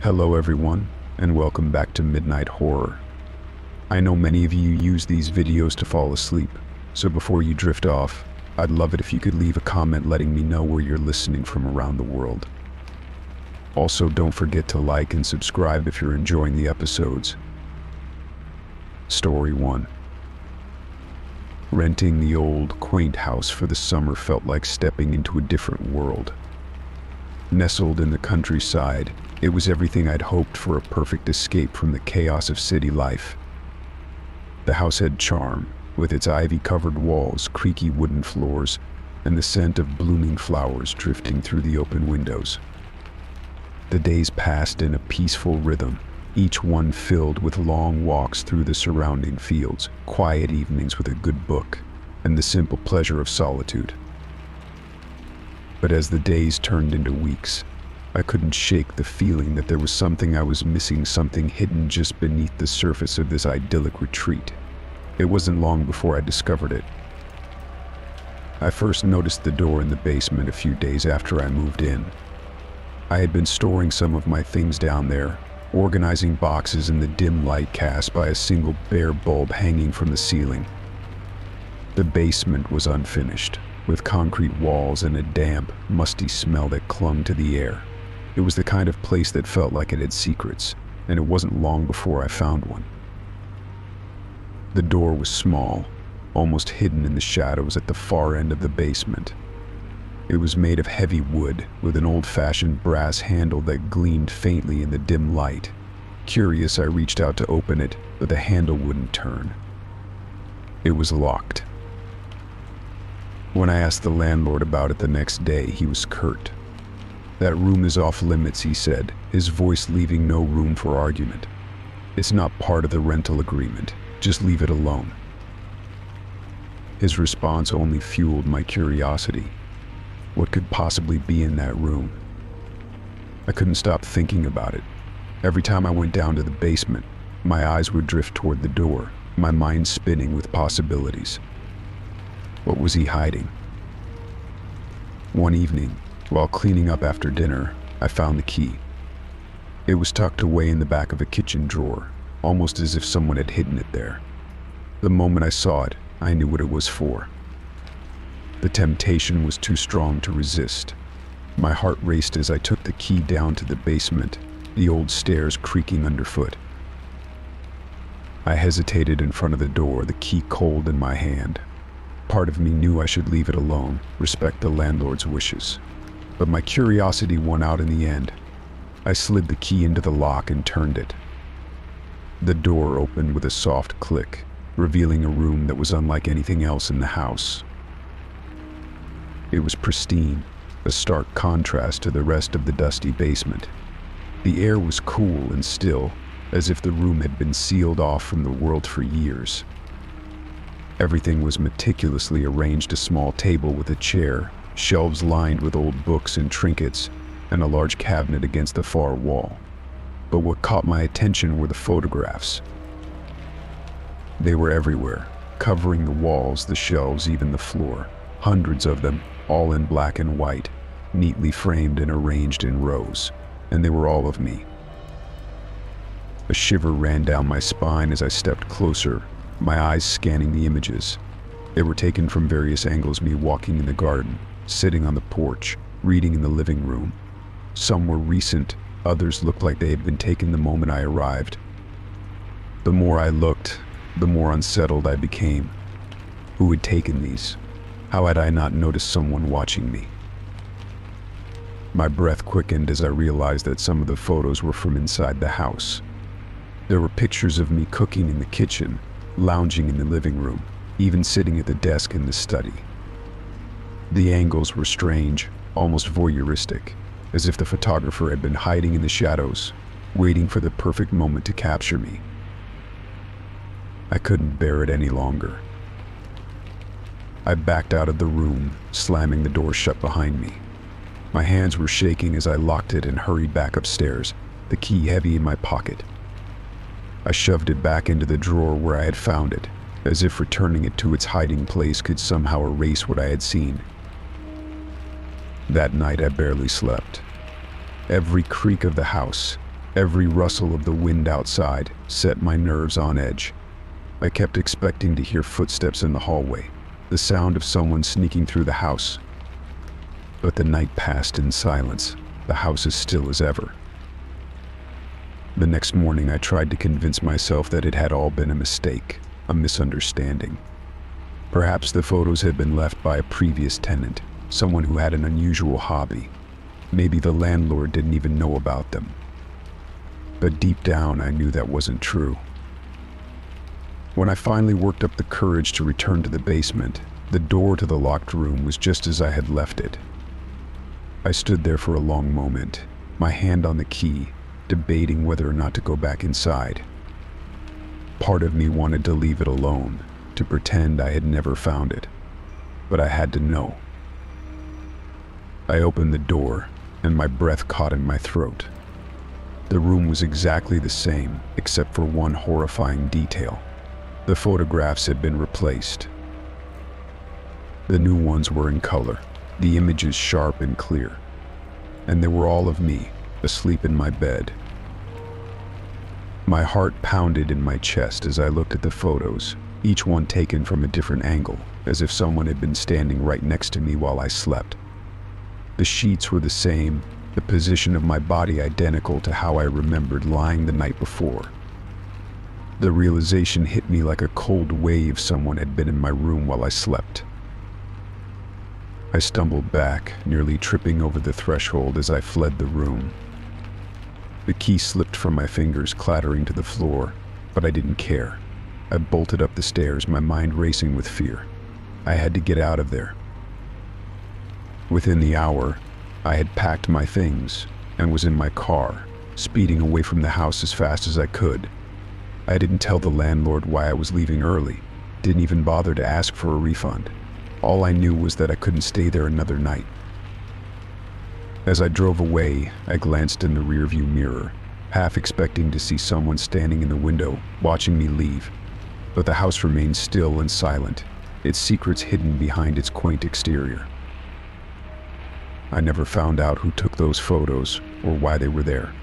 Hello everyone, and welcome back to Midnight Horror. I know many of you use these videos to fall asleep, so before you drift off, I'd love it if you could leave a comment letting me know where you're listening from around the world. Also, don't forget to like and subscribe if you're enjoying the episodes. Story 1. Renting the old, quaint house for the summer felt like stepping into a different world. Nestled in the countryside, it was everything I'd hoped for, a perfect escape from the chaos of city life. The house had charm, with its ivy-covered walls, creaky wooden floors, and the scent of blooming flowers drifting through the open windows. The days passed in a peaceful rhythm, each one filled with long walks through the surrounding fields, quiet evenings with a good book, and the simple pleasure of solitude. But as the days turned into weeks, I couldn't shake the feeling that there was something I was missing, something hidden just beneath the surface of this idyllic retreat. It wasn't long before I discovered it. I first noticed the door in the basement a few days after I moved in. I had been storing some of my things down there, organizing boxes in the dim light cast by a single bare bulb hanging from the ceiling. The basement was unfinished, with concrete walls and a damp, musty smell that clung to the air. It was the kind of place that felt like it had secrets, and it wasn't long before I found one. The door was small, almost hidden in the shadows at the far end of the basement. It was made of heavy wood, with an old-fashioned brass handle that gleamed faintly in the dim light. Curious, I reached out to open it, but the handle wouldn't turn. It was locked. When I asked the landlord about it the next day, he was curt. "That room is off limits," he said, his voice leaving no room for argument. "It's not part of the rental agreement. Just leave it alone." His response only fueled my curiosity. What could possibly be in that room? I couldn't stop thinking about it. Every time I went down to the basement, my eyes would drift toward the door, my mind spinning with possibilities. What was he hiding? One evening, while cleaning up after dinner, I found the key. It was tucked away in the back of a kitchen drawer, almost as if someone had hidden it there. The moment I saw it, I knew what it was for. The temptation was too strong to resist. My heart raced as I took the key down to the basement, the old stairs creaking underfoot. I hesitated in front of the door, the key cold in my hand. Part of me knew I should leave it alone, respect the landlord's wishes. But my curiosity won out in the end. I slid the key into the lock and turned it. The door opened with a soft click, revealing a room that was unlike anything else in the house. It was pristine, a stark contrast to the rest of the dusty basement. The air was cool and still, as if the room had been sealed off from the world for years. Everything was meticulously arranged: a small table with a chair, shelves lined with old books and trinkets, and a large cabinet against the far wall. But what caught my attention were the photographs. They were everywhere, covering the walls, the shelves, even the floor. Hundreds of them, all in black and white, neatly framed and arranged in rows, and they were all of me. A shiver ran down my spine as I stepped closer, my eyes scanning the images. They were taken from various angles: me walking in the garden, sitting on the porch, reading in the living room. Some were recent, others looked like they had been taken the moment I arrived. The more I looked, the more unsettled I became. Who had taken these? How had I not noticed someone watching me? My breath quickened as I realized that some of the photos were from inside the house. There were pictures of me cooking in the kitchen, lounging in the living room, even sitting at the desk in the study. The angles were strange, almost voyeuristic, as if the photographer had been hiding in the shadows, waiting for the perfect moment to capture me. I couldn't bear it any longer. I backed out of the room, slamming the door shut behind me. My hands were shaking as I locked it and hurried back upstairs, the key heavy in my pocket. I shoved it back into the drawer where I had found it, as if returning it to its hiding place could somehow erase what I had seen. That night I barely slept. Every creak of the house, Every rustle of the wind outside set my nerves on edge. I kept expecting to hear footsteps in the hallway, the sound of someone sneaking through the house. But the night passed in silence, the house as still as ever. The next morning I tried to convince myself that it had all been a mistake, a misunderstanding. Perhaps the photos had been left by a previous tenant, someone who had an unusual hobby. Maybe the landlord didn't even know about them. But deep down I knew that wasn't true. When I finally worked up the courage to return to the basement, the door to the locked room was just as I had left it. I stood there for a long moment, my hand on the key, debating whether or not to go back inside. Part of me wanted to leave it alone, to pretend I had never found it, but I had to know. I opened the door, and my breath caught in my throat. The room was exactly the same, except for one horrifying detail. The photographs had been replaced. The new ones were in color, the images sharp and clear. And they were all of me, asleep in my bed. My heart pounded in my chest as I looked at the photos, each one taken from a different angle, as if someone had been standing right next to me while I slept. The sheets were the same, the position of my body identical to how I remembered lying the night before. The realization hit me like a cold wave. Someone had been in my room while I slept. I stumbled back, nearly tripping over the threshold as I fled the room. The key slipped from my fingers, clattering to the floor, but I didn't care. I bolted up the stairs, my mind racing with fear. I had to get out of there. Within the hour, I had packed my things and was in my car, speeding away from the house as fast as I could. I didn't tell the landlord why I was leaving early, didn't even bother to ask for a refund. All I knew was that I couldn't stay there another night. As I drove away, I glanced in the rearview mirror, half expecting to see someone standing in the window, watching me leave. But the house remained still and silent, its secrets hidden behind its quaint exterior. I never found out who took those photos or why they were there.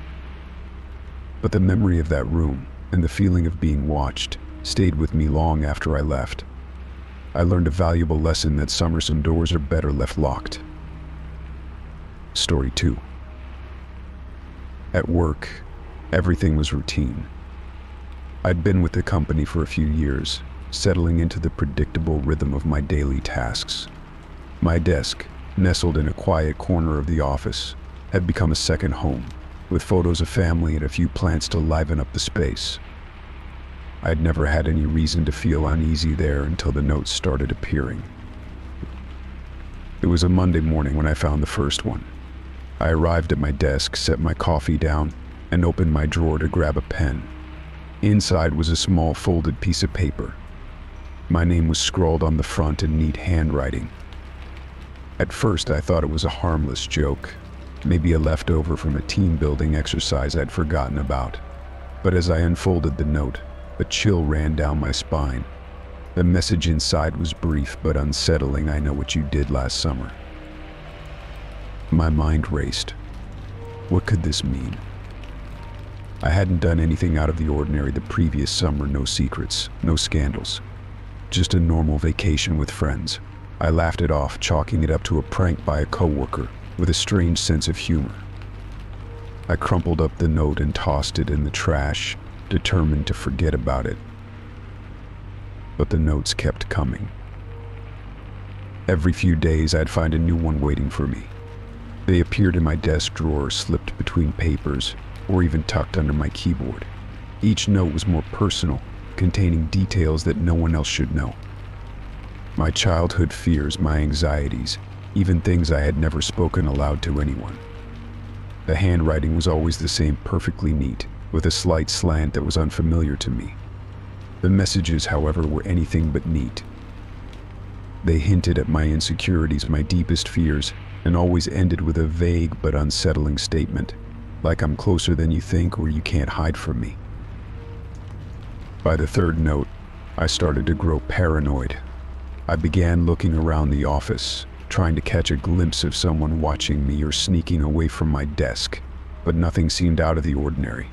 But the memory of that room and the feeling of being watched stayed with me long after I left. I learned a valuable lesson that some doors are better left locked. Story 2. At work, everything was routine. I'd been with the company for a few years, settling into the predictable rhythm of my daily tasks. My desk, nestled in a quiet corner of the office, had become a second home, with photos of family and a few plants to liven up the space. I'd never had any reason to feel uneasy there until the notes started appearing. It was a Monday morning when I found the first one. I arrived at my desk, set my coffee down, and opened my drawer to grab a pen. Inside was a small folded piece of paper. My name was scrawled on the front in neat handwriting. At first I thought it was a harmless joke, maybe a leftover from a team building exercise I'd forgotten about. But as I unfolded the note, a chill ran down my spine. The message inside was brief but unsettling. I know what you did last summer. My mind raced. What could this mean? I hadn't done anything out of the ordinary the previous summer, no secrets, no scandals. Just a normal vacation with friends. I laughed it off, chalking it up to a prank by a coworker with a strange sense of humor. I crumpled up the note and tossed it in the trash, determined to forget about it. But the notes kept coming. Every few days I'd find a new one waiting for me. They appeared in my desk drawer, slipped between papers, or even tucked under my keyboard. Each note was more personal, containing details that no one else should know. My childhood fears, my anxieties, even things I had never spoken aloud to anyone. The handwriting was always the same, perfectly neat, with a slight slant that was unfamiliar to me. The messages, however, were anything but neat. They hinted at my insecurities, my deepest fears, and always ended with a vague but unsettling statement, like I'm closer than you think or you can't hide from me. By the third note, I started to grow paranoid. I began looking around the office, trying to catch a glimpse of someone watching me or sneaking away from my desk. but nothing seemed out of the ordinary.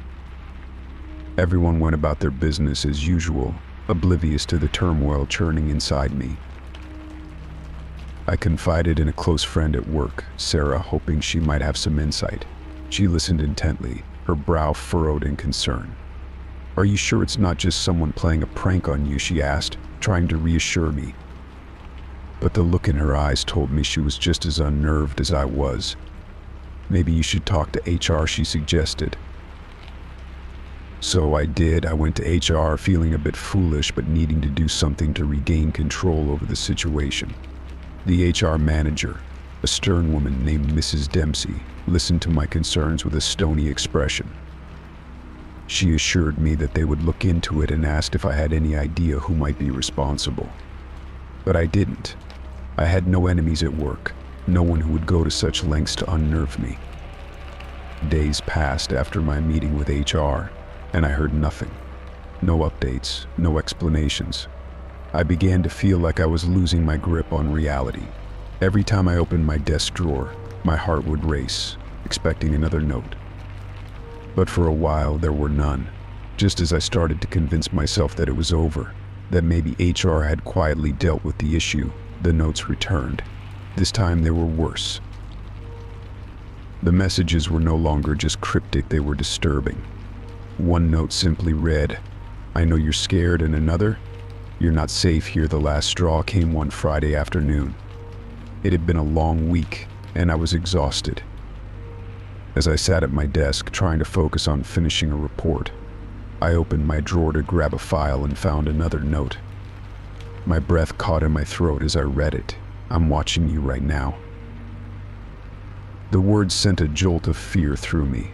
Everyone went about their business as usual, oblivious to the turmoil churning inside me. I confided in a close friend at work, Sarah, hoping she might have some insight. She listened intently, her brow furrowed in concern. "Are you sure it's not just someone playing a prank on you?" she asked, trying to reassure me. But the look in her eyes told me she was just as unnerved as I was. "Maybe you should talk to HR," she suggested. So I did. I went to HR, feeling a bit foolish but needing to do something to regain control over the situation. The HR manager, a stern woman named Mrs. Dempsey, listened to my concerns with a stony expression. She assured me that they would look into it and asked if I had any idea who might be responsible. But I didn't. I had no enemies at work, no one who would go to such lengths to unnerve me. Days passed after my meeting with HR, and I heard nothing. No updates, no explanations. I began to feel like I was losing my grip on reality. Every time I opened my desk drawer, my heart would race, expecting another note. But for a while, there were none. Just as I started to convince myself that it was over, that maybe HR had quietly dealt with the issue, the notes returned. This time they were worse. The messages were no longer just cryptic, they were disturbing. One note simply read, "I know you're scared," and another, "You're not safe here." The last straw came one Friday afternoon. It had been a long week, and I was exhausted. As I sat at my desk trying to focus on finishing a report, I opened my drawer to grab a file and found another note. My breath caught in my throat as I read it. "I'm watching you right now." The words sent a jolt of fear through me.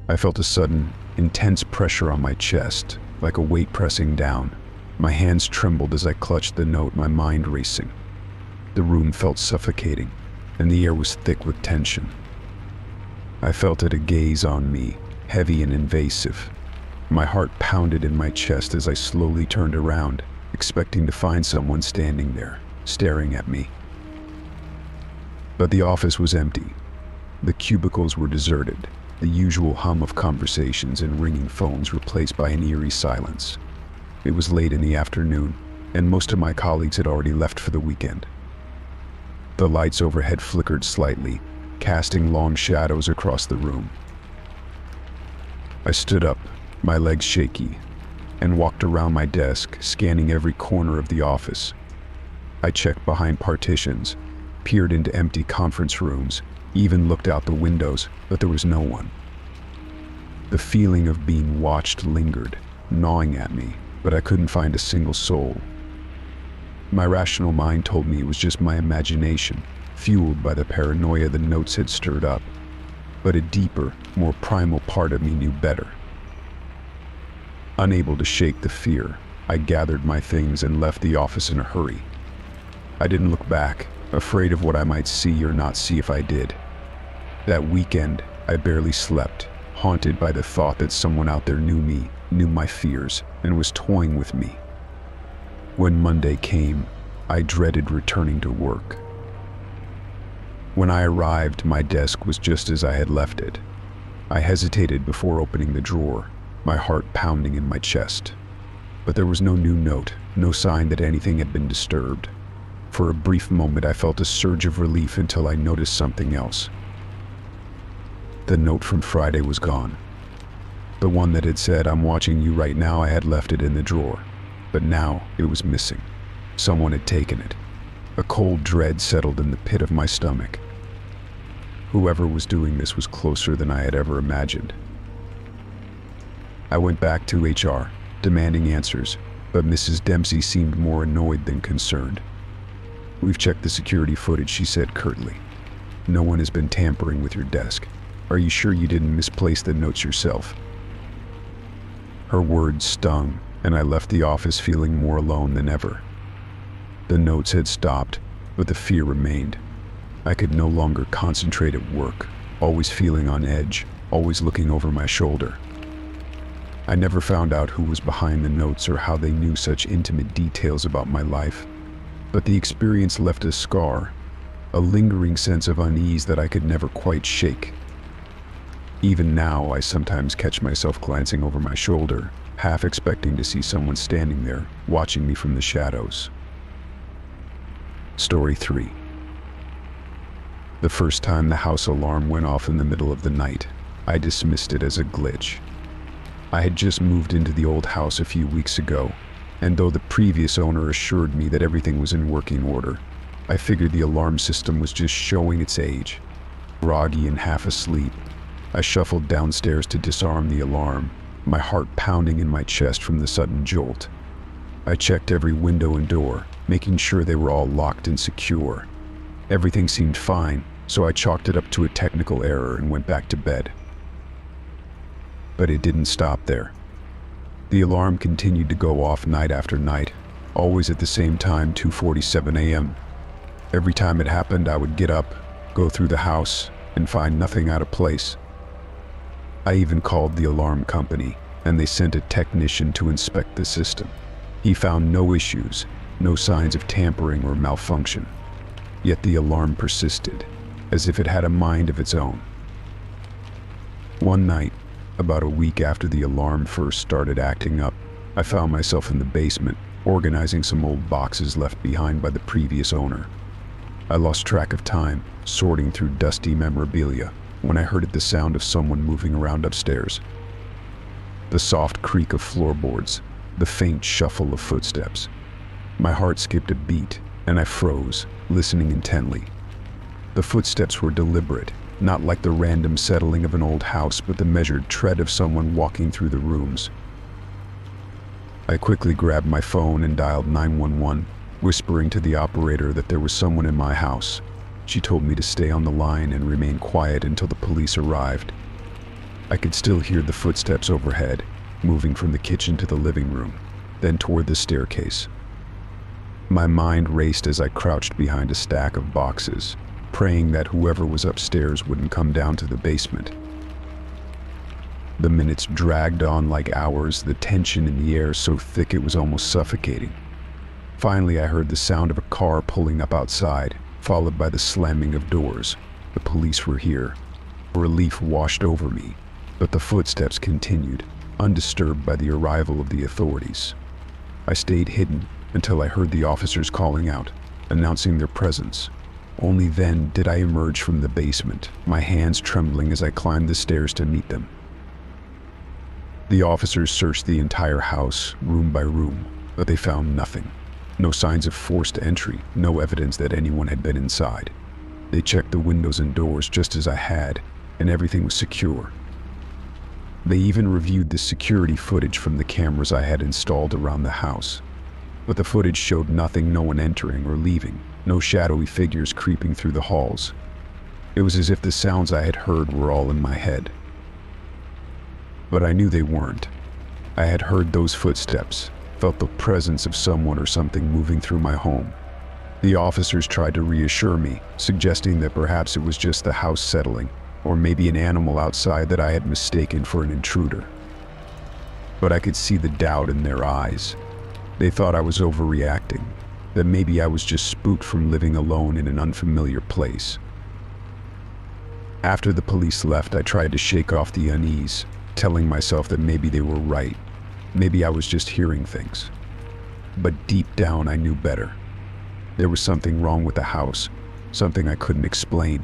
I felt a sudden, intense pressure on my chest, like a weight pressing down. My hands trembled as I clutched the note, my mind racing. The room felt suffocating, and the air was thick with tension. I felt it, a gaze on me, heavy and invasive. My heart pounded in my chest as I slowly turned around, expecting to find someone standing there, staring at me. But the office was empty. The cubicles were deserted, the usual hum of conversations and ringing phones replaced by an eerie silence. It was late in the afternoon, and most of my colleagues had already left for the weekend. The lights overhead flickered slightly, casting long shadows across the room. I stood up, my legs shaky, and walked around my desk, scanning every corner of the office. I checked behind partitions, peered into empty conference rooms, even looked out the windows, but there was no one. The feeling of being watched lingered, gnawing at me, but I couldn't find a single soul. My rational mind told me it was just my imagination, fueled by the paranoia the notes had stirred up. But a deeper, more primal part of me knew better. Unable to shake the fear, I gathered my things and left the office in a hurry. I didn't look back, afraid of what I might see or not see if I did. That weekend, I barely slept, haunted by the thought that someone out there knew me, knew my fears, and was toying with me. When Monday came, I dreaded returning to work. When I arrived, my desk was just as I had left it. I hesitated before opening the drawer, my heart pounding in my chest. But there was no new note, no sign that anything had been disturbed. For a brief moment, I felt a surge of relief until I noticed something else. The note from Friday was gone. The one that had said, "I'm watching you right now," I had left it in the drawer. But now it was missing. Someone had taken it. A cold dread settled in the pit of my stomach. Whoever was doing this was closer than I had ever imagined. I went back to HR, demanding answers, but Mrs. Dempsey seemed more annoyed than concerned. "We've checked the security footage," she said curtly. "No one has been tampering with your desk. Are you sure you didn't misplace the notes yourself?" Her words stung, and I left the office feeling more alone than ever. The notes had stopped, but the fear remained. I could no longer concentrate at work, always feeling on edge, always looking over my shoulder. I never found out who was behind the notes or how they knew such intimate details about my life, but the experience left a scar, a lingering sense of unease that I could never quite shake. Even now, I sometimes catch myself glancing over my shoulder, half expecting to see someone standing there, watching me from the shadows. Story 3. The first time the house alarm went off in the middle of the night, I dismissed it as a glitch. I had just moved into the old house a few weeks ago, and though the previous owner assured me that everything was in working order, I figured the alarm system was just showing its age. Groggy and half asleep, I shuffled downstairs to disarm the alarm, my heart pounding in my chest from the sudden jolt. I checked every window and door, making sure they were all locked and secure. Everything seemed fine, so I chalked it up to a technical error and went back to bed. But it didn't stop there. The alarm continued to go off night after night, always at the same time, 2:47 a.m. Every time it happened, I would get up, go through the house, and find nothing out of place. I even called the alarm company, and they sent a technician to inspect the system. He found no issues, no signs of tampering or malfunction. Yet the alarm persisted, as if it had a mind of its own. One night, about a week after the alarm first started acting up, I found myself in the basement, organizing some old boxes left behind by the previous owner. I lost track of time, sorting through dusty memorabilia, when I heard the sound of someone moving around upstairs. The soft creak of floorboards, the faint shuffle of footsteps. My heart skipped a beat, and I froze, listening intently. The footsteps were deliberate, not like the random settling of an old house, but the measured tread of someone walking through the rooms. I quickly grabbed my phone and dialed 911, whispering to the operator that there was someone in my house. She told me to stay on the line and remain quiet until the police arrived. I could still hear the footsteps overhead, moving from the kitchen to the living room, then toward the staircase. My mind raced as I crouched behind a stack of boxes, praying that whoever was upstairs wouldn't come down to the basement. The minutes dragged on like hours, the tension in the air so thick it was almost suffocating. Finally, I heard the sound of a car pulling up outside, followed by the slamming of doors. The police were here. Relief washed over me, but the footsteps continued, undisturbed by the arrival of the authorities. I stayed hidden until I heard the officers calling out, announcing their presence. Only then did I emerge from the basement, my hands trembling as I climbed the stairs to meet them. The officers searched the entire house, room by room, but they found nothing. No signs of forced entry, no evidence that anyone had been inside. They checked the windows and doors just as I had, and everything was secure. They even reviewed the security footage from the cameras I had installed around the house. But the footage showed nothing, no one entering or leaving, no shadowy figures creeping through the halls. It was as if the sounds I had heard were all in my head. But I knew they weren't. I had heard those footsteps, felt the presence of someone or something moving through my home. The officers tried to reassure me, suggesting that perhaps it was just the house settling, or maybe an animal outside that I had mistaken for an intruder. But I could see the doubt in their eyes. They thought I was overreacting, that maybe I was just spooked from living alone in an unfamiliar place. After the police left, I tried to shake off the unease, telling myself that maybe they were right. Maybe I was just hearing things. But deep down, I knew better. There was something wrong with the house, something I couldn't explain.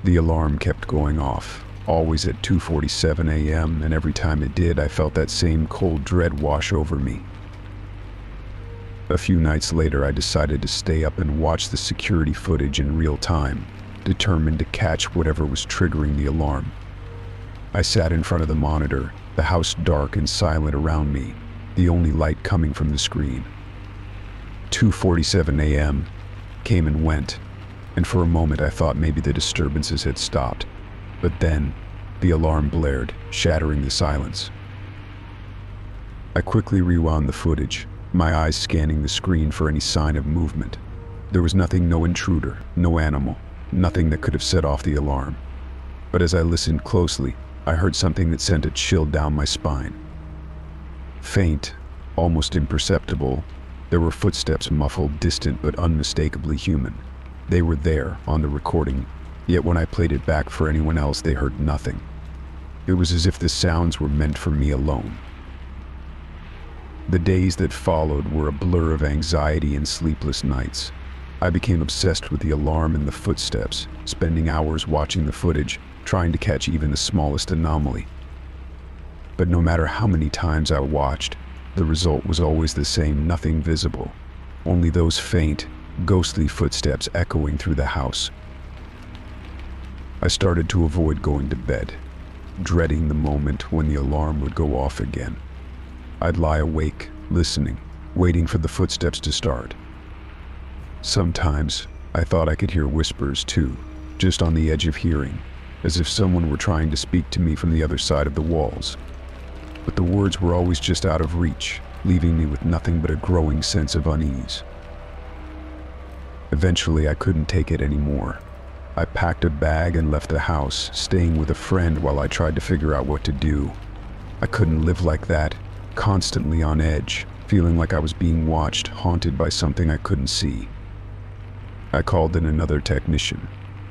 The alarm kept going off, always at 2:47 a.m., and every time it did, I felt that same cold dread wash over me. A few nights later, I decided to stay up and watch the security footage in real time, determined to catch whatever was triggering the alarm. I sat in front of the monitor, the house dark and silent around me, the only light coming from the screen. 2:47 a.m. came and went, and for a moment I thought maybe the disturbances had stopped. But then, the alarm blared, shattering the silence. I quickly rewound the footage, my eyes scanning the screen for any sign of movement. There was nothing, no intruder, no animal, nothing that could have set off the alarm. But as I listened closely, I heard something that sent a chill down my spine. Faint, almost imperceptible, there were footsteps, muffled, distant, but unmistakably human. They were there, on the recording, Yet when I played it back for anyone else, they heard nothing. It was as if the sounds were meant for me alone. The days that followed were a blur of anxiety and sleepless nights. I became obsessed with the alarm and the footsteps, spending hours watching the footage, trying to catch even the smallest anomaly. But no matter how many times I watched, the result was always the same: nothing visible. Only those faint, ghostly footsteps echoing through the house. I started to avoid going to bed, dreading the moment when the alarm would go off again. I'd lie awake, listening, waiting for the footsteps to start. Sometimes, I thought I could hear whispers too, just on the edge of hearing, as if someone were trying to speak to me from the other side of the walls. But the words were always just out of reach, leaving me with nothing but a growing sense of unease. Eventually, I couldn't take it anymore. I packed a bag and left the house, staying with a friend while I tried to figure out what to do. I couldn't live like that, constantly on edge, feeling like I was being watched, haunted by something I couldn't see. I called in another technician,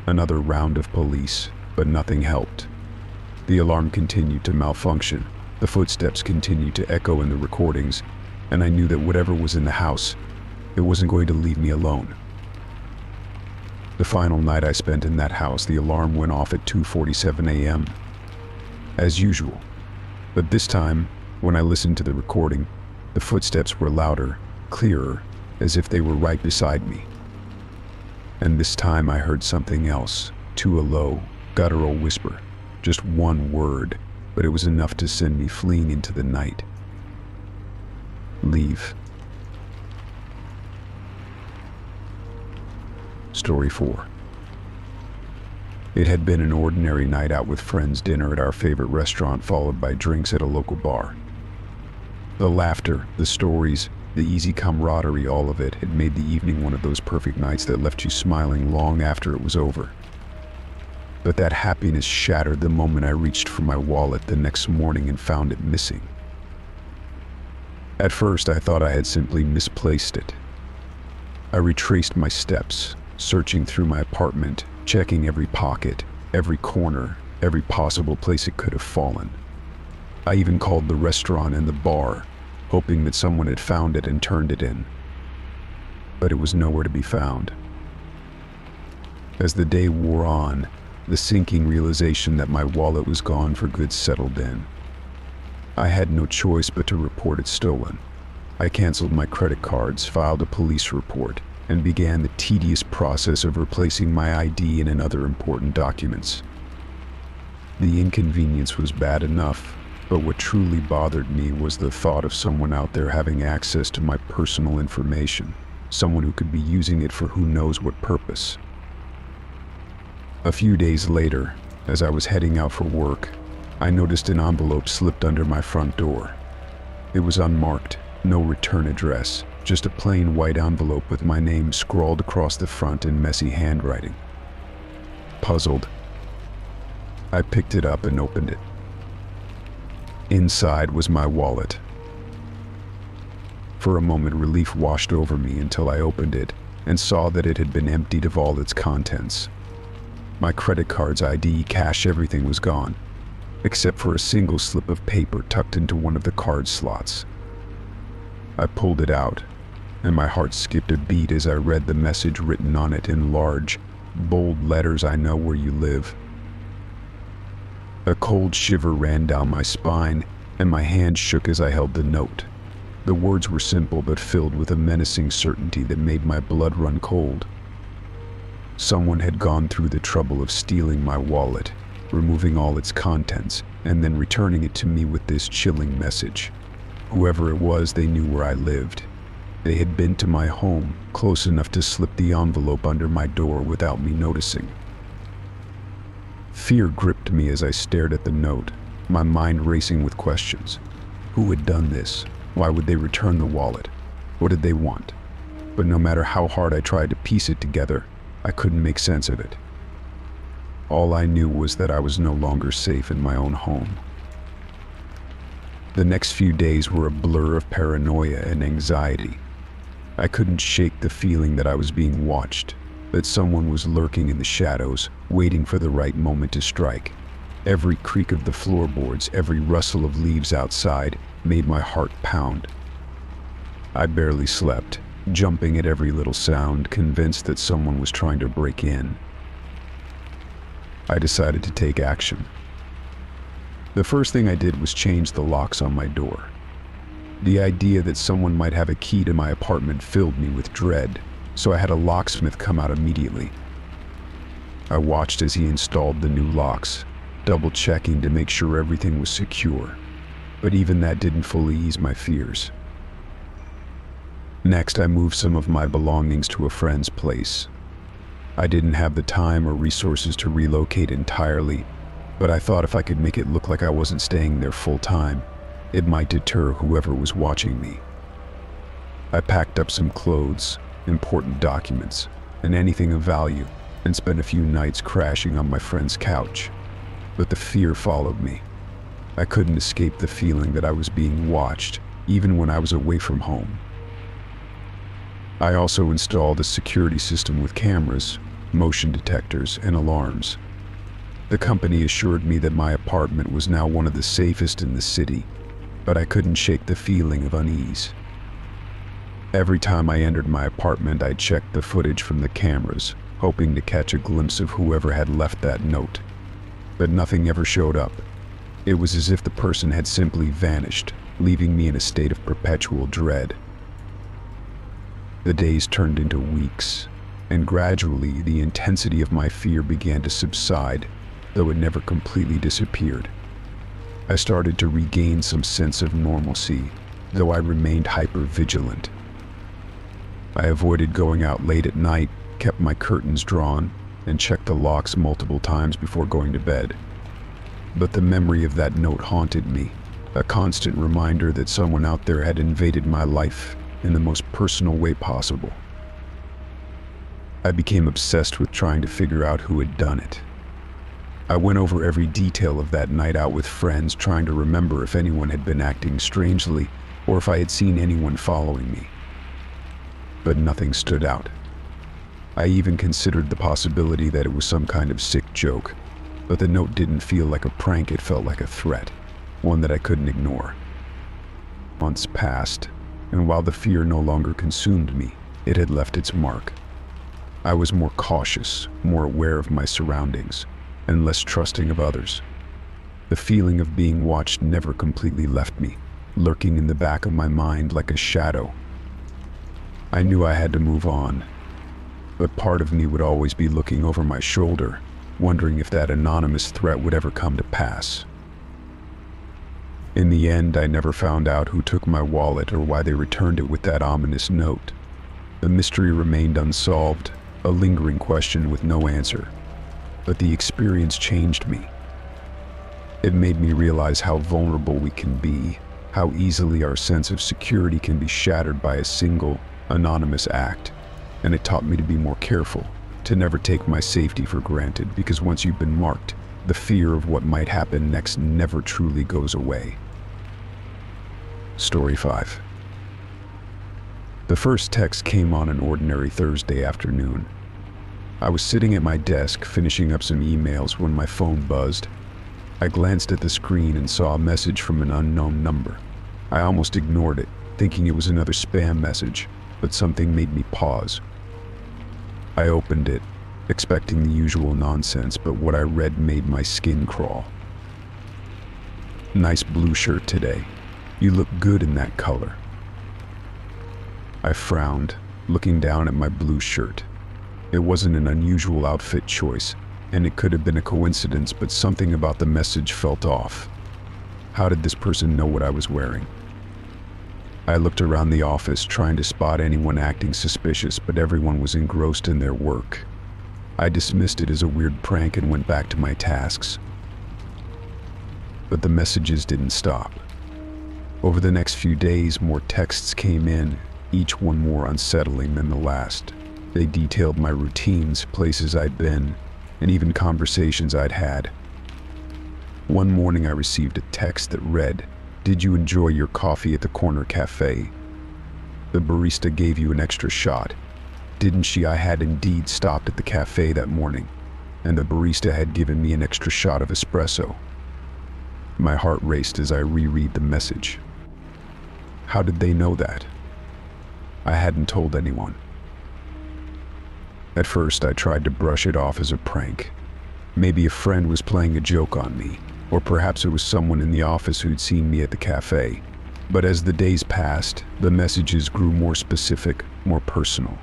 another round of police, but nothing helped. The alarm continued to malfunction, the footsteps continued to echo in the recordings, and I knew that whatever was in the house, it wasn't going to leave me alone. The final night I spent in that house, the alarm went off at 2:47 a.m. as usual. But this time, when I listened to the recording, the footsteps were louder, clearer, as if they were right beside me. And this time I heard something else, too, a low, guttural whisper, just one word, but it was enough to send me fleeing into the night. Leave. Story 4. It had been an ordinary night out with friends, dinner at our favorite restaurant followed by drinks at a local bar. The laughter, the stories, the easy camaraderie, all of it had made the evening one of those perfect nights that left you smiling long after it was over. But that happiness shattered the moment I reached for my wallet the next morning and found it missing. At first, I thought I had simply misplaced it. I retraced my steps, searching through my apartment, checking every pocket, every corner, every possible place it could have fallen. I even called the restaurant and the bar, hoping that someone had found it and turned it in. But it was nowhere to be found. As the day wore on, the sinking realization that my wallet was gone for good settled in. I had no choice but to report it stolen. I canceled my credit cards, filed a police report, and began the tedious process of replacing my ID and other important documents. The inconvenience was bad enough, but what truly bothered me was the thought of someone out there having access to my personal information, someone who could be using it for who knows what purpose. A few days later, as I was heading out for work, I noticed an envelope slipped under my front door. It was unmarked, no return address, just a plain white envelope with my name scrawled across the front in messy handwriting. Puzzled, I picked it up and opened it. Inside was my wallet. For a moment, relief washed over me until I opened it and saw that it had been emptied of all its contents. My credit cards, ID, cash, everything was gone, except for a single slip of paper tucked into one of the card slots. I pulled it out, and my heart skipped a beat as I read the message written on it in large, bold letters: "I know where you live." A cold shiver ran down my spine, and my hand shook as I held the note. The words were simple but filled with a menacing certainty that made my blood run cold. Someone had gone through the trouble of stealing my wallet, removing all its contents, and then returning it to me with this chilling message. Whoever it was, they knew where I lived. They had been to my home, close enough to slip the envelope under my door without me noticing. Fear gripped me as I stared at the note, my mind racing with questions. Who had done this? Why would they return the wallet? What did they want? But no matter how hard I tried to piece it together, I couldn't make sense of it. All I knew was that I was no longer safe in my own home. The next few days were a blur of paranoia and anxiety. I couldn't shake the feeling that I was being watched, that someone was lurking in the shadows, waiting for the right moment to strike. Every creak of the floorboards, every rustle of leaves outside, made my heart pound. I barely slept, jumping at every little sound, convinced that someone was trying to break in. I decided to take action. The first thing I did was change the locks on my door. The idea that someone might have a key to my apartment filled me with dread, so I had a locksmith come out immediately. I watched as he installed the new locks, double-checking to make sure everything was secure, but even that didn't fully ease my fears. Next, I moved some of my belongings to a friend's place. I didn't have the time or resources to relocate entirely, but I thought if I could make it look like I wasn't staying there full-time, it might deter whoever was watching me. I packed up some clothes, important documents, and anything of value, and spent a few nights crashing on my friend's couch. But the fear followed me. I couldn't escape the feeling that I was being watched, even when I was away from home. I also installed a security system with cameras, motion detectors, and alarms. The company assured me that my apartment was now one of the safest in the city, but I couldn't shake the feeling of unease. Every time I entered my apartment, I checked the footage from the cameras, hoping to catch a glimpse of whoever had left that note. But nothing ever showed up. It was as if the person had simply vanished, leaving me in a state of perpetual dread. The days turned into weeks, and gradually the intensity of my fear began to subside, though it never completely disappeared. I started to regain some sense of normalcy, though I remained hyper-vigilant. I avoided going out late at night, kept my curtains drawn, and checked the locks multiple times before going to bed. But the memory of that note haunted me, a constant reminder that someone out there had invaded my life in the most personal way possible. I became obsessed with trying to figure out who had done it. I went over every detail of that night out with friends, trying to remember if anyone had been acting strangely or if I had seen anyone following me. But nothing stood out. I even considered the possibility that it was some kind of sick joke, but the note didn't feel like a prank, it felt like a threat, one that I couldn't ignore. Months passed, and while the fear no longer consumed me, it had left its mark. I was more cautious, more aware of my surroundings, and less trusting of others. The feeling of being watched never completely left me, lurking in the back of my mind like a shadow. I knew I had to move on, but part of me would always be looking over my shoulder, wondering if that anonymous threat would ever come to pass. In the end, I never found out who took my wallet or why they returned it with that ominous note. The mystery remained unsolved, a lingering question with no answer. But the experience changed me. It made me realize how vulnerable we can be, how easily our sense of security can be shattered by a single, anonymous act. And it taught me to be more careful, to never take my safety for granted, because once you've been marked, the fear of what might happen next never truly goes away. Story 5. The first text came on an ordinary Thursday afternoon. I was sitting at my desk finishing up some emails when my phone buzzed. I glanced at the screen and saw a message from an unknown number. I almost ignored it, thinking it was another spam message, but something made me pause. I opened it, expecting the usual nonsense, but what I read made my skin crawl. "Nice blue shirt today. You look good in that color." I frowned, looking down at my blue shirt. It wasn't an unusual outfit choice, and it could have been a coincidence, but something about the message felt off. How did this person know what I was wearing? I looked around the office, trying to spot anyone acting suspicious, but everyone was engrossed in their work. I dismissed it as a weird prank and went back to my tasks. But the messages didn't stop. Over the next few days, more texts came in, each one more unsettling than the last. They detailed my routines, places I'd been, and even conversations I'd had. One morning I received a text that read, "Did you enjoy your coffee at the corner cafe? The barista gave you an extra shot." didn't she? I had indeed stopped at the cafe that morning, and the barista had given me an extra shot of espresso. My heart raced as I reread the message. How did they know that? I hadn't told anyone. At first, I tried to brush it off as a prank. Maybe a friend was playing a joke on me, or perhaps it was someone in the office who'd seen me at the cafe. But as the days passed, the messages grew more specific, more personal.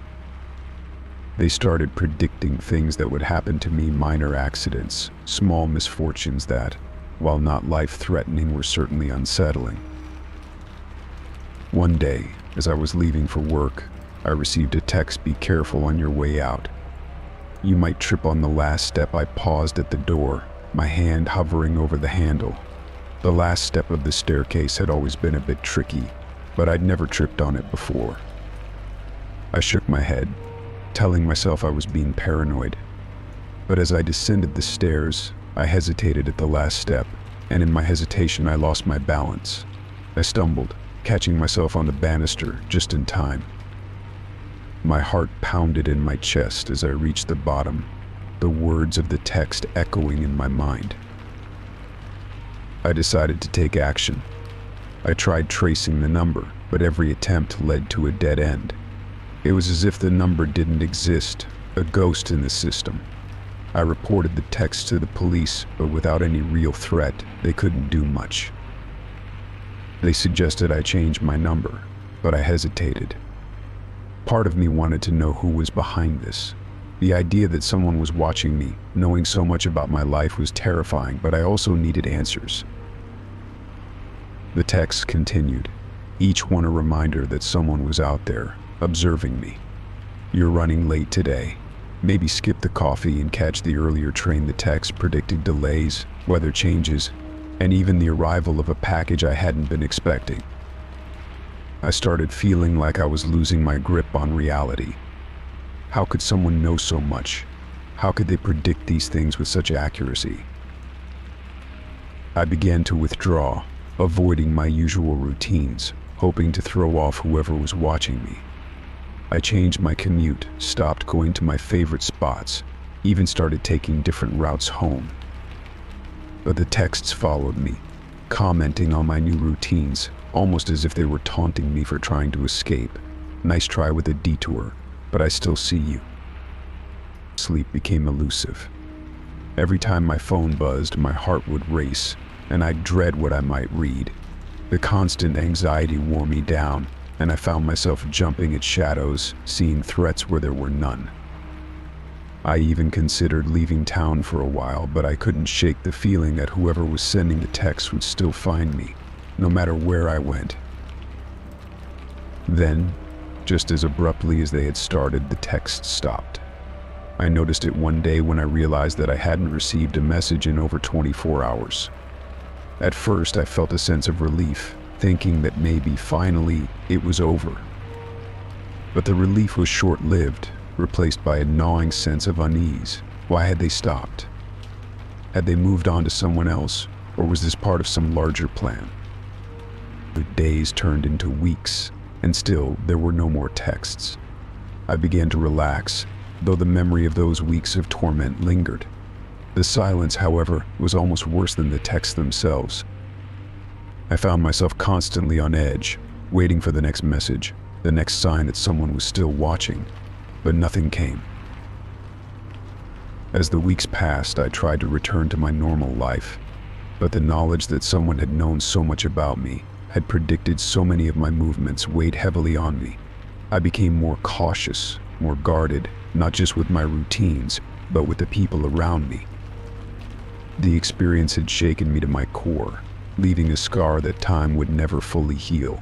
They started predicting things that would happen to me, minor accidents, small misfortunes that, while not life-threatening, were certainly unsettling. One day, as I was leaving for work, I received a text, "Be careful on your way out. You might trip on the last step." I paused at the door, my hand hovering over the handle. The last step of the staircase had always been a bit tricky, but I'd never tripped on it before. I shook my head, telling myself I was being paranoid. But as I descended the stairs, I hesitated at the last step, and in my hesitation I lost my balance. I stumbled, catching myself on the banister just in time. My heart pounded in my chest as I reached the bottom, the words of the text echoing in my mind. I decided to take action. I tried tracing the number, but every attempt led to a dead end. It was as if the number didn't exist, a ghost in the system. I reported the text to the police, but without any real threat, they couldn't do much. They suggested I change my number, but I hesitated. Part of me wanted to know who was behind this. The idea that someone was watching me, knowing so much about my life, was terrifying, but I also needed answers. The texts continued, each one a reminder that someone was out there, observing me. "You're running late today. Maybe skip the coffee and catch the earlier train." The text predicted delays, weather changes, and even the arrival of a package I hadn't been expecting. I started feeling like I was losing my grip on reality. How could someone know so much? How could they predict these things with such accuracy? I began to withdraw, avoiding my usual routines, hoping to throw off whoever was watching me. I changed my commute, stopped going to my favorite spots, even started taking different routes home. But the texts followed me, commenting on my new routines, almost as if they were taunting me for trying to escape. "Nice try with a detour, but I still see you." Sleep became elusive. Every time my phone buzzed, my heart would race, and I'd dread what I might read. The constant anxiety wore me down, and I found myself jumping at shadows, seeing threats where there were none. I even considered leaving town for a while, but I couldn't shake the feeling that whoever was sending the text would still find me, no matter where I went. Then, just as abruptly as they had started, the text stopped. I noticed it one day when I realized that I hadn't received a message in over 24 hours. At first, I felt a sense of relief, thinking that maybe finally it was over. But the relief was short-lived, replaced by a gnawing sense of unease. Why had they stopped? Had they moved on to someone else, or was this part of some larger plan? The days turned into weeks, and still there were no more texts. I began to relax, though the memory of those weeks of torment lingered. The silence, however, was almost worse than the texts themselves. I found myself constantly on edge, waiting for the next message, the next sign that someone was still watching, but nothing came. As the weeks passed, I tried to return to my normal life, but the knowledge that someone had known so much about me, had predicted so many of my movements, weighed heavily on me. I became more cautious, more guarded, not just with my routines, but with the people around me. The experience had shaken me to my core, leaving a scar that time would never fully heal.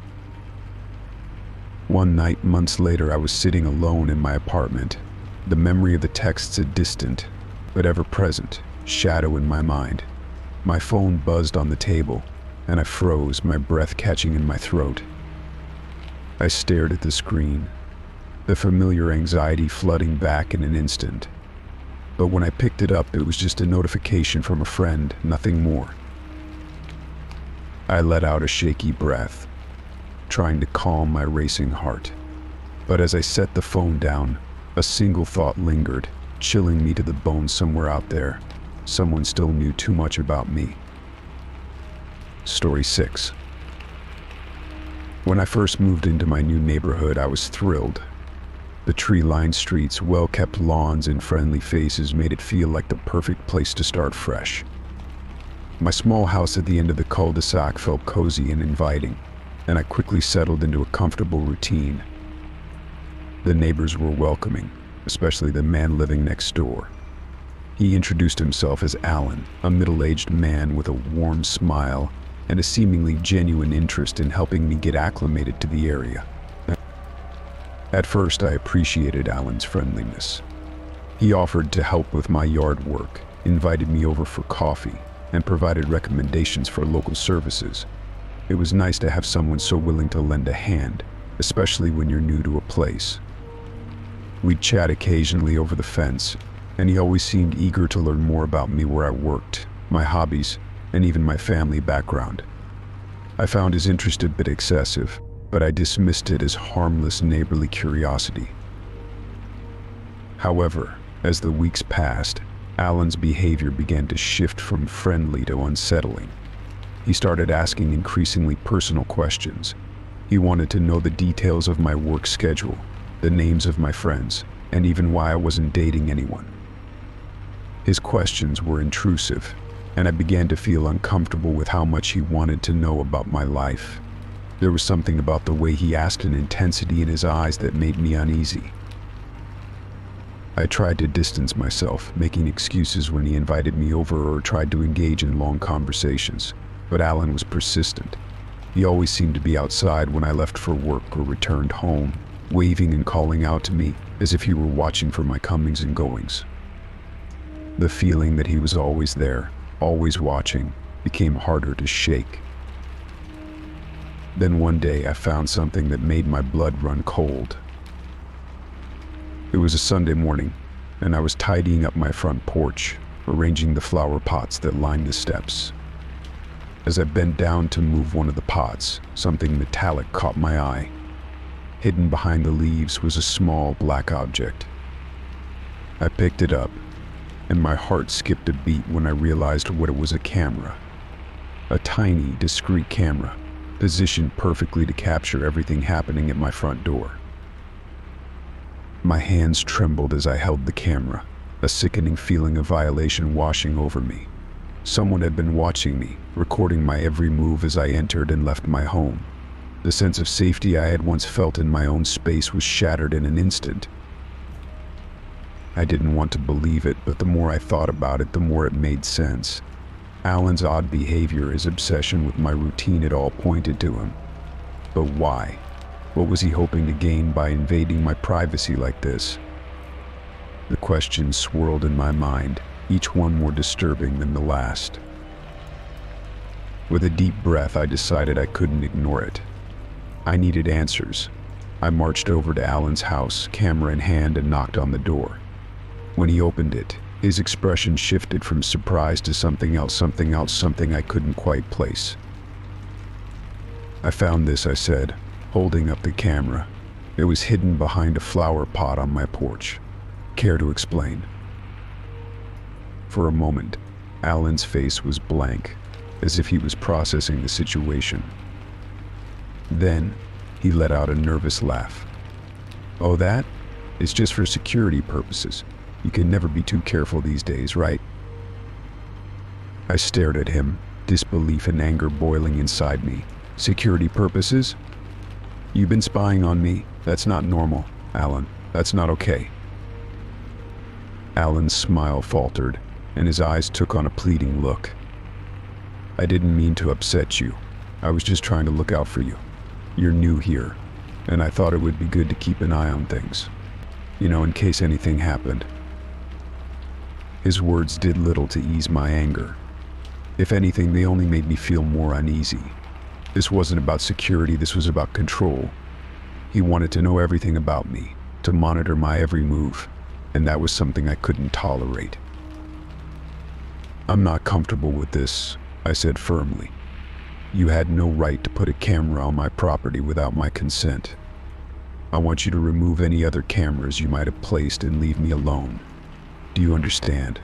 One night, months later, I was sitting alone in my apartment, the memory of the texts a distant, but ever-present, shadow in my mind. My phone buzzed on the table, and I froze, my breath catching in my throat. I stared at the screen, the familiar anxiety flooding back in an instant. But when I picked it up, it was just a notification from a friend, nothing more. I let out a shaky breath, trying to calm my racing heart. But as I set the phone down, A single thought lingered, chilling me to the bone. Somewhere out there, someone still knew too much about me. Story 6. When I first moved into my new neighborhood, I was thrilled. The tree-lined streets, well-kept lawns, and friendly faces made it feel like the perfect place to start fresh. My small house at the end of the cul-de-sac felt cozy and inviting, and I quickly settled into a comfortable routine. The neighbors were welcoming, especially the man living next door. He introduced himself as Alan, a middle-aged man with a warm smile and a seemingly genuine interest in helping me get acclimated to the area. At first, I appreciated Alan's friendliness. He offered to help with my yard work, invited me over for coffee, and provided recommendations for local services. It was nice to have someone so willing to lend a hand, especially when you're new to a place. We'd chat occasionally over the fence, and he always seemed eager to learn more about me, where I worked, my hobbies, and even my family background. I found his interest a bit excessive, but I dismissed it as harmless neighborly curiosity. However, as the weeks passed, Alan's behavior began to shift from friendly to unsettling. He started asking increasingly personal questions. He wanted to know the details of my work schedule, the names of my friends, and even why I wasn't dating anyone. His questions were intrusive, and I began to feel uncomfortable with how much he wanted to know about my life. There was something about the way he asked, an intensity in his eyes that made me uneasy. I tried to distance myself, making excuses when he invited me over or tried to engage in long conversations, but Alan was persistent. He always seemed to be outside when I left for work or returned home, waving and calling out to me as if he were watching for my comings and goings. The feeling that he was always there, always watching, became harder to shake. Then one day I found something that made my blood run cold. It was a Sunday morning, and I was tidying up my front porch, arranging the flower pots that lined the steps. As I bent down to move one of the pots, something metallic caught my eye. Hidden behind the leaves was a small black object. I picked it up, and my heart skipped a beat when I realized what it was: a camera. A tiny, discreet camera, positioned perfectly to capture everything happening at my front door. My hands trembled as I held the camera, a sickening feeling of violation washing over me. Someone had been watching me, recording my every move as I entered and left my home. The sense of safety I had once felt in my own space was shattered in an instant. I didn't want to believe it, but the more I thought about it, the more it made sense. Alan's odd behavior, his obsession with my routine, it all pointed to him. But why? What was he hoping to gain by invading my privacy like this? The questions swirled in my mind, each one more disturbing than the last. With a deep breath, I decided I couldn't ignore it. I needed answers. I marched over to Alan's house, camera in hand, and knocked on the door. When he opened it, his expression shifted from surprise to something else, something I couldn't quite place. "I found this," I said, holding up the camera. It was hidden behind a flower pot on my porch. "Care to explain?" For a moment, Alan's face was blank, as if he was processing the situation. Then, he let out a nervous laugh. "Oh, that? It's just for security purposes. You can never be too careful these days, right?" I stared at him, disbelief and anger boiling inside me. "Security purposes? You've been spying on me? That's not normal, Alan. That's not okay." Alan's smile faltered, and his eyes took on a pleading look. "I didn't mean to upset you. I was just trying to look out for you. You're new here, and I thought it would be good to keep an eye on things. You know, in case anything happened." His words did little to ease my anger. If anything, they only made me feel more uneasy. This wasn't about security, this was about control. He wanted to know everything about me, to monitor my every move, and that was something I couldn't tolerate. "I'm not comfortable with this," I said firmly. "You had no right to put a camera on my property without my consent." I want you to remove any other cameras you might have placed and leave me alone. Do you understand?"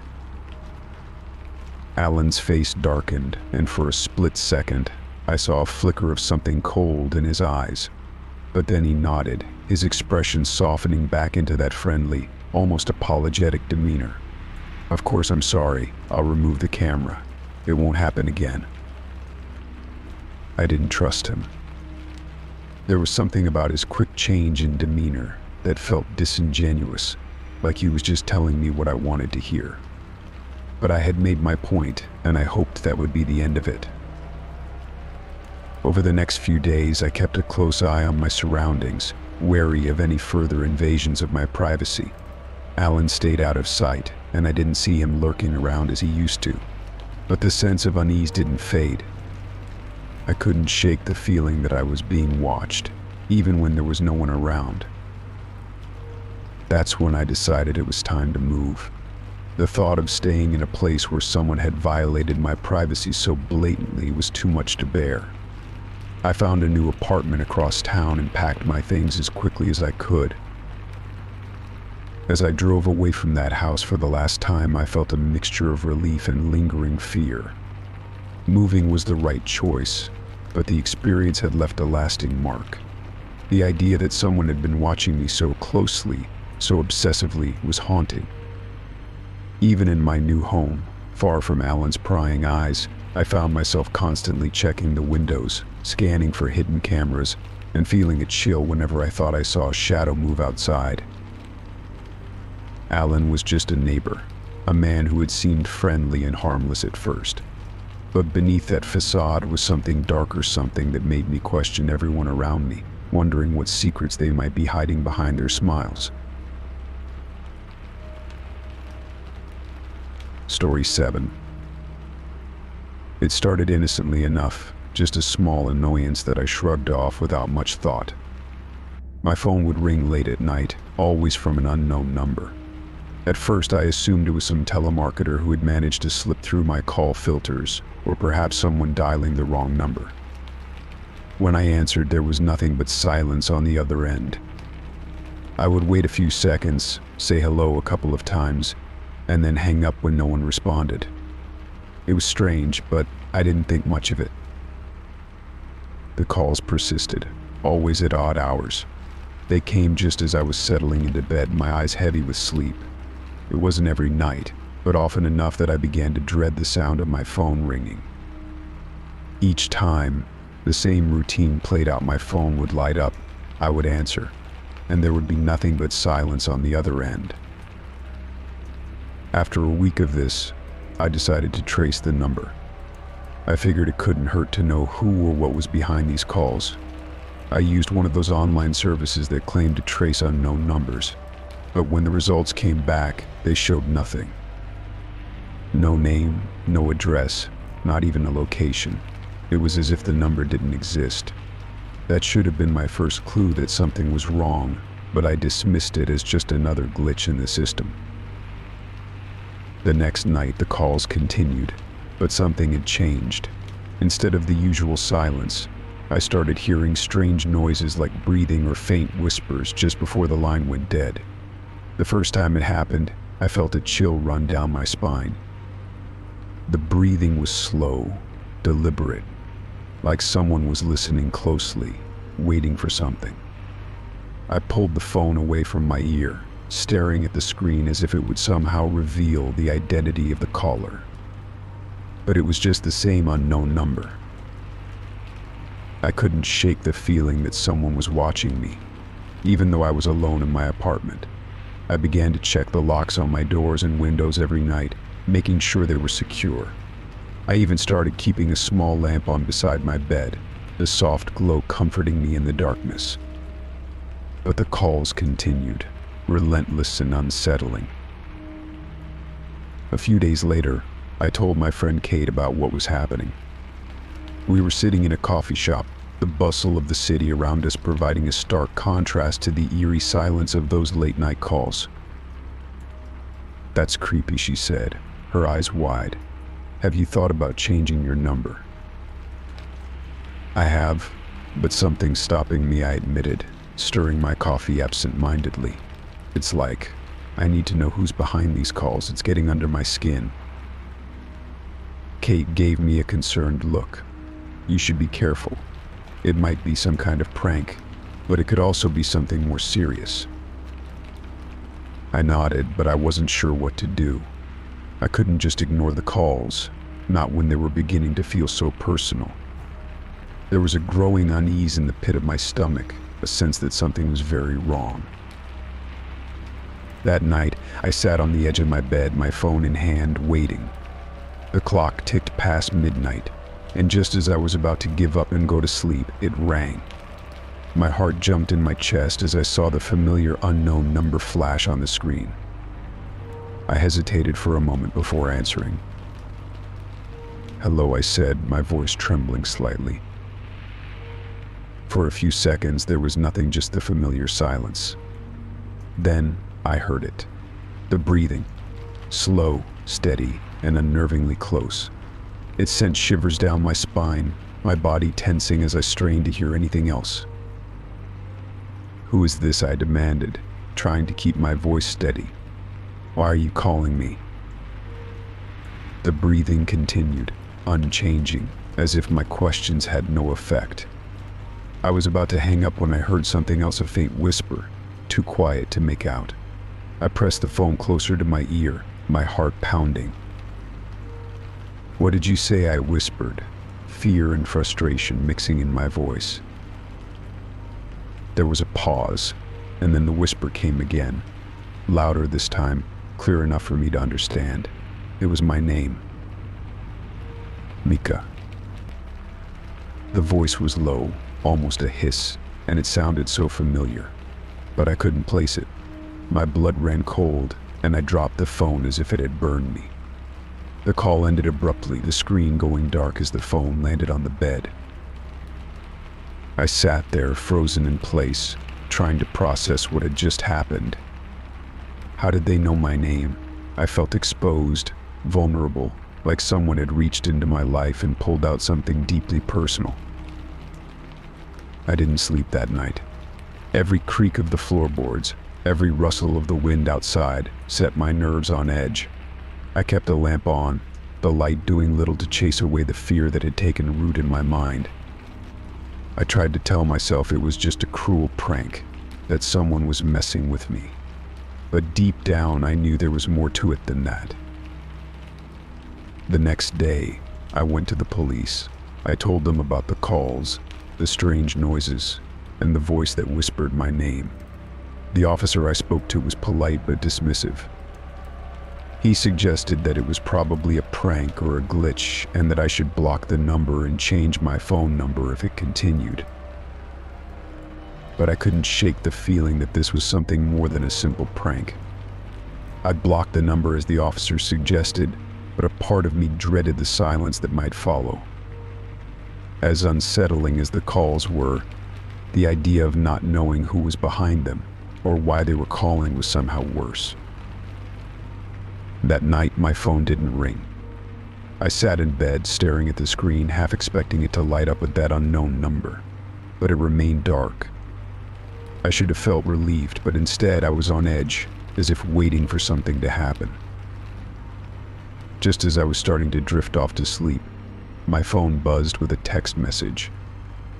Alan's face darkened, and for a split second, I saw a flicker of something cold in his eyes. But then he nodded, his expression softening back into that friendly, almost apologetic demeanor. "Of course I'm sorry. I'll remove the camera. It won't happen again." I didn't trust him. There was something about his quick change in demeanor that felt disingenuous, like he was just telling me what I wanted to hear. But I had made my point, and I hoped that would be the end of it. Over the next few days, I kept a close eye on my surroundings, wary of any further invasions of my privacy. Alan stayed out of sight, and I didn't see him lurking around as he used to. But the sense of unease didn't fade. I couldn't shake the feeling that I was being watched, even when there was no one around. That's when I decided it was time to move. The thought of staying in a place where someone had violated my privacy so blatantly was too much to bear. I found a new apartment across town and packed my things as quickly as I could. As I drove away from that house for the last time, I felt a mixture of relief and lingering fear. Moving was the right choice, but the experience had left a lasting mark. The idea that someone had been watching me so closely, so obsessively, was haunting. Even in my new home, far from Alan's prying eyes, I found myself constantly checking the windows, scanning for hidden cameras, and feeling a chill whenever I thought I saw a shadow move outside. Alan was just a neighbor, a man who had seemed friendly and harmless at first. But beneath that facade was something darker, something that made me question everyone around me, wondering what secrets they might be hiding behind their smiles. Story 7. It started innocently enough, just a small annoyance that I shrugged off without much thought. My phone would ring late at night, always from an unknown number. At first I assumed it was some telemarketer who had managed to slip through my call filters, or perhaps someone dialing the wrong number. When I answered, there was nothing but silence on the other end. I would wait a few seconds, say hello a couple of times, and then hang up when no one responded. It was strange, but I didn't think much of it. The calls persisted, always at odd hours. They came just as I was settling into bed, my eyes heavy with sleep. It wasn't every night, but often enough that I began to dread the sound of my phone ringing. Each time, the same routine played out. My phone would light up, I would answer, and there would be nothing but silence on the other end. After a week of this, I decided to trace the number. I figured it couldn't hurt to know who or what was behind these calls. I used one of those online services that claimed to trace unknown numbers, but when the results came back, they showed nothing. No name, no address, not even a location. It was as if the number didn't exist. That should have been my first clue that something was wrong, but I dismissed it as just another glitch in the system. The next night, the calls continued, but something had changed. Instead of the usual silence, I started hearing strange noises like breathing or faint whispers just before the line went dead. The first time it happened, I felt a chill run down my spine. The breathing was slow, deliberate, like someone was listening closely, waiting for something. I pulled the phone away from my ear, staring at the screen as if it would somehow reveal the identity of the caller. But it was just the same unknown number. I couldn't shake the feeling that someone was watching me, even though I was alone in my apartment. I began to check the locks on my doors and windows every night, making sure they were secure. I even started keeping a small lamp on beside my bed, the soft glow comforting me in the darkness. But the calls continued, relentless and unsettling. A few days later, I told my friend Kate about what was happening. We were sitting in a coffee shop, the bustle of the city around us providing a stark contrast to the eerie silence of those late-night calls. "That's creepy," she said, her eyes wide. "Have you thought about changing your number?" "I have, but something's stopping me," I admitted. stirring my coffee absent-mindedly. It's like, I need to know who's behind these calls. It's getting under my skin. Kate gave me a concerned look. You should be careful. It might be some kind of prank, but it could also be something more serious. I nodded, but I wasn't sure what to do. I couldn't just ignore the calls, not when they were beginning to feel so personal. There was a growing unease in the pit of my stomach, a sense that something was very wrong. That night, I sat on the edge of my bed, my phone in hand, waiting. The clock ticked past midnight, and just as I was about to give up and go to sleep, it rang. My heart jumped in my chest as I saw the familiar unknown number flash on the screen. I hesitated for a moment before answering. "Hello," I said, my voice trembling slightly. For a few seconds, there was nothing, just the familiar silence. Then I heard it. The breathing. Slow, steady, and unnervingly close. It sent shivers down my spine, my body tensing as I strained to hear anything else. "Who is this?" I demanded, trying to keep my voice steady. "Why are you calling me?" The breathing continued, unchanging, as if my questions had no effect. I was about to hang up when I heard something else, a faint whisper, too quiet to make out. I pressed the phone closer to my ear, my heart pounding. "What did you say?" I whispered, fear and frustration mixing in my voice. There was a pause, and then the whisper came again, louder this time, clear enough for me to understand. It was my name. Mika. The voice was low, almost a hiss, and it sounded so familiar, but I couldn't place it. My blood ran cold, and I dropped the phone as if it had burned me. The call ended abruptly, the screen going dark as the phone landed on the bed. I sat there, frozen in place, trying to process what had just happened. How did they know my name? I felt exposed, vulnerable, like someone had reached into my life and pulled out something deeply personal. I didn't sleep that night. Every creak of the floorboards, every rustle of the wind outside set my nerves on edge. I kept the lamp on, the light doing little to chase away the fear that had taken root in my mind. I tried to tell myself it was just a cruel prank, that someone was messing with me. But deep down, I knew there was more to it than that. The next day, I went to the police. I told them about the calls, the strange noises, and the voice that whispered my name. The officer I spoke to was polite but dismissive. He suggested that it was probably a prank or a glitch, and that I should block the number and change my phone number if it continued. But I couldn't shake the feeling that this was something more than a simple prank. I'd blocked the number as the officer suggested, but a part of me dreaded the silence that might follow. As unsettling as the calls were, the idea of not knowing who was behind them or why they were calling was somehow worse. That night, my phone didn't ring. I sat in bed, staring at the screen, half expecting it to light up with that unknown number, but it remained dark. I should have felt relieved, but instead I was on edge, as if waiting for something to happen. Just as I was starting to drift off to sleep, my phone buzzed with a text message.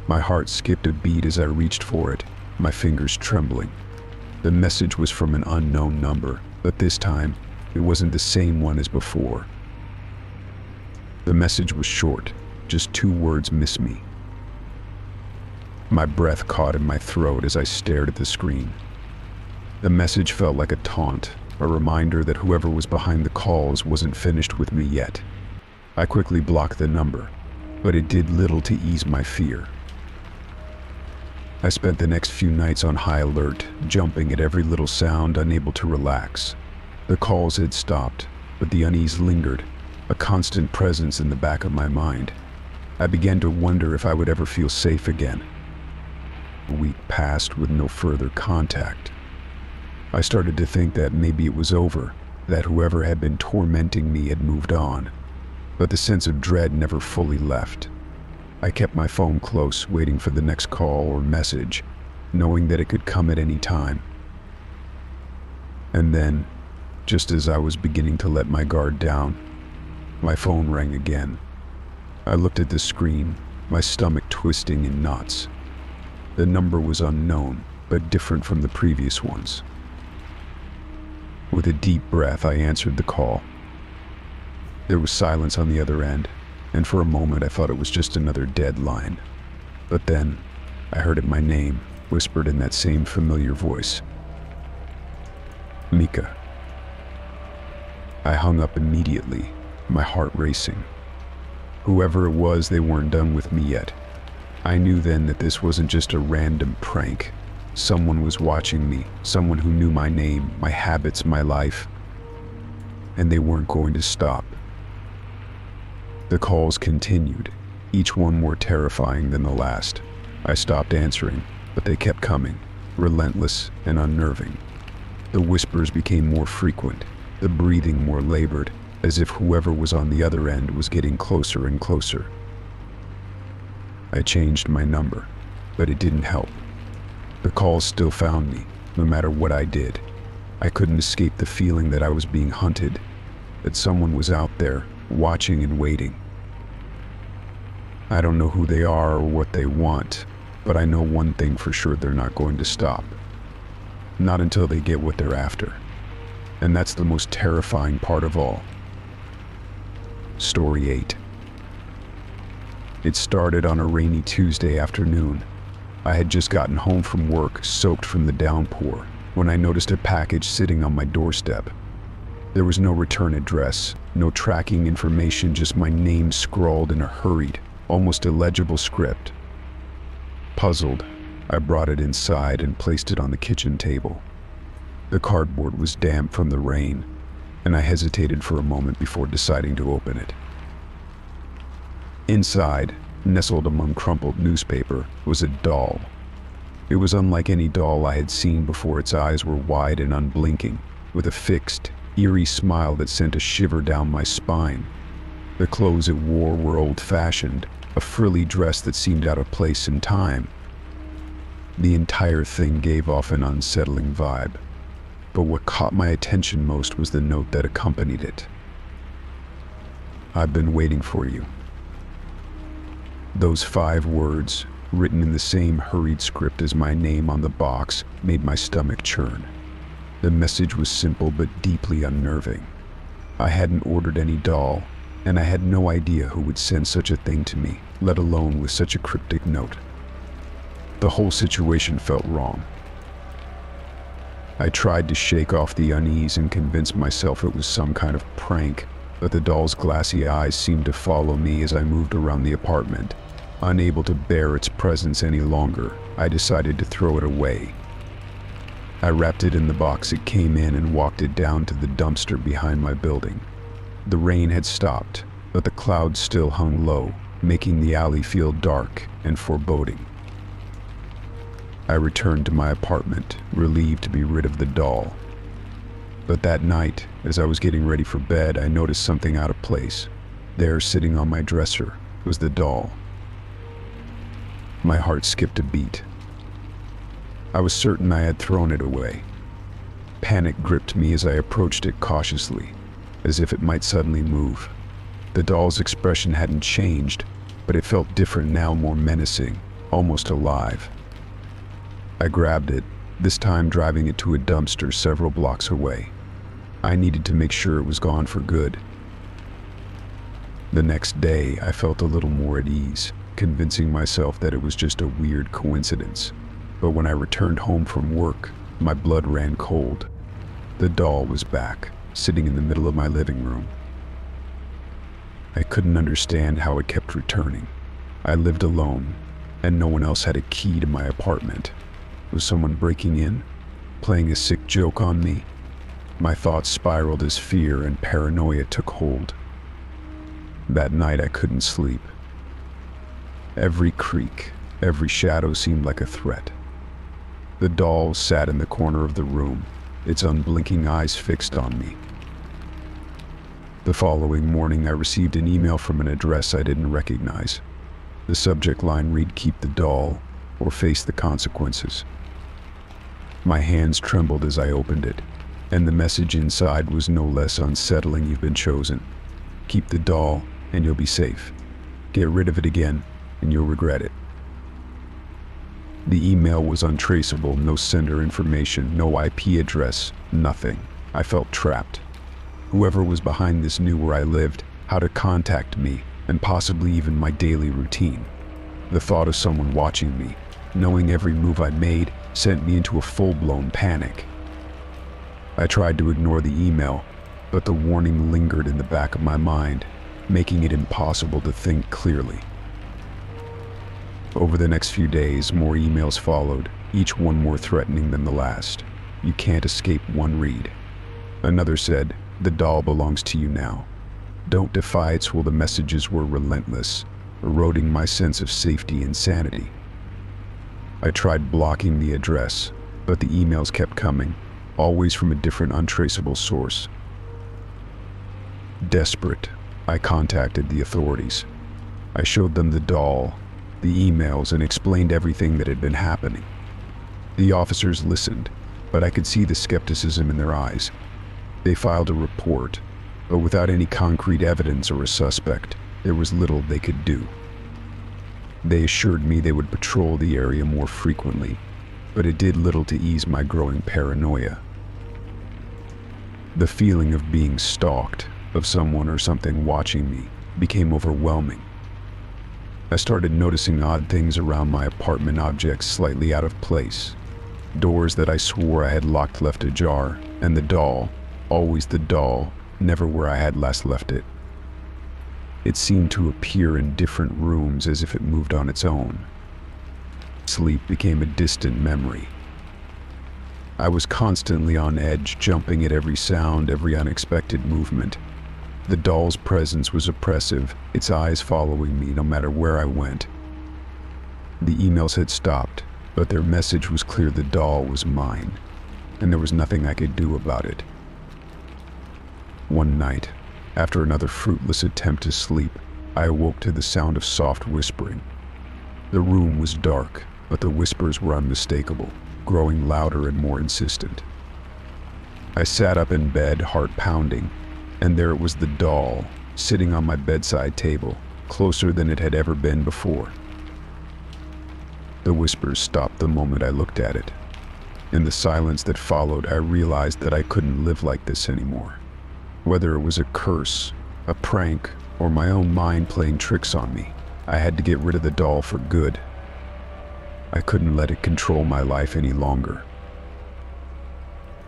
My heart skipped a beat as I reached for it, my fingers trembling. The message was from an unknown number, but this time, it wasn't the same one as before. The message was short, just 2 words: "Miss me." My breath caught in my throat as I stared at the screen. The message felt like a taunt, a reminder that whoever was behind the calls wasn't finished with me yet. I quickly blocked the number, but it did little to ease my fear. I spent the next few nights on high alert, jumping at every little sound, unable to relax. The calls had stopped, but the unease lingered, a constant presence in the back of my mind. I began to wonder if I would ever feel safe again. A week passed with no further contact. I started to think that maybe it was over, that whoever had been tormenting me had moved on. But the sense of dread never fully left. I kept my phone close, waiting for the next call or message, knowing that it could come at any time. And then, just as I was beginning to let my guard down, my phone rang again. I looked at the screen, my stomach twisting in knots. The number was unknown, but different from the previous ones. With a deep breath, I answered the call. There was silence on the other end, and for a moment I thought it was just another dead line. But then, I heard my name, whispered in that same familiar voice. Mika. I hung up immediately, my heart racing. Whoever it was, they weren't done with me yet. I knew then that this wasn't just a random prank. Someone was watching me, someone who knew my name, my habits, my life. And they weren't going to stop. The calls continued, each one more terrifying than the last. I stopped answering, but they kept coming, relentless and unnerving. The whispers became more frequent, the breathing more labored, as if whoever was on the other end was getting closer and closer. I changed my number, but it didn't help. The calls still found me, no matter what I did. I couldn't escape the feeling that I was being hunted, that someone was out there, watching and waiting. I don't know who they are or what they want, but I know one thing for sure: they're not going to stop. Not until they get what they're after. And that's the most terrifying part of all. Story 8. It started on a rainy Tuesday afternoon. I had just gotten home from work, soaked from the downpour, when I noticed a package sitting on my doorstep. There was no return address, no tracking information, just my name scrawled in a hurried, almost illegible script. Puzzled, I brought it inside and placed it on the kitchen table. The cardboard was damp from the rain, and I hesitated for a moment before deciding to open it. Inside, nestled among crumpled newspaper, was a doll. It was unlike any doll I had seen before. Its eyes were wide and unblinking, with a fixed, eerie smile that sent a shiver down my spine. The clothes it wore were old-fashioned, a frilly dress that seemed out of place in time. The entire thing gave off an unsettling vibe, but what caught my attention most was the note that accompanied it. "I've been waiting for you." Those 5 words, written in the same hurried script as my name on the box, made my stomach churn. The message was simple but deeply unnerving. I hadn't ordered any doll, and I had no idea who would send such a thing to me, let alone with such a cryptic note. The whole situation felt wrong. I tried to shake off the unease and convince myself it was some kind of prank, but the doll's glassy eyes seemed to follow me as I moved around the apartment. Unable to bear its presence any longer, I decided to throw it away. I wrapped it in the box it came in and walked it down to the dumpster behind my building. The rain had stopped, but the clouds still hung low, making the alley feel dark and foreboding. I returned to my apartment, relieved to be rid of the doll. But that night, as I was getting ready for bed, I noticed something out of place. There, sitting on my dresser, was the doll. My heart skipped a beat. I was certain I had thrown it away. Panic gripped me as I approached it cautiously, as if it might suddenly move. The doll's expression hadn't changed, but it felt different now, more menacing, almost alive. I grabbed it, this time driving it to a dumpster several blocks away. I needed to make sure it was gone for good. The next day, I felt a little more at ease, convincing myself that it was just a weird coincidence. But when I returned home from work, my blood ran cold. The doll was back, sitting in the middle of my living room. I couldn't understand how it kept returning. I lived alone, and no one else had a key to my apartment. Was someone breaking in, playing a sick joke on me? My thoughts spiraled as fear and paranoia took hold. That night I couldn't sleep. Every creak, every shadow seemed like a threat. The doll sat in the corner of the room, its unblinking eyes fixed on me. The following morning I received an email from an address I didn't recognize. The subject line read, "Keep the doll or face the consequences." My hands trembled as I opened it, and the message inside was no less unsettling. You've been chosen. Keep the doll, and you'll be safe. Get rid of it again, and you'll regret it. The email was untraceable, no sender information, no IP address, nothing. I felt trapped. Whoever was behind this knew where I lived, how to contact me, and possibly even my daily routine. The thought of someone watching me, knowing every move I made, sent me into a full-blown panic. I tried to ignore the email, but the warning lingered in the back of my mind, making it impossible to think clearly. Over the next few days, more emails followed, each one more threatening than the last. You can't escape one read. Another said, the doll belongs to you now. Don't defy its will. The messages were relentless, eroding my sense of safety and sanity. I tried blocking the address, but the emails kept coming, always from a different untraceable source. Desperate, I contacted the authorities. I showed them the doll, the emails, and explained everything that had been happening. The officers listened, but I could see the skepticism in their eyes. They filed a report, but without any concrete evidence or a suspect, there was little they could do. They assured me they would patrol the area more frequently, but it did little to ease my growing paranoia. The feeling of being stalked, of someone or something watching me, became overwhelming. I started noticing odd things around my apartment, objects slightly out of place, doors that I swore I had locked left ajar, and the doll, always the doll, never where I had last left it. It seemed to appear in different rooms as if it moved on its own. Sleep became a distant memory. I was constantly on edge, jumping at every sound, every unexpected movement. The doll's presence was oppressive, its eyes following me no matter where I went. The emails had stopped, but their message was clear: the doll was mine, and there was nothing I could do about it. One night, after another fruitless attempt to sleep, I awoke to the sound of soft whispering. The room was dark, but the whispers were unmistakable, growing louder and more insistent. I sat up in bed, heart pounding, and there it was, the doll, sitting on my bedside table, closer than it had ever been before. The whispers stopped the moment I looked at it. In the silence that followed, I realized that I couldn't live like this anymore. Whether it was a curse, a prank, or my own mind playing tricks on me, I had to get rid of the doll for good. I couldn't let it control my life any longer.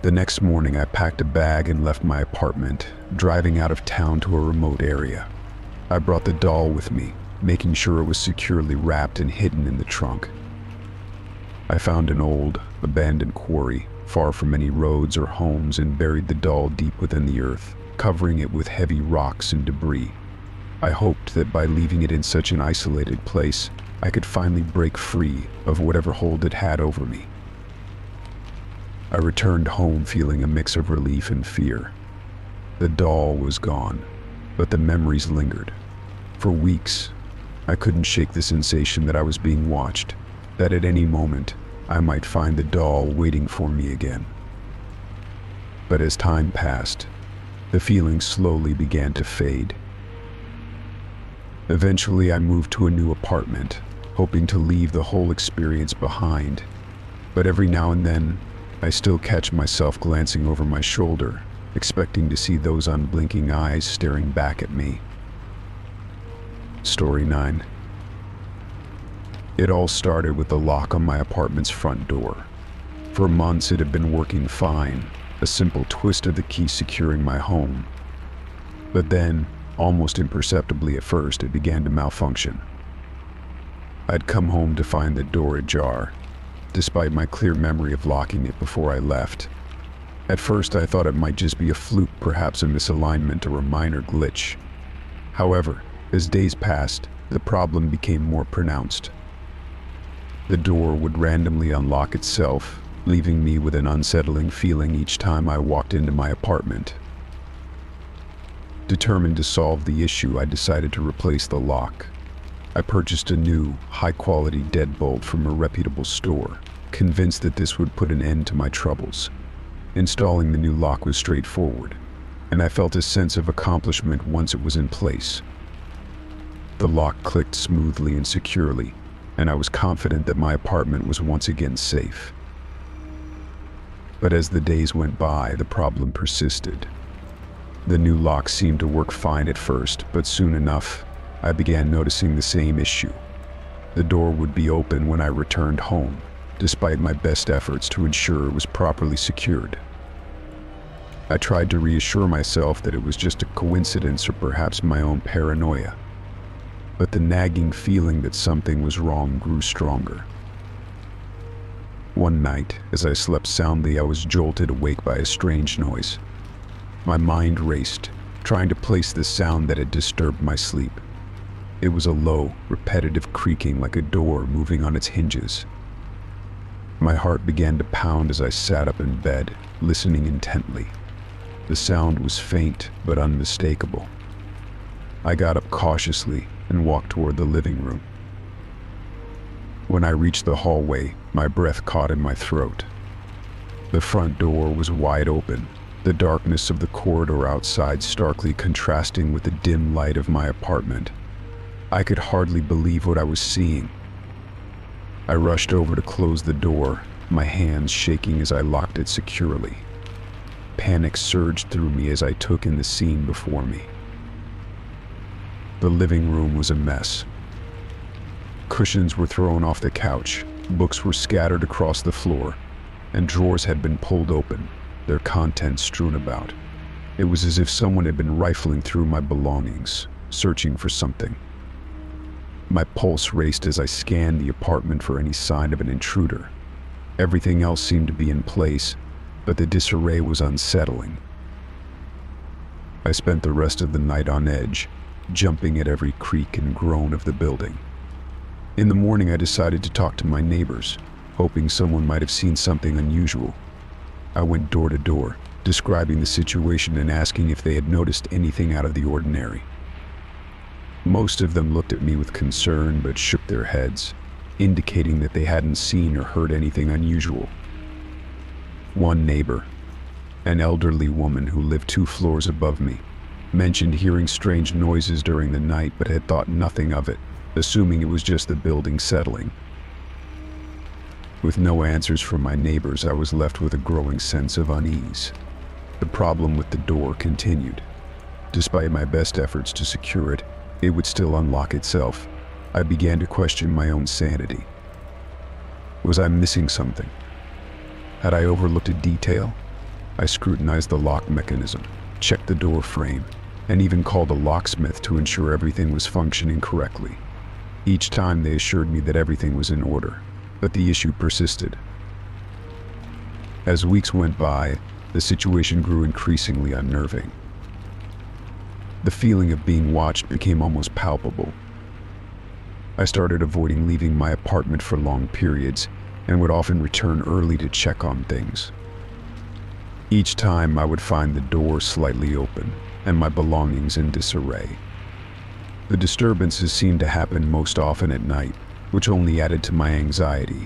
The next morning, I packed a bag and left my apartment, driving out of town to a remote area. I brought the doll with me, making sure it was securely wrapped and hidden in the trunk. I found an old, abandoned quarry, far from any roads or homes, and buried the doll deep within the earth, covering it with heavy rocks and debris. I hoped that by leaving it in such an isolated place, I could finally break free of whatever hold it had over me. I returned home feeling a mix of relief and fear. The doll was gone, but the memories lingered. For weeks, I couldn't shake the sensation that I was being watched, that at any moment, I might find the doll waiting for me again. But as time passed, the feeling slowly began to fade. Eventually, I moved to a new apartment, hoping to leave the whole experience behind. But every now and then, I still catch myself glancing over my shoulder, expecting to see those unblinking eyes staring back at me. Story 9. It all started with the lock on my apartment's front door. For months it had been working fine, a simple twist of the key securing my home. But then, almost imperceptibly at first, it began to malfunction. I'd come home to find the door ajar, despite my clear memory of locking it before I left. At first I thought it might just be a fluke, perhaps a misalignment or a minor glitch. However, as days passed, the problem became more pronounced. The door would randomly unlock itself, leaving me with an unsettling feeling each time I walked into my apartment. Determined to solve the issue, I decided to replace the lock. I purchased a new, high-quality deadbolt from a reputable store, convinced that this would put an end to my troubles. Installing the new lock was straightforward, and I felt a sense of accomplishment once it was in place. The lock clicked smoothly and securely, and I was confident that my apartment was once again safe. But as the days went by, the problem persisted. The new lock seemed to work fine at first, but soon enough, I began noticing the same issue. The door would be open when I returned home, despite my best efforts to ensure it was properly secured. I tried to reassure myself that it was just a coincidence or perhaps my own paranoia, but the nagging feeling that something was wrong grew stronger. One night, as I slept soundly, I was jolted awake by a strange noise. My mind raced, trying to place the sound that had disturbed my sleep. It was a low, repetitive creaking like a door moving on its hinges. My heart began to pound as I sat up in bed, listening intently. The sound was faint but unmistakable. I got up cautiously and walked toward the living room. When I reached the hallway, my breath caught in my throat. The front door was wide open, the darkness of the corridor outside starkly contrasting with the dim light of my apartment. I could hardly believe what I was seeing. I rushed over to close the door, my hands shaking as I locked it securely. Panic surged through me as I took in the scene before me. The living room was a mess. Cushions were thrown off the couch, books were scattered across the floor, and drawers had been pulled open, their contents strewn about. It was as if someone had been rifling through my belongings, searching for something. My pulse raced as I scanned the apartment for any sign of an intruder. Everything else seemed to be in place, but the disarray was unsettling. I spent the rest of the night on edge, jumping at every creak and groan of the building. In the morning, I decided to talk to my neighbors, hoping someone might have seen something unusual. I went door to door, describing the situation and asking if they had noticed anything out of the ordinary. Most of them looked at me with concern but shook their heads, indicating that they hadn't seen or heard anything unusual. One neighbor, an elderly woman who lived 2 floors above me, mentioned hearing strange noises during the night but had thought nothing of it, assuming it was just the building settling. With no answers from my neighbors, I was left with a growing sense of unease. The problem with the door continued. Despite my best efforts to secure it, it would still unlock itself. I began to question my own sanity. Was I missing something? Had I overlooked a detail? I scrutinized the lock mechanism, checked the door frame, and even called a locksmith to ensure everything was functioning correctly. Each time they assured me that everything was in order, but the issue persisted. As weeks went by, the situation grew increasingly unnerving. The feeling of being watched became almost palpable. I started avoiding leaving my apartment for long periods and would often return early to check on things. Each time I would find the door slightly open and my belongings in disarray. The disturbances seemed to happen most often at night, which only added to my anxiety.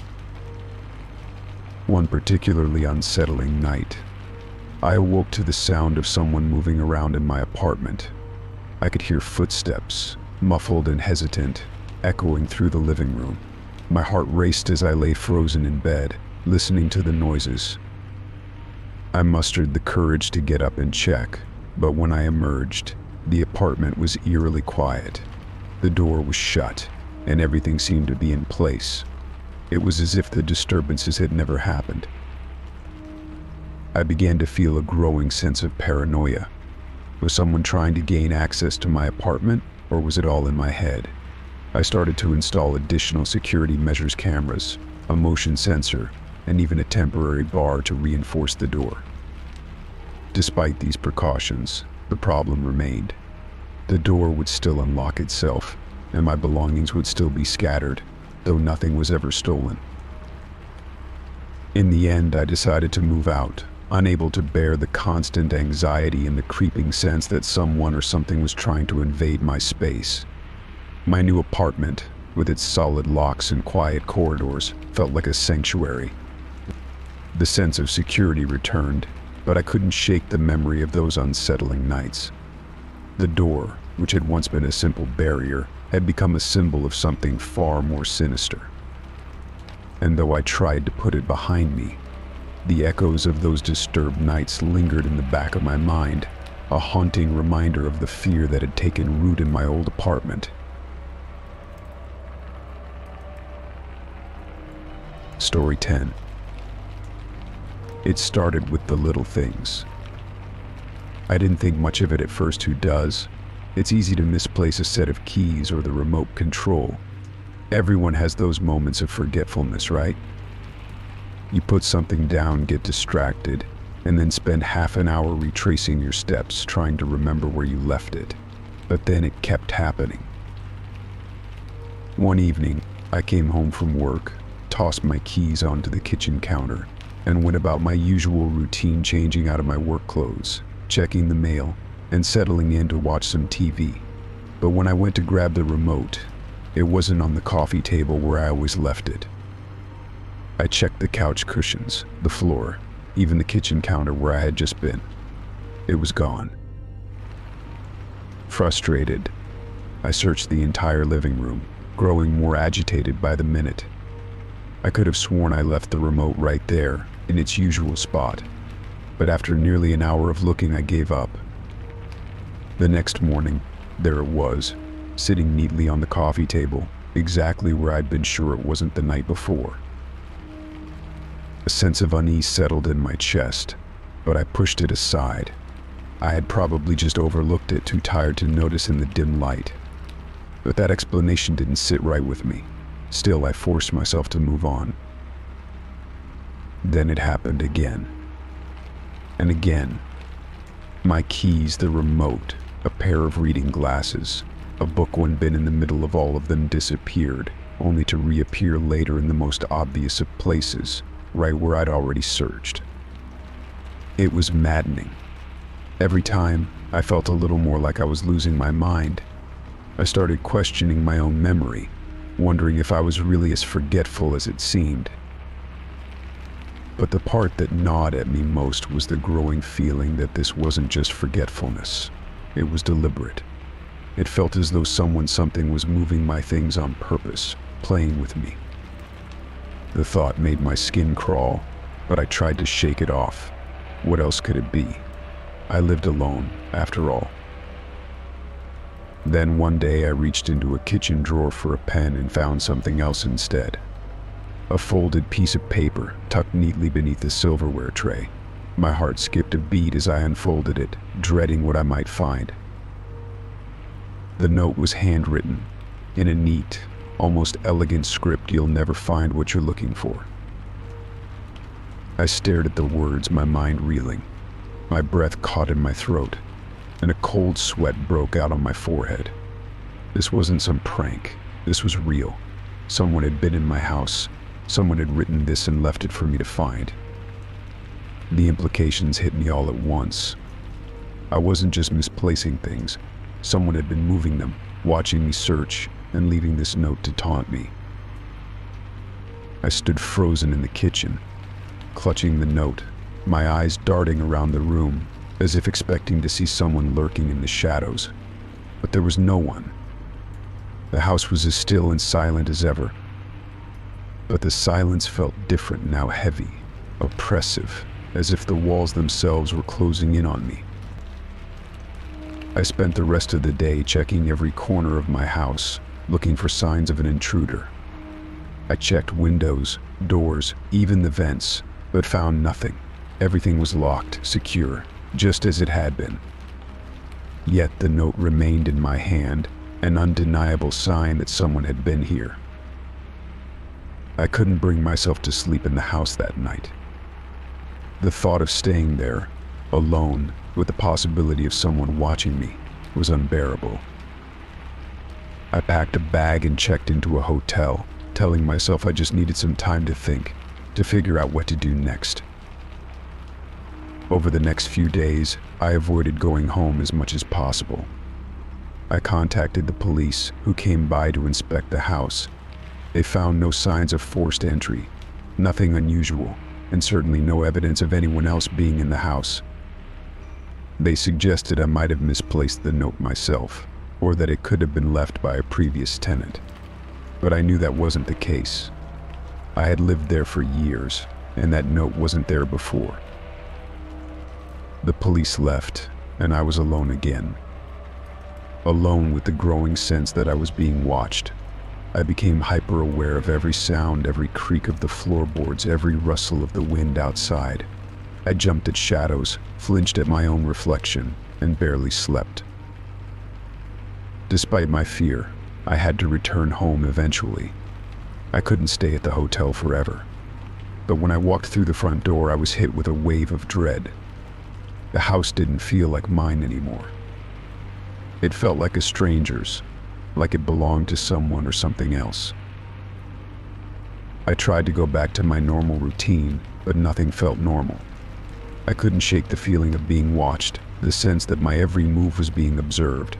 One particularly unsettling night, I awoke to the sound of someone moving around in my apartment. I could hear footsteps, muffled and hesitant, echoing through the living room. My heart raced as I lay frozen in bed, listening to the noises. I mustered the courage to get up and check, but when I emerged, the apartment was eerily quiet. The door was shut, and everything seemed to be in place. It was as if the disturbances had never happened. I began to feel a growing sense of paranoia. Was someone trying to gain access to my apartment, or was it all in my head? I started to install additional security measures, cameras, a motion sensor, and even a temporary bar to reinforce the door. Despite these precautions, the problem remained. The door would still unlock itself, and my belongings would still be scattered, though nothing was ever stolen. In the end, I decided to move out, unable to bear the constant anxiety and the creeping sense that someone or something was trying to invade my space. My new apartment, with its solid locks and quiet corridors, felt like a sanctuary. The sense of security returned, but I couldn't shake the memory of those unsettling nights. The door, which had once been a simple barrier, had become a symbol of something far more sinister. And though I tried to put it behind me, the echoes of those disturbed nights lingered in the back of my mind, a haunting reminder of the fear that had taken root in my old apartment. Story 10. It started with the little things. I didn't think much of it at first. Who does? It's easy to misplace a set of keys or the remote control. Everyone has those moments of forgetfulness, right? You put something down, get distracted, and then spend half an hour retracing your steps, trying to remember where you left it. But then it kept happening. One evening, I came home from work, tossed my keys onto the kitchen counter, and went about my usual routine, changing out of my work clothes, checking the mail, and settling in to watch some TV. But when I went to grab the remote, it wasn't on the coffee table where I always left it. I checked the couch cushions, the floor, even the kitchen counter where I had just been. It was gone. Frustrated, I searched the entire living room, growing more agitated by the minute. I could have sworn I left the remote right there, in its usual spot, but after nearly an hour of looking, I gave up. The next morning, there it was, sitting neatly on the coffee table, exactly where I'd been sure it wasn't the night before. A sense of unease settled in my chest, but I pushed it aside. I had probably just overlooked it, too tired to notice in the dim light. But that explanation didn't sit right with me. Still, I forced myself to move on. Then it happened again. And again. My keys, the remote, a pair of reading glasses, a book when been in the middle of all of them disappeared, only to reappear later in the most obvious of places, right where I'd already searched. It was maddening. Every time, I felt a little more like I was losing my mind. I started questioning my own memory, wondering if I was really as forgetful as it seemed. But the part that gnawed at me most was the growing feeling that this wasn't just forgetfulness. It was deliberate. It felt as though something was moving my things on purpose, playing with me. The thought made my skin crawl, but I tried to shake it off. What else could it be? I lived alone, after all. Then one day I reached into a kitchen drawer for a pen and found something else instead. A folded piece of paper tucked neatly beneath the silverware tray. My heart skipped a beat as I unfolded it, dreading what I might find. The note was handwritten, in a neat, almost elegant script you'll never find what you're looking for. I stared at the words, my mind reeling. My breath caught in my throat, and a cold sweat broke out on my forehead. This wasn't some prank. This was real. Someone had been in my house. Someone had written this and left it for me to find. The implications hit me all at once. I wasn't just misplacing things. Someone had been moving them, watching me search, and leaving this note to taunt me. I stood frozen in the kitchen, clutching the note, my eyes darting around the room, as if expecting to see someone lurking in the shadows. But there was no one. The house was as still and silent as ever. But the silence felt different now, heavy, oppressive, as if the walls themselves were closing in on me. I spent the rest of the day checking every corner of my house, looking for signs of an intruder. I checked windows, doors, even the vents, but found nothing. Everything was locked, secure, just as it had been. Yet the note remained in my hand, an undeniable sign that someone had been here. I couldn't bring myself to sleep in the house that night. The thought of staying there, alone, with the possibility of someone watching me, was unbearable. I packed a bag and checked into a hotel, telling myself I just needed some time to think, to figure out what to do next. Over the next few days, I avoided going home as much as possible. I contacted the police, who came by to inspect the house, They found no signs of forced entry, nothing unusual, and certainly no evidence of anyone else being in the house. They suggested I might have misplaced the note myself, or that it could have been left by a previous tenant. But I knew that wasn't the case. I had lived there for years, and that note wasn't there before. The police left, and I was alone again. Alone with the growing sense that I was being watched. I became hyper-aware of every sound, every creak of the floorboards, every rustle of the wind outside. I jumped at shadows, flinched at my own reflection, and barely slept. Despite my fear, I had to return home eventually. I couldn't stay at the hotel forever. But when I walked through the front door, I was hit with a wave of dread. The house didn't feel like mine anymore. It felt like a stranger's, like it belonged to someone or something else. I tried to go back to my normal routine, but nothing felt normal. I couldn't shake the feeling of being watched, the sense that my every move was being observed.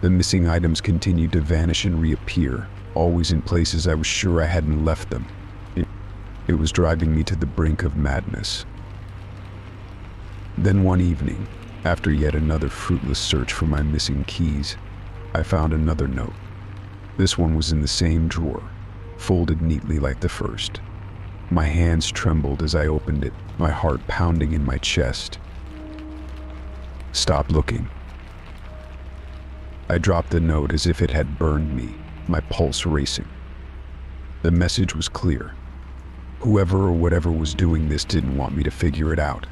The missing items continued to vanish and reappear, always in places I was sure I hadn't left them. It was driving me to the brink of madness. Then one evening, after yet another fruitless search for my missing keys, I found another note. This one was in the same drawer, folded neatly like the first. My hands trembled as I opened it, my heart pounding in my chest. "Stop looking." I dropped the note as if it had burned me, my pulse racing. The message was clear. Whoever or whatever was doing this didn't want me to figure it out.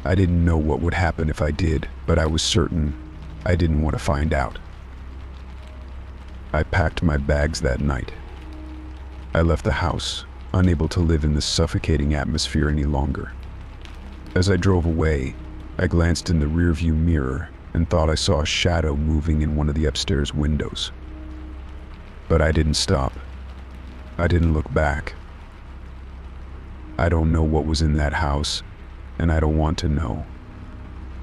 I didn't know what would happen if I did, but I was certain I didn't want to find out. I packed my bags that night. I left the house, unable to live in this suffocating atmosphere any longer. As I drove away, I glanced in the rearview mirror and thought I saw a shadow moving in one of the upstairs windows. But I didn't stop. I didn't look back. I don't know what was in that house, and I don't want to know.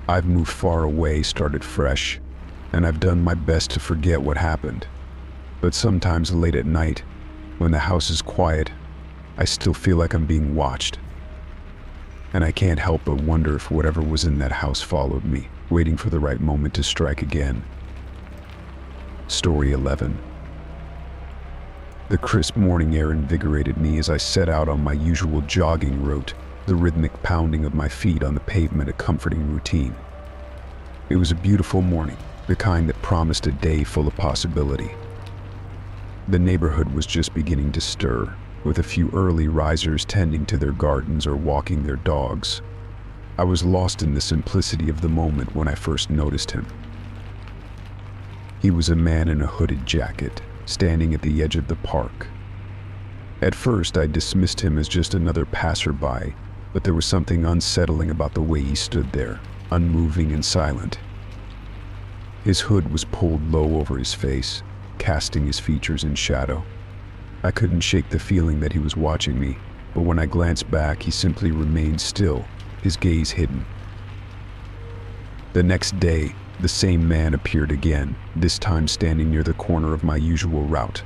I've moved far away, started fresh, and I've done my best to forget what happened. But sometimes late at night, when the house is quiet, I still feel like I'm being watched. And I can't help but wonder if whatever was in that house followed me, waiting for the right moment to strike again. Story 11. The crisp morning air invigorated me as I set out on my usual jogging route, the rhythmic pounding of my feet on the pavement a comforting routine. It was a beautiful morning, the kind that promised a day full of possibility. The neighborhood was just beginning to stir, with a few early risers tending to their gardens or walking their dogs. I was lost in the simplicity of the moment when I first noticed him. He was a man in a hooded jacket, standing at the edge of the park. At first, I dismissed him as just another passerby, but there was something unsettling about the way he stood there, unmoving and silent. His hood was pulled low over his face, casting his features in shadow. I couldn't shake the feeling that he was watching me, but when I glanced back, he simply remained still, his gaze hidden. The next day, the same man appeared again, this time standing near the corner of my usual route.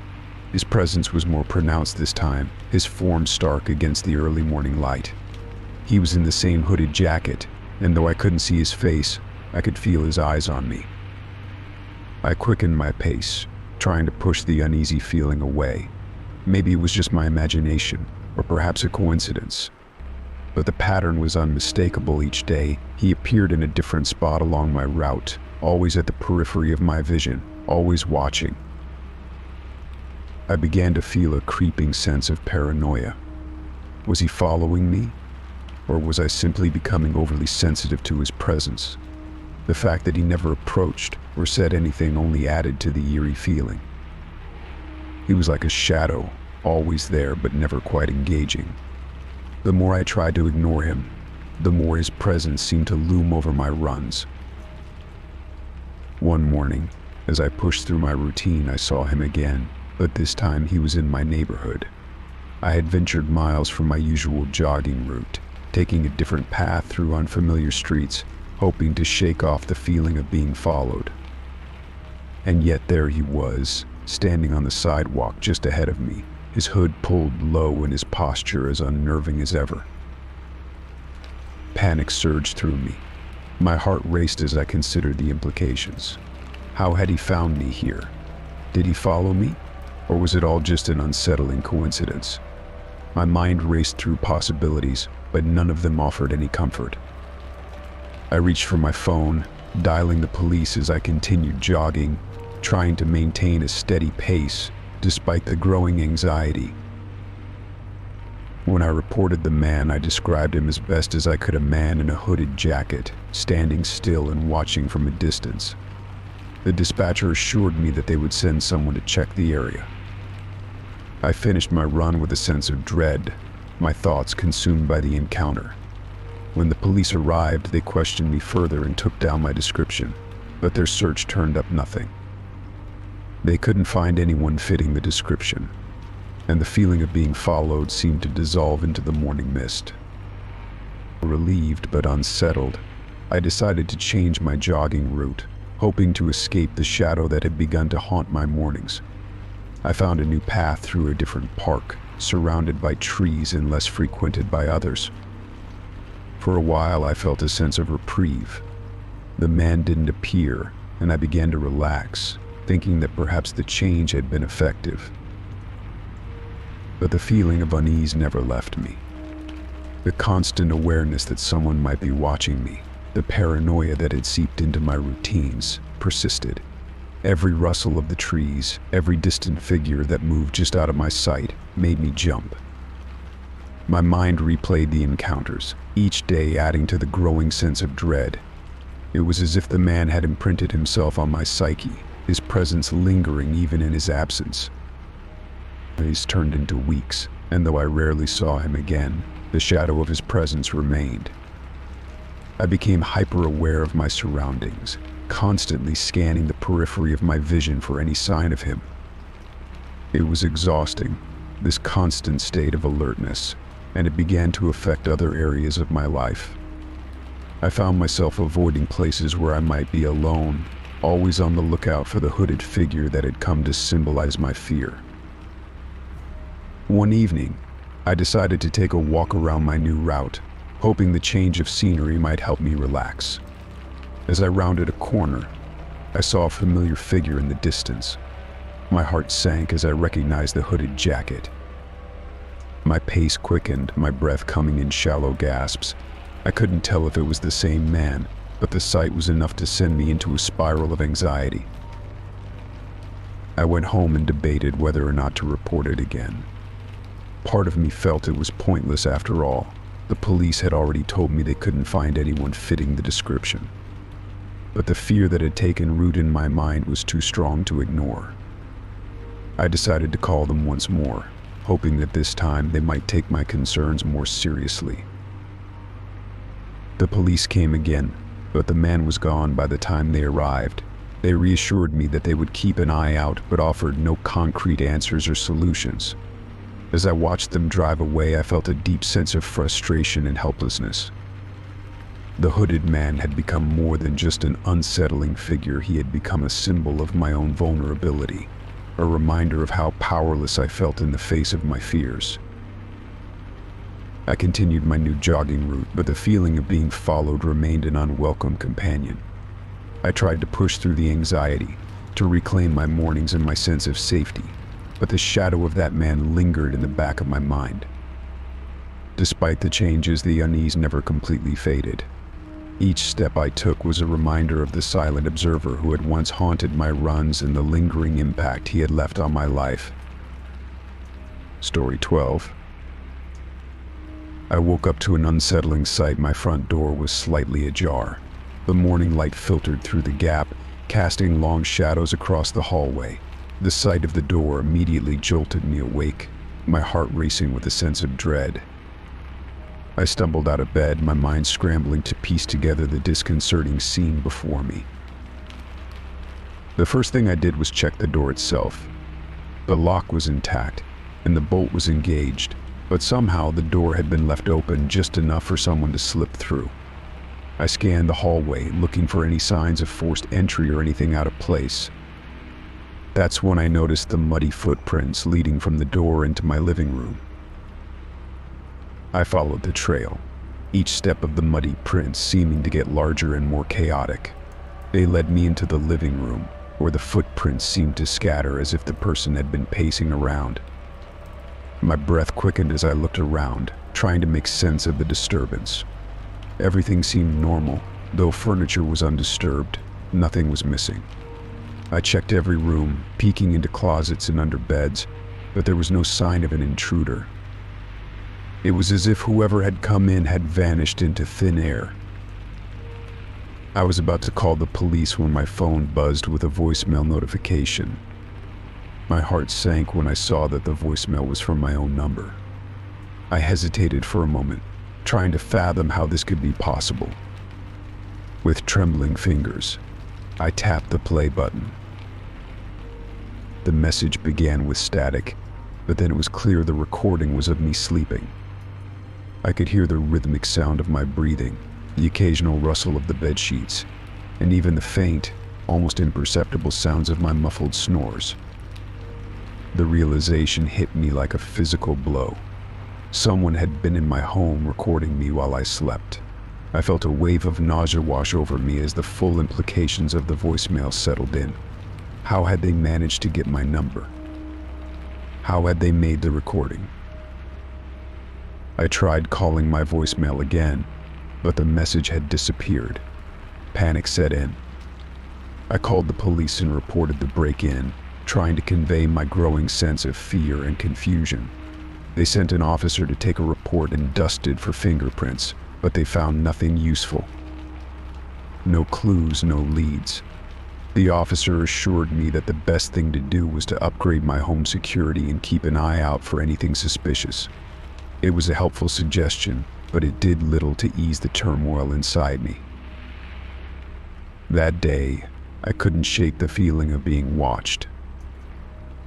His presence was more pronounced this time, his form stark against the early morning light. He was in the same hooded jacket, and though I couldn't see his face, I could feel his eyes on me. I quickened my pace, trying to push the uneasy feeling away. Maybe it was just my imagination, or perhaps a coincidence. But the pattern was unmistakable each day. He appeared in a different spot along my route, always at the periphery of my vision, always watching. I began to feel a creeping sense of paranoia. Was he following me? Or was I simply becoming overly sensitive to his presence? The fact that he never approached or said anything only added to the eerie feeling. He was like a shadow, always there but never quite engaging. The more I tried to ignore him, the more his presence seemed to loom over my runs. One morning, as I pushed through my routine, I saw him again, but this time he was in my neighborhood. I had ventured miles from my usual jogging route, taking a different path through unfamiliar streets, hoping to shake off the feeling of being followed. And yet there he was, standing on the sidewalk just ahead of me, his hood pulled low and his posture as unnerving as ever. Panic surged through me. My heart raced as I considered the implications. How had he found me here? Did he follow me? Or was it all just an unsettling coincidence? My mind raced through possibilities, but none of them offered any comfort. I reached for my phone, dialing the police as I continued jogging, trying to maintain a steady pace despite the growing anxiety. When I reported the man, I described him as best as I could: a man in a hooded jacket, standing still and watching from a distance. The dispatcher assured me that they would send someone to check the area. I finished my run with a sense of dread, my thoughts consumed by the encounter. When the police arrived, they questioned me further and took down my description, but their search turned up nothing. They couldn't find anyone fitting the description, and the feeling of being followed seemed to dissolve into the morning mist. Relieved but unsettled, I decided to change my jogging route, hoping to escape the shadow that had begun to haunt my mornings. I found a new path through a different park, surrounded by trees and less frequented by others. For a while, I felt a sense of reprieve. The man didn't appear, and I began to relax, thinking that perhaps the change had been effective. But the feeling of unease never left me. The constant awareness that someone might be watching me, the paranoia that had seeped into my routines, persisted. Every rustle of the trees, every distant figure that moved just out of my sight, made me jump. My mind replayed the encounters, each day adding to the growing sense of dread. It was as if the man had imprinted himself on my psyche, his presence lingering even in his absence. Days turned into weeks, and though I rarely saw him again, the shadow of his presence remained. I became hyper-aware of my surroundings, constantly scanning the periphery of my vision for any sign of him. It was exhausting, this constant state of alertness, and it began to affect other areas of my life. I found myself avoiding places where I might be alone, always on the lookout for the hooded figure that had come to symbolize my fear. One evening, I decided to take a walk around my new route, hoping the change of scenery might help me relax. As I rounded a corner, I saw a familiar figure in the distance. My heart sank as I recognized the hooded jacket. My pace quickened, my breath coming in shallow gasps. I couldn't tell if it was the same man, but the sight was enough to send me into a spiral of anxiety. I went home and debated whether or not to report it again. Part of me felt it was pointless after all. The police had already told me they couldn't find anyone fitting the description. But the fear that had taken root in my mind was too strong to ignore. I decided to call them once more, hoping that this time they might take my concerns more seriously. The police came again, but the man was gone by the time they arrived. They reassured me that they would keep an eye out, but offered no concrete answers or solutions. As I watched them drive away, I felt a deep sense of frustration and helplessness. The hooded man had become more than just an unsettling figure. He had become a symbol of my own vulnerability, a reminder of how powerless I felt in the face of my fears. I continued my new jogging route, but the feeling of being followed remained an unwelcome companion. I tried to push through the anxiety, to reclaim my mornings and my sense of safety, but the shadow of that man lingered in the back of my mind. Despite the changes, the unease never completely faded. Each step I took was a reminder of the silent observer who had once haunted my runs and the lingering impact he had left on my life. Story 12. I woke up to an unsettling sight. My front door was slightly ajar. The morning light filtered through the gap, casting long shadows across the hallway. The sight of the door immediately jolted me awake, my heart racing with a sense of dread. I stumbled out of bed, my mind scrambling to piece together the disconcerting scene before me. The first thing I did was check the door itself. The lock was intact, and the bolt was engaged, but somehow the door had been left open just enough for someone to slip through. I scanned the hallway, looking for any signs of forced entry or anything out of place. That's when I noticed the muddy footprints leading from the door into my living room. I followed the trail, each step of the muddy prints seeming to get larger and more chaotic. They led me into the living room, where the footprints seemed to scatter as if the person had been pacing around. My breath quickened as I looked around, trying to make sense of the disturbance. Everything seemed normal, though furniture was undisturbed. Nothing was missing. I checked every room, peeking into closets and under beds, but there was no sign of an intruder. It was as if whoever had come in had vanished into thin air. I was about to call the police when my phone buzzed with a voicemail notification. My heart sank when I saw that the voicemail was from my own number. I hesitated for a moment, trying to fathom how this could be possible. With trembling fingers, I tapped the play button. The message began with static, but then it was clear the recording was of me sleeping. I could hear the rhythmic sound of my breathing, the occasional rustle of the bedsheets, and even the faint, almost imperceptible sounds of my muffled snores. The realization hit me like a physical blow. Someone had been in my home recording me while I slept. I felt a wave of nausea wash over me as the full implications of the voicemail settled in. How had they managed to get my number? How had they made the recording? I tried calling my voicemail again, but the message had disappeared. Panic set in. I called the police and reported the break-in, trying to convey my growing sense of fear and confusion. They sent an officer to take a report and dusted for fingerprints, but they found nothing useful. No clues, no leads. The officer assured me that the best thing to do was to upgrade my home security and keep an eye out for anything suspicious. It was a helpful suggestion, but it did little to ease the turmoil inside me. That day, I couldn't shake the feeling of being watched.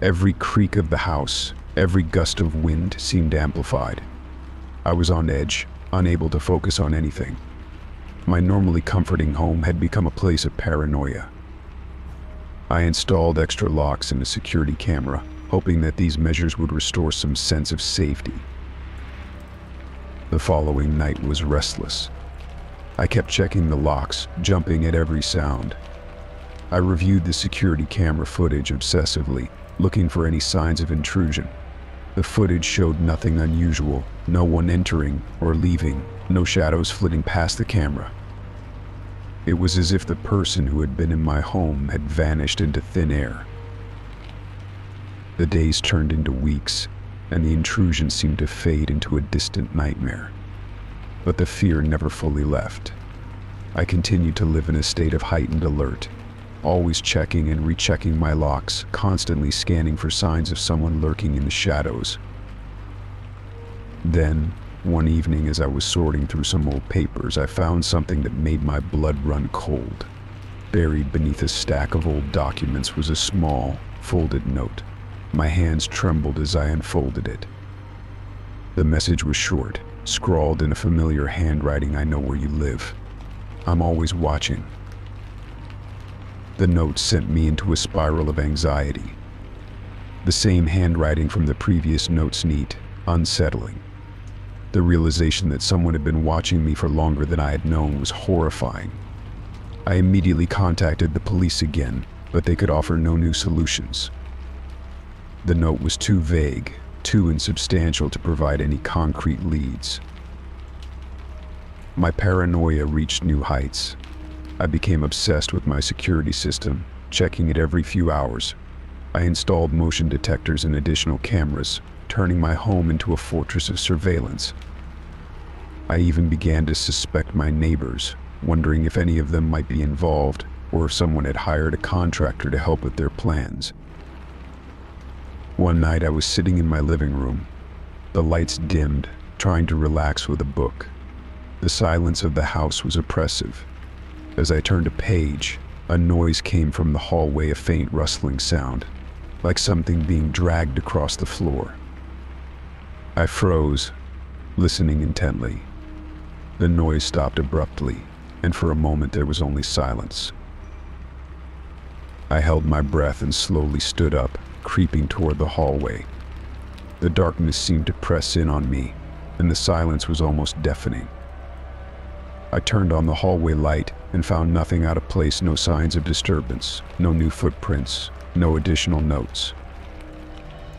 Every creak of the house, every gust of wind seemed amplified. I was on edge, unable to focus on anything. My normally comforting home had become a place of paranoia. I installed extra locks and a security camera, hoping that these measures would restore some sense of safety. The following night was restless. I kept checking the locks, jumping at every sound. I reviewed the security camera footage obsessively, looking for any signs of intrusion. The footage showed nothing unusual, no one entering or leaving, no shadows flitting past the camera. It was as if the person who had been in my home had vanished into thin air. The days turned into weeks, and the intrusion seemed to fade into a distant nightmare. But the fear never fully left. I continued to live in a state of heightened alert, always checking and rechecking my locks, constantly scanning for signs of someone lurking in the shadows. Then, one evening as I was sorting through some old papers, I found something that made my blood run cold. Buried beneath a stack of old documents was a small, folded note. My hands trembled as I unfolded it. The message was short, scrawled in a familiar handwriting. "I know where you live. I'm always watching." The note sent me into a spiral of anxiety. The same handwriting from the previous notes, neat, unsettling. The realization that someone had been watching me for longer than I had known was horrifying. I immediately contacted the police again, but they could offer no new solutions. The note was too vague, too insubstantial to provide any concrete leads. My paranoia reached new heights. I became obsessed with my security system, checking it every few hours. I installed motion detectors and additional cameras, turning my home into a fortress of surveillance. I even began to suspect my neighbors, wondering if any of them might be involved, or if someone had hired a contractor to help with their plans. One night I was sitting in my living room, the lights dimmed, trying to relax with a book. The silence of the house was oppressive. As I turned a page, a noise came from the hallway, a faint rustling sound, like something being dragged across the floor. I froze, listening intently. The noise stopped abruptly, and for a moment there was only silence. I held my breath and slowly stood up, creeping toward the hallway. The darkness seemed to press in on me, and the silence was almost deafening. I turned on the hallway light and found nothing out of place, no signs of disturbance, no new footprints, no additional notes.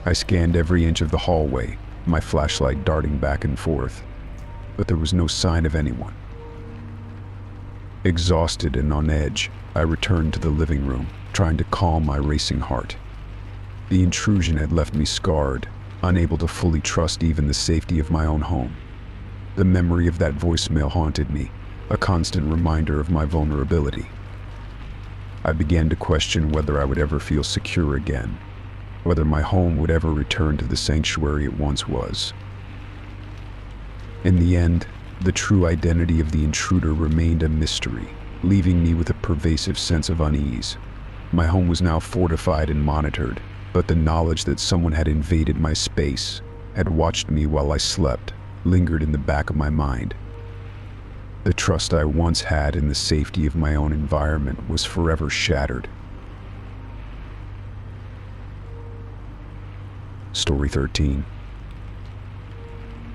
I scanned every inch of the hallway, my flashlight darting back and forth, but there was no sign of anyone. Exhausted and on edge, I returned to the living room, trying to calm my racing heart. The intrusion had left me scarred, unable to fully trust even the safety of my own home. The memory of that voicemail haunted me, a constant reminder of my vulnerability. I began to question whether I would ever feel secure again, whether my home would ever return to the sanctuary it once was. In the end, the true identity of the intruder remained a mystery, leaving me with a pervasive sense of unease. My home was now fortified and monitored, but the knowledge that someone had invaded my space, had watched me while I slept, lingered in the back of my mind. The trust I once had in the safety of my own environment was forever shattered. Story 13.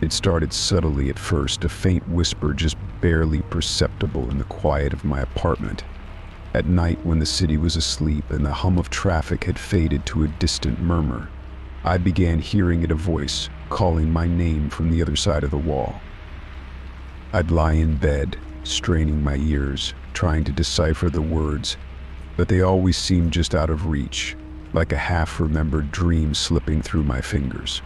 It started subtly at first, a faint whisper just barely perceptible in the quiet of my apartment. At night, when the city was asleep and the hum of traffic had faded to a distant murmur, I began hearing it, a voice calling my name from the other side of the wall. I'd lie in bed, straining my ears, trying to decipher the words, but they always seemed just out of reach, like a half-remembered dream slipping through my fingers.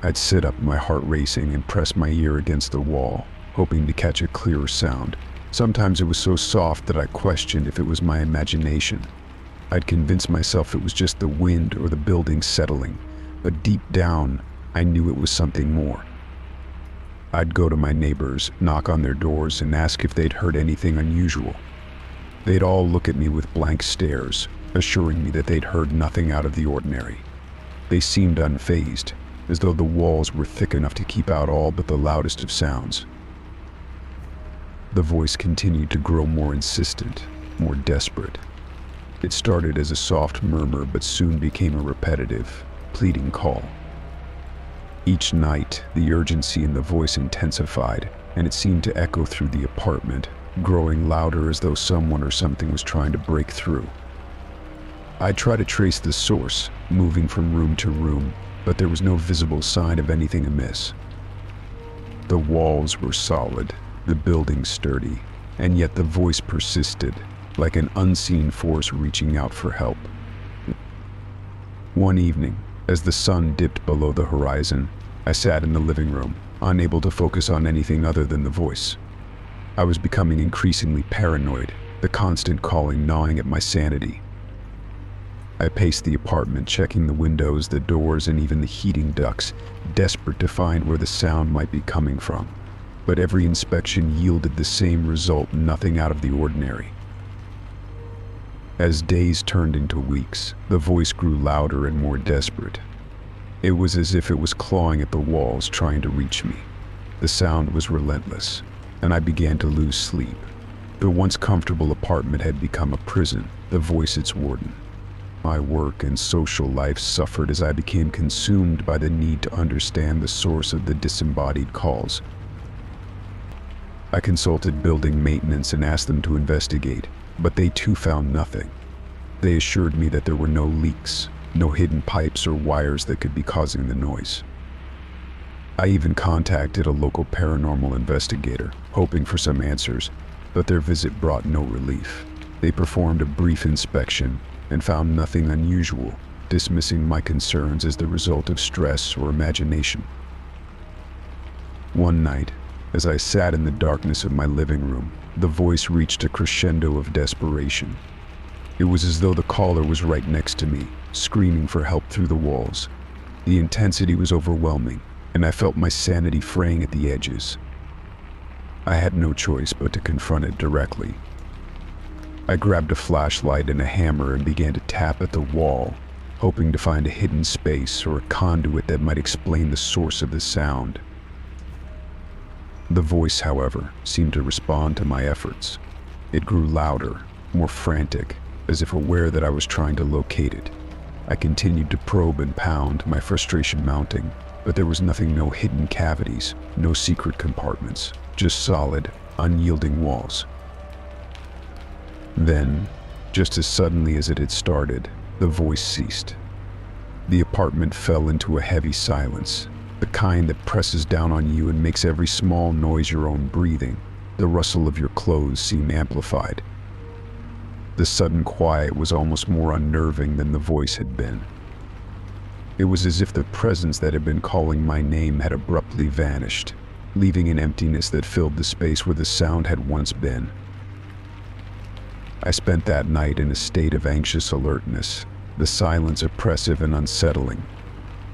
I'd sit up, my heart racing, and press my ear against the wall, hoping to catch a clearer sound. Sometimes it was so soft that I questioned if it was my imagination. I'd convince myself it was just the wind or the building settling, but deep down, I knew it was something more. I'd go to my neighbors, knock on their doors, and ask if they'd heard anything unusual. They'd all look at me with blank stares, assuring me that they'd heard nothing out of the ordinary. They seemed unfazed, as though the walls were thick enough to keep out all but the loudest of sounds. The voice continued to grow more insistent, more desperate. It started as a soft murmur, but soon became a repetitive, pleading call. Each night, the urgency in the voice intensified, and it seemed to echo through the apartment, growing louder as though someone or something was trying to break through. I'd try to trace the source, moving from room to room, but there was no visible sign of anything amiss. The walls were solid, the building sturdy, and yet the voice persisted, like an unseen force reaching out for help. One evening, as the sun dipped below the horizon, I sat in the living room, unable to focus on anything other than the voice. I was becoming increasingly paranoid, the constant calling gnawing at my sanity. I paced the apartment, checking the windows, the doors, and even the heating ducts, desperate to find where the sound might be coming from. But every inspection yielded the same result, nothing out of the ordinary. As days turned into weeks, the voice grew louder and more desperate. It was as if it was clawing at the walls, trying to reach me. The sound was relentless, and I began to lose sleep. The once comfortable apartment had become a prison, the voice its warden. My work and social life suffered as I became consumed by the need to understand the source of the disembodied calls. I consulted building maintenance and asked them to investigate, but they too found nothing. They assured me that there were no leaks, no hidden pipes or wires that could be causing the noise. I even contacted a local paranormal investigator, hoping for some answers, but their visit brought no relief. They performed a brief inspection and found nothing unusual, dismissing my concerns as the result of stress or imagination. One night, as I sat in the darkness of my living room, the voice reached a crescendo of desperation. It was as though the caller was right next to me, screaming for help through the walls. The intensity was overwhelming, and I felt my sanity fraying at the edges. I had no choice but to confront it directly. I grabbed a flashlight and a hammer and began to tap at the wall, hoping to find a hidden space or a conduit that might explain the source of the sound. The voice, however, seemed to respond to my efforts. It grew louder, more frantic, as if aware that I was trying to locate it. I continued to probe and pound, my frustration mounting, but there was nothing, no hidden cavities, no secret compartments, just solid, unyielding walls. Then, just as suddenly as it had started, the voice ceased. The apartment fell into a heavy silence, the kind that presses down on you and makes every small noise your own breathing. The rustle of your clothes seemed amplified. The sudden quiet was almost more unnerving than the voice had been. It was as if the presence that had been calling my name had abruptly vanished, leaving an emptiness that filled the space where the sound had once been. I spent that night in a state of anxious alertness, the silence oppressive and unsettling.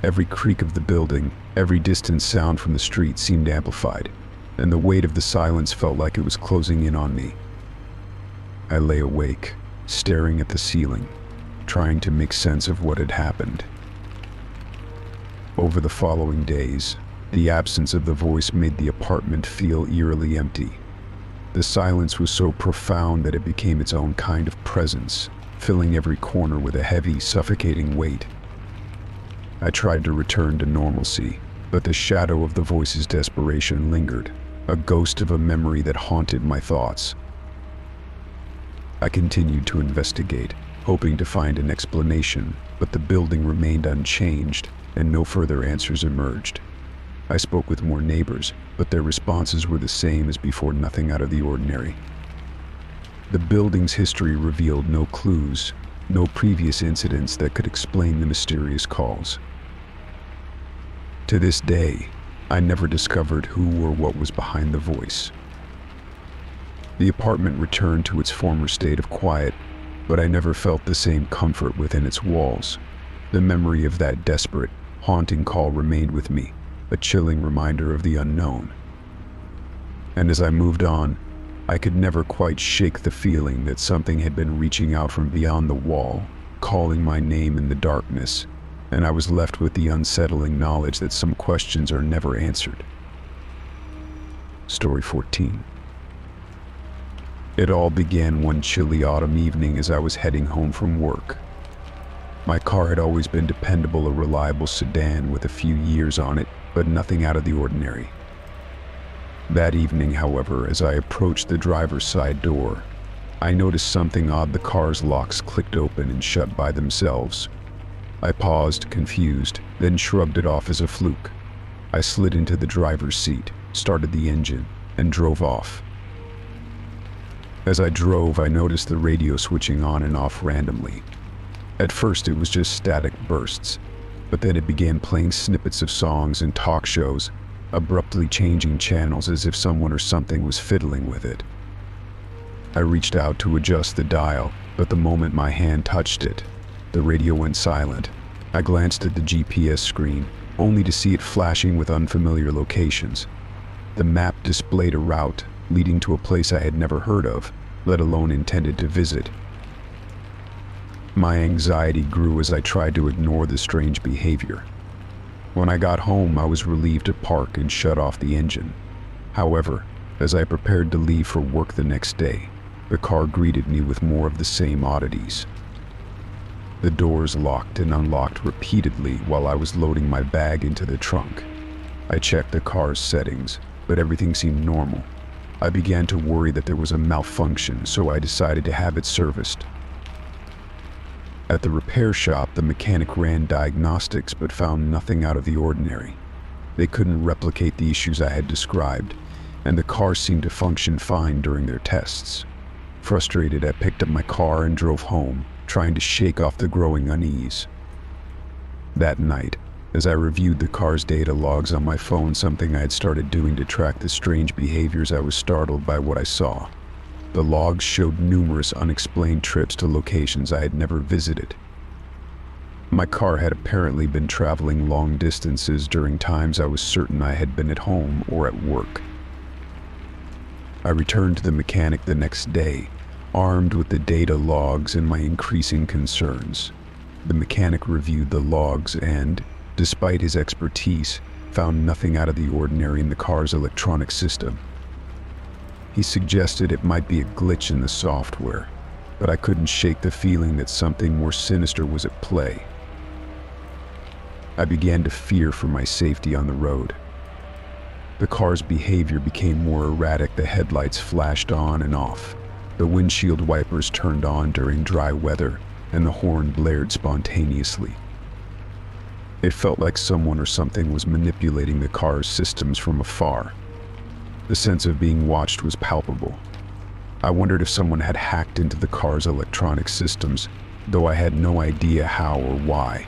Every creak of the building, every distant sound from the street seemed amplified, and the weight of the silence felt like it was closing in on me. I lay awake, staring at the ceiling, trying to make sense of what had happened. Over the following days, the absence of the voice made the apartment feel eerily empty. The silence was so profound that it became its own kind of presence, filling every corner with a heavy, suffocating weight. I tried to return to normalcy, but the shadow of the voice's desperation lingered, a ghost of a memory that haunted my thoughts. I continued to investigate, hoping to find an explanation, but the building remained unchanged, and no further answers emerged. I spoke with more neighbors, but their responses were the same as before, nothing out of the ordinary. The building's history revealed no clues, no previous incidents that could explain the mysterious calls. To this day, I never discovered who or what was behind the voice. The apartment returned to its former state of quiet, but I never felt the same comfort within its walls. The memory of that desperate, haunting call remained with me, a chilling reminder of the unknown. And as I moved on, I could never quite shake the feeling that something had been reaching out from beyond the wall, calling my name in the darkness, and I was left with the unsettling knowledge that some questions are never answered. Story 14. It all began one chilly autumn evening as I was heading home from work. My car had always been dependable, a reliable sedan with a few years on it, but nothing out of the ordinary. That evening, however, as I approached the driver's side door, I noticed something odd. The car's locks clicked open and shut by themselves. I paused, confused, then shrugged it off as a fluke. I slid into the driver's seat, started the engine, and drove off. As I drove, I noticed the radio switching on and off randomly. At first, it was just static bursts, but then it began playing snippets of songs and talk shows, abruptly changing channels as if someone or something was fiddling with it. I reached out to adjust the dial, but the moment my hand touched it, the radio went silent. I glanced at the GPS screen, only to see it flashing with unfamiliar locations. The map displayed a route leading to a place I had never heard of, let alone intended to visit. My anxiety grew as I tried to ignore the strange behavior. When I got home, I was relieved to park and shut off the engine. However, as I prepared to leave for work the next day, the car greeted me with more of the same oddities. The doors locked and unlocked repeatedly while I was loading my bag into the trunk. I checked the car's settings, but everything seemed normal. I began to worry that there was a malfunction, so I decided to have it serviced. At the repair shop, the mechanic ran diagnostics but found nothing out of the ordinary. They couldn't replicate the issues I had described, and the car seemed to function fine during their tests. Frustrated, I picked up my car and drove home, trying to shake off the growing unease. That night, as I reviewed the car's data logs on my phone, something I had started doing to track the strange behaviors, I was startled by what I saw. The logs showed numerous unexplained trips to locations I had never visited. My car had apparently been traveling long distances during times I was certain I had been at home or at work. I returned to the mechanic the next day, armed with the data logs and my increasing concerns. The mechanic reviewed the logs and, despite his expertise, found nothing out of the ordinary in the car's electronic system. He suggested it might be a glitch in the software, but I couldn't shake the feeling that something more sinister was at play. I began to fear for my safety on the road. The car's behavior became more erratic. The headlights flashed on and off. The windshield wipers turned on during dry weather, and the horn blared spontaneously. It felt like someone or something was manipulating the car's systems from afar. The sense of being watched was palpable. I wondered if someone had hacked into the car's electronic systems, though I had no idea how or why.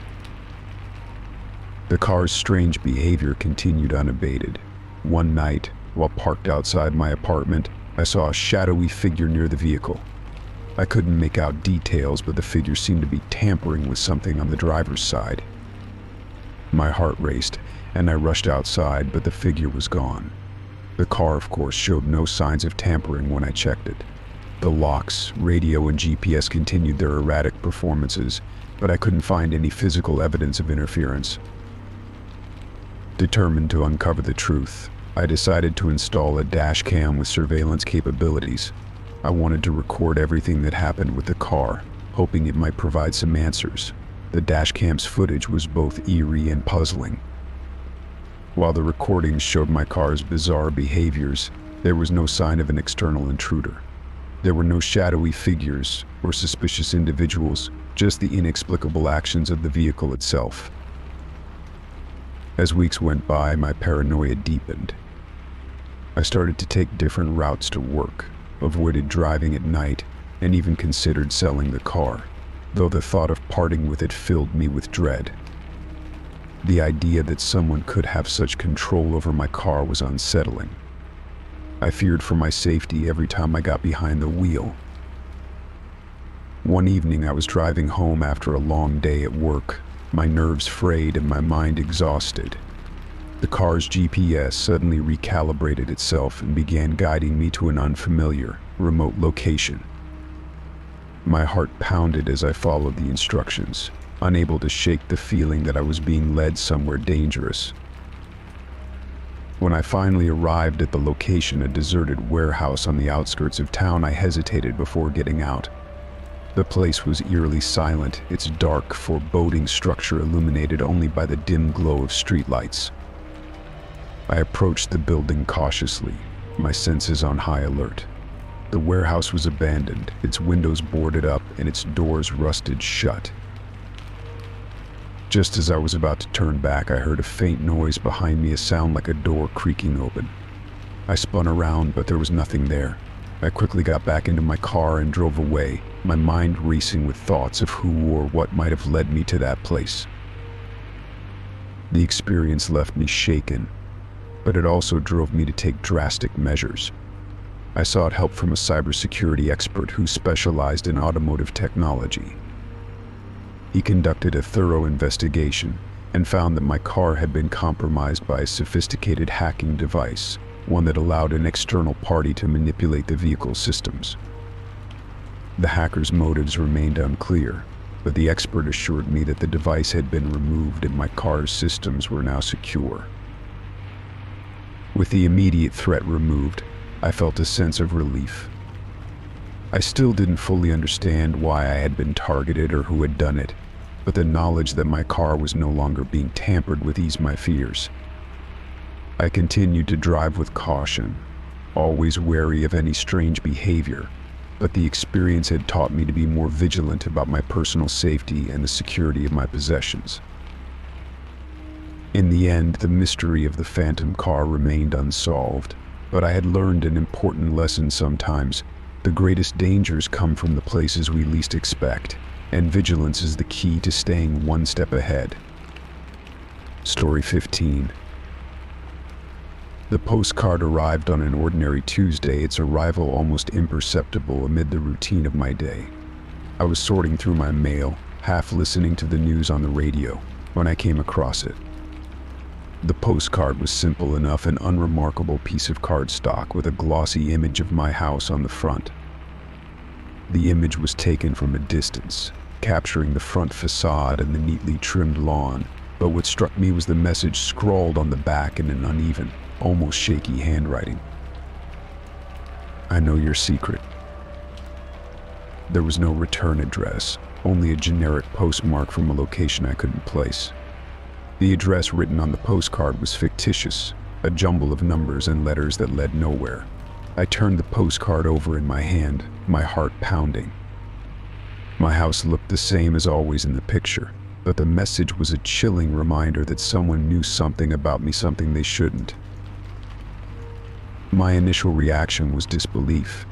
The car's strange behavior continued unabated. One night, while parked outside my apartment, I saw a shadowy figure near the vehicle. I couldn't make out details, but the figure seemed to be tampering with something on the driver's side. My heart raced, and I rushed outside, but the figure was gone. The car, of course, showed no signs of tampering when I checked it. The locks, radio, and GPS continued their erratic performances, but I couldn't find any physical evidence of interference. Determined to uncover the truth, I decided to install a dash cam with surveillance capabilities. I wanted to record everything that happened with the car, hoping it might provide some answers. The dash cam's footage was both eerie and puzzling. While the recordings showed my car's bizarre behaviors, there was no sign of an external intruder. There were no shadowy figures or suspicious individuals, just the inexplicable actions of the vehicle itself. As weeks went by, my paranoia deepened. I started to take different routes to work, avoided driving at night, and even considered selling the car, though the thought of parting with it filled me with dread. The idea that someone could have such control over my car was unsettling. I feared for my safety every time I got behind the wheel. One evening I was driving home after a long day at work, my nerves frayed and my mind exhausted. The car's GPS suddenly recalibrated itself and began guiding me to an unfamiliar, remote location. My heart pounded as I followed the instructions, unable to shake the feeling that I was being led somewhere dangerous. When I finally arrived at the location, a deserted warehouse on the outskirts of town, I hesitated before getting out. The place was eerily silent, its dark, foreboding structure illuminated only by the dim glow of streetlights. I approached the building cautiously, my senses on high alert. The warehouse was abandoned, its windows boarded up and its doors rusted shut. Just as I was about to turn back, I heard a faint noise behind me, a sound like a door creaking open. I spun around, but there was nothing there. I quickly got back into my car and drove away, my mind racing with thoughts of who or what might have led me to that place. The experience left me shaken, but it also drove me to take drastic measures. I sought help from a cybersecurity expert who specialized in automotive technology. He conducted a thorough investigation and found that my car had been compromised by a sophisticated hacking device, one that allowed an external party to manipulate the vehicle's systems. The hacker's motives remained unclear, but the expert assured me that the device had been removed and my car's systems were now secure. With the immediate threat removed, I felt a sense of relief. I still didn't fully understand why I had been targeted or who had done it, but the knowledge that my car was no longer being tampered with eased my fears. I continued to drive with caution, always wary of any strange behavior, but the experience had taught me to be more vigilant about my personal safety and the security of my possessions. In the end, the mystery of the phantom car remained unsolved, but I had learned an important lesson. Sometimes the greatest dangers come from the places we least expect, and vigilance is the key to staying one step ahead. Story 15. The postcard arrived on an ordinary Tuesday, its arrival almost imperceptible amid the routine of my day. I was sorting through my mail, half listening to the news on the radio, when I came across it. The postcard was simple enough, an unremarkable piece of cardstock with a glossy image of my house on the front. The image was taken from a distance, capturing the front facade and the neatly trimmed lawn, but what struck me was the message scrawled on the back in an uneven, almost shaky handwriting. I know your secret. There was no return address, only a generic postmark from a location I couldn't place. The address written on the postcard was fictitious, a jumble of numbers and letters that led nowhere. I turned the postcard over in my hand, my heart pounding. My house looked the same as always in the picture, but the message was a chilling reminder that someone knew something about me, something they shouldn't. My initial reaction was disbelief.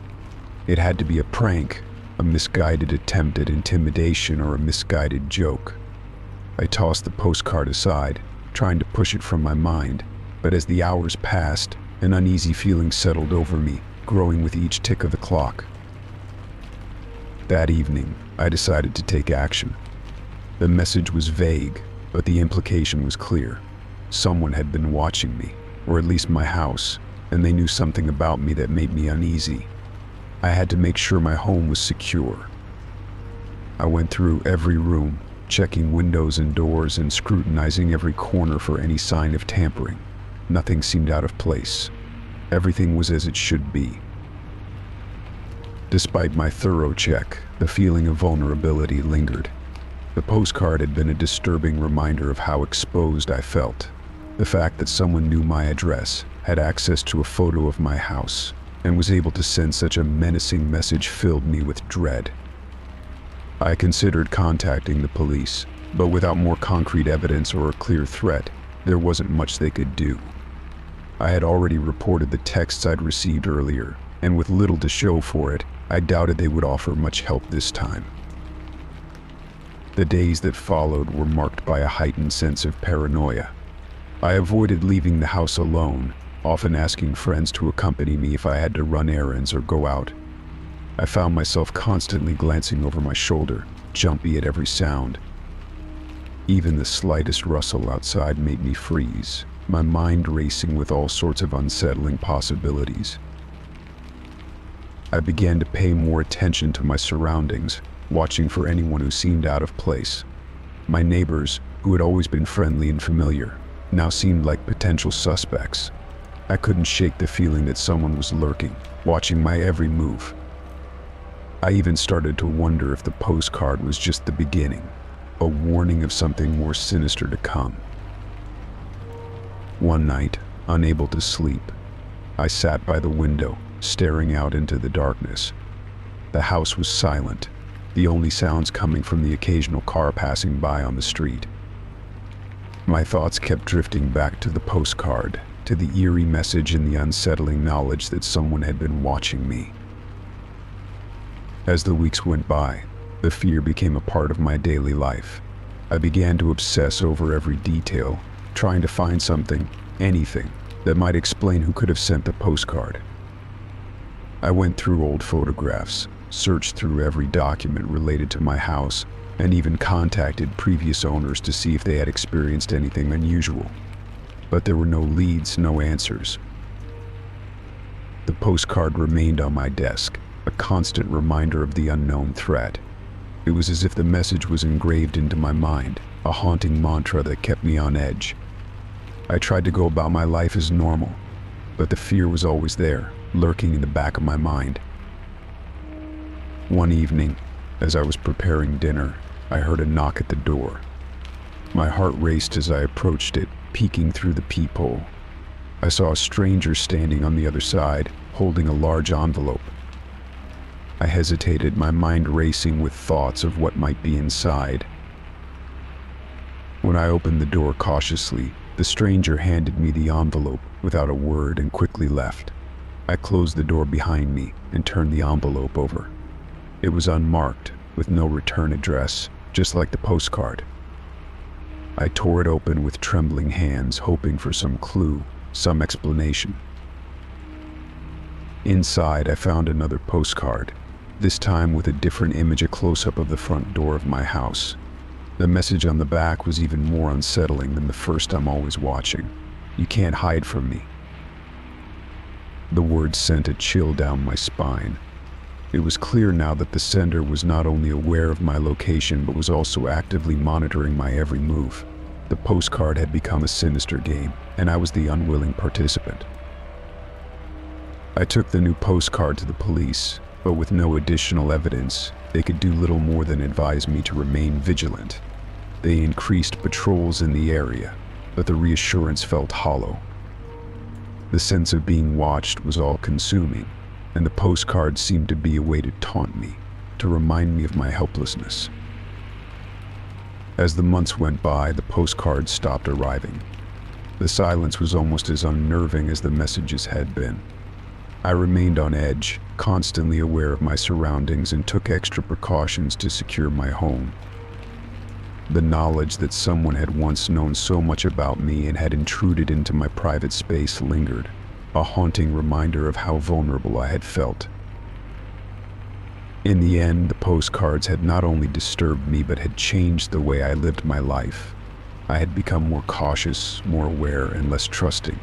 It had to be a prank, a misguided attempt at intimidation, or a misguided joke. I tossed the postcard aside, trying to push it from my mind, but as the hours passed, an uneasy feeling settled over me, growing with each tick of the clock. That evening, I decided to take action. The message was vague, but the implication was clear. Someone had been watching me, or at least my house, and they knew something about me that made me uneasy. I had to make sure my home was secure. I went through every room, checking windows and doors and scrutinizing every corner for any sign of tampering. Nothing seemed out of place. Everything was as it should be. Despite my thorough check, the feeling of vulnerability lingered. The postcard had been a disturbing reminder of how exposed I felt. The fact that someone knew my address, had access to a photo of my house, and was able to send such a menacing message filled me with dread. I considered contacting the police, but without more concrete evidence or a clear threat, there wasn't much they could do. I had already reported the texts I'd received earlier, and with little to show for it, I doubted they would offer much help this time. The days that followed were marked by a heightened sense of paranoia. I avoided leaving the house alone, often asking friends to accompany me if I had to run errands or go out. I found myself constantly glancing over my shoulder, jumpy at every sound. Even the slightest rustle outside made me freeze, my mind racing with all sorts of unsettling possibilities. I began to pay more attention to my surroundings, watching for anyone who seemed out of place. My neighbors, who had always been friendly and familiar, now seemed like potential suspects. I couldn't shake the feeling that someone was lurking, watching my every move. I even started to wonder if the postcard was just the beginning, a warning of something more sinister to come. One night, unable to sleep, I sat by the window, staring out into the darkness. The house was silent, the only sounds coming from the occasional car passing by on the street. My thoughts kept drifting back to the postcard, to the eerie message and the unsettling knowledge that someone had been watching me. As the weeks went by, the fear became a part of my daily life. I began to obsess over every detail, trying to find something, anything, that might explain who could have sent the postcard. I went through old photographs, searched through every document related to my house, and even contacted previous owners to see if they had experienced anything unusual. But there were no leads, no answers. The postcard remained on my desk, a constant reminder of the unknown threat. It was as if the message was engraved into my mind, a haunting mantra that kept me on edge. I tried to go about my life as normal, but the fear was always there, lurking in the back of my mind. One evening, as I was preparing dinner, I heard a knock at the door. My heart raced as I approached it, peeking through the peephole. I saw a stranger standing on the other side, holding a large envelope. I hesitated, my mind racing with thoughts of what might be inside. When I opened the door cautiously, the stranger handed me the envelope without a word and quickly left. I closed the door behind me and turned the envelope over. It was unmarked, with no return address, just like the postcard. I tore it open with trembling hands, hoping for some clue, some explanation. Inside, I found another postcard, this time with a different image, a close-up of the front door of my house. The message on the back was even more unsettling than the first. I'm always watching. You can't hide from me. The words sent a chill down my spine. It was clear now that the sender was not only aware of my location but was also actively monitoring my every move. The postcard had become a sinister game, and I was the unwilling participant. I took the new postcard to the police, but with no additional evidence, they could do little more than advise me to remain vigilant. They increased patrols in the area, but the reassurance felt hollow. The sense of being watched was all-consuming, and the postcards seemed to be a way to taunt me, to remind me of my helplessness. As the months went by, the postcards stopped arriving. The silence was almost as unnerving as the messages had been. I remained on edge, constantly aware of my surroundings, and took extra precautions to secure my home. The knowledge that someone had once known so much about me and had intruded into my private space lingered, a haunting reminder of how vulnerable I had felt. In the end, the postcards had not only disturbed me but had changed the way I lived my life. I had become more cautious, more aware, and less trusting.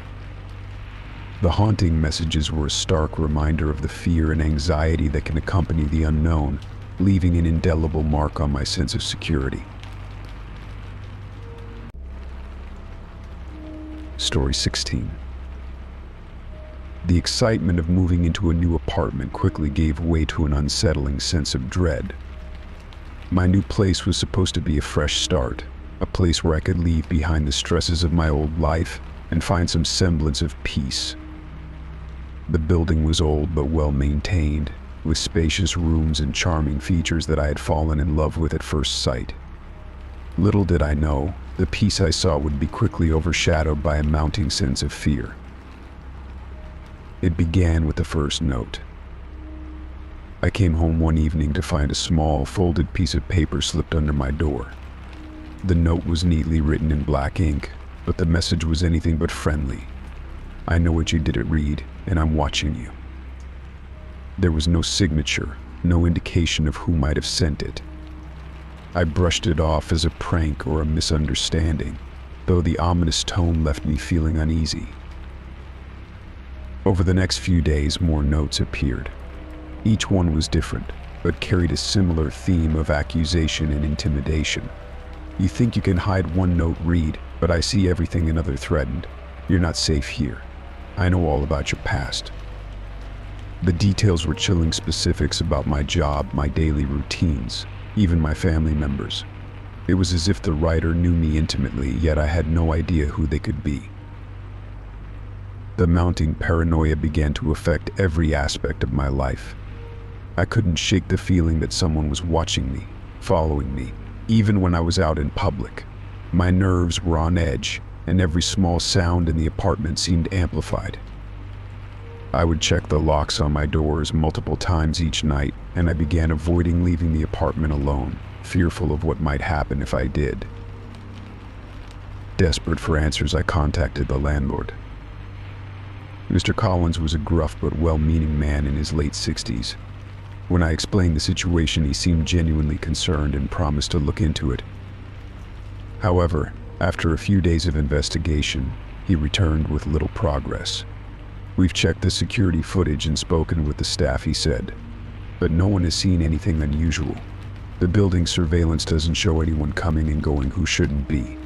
The haunting messages were a stark reminder of the fear and anxiety that can accompany the unknown, leaving an indelible mark on my sense of security. Story 16. The excitement of moving into a new apartment quickly gave way to an unsettling sense of dread. My new place was supposed to be a fresh start, a place where I could leave behind the stresses of my old life and find some semblance of peace. The building was old but well maintained, with spacious rooms and charming features that I had fallen in love with at first sight. Little did I know, the peace I saw would be quickly overshadowed by a mounting sense of fear. It began with the first note. I came home one evening to find a small, folded piece of paper slipped under my door. The note was neatly written in black ink, but the message was anything but friendly. "I know what you did it read, and I'm watching you." There was no signature, no indication of who might have sent it. I brushed it off as a prank or a misunderstanding, though the ominous tone left me feeling uneasy. Over the next few days, more notes appeared. Each one was different, but carried a similar theme of accusation and intimidation. "You think you can hide one note read, but I see everything another threatened. You're not safe here. I know all about your past." The details were chilling specifics about my job, my daily routines, even my family members. It was as if the writer knew me intimately, yet I had no idea who they could be. The mounting paranoia began to affect every aspect of my life. I couldn't shake the feeling that someone was watching me, following me, even when I was out in public. My nerves were on edge, and every small sound in the apartment seemed amplified. I would check the locks on my doors multiple times each night, and I began avoiding leaving the apartment alone, fearful of what might happen if I did. Desperate for answers, I contacted the landlord. Mr. Collins was a gruff but well-meaning man in his late 60s. When I explained the situation, he seemed genuinely concerned and promised to look into it. However, after a few days of investigation, he returned with little progress. "We've checked the security footage and spoken with the staff," he said, "but no one has seen anything unusual. The building surveillance doesn't show anyone coming and going who shouldn't be."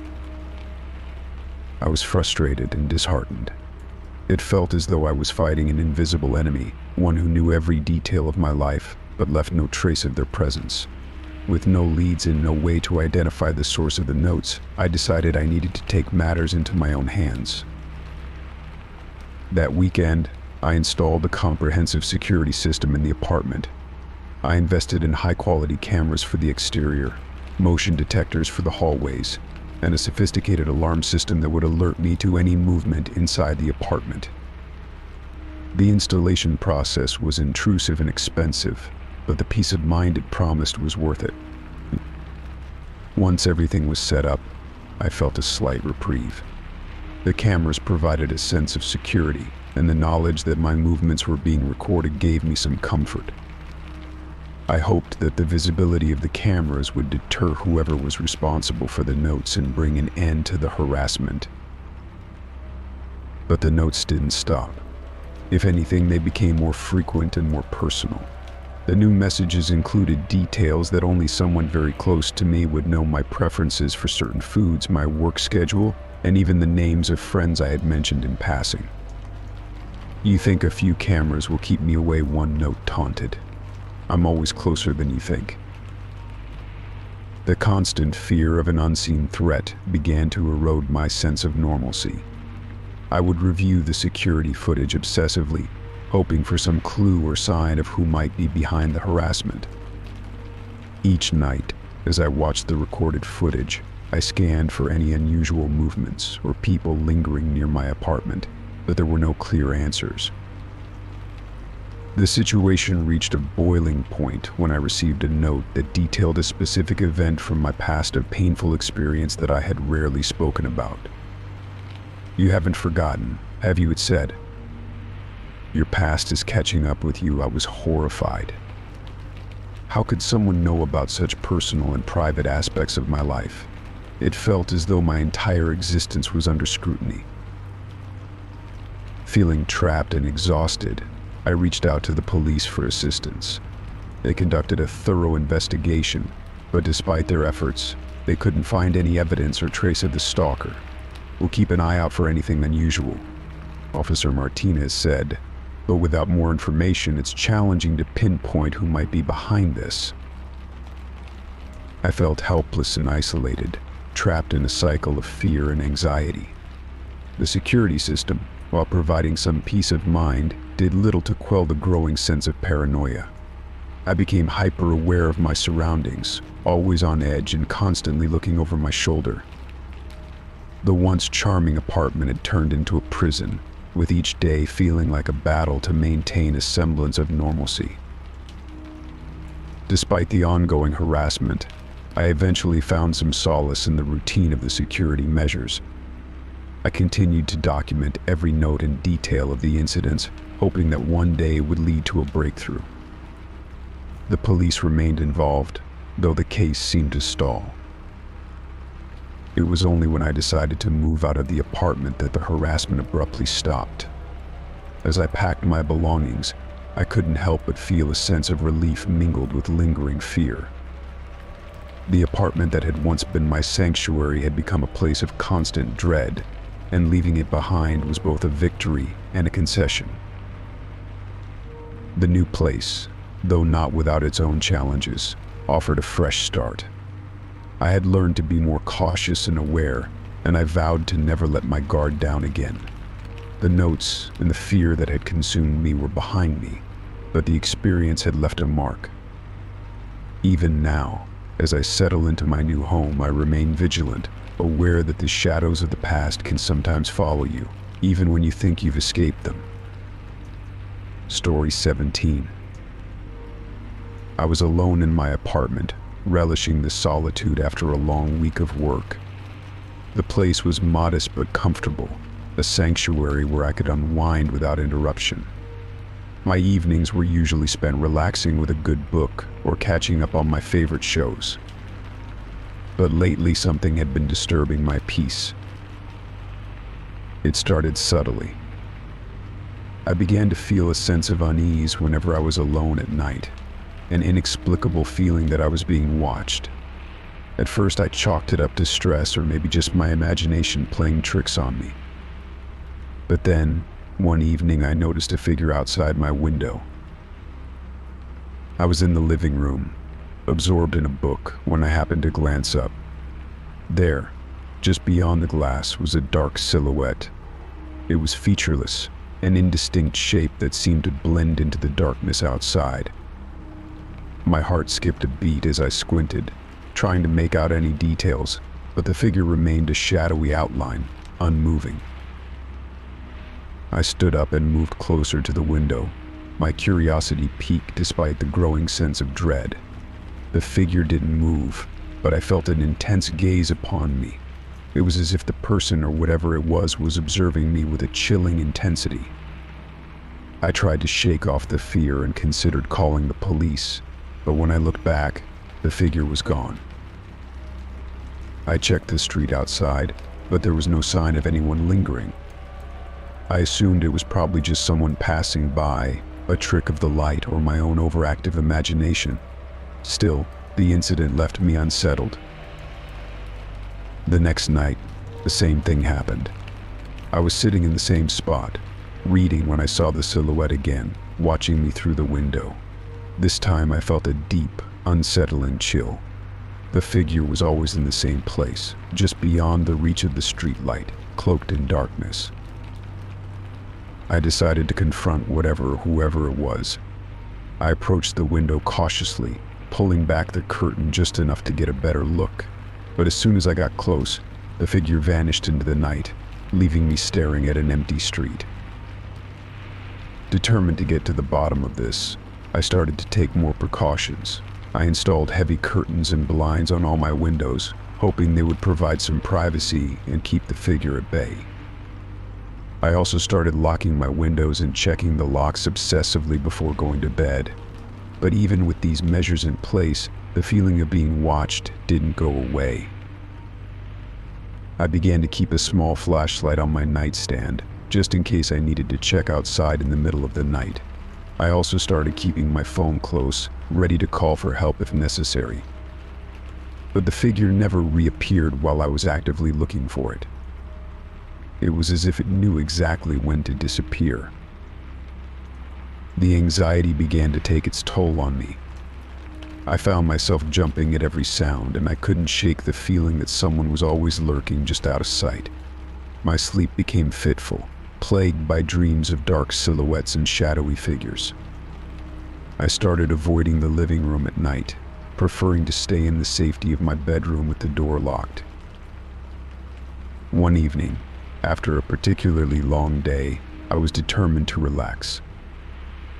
I was frustrated and disheartened. It felt as though I was fighting an invisible enemy, one who knew every detail of my life, but left no trace of their presence. With no leads and no way to identify the source of the notes, I decided I needed to take matters into my own hands. That weekend, I installed a comprehensive security system in the apartment. I invested in high-quality cameras for the exterior, motion detectors for the hallways, and a sophisticated alarm system that would alert me to any movement inside the apartment. The installation process was intrusive and expensive, but the peace of mind it promised was worth it. Once everything was set up, I felt a slight reprieve. The cameras provided a sense of security, and the knowledge that my movements were being recorded gave me some comfort. I hoped that the visibility of the cameras would deter whoever was responsible for the notes and bring an end to the harassment. But the notes didn't stop. If anything, they became more frequent and more personal. The new messages included details that only someone very close to me would know: my preferences for certain foods, my work schedule, and even the names of friends I had mentioned in passing. "You think a few cameras will keep me away?" one note taunted. I'm always closer than you think. The constant fear of an unseen threat began to erode my sense of normalcy. I would review the security footage obsessively, hoping for some clue or sign of who might be behind the harassment. Each night, as I watched the recorded footage, I scanned for any unusual movements or people lingering near my apartment, but there were no clear answers. The situation reached a boiling point when I received a note that detailed a specific event from my past, a painful experience that I had rarely spoken about. "You haven't forgotten, have you?" it said. "Your past is catching up with you." I was horrified. How could someone know about such personal and private aspects of my life? It felt as though my entire existence was under scrutiny. Feeling trapped and exhausted, I reached out to the police for assistance. They conducted a thorough investigation, but despite their efforts, they couldn't find any evidence or trace of the stalker. "We'll keep an eye out for anything unusual," Officer Martinez said, "but without more information, it's challenging to pinpoint who might be behind this." I felt helpless and isolated, trapped in a cycle of fear and anxiety. The security system, while providing some peace of mind, did little to quell the growing sense of paranoia. I became hyper-aware of my surroundings, always on edge and constantly looking over my shoulder. The once charming apartment had turned into a prison, with each day feeling like a battle to maintain a semblance of normalcy. Despite the ongoing harassment, I eventually found some solace in the routine of the security measures. I continued to document every note and detail of the incidents, hoping that one day would lead to a breakthrough. The police remained involved, though the case seemed to stall. It was only when I decided to move out of the apartment that the harassment abruptly stopped. As I packed my belongings, I couldn't help but feel a sense of relief mingled with lingering fear. The apartment that had once been my sanctuary had become a place of constant dread, and leaving it behind was both a victory and a concession. The new place, though not without its own challenges, offered a fresh start. I had learned to be more cautious and aware, and I vowed to never let my guard down again. The notes and the fear that had consumed me were behind me, but the experience had left a mark. Even now, as I settle into my new home, I remain vigilant, aware that the shadows of the past can sometimes follow you, even when you think you've escaped them. Story 17. I was alone in my apartment, relishing the solitude after a long week of work. The place was modest but comfortable, a sanctuary where I could unwind without interruption. My evenings were usually spent relaxing with a good book or catching up on my favorite shows. But lately something had been disturbing my peace. It started subtly. I began to feel a sense of unease whenever I was alone at night, an inexplicable feeling that I was being watched. At first I chalked it up to stress or maybe just my imagination playing tricks on me. But then, one evening I noticed a figure outside my window. I was in the living room, absorbed in a book, when I happened to glance up. There, just beyond the glass, was a dark silhouette. It was featureless, an indistinct shape that seemed to blend into the darkness outside. My heart skipped a beat as I squinted, trying to make out any details, but the figure remained a shadowy outline, unmoving. I stood up and moved closer to the window, my curiosity piqued despite the growing sense of dread. The figure didn't move, but I felt an intense gaze upon me. It was as if the person or whatever it was observing me with a chilling intensity. I tried to shake off the fear and considered calling the police, but when I looked back, the figure was gone. I checked the street outside, but there was no sign of anyone lingering. I assumed it was probably just someone passing by, a trick of the light or my own overactive imagination. Still, the incident left me unsettled. The next night, the same thing happened. I was sitting in the same spot, reading when I saw the silhouette again, watching me through the window. This time I felt a deep, unsettling chill. The figure was always in the same place, just beyond the reach of the streetlight, cloaked in darkness. I decided to confront whatever or whoever it was. I approached the window cautiously, pulling back the curtain just enough to get a better look. But as soon as I got close, the figure vanished into the night, leaving me staring at an empty street. Determined to get to the bottom of this, I started to take more precautions. I installed heavy curtains and blinds on all my windows, hoping they would provide some privacy and keep the figure at bay. I also started locking my windows and checking the locks obsessively before going to bed. But even with these measures in place, the feeling of being watched didn't go away. I began to keep a small flashlight on my nightstand, just in case I needed to check outside in the middle of the night. I also started keeping my phone close, ready to call for help if necessary. But the figure never reappeared while I was actively looking for it. It was as if it knew exactly when to disappear. The anxiety began to take its toll on me. I found myself jumping at every sound, and I couldn't shake the feeling that someone was always lurking just out of sight. My sleep became fitful, plagued by dreams of dark silhouettes and shadowy figures. I started avoiding the living room at night, preferring to stay in the safety of my bedroom with the door locked. One evening, after a particularly long day, I was determined to relax.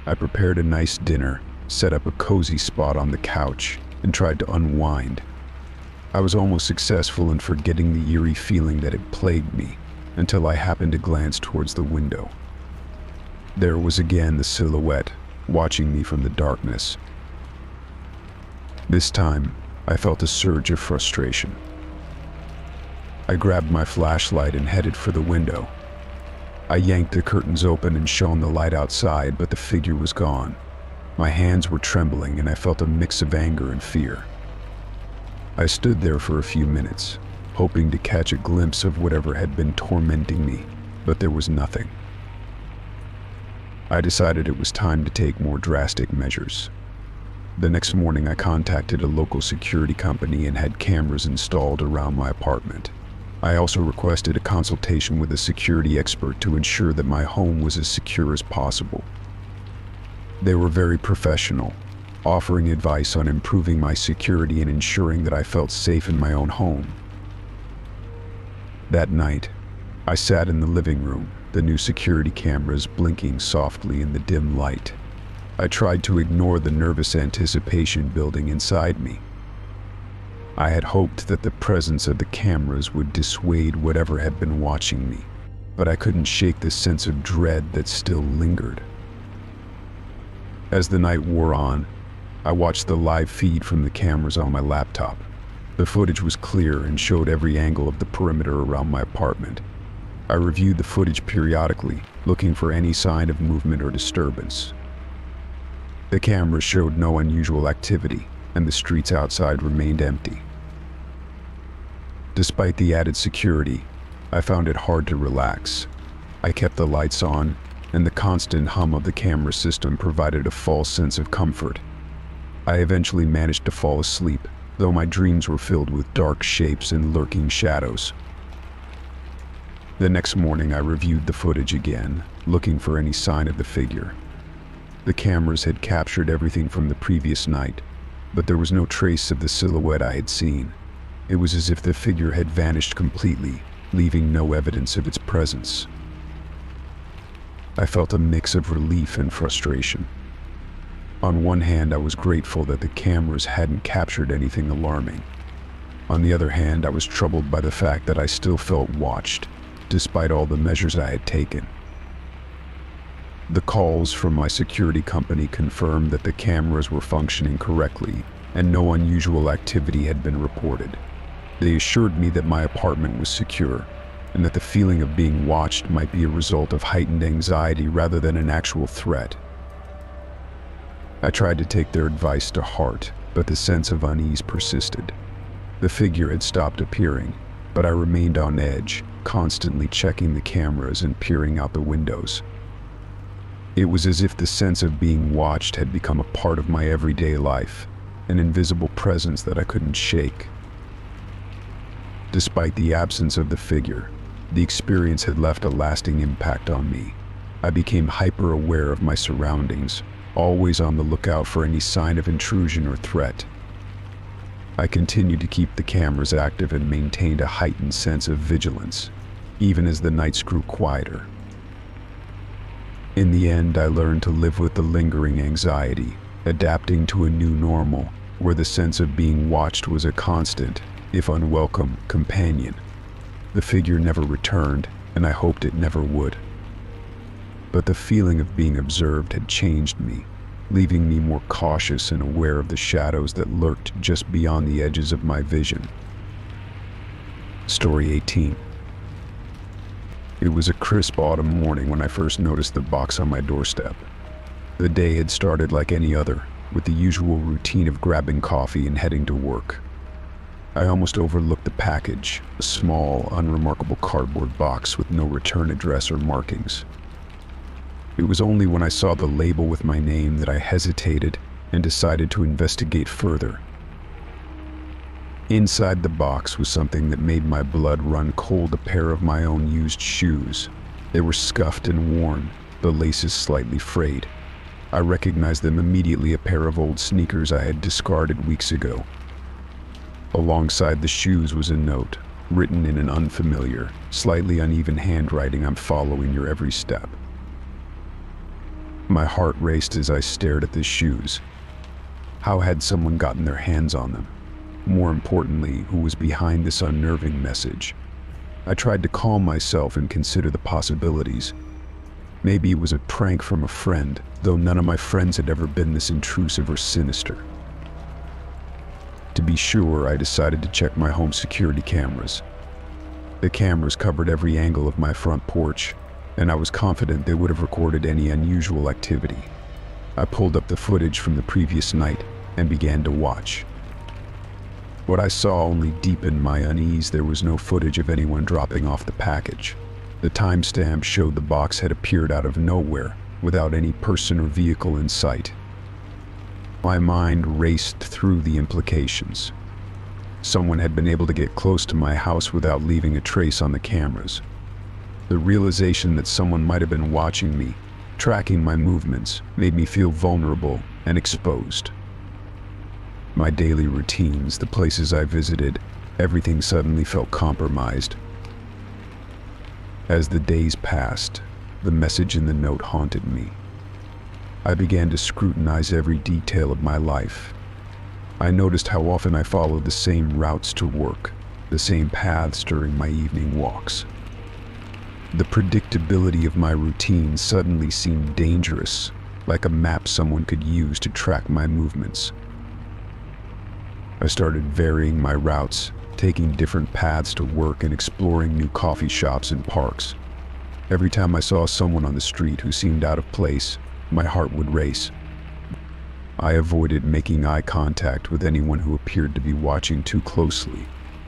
I prepared a nice dinner, set up a cozy spot on the couch, and tried to unwind. I was almost successful in forgetting the eerie feeling that had plagued me, until I happened to glance towards the window. There was again the silhouette, watching me from the darkness. This time, I felt a surge of frustration. I grabbed my flashlight and headed for the window. I yanked the curtains open and shone the light outside, but the figure was gone. My hands were trembling and I felt a mix of anger and fear. I stood there for a few minutes, hoping to catch a glimpse of whatever had been tormenting me, but there was nothing. I decided it was time to take more drastic measures. The next morning I contacted a local security company and had cameras installed around my apartment. I also requested a consultation with a security expert to ensure that my home was as secure as possible. They were very professional, offering advice on improving my security and ensuring that I felt safe in my own home. That night, I sat in the living room, the new security cameras blinking softly in the dim light. I tried to ignore the nervous anticipation building inside me. I had hoped that the presence of the cameras would dissuade whatever had been watching me, but I couldn't shake the sense of dread that still lingered. As the night wore on, I watched the live feed from the cameras on my laptop. The footage was clear and showed every angle of the perimeter around my apartment. I reviewed the footage periodically, looking for any sign of movement or disturbance. The cameras showed no unusual activity, and the streets outside remained empty. Despite the added security, I found it hard to relax. I kept the lights on, and the constant hum of the camera system provided a false sense of comfort. I eventually managed to fall asleep, though my dreams were filled with dark shapes and lurking shadows. The next morning I reviewed the footage again, looking for any sign of the figure. The cameras had captured everything from the previous night, but there was no trace of the silhouette I had seen. It was as if the figure had vanished completely, leaving no evidence of its presence. I felt a mix of relief and frustration. On one hand, I was grateful that the cameras hadn't captured anything alarming. On the other hand, I was troubled by the fact that I still felt watched, despite all the measures I had taken. The calls from my security company confirmed that the cameras were functioning correctly and no unusual activity had been reported. They assured me that my apartment was secure and that the feeling of being watched might be a result of heightened anxiety rather than an actual threat. I tried to take their advice to heart, but the sense of unease persisted. The figure had stopped appearing, but I remained on edge, constantly checking the cameras and peering out the windows. It was as if the sense of being watched had become a part of my everyday life, an invisible presence that I couldn't shake. Despite the absence of the figure, the experience had left a lasting impact on me. I became hyper-aware of my surroundings, always on the lookout for any sign of intrusion or threat. I continued to keep the cameras active and maintained a heightened sense of vigilance, even as the nights grew quieter. In the end, I learned to live with the lingering anxiety, adapting to a new normal, where the sense of being watched was a constant, if unwelcome, companion. The figure never returned, and I hoped it never would. But the feeling of being observed had changed me, leaving me more cautious and aware of the shadows that lurked just beyond the edges of my vision. Story 18. It was a crisp autumn morning when I first noticed the box on my doorstep. The day had started like any other, with the usual routine of grabbing coffee and heading to work. I almost overlooked the package, a small, unremarkable cardboard box with no return address or markings. It was only when I saw the label with my name that I hesitated and decided to investigate further. Inside the box was something that made my blood run cold, a pair of my own used shoes. They were scuffed and worn, the laces slightly frayed. I recognized them immediately, a pair of old sneakers I had discarded weeks ago. Alongside the shoes was a note, written in an unfamiliar, slightly uneven handwriting. "I'm following your every step." My heart raced as I stared at the shoes. How had someone gotten their hands on them? More importantly, who was behind this unnerving message? I tried to calm myself and consider the possibilities. Maybe it was a prank from a friend, though none of my friends had ever been this intrusive or sinister. To be sure, I decided to check my home security cameras. The cameras covered every angle of my front porch, and I was confident they would have recorded any unusual activity. I pulled up the footage from the previous night and began to watch. What I saw only deepened my unease. There was no footage of anyone dropping off the package. The timestamp showed the box had appeared out of nowhere, without any person or vehicle in sight. My mind raced through the implications. Someone had been able to get close to my house without leaving a trace on the cameras. The realization that someone might have been watching me, tracking my movements, made me feel vulnerable and exposed. My daily routines, the places I visited, everything suddenly felt compromised. As the days passed, the message in the note haunted me. I began to scrutinize every detail of my life. I noticed how often I followed the same routes to work, the same paths during my evening walks. The predictability of my routine suddenly seemed dangerous, like a map someone could use to track my movements. I started varying my routes, taking different paths to work and exploring new coffee shops and parks. Every time I saw someone on the street who seemed out of place, my heart would race. I avoided making eye contact with anyone who appeared to be watching too closely,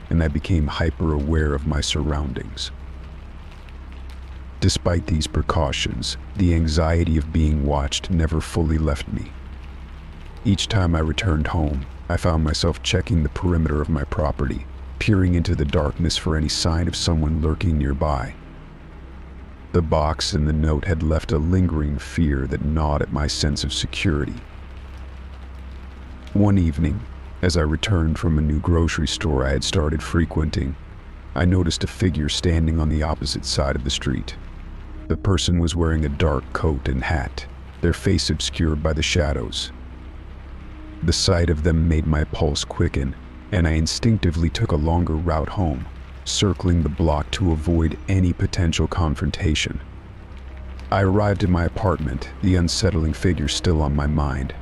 and I became hyper-aware of my surroundings. Despite these precautions, the anxiety of being watched never fully left me. Each time I returned home, I found myself checking the perimeter of my property, peering into the darkness for any sign of someone lurking nearby. The box and the note had left a lingering fear that gnawed at my sense of security. One evening, as I returned from a new grocery store I had started frequenting, I noticed a figure standing on the opposite side of the street. The person was wearing a dark coat and hat, their face obscured by the shadows. The sight of them made my pulse quicken, and I instinctively took a longer route home, circling the block to avoid any potential confrontation. I arrived at my apartment, the unsettling figure still on my mind.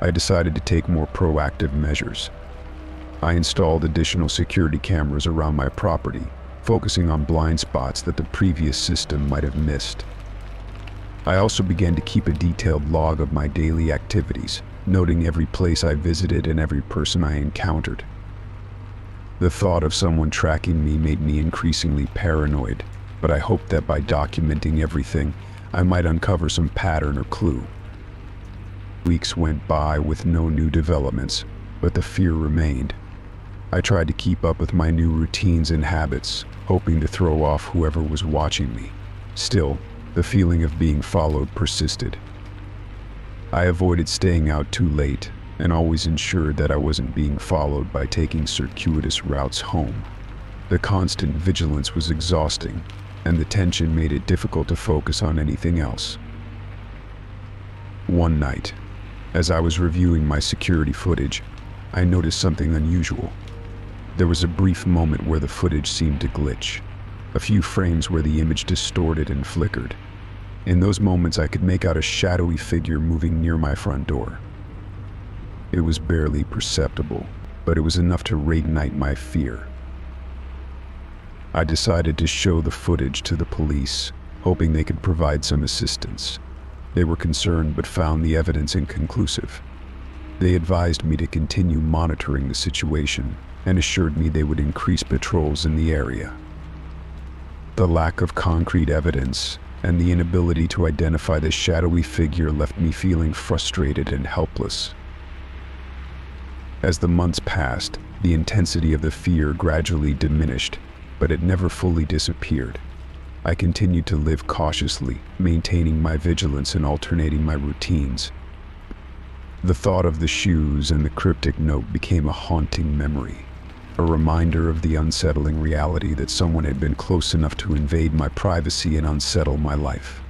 I decided to take more proactive measures. I installed additional security cameras around my property, focusing on blind spots that the previous system might have missed. I also began to keep a detailed log of my daily activities, noting every place I visited and every person I encountered. The thought of someone tracking me made me increasingly paranoid, but I hoped that by documenting everything, I might uncover some pattern or clue. Weeks went by with no new developments, but the fear remained. I tried to keep up with my new routines and habits, hoping to throw off whoever was watching me. Still, the feeling of being followed persisted. I avoided staying out too late and always ensured that I wasn't being followed by taking circuitous routes home. The constant vigilance was exhausting, and the tension made it difficult to focus on anything else. One night, as I was reviewing my security footage, I noticed something unusual. There was a brief moment where the footage seemed to glitch, a few frames where the image distorted and flickered. In those moments, I could make out a shadowy figure moving near my front door. It was barely perceptible, but it was enough to reignite my fear. I decided to show the footage to the police, hoping they could provide some assistance. They were concerned but found the evidence inconclusive. They advised me to continue monitoring the situation and assured me they would increase patrols in the area. The lack of concrete evidence and the inability to identify the shadowy figure left me feeling frustrated and helpless. As the months passed, the intensity of the fear gradually diminished, but it never fully disappeared. I continued to live cautiously, maintaining my vigilance and alternating my routines. The thought of the shoes and the cryptic note became a haunting memory, a reminder of the unsettling reality that someone had been close enough to invade my privacy and unsettle my life.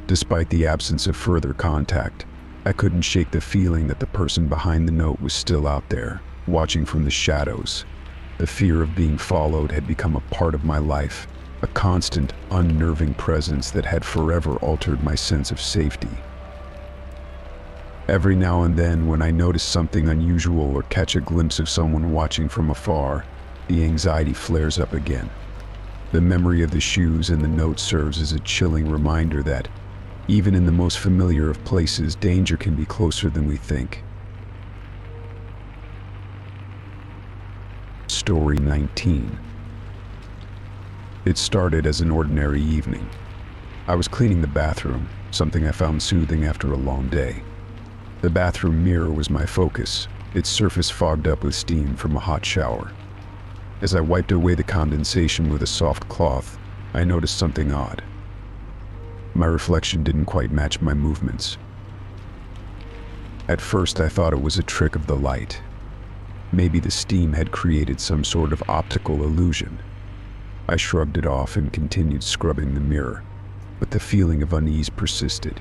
Despite the absence of further contact, I couldn't shake the feeling that the person behind the note was still out there, watching from the shadows. The fear of being followed had become a part of my life, a constant, unnerving presence that had forever altered my sense of safety. Every now and then, when I notice something unusual or catch a glimpse of someone watching from afar, the anxiety flares up again. The memory of the shoes and the note serves as a chilling reminder that, even in the most familiar of places, danger can be closer than we think. Story 19. It started as an ordinary evening. I was cleaning the bathroom, something I found soothing after a long day. The bathroom mirror was my focus, its surface fogged up with steam from a hot shower. As I wiped away the condensation with a soft cloth, I noticed something odd. My reflection didn't quite match my movements. At first, I thought it was a trick of the light. Maybe the steam had created some sort of optical illusion. I shrugged it off and continued scrubbing the mirror, but the feeling of unease persisted.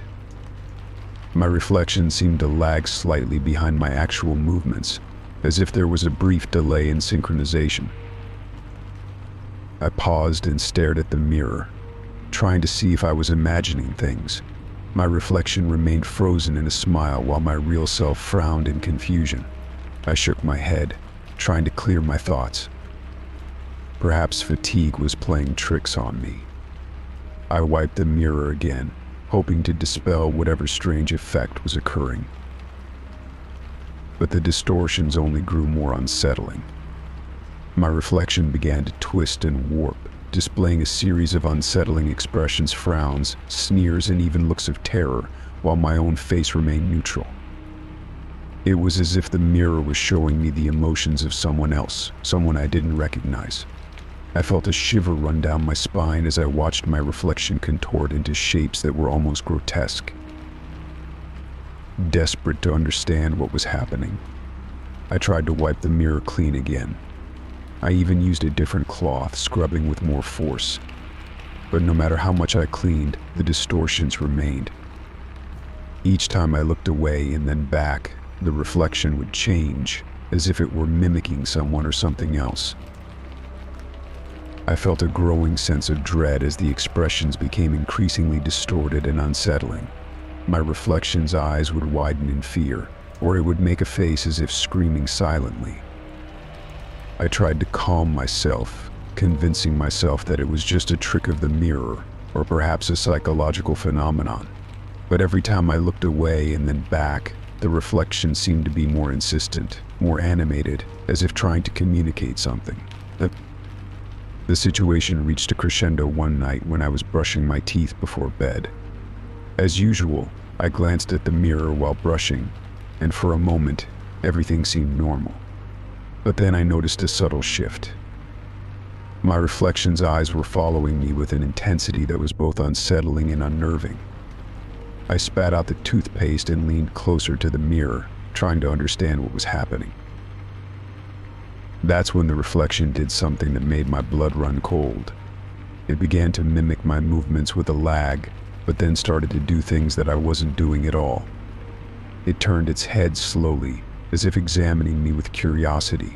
My reflection seemed to lag slightly behind my actual movements, as if there was a brief delay in synchronization. I paused and stared at the mirror, trying to see if I was imagining things. My reflection remained frozen in a smile while my real self frowned in confusion. I shook my head, trying to clear my thoughts. Perhaps fatigue was playing tricks on me. I wiped the mirror again, hoping to dispel whatever strange effect was occurring. But the distortions only grew more unsettling. My reflection began to twist and warp, displaying a series of unsettling expressions, frowns, sneers, and even looks of terror, while my own face remained neutral. It was as if the mirror was showing me the emotions of someone else, someone I didn't recognize. I felt a shiver run down my spine as I watched my reflection contort into shapes that were almost grotesque. Desperate to understand what was happening, I tried to wipe the mirror clean again. I even used a different cloth, scrubbing with more force. But no matter how much I cleaned, the distortions remained. Each time I looked away and then back, the reflection would change, as if it were mimicking someone or something else. I felt a growing sense of dread as the expressions became increasingly distorted and unsettling. My reflection's eyes would widen in fear, or it would make a face as if screaming silently. I tried to calm myself, convincing myself that it was just a trick of the mirror, or perhaps a psychological phenomenon. But every time I looked away and then back, the reflection seemed to be more insistent, more animated, as if trying to communicate something. The situation reached a crescendo one night when I was brushing my teeth before bed. As usual, I glanced at the mirror while brushing, and for a moment, everything seemed normal. But then I noticed a subtle shift. My reflection's eyes were following me with an intensity that was both unsettling and unnerving. I spat out the toothpaste and leaned closer to the mirror, trying to understand what was happening. That's when the reflection did something that made my blood run cold. It began to mimic my movements with a lag, but then started to do things that I wasn't doing at all. It turned its head slowly, as if examining me with curiosity.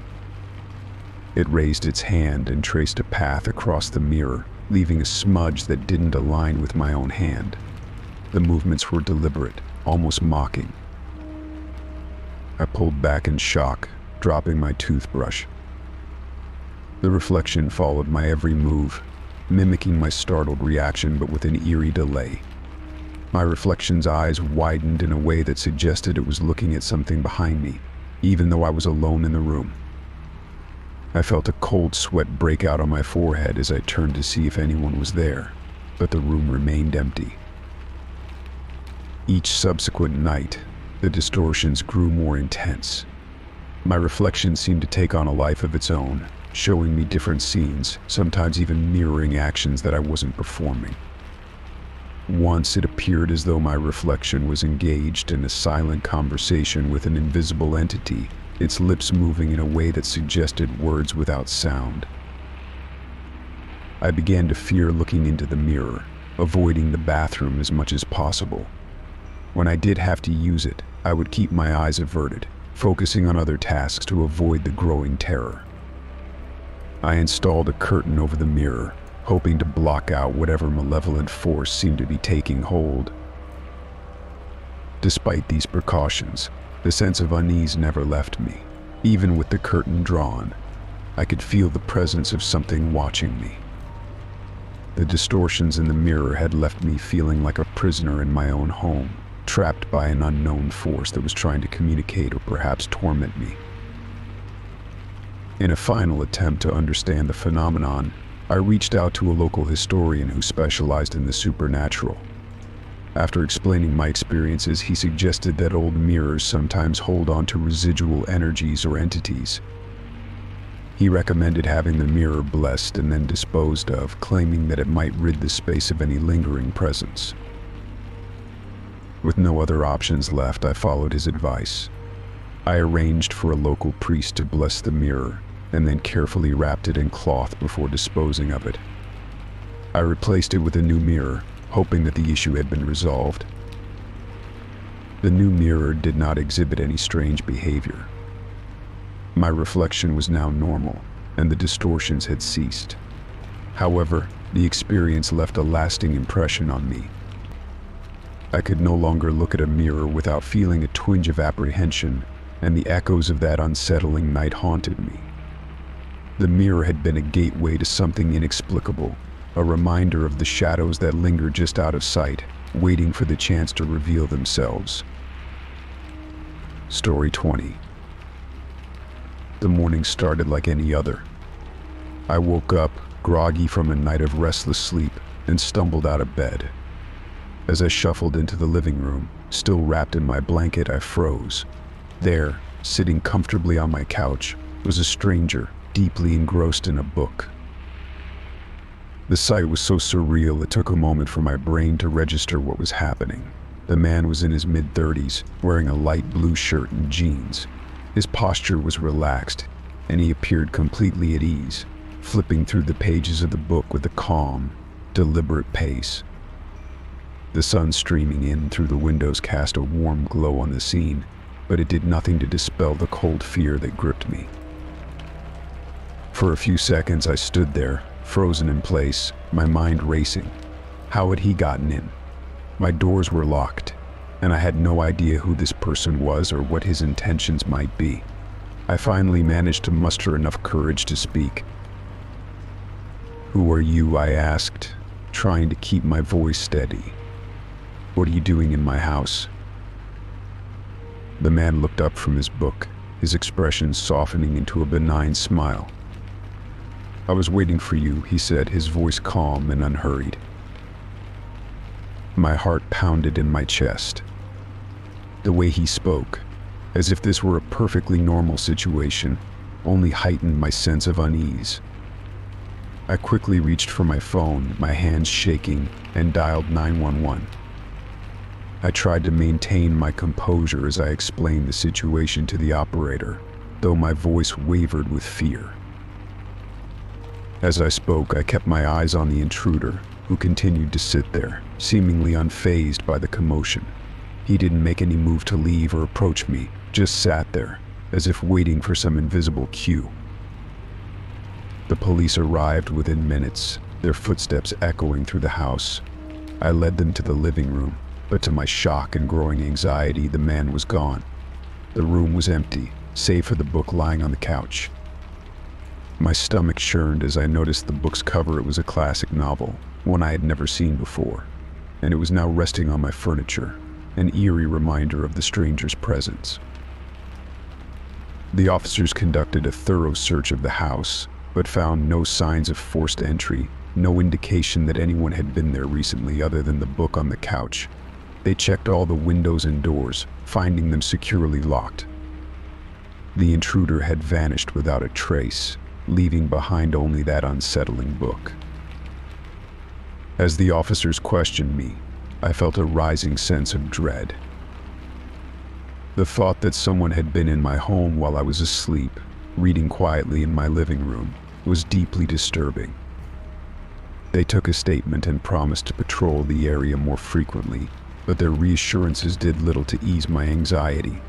It raised its hand and traced a path across the mirror, leaving a smudge that didn't align with my own hand. The movements were deliberate, almost mocking. I pulled back in shock, dropping my toothbrush. The reflection followed my every move, mimicking my startled reaction but with an eerie delay. My reflection's eyes widened in a way that suggested it was looking at something behind me, even though I was alone in the room. I felt a cold sweat break out on my forehead as I turned to see if anyone was there, but the room remained empty. Each subsequent night, the distortions grew more intense. My reflection seemed to take on a life of its own, showing me different scenes, sometimes even mirroring actions that I wasn't performing. Once it appeared as though my reflection was engaged in a silent conversation with an invisible entity, its lips moving in a way that suggested words without sound. I began to fear looking into the mirror, avoiding the bathroom as much as possible. When I did have to use it, I would keep my eyes averted, focusing on other tasks to avoid the growing terror. I installed a curtain over the mirror, hoping to block out whatever malevolent force seemed to be taking hold. Despite these precautions, the sense of unease never left me. Even with the curtain drawn, I could feel the presence of something watching me. The distortions in the mirror had left me feeling like a prisoner in my own home, trapped by an unknown force that was trying to communicate or perhaps torment me. In a final attempt to understand the phenomenon, I reached out to a local historian who specialized in the supernatural. After explaining my experiences, he suggested that old mirrors sometimes hold on to residual energies or entities. He recommended having the mirror blessed and then disposed of, claiming that it might rid the space of any lingering presence. With no other options left, I followed his advice. I arranged for a local priest to bless the mirror, and then carefully wrapped it in cloth before disposing of it. I replaced it with a new mirror, hoping that the issue had been resolved. The new mirror did not exhibit any strange behavior. My reflection was now normal, and the distortions had ceased. However, the experience left a lasting impression on me. I could no longer look at a mirror without feeling a twinge of apprehension, and the echoes of that unsettling night haunted me. The mirror had been a gateway to something inexplicable, a reminder of the shadows that linger just out of sight, waiting for the chance to reveal themselves. Story 20. The morning started like any other. I woke up, groggy from a night of restless sleep, and stumbled out of bed. As I shuffled into the living room, still wrapped in my blanket, I froze. There, sitting comfortably on my couch, was a stranger, deeply engrossed in a book. The sight was so surreal it took a moment for my brain to register what was happening. The man was in his mid-30s, wearing a light blue shirt and jeans. His posture was relaxed, and he appeared completely at ease, flipping through the pages of the book with a calm, deliberate pace. The sun streaming in through the windows cast a warm glow on the scene, but it did nothing to dispel the cold fear that gripped me. For a few seconds I stood there, frozen in place, my mind racing. How had he gotten in? My doors were locked, and I had no idea who this person was or what his intentions might be. I finally managed to muster enough courage to speak. "Who are you?" I asked, trying to keep my voice steady. "What are you doing in my house?" The man looked up from his book, his expression softening into a benign smile. "I was waiting for you," he said, his voice calm and unhurried. My heart pounded in my chest. The way he spoke, as if this were a perfectly normal situation, only heightened my sense of unease. I quickly reached for my phone, my hands shaking, and dialed 911. I tried to maintain my composure as I explained the situation to the operator, though my voice wavered with fear. As I spoke, I kept my eyes on the intruder, who continued to sit there, seemingly unfazed by the commotion. He didn't make any move to leave or approach me, just sat there, as if waiting for some invisible cue. The police arrived within minutes, their footsteps echoing through the house. I led them to the living room, but to my shock and growing anxiety, the man was gone. The room was empty, save for the book lying on the couch. My stomach churned as I noticed the book's cover. It was a classic novel, one I had never seen before, and it was now resting on my furniture, an eerie reminder of the stranger's presence. The officers conducted a thorough search of the house, but found no signs of forced entry, no indication that anyone had been there recently other than the book on the couch. They checked all the windows and doors, finding them securely locked. The intruder had vanished without a trace, leaving behind only that unsettling book. As the officers questioned me, I felt a rising sense of dread. The thought that someone had been in my home while I was asleep, reading quietly in my living room, was deeply disturbing. They took a statement and promised to patrol the area more frequently, but their reassurances did little to ease my anxiety.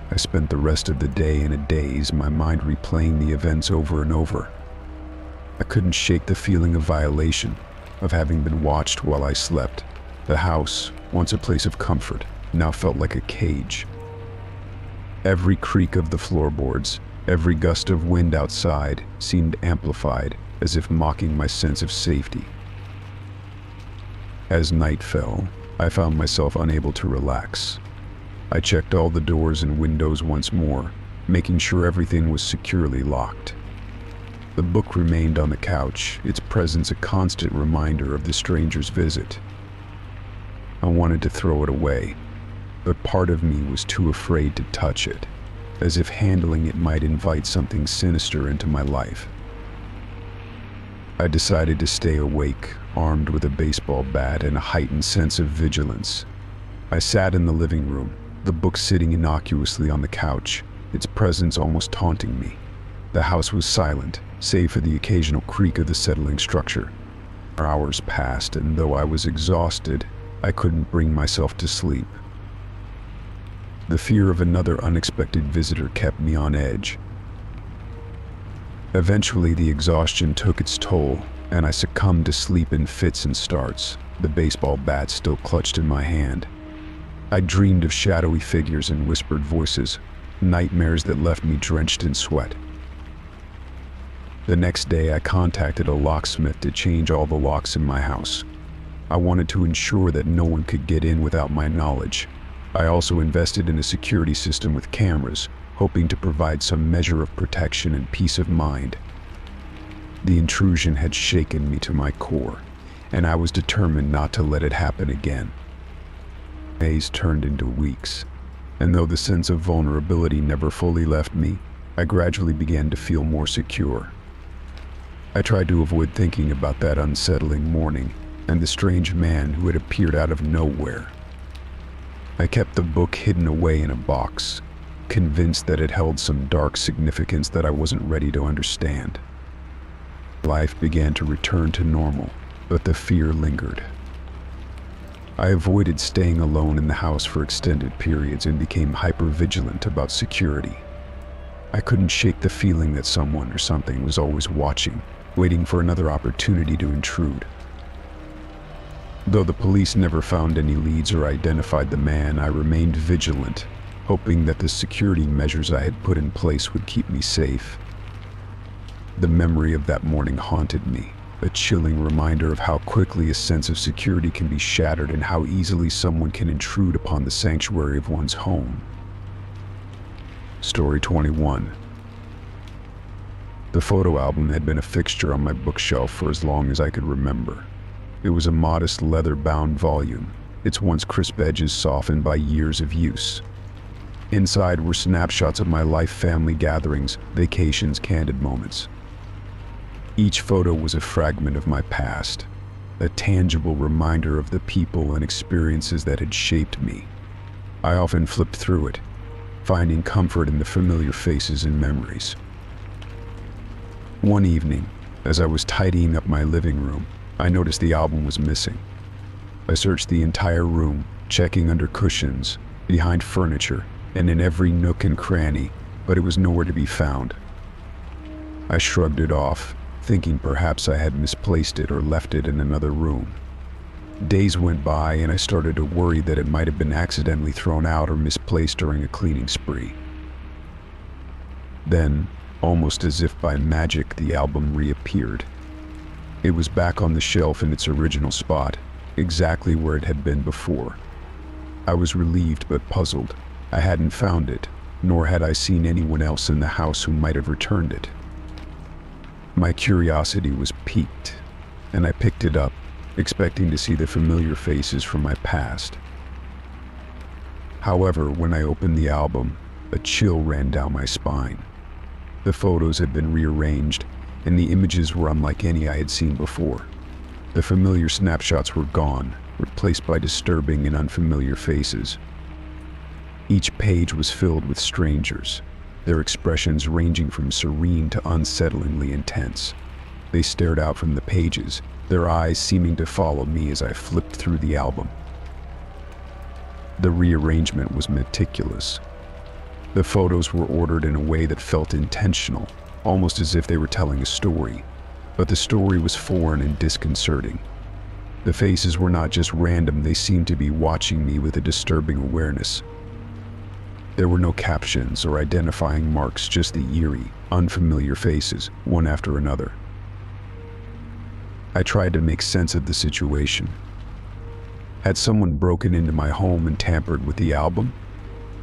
I spent the rest of the day in a daze, my mind replaying the events over and over. I couldn't shake the feeling of violation, of having been watched while I slept. The house, once a place of comfort, now felt like a cage. Every creak of the floorboards, every gust of wind outside seemed amplified, as if mocking my sense of safety. As night fell, I found myself unable to relax. I checked all the doors and windows once more, making sure everything was securely locked. The book remained on the couch, its presence a constant reminder of the stranger's visit. I wanted to throw it away, but part of me was too afraid to touch it, as if handling it might invite something sinister into my life. I decided to stay awake, armed with a baseball bat and a heightened sense of vigilance. I sat in the living room, the book sitting innocuously on the couch, its presence almost taunting me. The house was silent, save for the occasional creak of the settling structure. Hours passed, and though I was exhausted, I couldn't bring myself to sleep. The fear of another unexpected visitor kept me on edge. Eventually, the exhaustion took its toll, and I succumbed to sleep in fits and starts, the baseball bat still clutched in my hand. I dreamed of shadowy figures and whispered voices, nightmares that left me drenched in sweat. The next day, I contacted a locksmith to change all the locks in my house. I wanted to ensure that no one could get in without my knowledge. I also invested in a security system with cameras, hoping to provide some measure of protection and peace of mind. The intrusion had shaken me to my core, and I was determined not to let it happen again. Days turned into weeks, and though the sense of vulnerability never fully left me, I gradually began to feel more secure. I tried to avoid thinking about that unsettling morning and the strange man who had appeared out of nowhere. I kept the book hidden away in a box, convinced that it held some dark significance that I wasn't ready to understand. Life began to return to normal, but the fear lingered. I avoided staying alone in the house for extended periods and became hyper-vigilant about security. I couldn't shake the feeling that someone or something was always watching, waiting for another opportunity to intrude. Though the police never found any leads or identified the man, I remained vigilant, hoping that the security measures I had put in place would keep me safe. The memory of that morning haunted me, a chilling reminder of how quickly a sense of security can be shattered and how easily someone can intrude upon the sanctuary of one's home. Story 21. The photo album had been a fixture on my bookshelf for as long as I could remember. It was a modest leather-bound volume, its once crisp edges softened by years of use. Inside were snapshots of my life, family gatherings, vacations, candid moments. Each photo was a fragment of my past, a tangible reminder of the people and experiences that had shaped me. I often flipped through it, finding comfort in the familiar faces and memories. One evening, as I was tidying up my living room, I noticed the album was missing. I searched the entire room, checking under cushions, behind furniture, and in every nook and cranny, but it was nowhere to be found. I shrugged it off, thinking perhaps I had misplaced it or left it in another room. Days went by and I started to worry that it might have been accidentally thrown out or misplaced during a cleaning spree. Then, almost as if by magic, the album reappeared. It was back on the shelf in its original spot, exactly where it had been before. I was relieved but puzzled. I hadn't found it, nor had I seen anyone else in the house who might have returned it. My curiosity was piqued, and I picked it up, expecting to see the familiar faces from my past. However, when I opened the album, a chill ran down my spine. The photos had been rearranged, and the images were unlike any I had seen before. The familiar snapshots were gone, replaced by disturbing and unfamiliar faces. Each page was filled with strangers, their expressions ranging from serene to unsettlingly intense. They stared out from the pages, their eyes seeming to follow me as I flipped through the album. The rearrangement was meticulous. The photos were ordered in a way that felt intentional, almost as if they were telling a story. But the story was foreign and disconcerting. The faces were not just random, they seemed to be watching me with a disturbing awareness. There were no captions or identifying marks, just the eerie, unfamiliar faces, one after another. I tried to make sense of the situation. Had someone broken into my home and tampered with the album?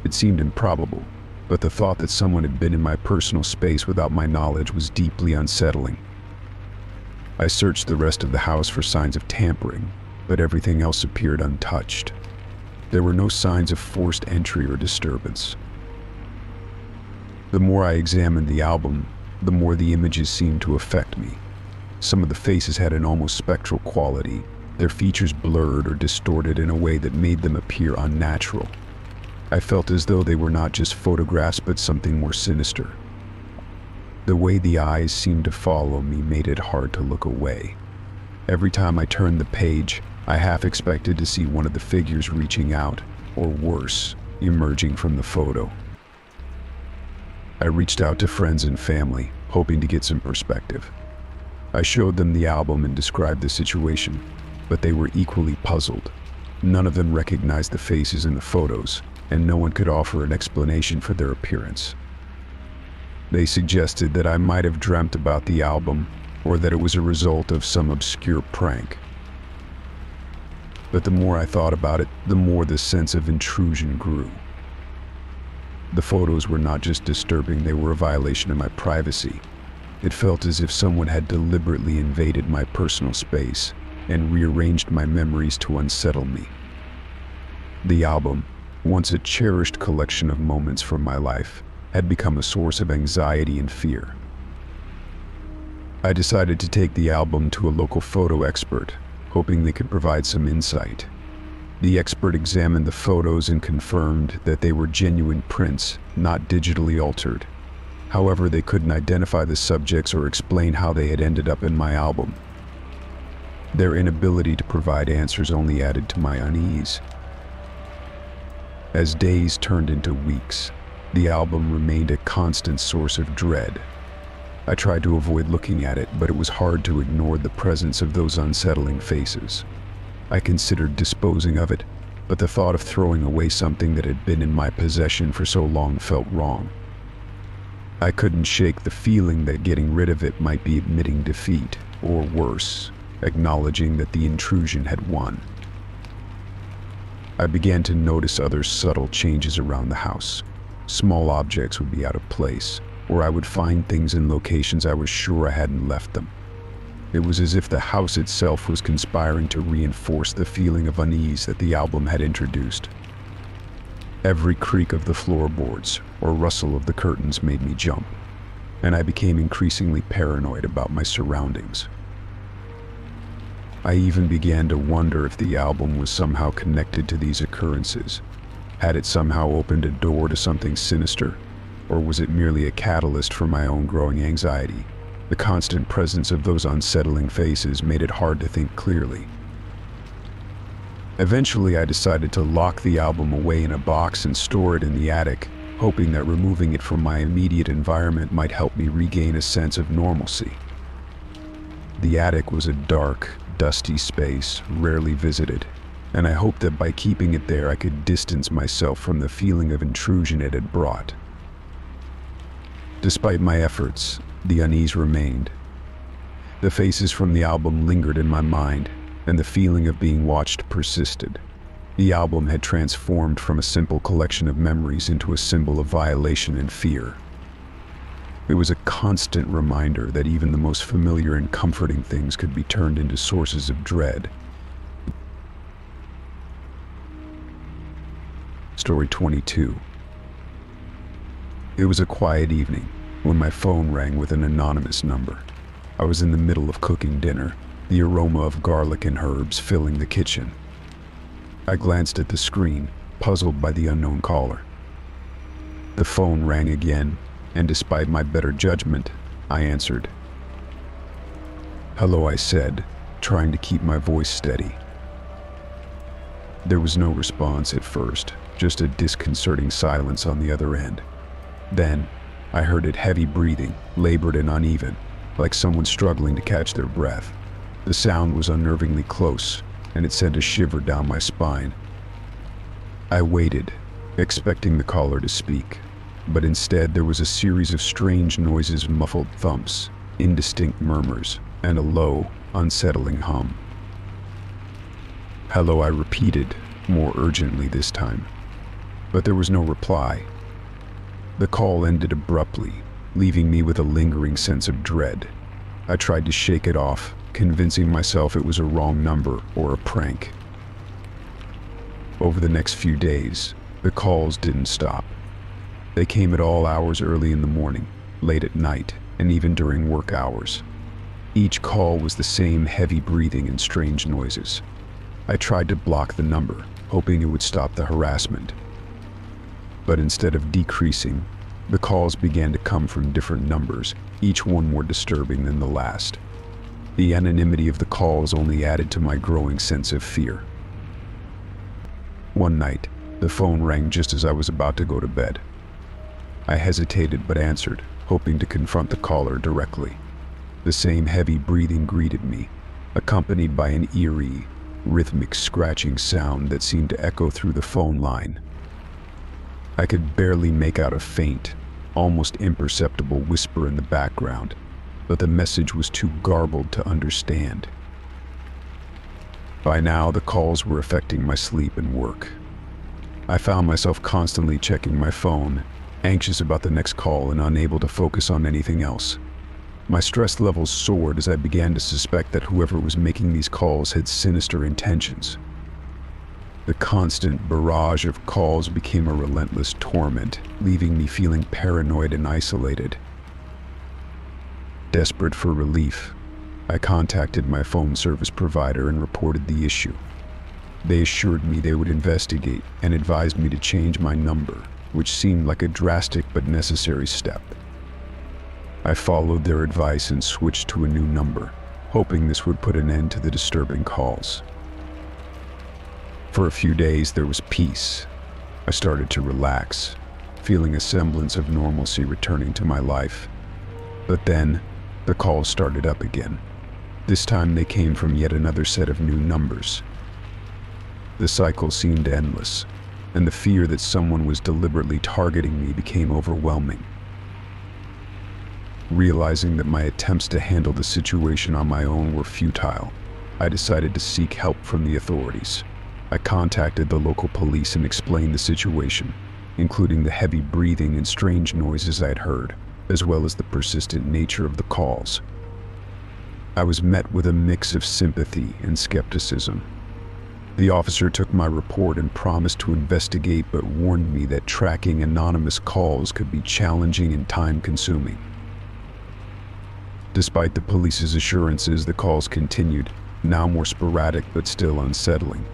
It seemed improbable, but the thought that someone had been in my personal space without my knowledge was deeply unsettling. I searched the rest of the house for signs of tampering, but everything else appeared untouched. There were no signs of forced entry or disturbance. The more I examined the album, the more the images seemed to affect me. Some of the faces had an almost spectral quality, their features blurred or distorted in a way that made them appear unnatural. I felt as though they were not just photographs but something more sinister. The way the eyes seemed to follow me made it hard to look away. Every time I turned the page, I half expected to see one of the figures reaching out, or worse, emerging from the photo. I reached out to friends and family, hoping to get some perspective. I showed them the album and described the situation, but they were equally puzzled. None of them recognized the faces in the photos, and no one could offer an explanation for their appearance. They suggested that I might have dreamt about the album, or that it was a result of some obscure prank. But the more I thought about it, the more the sense of intrusion grew. The photos were not just disturbing, they were a violation of my privacy. It felt as if someone had deliberately invaded my personal space and rearranged my memories to unsettle me. The album, once a cherished collection of moments from my life, had become a source of anxiety and fear. I decided to take the album to a local photo expert, hoping they could provide some insight. The expert examined the photos and confirmed that they were genuine prints, not digitally altered. However, they couldn't identify the subjects or explain how they had ended up in my album. Their inability to provide answers only added to my unease. As days turned into weeks, the album remained a constant source of dread. I tried to avoid looking at it, but it was hard to ignore the presence of those unsettling faces. I considered disposing of it, but the thought of throwing away something that had been in my possession for so long felt wrong. I couldn't shake the feeling that getting rid of it might be admitting defeat, or worse, acknowledging that the intrusion had won. I began to notice other subtle changes around the house. Small objects would be out of place. or I would find things in locations I was sure I hadn't left them. It was as if the house itself was conspiring to reinforce the feeling of unease that the album had introduced. Every creak of the floorboards or rustle of the curtains made me jump, and I became increasingly paranoid about my surroundings. I even began to wonder if the album was somehow connected to these occurrences. Had it somehow opened a door to something sinister, or was it merely a catalyst for my own growing anxiety? The constant presence of those unsettling faces made it hard to think clearly. Eventually, I decided to lock the album away in a box and store it in the attic, hoping that removing it from my immediate environment might help me regain a sense of normalcy. The attic was a dark, dusty space, rarely visited, and I hoped that by keeping it there I could distance myself from the feeling of intrusion it had brought. Despite my efforts, the unease remained. The faces from the album lingered in my mind, and the feeling of being watched persisted. The album had transformed from a simple collection of memories into a symbol of violation and fear. It was a constant reminder that even the most familiar and comforting things could be turned into sources of dread. Story 22. It was a quiet evening when my phone rang with an anonymous number. I was in the middle of cooking dinner, the aroma of garlic and herbs filling the kitchen. I glanced at the screen, puzzled by the unknown caller. The phone rang again, and despite my better judgment, I answered. "Hello," I said, trying to keep my voice steady. There was no response at first, just a disconcerting silence on the other end. Then, I heard it heavy breathing, labored and uneven, like someone struggling to catch their breath. The sound was unnervingly close, and it sent a shiver down my spine. I waited, expecting the caller to speak, but instead there was a series of strange noises, muffled thumps, indistinct murmurs, and a low, unsettling hum. "Hello," I repeated, more urgently this time. But there was no reply. The call ended abruptly, leaving me with a lingering sense of dread. I tried to shake it off, convincing myself it was a wrong number or a prank. Over the next few days, the calls didn't stop. They came at all hours, early in the morning, late at night, and even during work hours. Each call was the same heavy breathing and strange noises. I tried to block the number, hoping it would stop the harassment. But instead of decreasing, the calls began to come from different numbers, each one more disturbing than the last. The anonymity of the calls only added to my growing sense of fear. One night, the phone rang just as I was about to go to bed. I hesitated but answered, hoping to confront the caller directly. The same heavy breathing greeted me, accompanied by an eerie, rhythmic scratching sound that seemed to echo through the phone line. I could barely make out a faint, almost imperceptible whisper in the background, but the message was too garbled to understand. By now, the calls were affecting my sleep and work. I found myself constantly checking my phone, anxious about the next call and unable to focus on anything else. My stress levels soared as I began to suspect that whoever was making these calls had sinister intentions. The constant barrage of calls became a relentless torment, leaving me feeling paranoid and isolated. Desperate for relief, I contacted my phone service provider and reported the issue. They assured me they would investigate and advised me to change my number, which seemed like a drastic but necessary step. I followed their advice and switched to a new number, hoping this would put an end to the disturbing calls. For a few days, there was peace. I started to relax, feeling a semblance of normalcy returning to my life. But then, the calls started up again. This time they came from yet another set of new numbers. The cycle seemed endless, and the fear that someone was deliberately targeting me became overwhelming. Realizing that my attempts to handle the situation on my own were futile, I decided to seek help from the authorities. I contacted the local police and explained the situation, including the heavy breathing and strange noises I had heard. as well as the persistent nature of the calls. I was met with a mix of sympathy and skepticism. The officer took my report and promised to investigate, but warned me that tracking anonymous calls could be challenging and time-consuming. Despite the police's assurances, the calls continued, now more sporadic but still unsettling.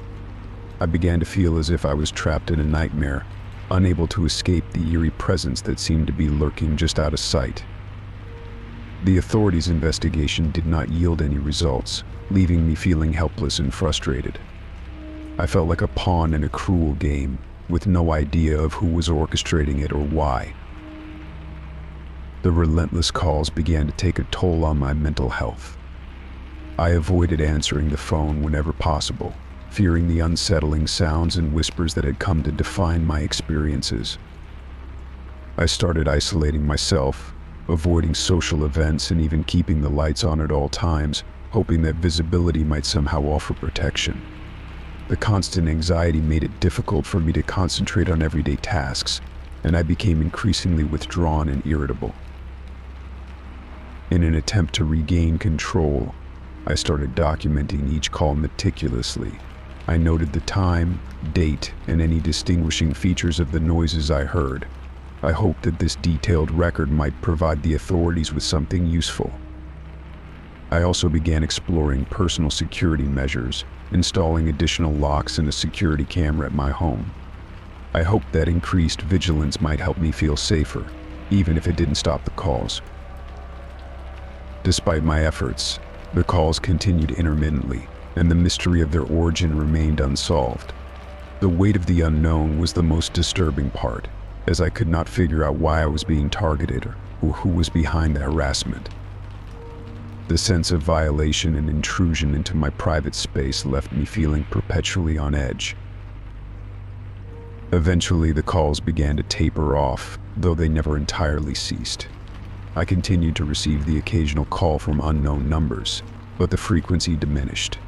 I began to feel as if I was trapped in a nightmare, unable to escape the eerie presence that seemed to be lurking just out of sight. The authorities' investigation did not yield any results, leaving me feeling helpless and frustrated. I felt like a pawn in a cruel game, with no idea of who was orchestrating it or why. The relentless calls began to take a toll on my mental health. I avoided answering the phone whenever possible, fearing the unsettling sounds and whispers that had come to define my experiences. I started isolating myself, avoiding social events and even keeping the lights on at all times, hoping that visibility might somehow offer protection. The constant anxiety made it difficult for me to concentrate on everyday tasks, and I became increasingly withdrawn and irritable. In an attempt to regain control, I started documenting each call meticulously. I noted the time, date, and any distinguishing features of the noises I heard. I hoped that this detailed record might provide the authorities with something useful. I also began exploring personal security measures, installing additional locks and a security camera at my home. I hoped that increased vigilance might help me feel safer, even if it didn't stop the calls. Despite my efforts, the calls continued intermittently, and the mystery of their origin remained unsolved. The weight of the unknown was the most disturbing part, as I could not figure out why I was being targeted or who was behind the harassment. The sense of violation and intrusion into my private space left me feeling perpetually on edge. Eventually, the calls began to taper off, though they never entirely ceased. I continued to receive the occasional call from unknown numbers, but the frequency diminished.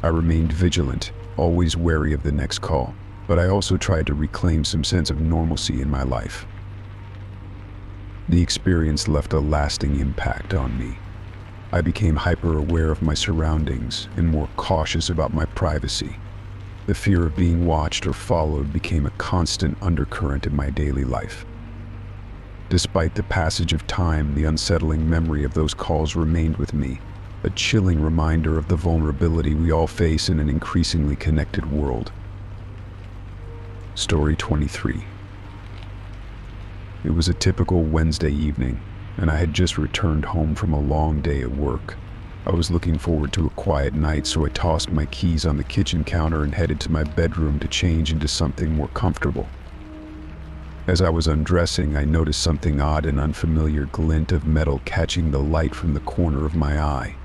I remained vigilant, always wary of the next call, but I also tried to reclaim some sense of normalcy in my life. The experience left a lasting impact on me. I became hyper-aware of my surroundings and more cautious about my privacy. The fear of being watched or followed became a constant undercurrent in my daily life. Despite the passage of time, the unsettling memory of those calls remained with me, a chilling reminder of the vulnerability we all face in an increasingly connected world. Story 23. It was a typical Wednesday evening, and I had just returned home from a long day at work. I was looking forward to a quiet night, so I tossed my keys on the kitchen counter and headed to my bedroom to change into something more comfortable. As I was undressing, I noticed something odd, an unfamiliar glint of metal catching the light from the corner of my eye.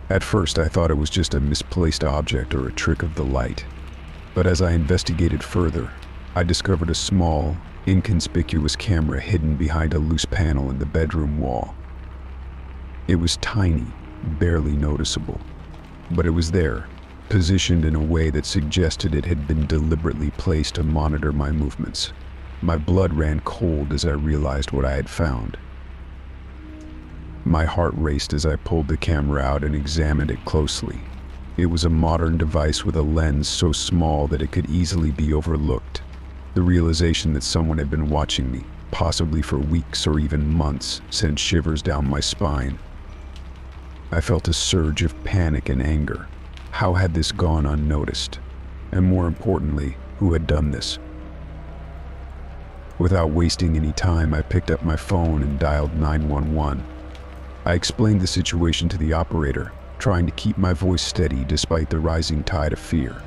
At first, I thought it was just a misplaced object or a trick of the light. But as I investigated further, I discovered a small, inconspicuous camera hidden behind a loose panel in the bedroom wall. It was tiny, barely noticeable, but it was there, positioned in a way that suggested it had been deliberately placed to monitor my movements. My blood ran cold as I realized what I had found. My heart raced as I pulled the camera out and examined it closely. It was a modern device with a lens so small that it could easily be overlooked. The realization that someone had been watching me, possibly for weeks or even months, sent shivers down my spine. I felt a surge of panic and anger. How had this gone unnoticed? And more importantly, who had done this? Without wasting any time, I picked up my phone and dialed 911. I explained the situation to the operator, trying to keep my voice steady despite the rising tide of fear.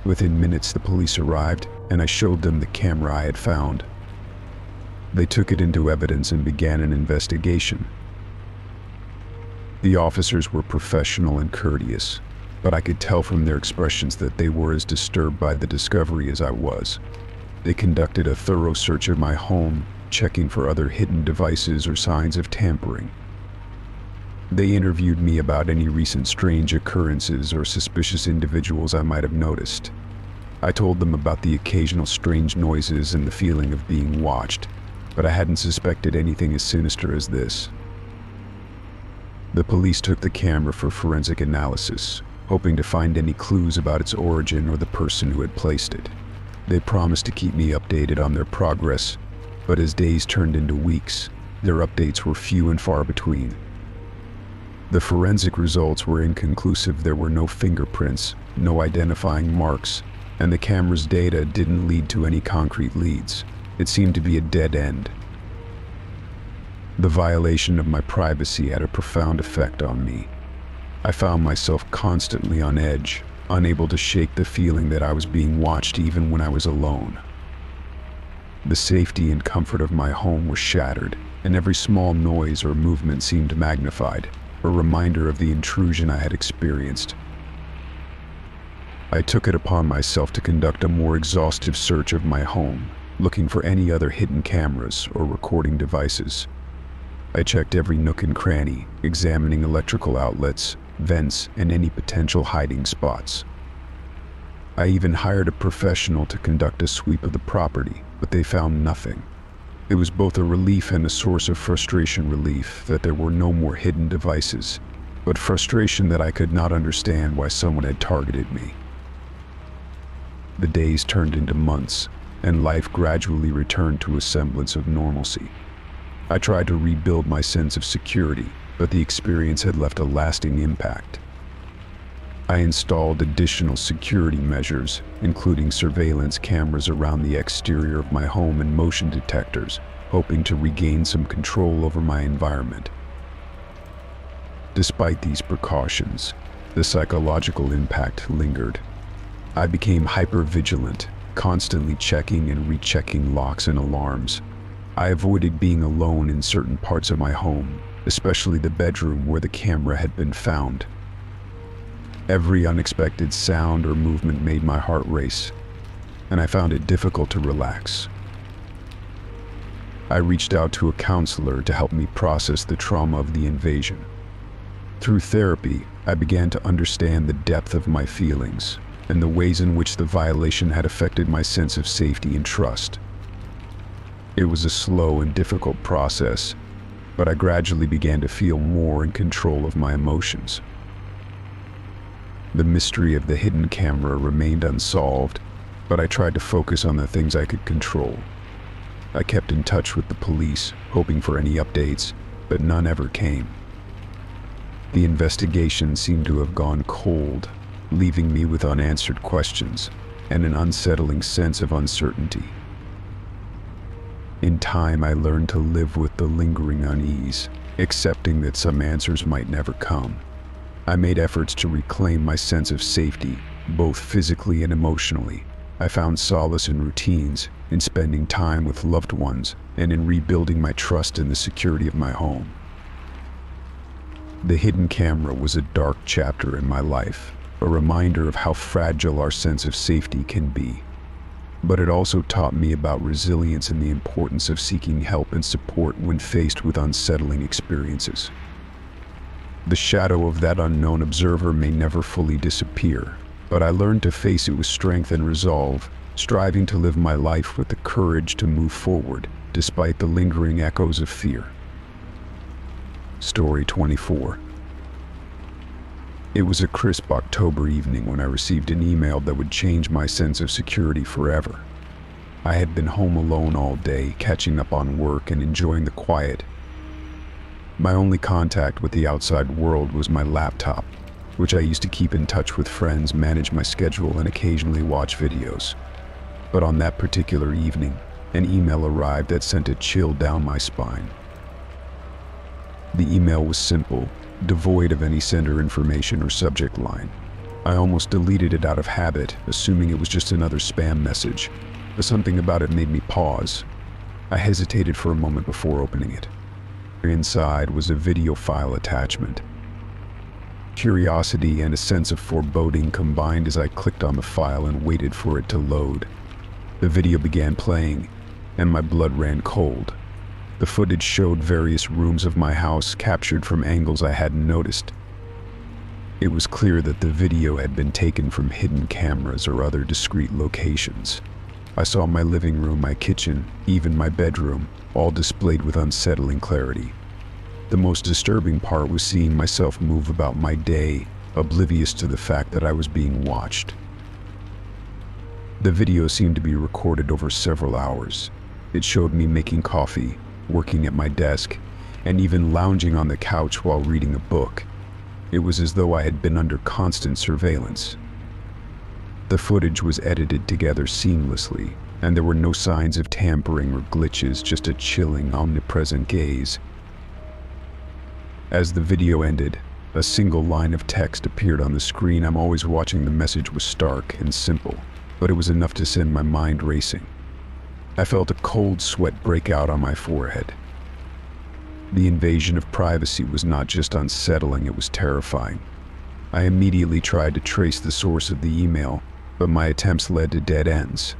Within minutes, the police arrived, and I showed them the camera I had found. They took it into evidence and began an investigation. The officers were professional and courteous, but I could tell from their expressions that they were as disturbed by the discovery as I was. They conducted a thorough search of my home, checking for other hidden devices or signs of tampering. They interviewed me about any recent strange occurrences or suspicious individuals I might have noticed. I told them about the occasional strange noises and the feeling of being watched, but I hadn't suspected anything as sinister as this. The police took the camera for forensic analysis, hoping to find any clues about its origin or the person who had placed it. They promised to keep me updated on their progress, but as days turned into weeks, their updates were few and far between. The forensic results were inconclusive. There were no fingerprints, no identifying marks, and the camera's data didn't lead to any concrete leads. It seemed to be a dead end. The violation of my privacy had a profound effect on me. I found myself constantly on edge, unable to shake the feeling that I was being watched even when I was alone. The safety and comfort of my home were shattered, and every small noise or movement seemed magnified, a reminder of the intrusion I had experienced. I took it upon myself to conduct a more exhaustive search of my home, looking for any other hidden cameras or recording devices. I checked every nook and cranny, examining electrical outlets, vents, and any potential hiding spots. I even hired a professional to conduct a sweep of the property, but they found nothing. It was both a relief and a source of frustration. Relief that there were no more hidden devices, but frustration that I could not understand why someone had targeted me. The days turned into months, and life gradually returned to a semblance of normalcy. I tried to rebuild my sense of security, but the experience had left a lasting impact. I installed additional security measures, including surveillance cameras around the exterior of my home and motion detectors, hoping to regain some control over my environment. Despite these precautions, the psychological impact lingered. I became hyper-vigilant, constantly checking and rechecking locks and alarms. I avoided being alone in certain parts of my home, especially the bedroom where the camera had been found. Every unexpected sound or movement made my heart race, and I found it difficult to relax. I reached out to a counselor to help me process the trauma of the invasion. Through therapy, I began to understand the depth of my feelings and the ways in which the violation had affected my sense of safety and trust. It was a slow and difficult process, but I gradually began to feel more in control of my emotions. The mystery of the hidden camera remained unsolved, but I tried to focus on the things I could control. I kept in touch with the police, hoping for any updates, but none ever came. The investigation seemed to have gone cold, leaving me with unanswered questions and an unsettling sense of uncertainty. In time, I learned to live with the lingering unease, accepting that some answers might never come. I made efforts to reclaim my sense of safety, both physically and emotionally. I found solace in routines, in spending time with loved ones, and in rebuilding my trust in the security of my home. The hidden camera was a dark chapter in my life, a reminder of how fragile our sense of safety can be. But it also taught me about resilience and the importance of seeking help and support when faced with unsettling experiences. The shadow of that unknown observer may never fully disappear, but I learned to face it with strength and resolve, striving to live my life with the courage to move forward, despite the lingering echoes of fear. Story 24. It was a crisp October evening when I received an email that would change my sense of security forever. I had been home alone all day, catching up on work and enjoying the quiet. My only contact with the outside world was my laptop, which I used to keep in touch with friends, manage my schedule, and occasionally watch videos. But on that particular evening, an email arrived that sent a chill down my spine. The email was simple, devoid of any sender information or subject line. I almost deleted it out of habit, assuming it was just another spam message, but something about it made me pause. I hesitated for a moment before opening it. Inside was a video file attachment. Curiosity and a sense of foreboding combined as I clicked on the file and waited for it to load. The video began playing, and my blood ran cold. The footage showed various rooms of my house captured from angles I hadn't noticed. It was clear that the video had been taken from hidden cameras or other discreet locations. I saw my living room, my kitchen, even my bedroom, all displayed with unsettling clarity. The most disturbing part was seeing myself move about my day, oblivious to the fact that I was being watched. The video seemed to be recorded over several hours. It showed me making coffee, working at my desk, and even lounging on the couch while reading a book. It was as though I had been under constant surveillance. The footage was edited together seamlessly, and there were no signs of tampering or glitches, just a chilling, omnipresent gaze. As the video ended, a single line of text appeared on the screen. I'm always watching. The message was stark and simple, but it was enough to send my mind racing. I felt a cold sweat break out on my forehead. The invasion of privacy was not just unsettling, it was terrifying. I immediately tried to trace the source of the email, but my attempts led to dead ends.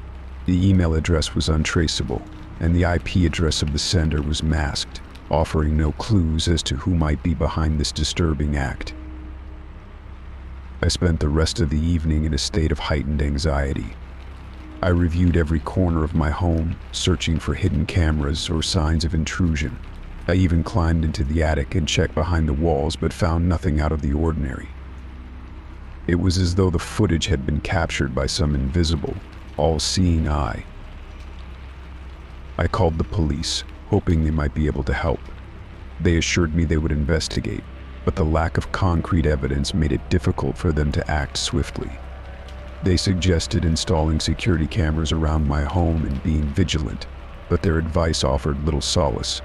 The email address was untraceable, and the IP address of the sender was masked, offering no clues as to who might be behind this disturbing act. I spent the rest of the evening in a state of heightened anxiety. I reviewed every corner of my home, searching for hidden cameras or signs of intrusion. I even climbed into the attic and checked behind the walls, but found nothing out of the ordinary. It was as though the footage had been captured by some invisible, all-seeing eye. I called the police, hoping they might be able to help. They assured me they would investigate, but the lack of concrete evidence made it difficult for them to act swiftly. They suggested installing security cameras around my home and being vigilant, but their advice offered little solace.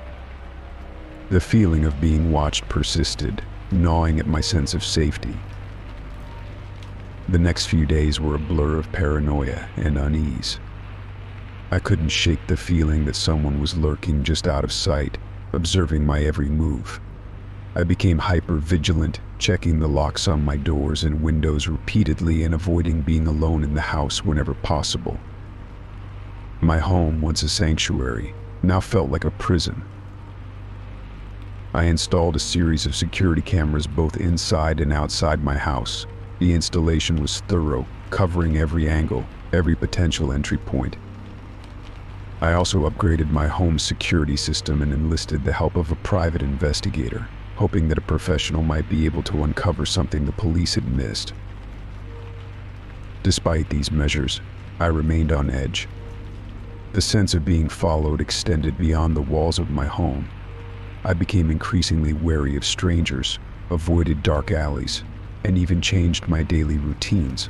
The feeling of being watched persisted, gnawing at my sense of safety. The next few days were a blur of paranoia and unease. I couldn't shake the feeling that someone was lurking just out of sight, observing my every move. I became hyper-vigilant, checking the locks on my doors and windows repeatedly and avoiding being alone in the house whenever possible. My home, once a sanctuary, now felt like a prison. I installed a series of security cameras both inside and outside my house. The installation was thorough, covering every angle, every potential entry point. I also upgraded my home security system and enlisted the help of a private investigator, hoping that a professional might be able to uncover something the police had missed. Despite these measures, I remained on edge. The sense of being followed extended beyond the walls of my home. I became increasingly wary of strangers, avoided dark alleys, and even changed my daily routines.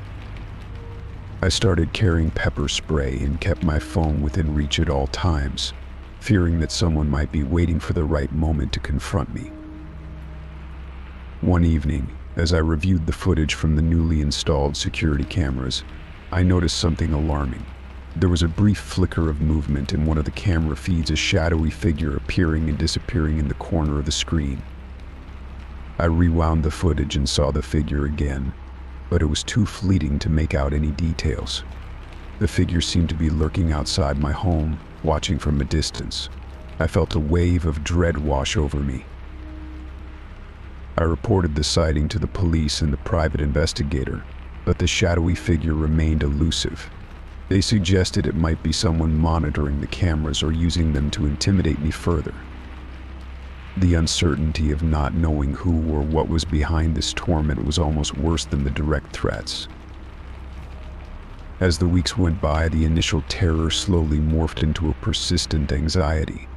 I started carrying pepper spray and kept my phone within reach at all times, fearing that someone might be waiting for the right moment to confront me. One evening, as I reviewed the footage from the newly installed security cameras, I noticed something alarming. There was a brief flicker of movement in one of the camera feeds, a shadowy figure appearing and disappearing in the corner of the screen. I rewound the footage and saw the figure again, but it was too fleeting to make out any details. The figure seemed to be lurking outside my home, watching from a distance. I felt a wave of dread wash over me. I reported the sighting to the police and the private investigator, but the shadowy figure remained elusive. They suggested it might be someone monitoring the cameras or using them to intimidate me further. The uncertainty of not knowing who or what was behind this torment was almost worse than the direct threats. As the weeks went by, the initial terror slowly morphed into a persistent anxiety.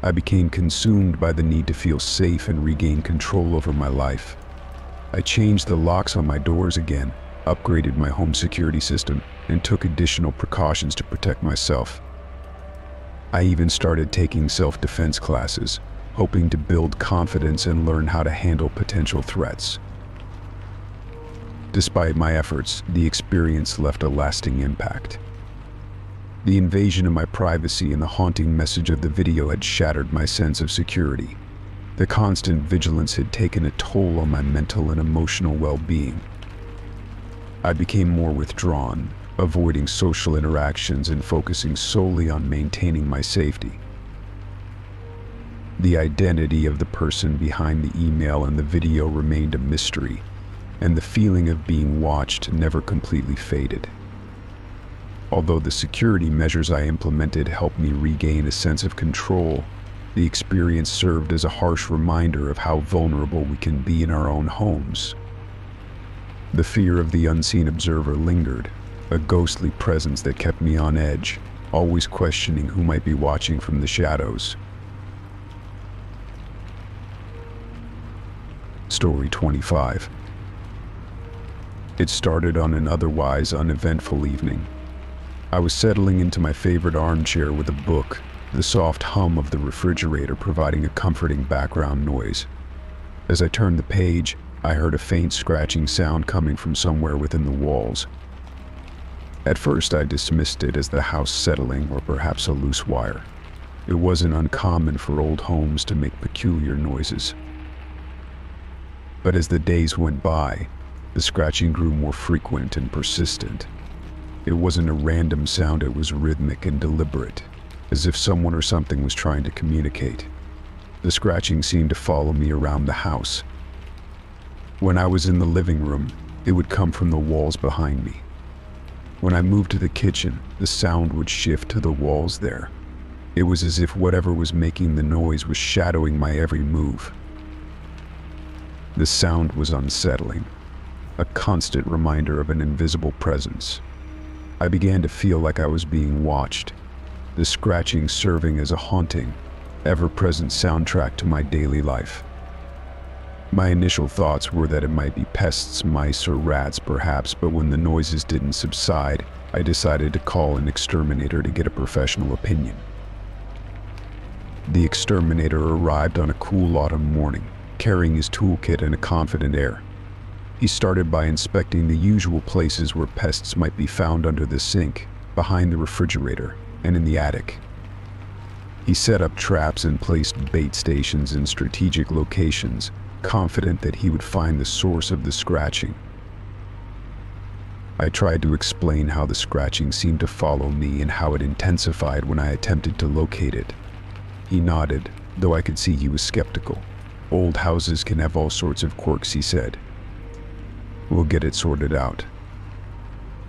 I became consumed by the need to feel safe and regain control over my life. I changed the locks on my doors again, upgraded my home security system, and took additional precautions to protect myself. I even started taking self-defense classes, hoping to build confidence and learn how to handle potential threats. Despite my efforts, the experience left a lasting impact. The invasion of my privacy and the haunting message of the video had shattered my sense of security. The constant vigilance had taken a toll on my mental and emotional well-being. I became more withdrawn, avoiding social interactions and focusing solely on maintaining my safety. The identity of the person behind the email and the video remained a mystery, and the feeling of being watched never completely faded. Although the security measures I implemented helped me regain a sense of control, the experience served as a harsh reminder of how vulnerable we can be in our own homes. The fear of the unseen observer lingered, a ghostly presence that kept me on edge, always questioning who might be watching from the shadows. Story 25. It started on an otherwise uneventful evening. I was settling into my favorite armchair with a book, the soft hum of the refrigerator providing a comforting background noise. As I turned the page, I heard a faint scratching sound coming from somewhere within the walls. At first, I dismissed it as the house settling or perhaps a loose wire. It wasn't uncommon for old homes to make peculiar noises. But as the days went by, the scratching grew more frequent and persistent. It wasn't a random sound, it was rhythmic and deliberate, as if someone or something was trying to communicate. The scratching seemed to follow me around the house. When I was in the living room, it would come from the walls behind me. When I moved to the kitchen, the sound would shift to the walls there. It was as if whatever was making the noise was shadowing my every move. The sound was unsettling, a constant reminder of an invisible presence. I began to feel like I was being watched, the scratching serving as a haunting, ever-present soundtrack to my daily life. My initial thoughts were that it might be pests, mice, or rats perhaps, but when the noises didn't subside, I decided to call an exterminator to get a professional opinion. The exterminator arrived on a cool autumn morning, carrying his toolkit and a confident air. He started by inspecting the usual places where pests might be found under the sink, behind the refrigerator, and in the attic. He set up traps and placed bait stations in strategic locations, confident that he would find the source of the scratching. I tried to explain how the scratching seemed to follow me and how it intensified when I attempted to locate it. He nodded, though I could see he was skeptical. Old houses can have all sorts of quirks, he said. We'll get it sorted out.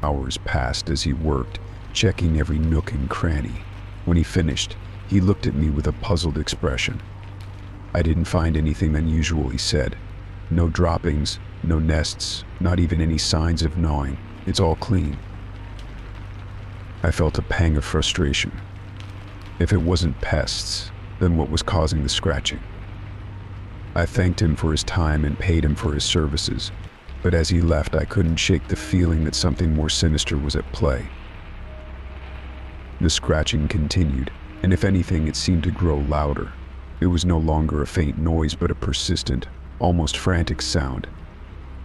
Hours passed as he worked, checking every nook and cranny. When he finished, he looked at me with a puzzled expression. I didn't find anything unusual, he said. No droppings, no nests, not even any signs of gnawing. It's all clean. I felt a pang of frustration. If it wasn't pests, then what was causing the scratching? I thanked him for his time and paid him for his services, but as he left, I couldn't shake the feeling that something more sinister was at play. The scratching continued, and if anything, it seemed to grow louder. It was no longer a faint noise, but a persistent, almost frantic sound.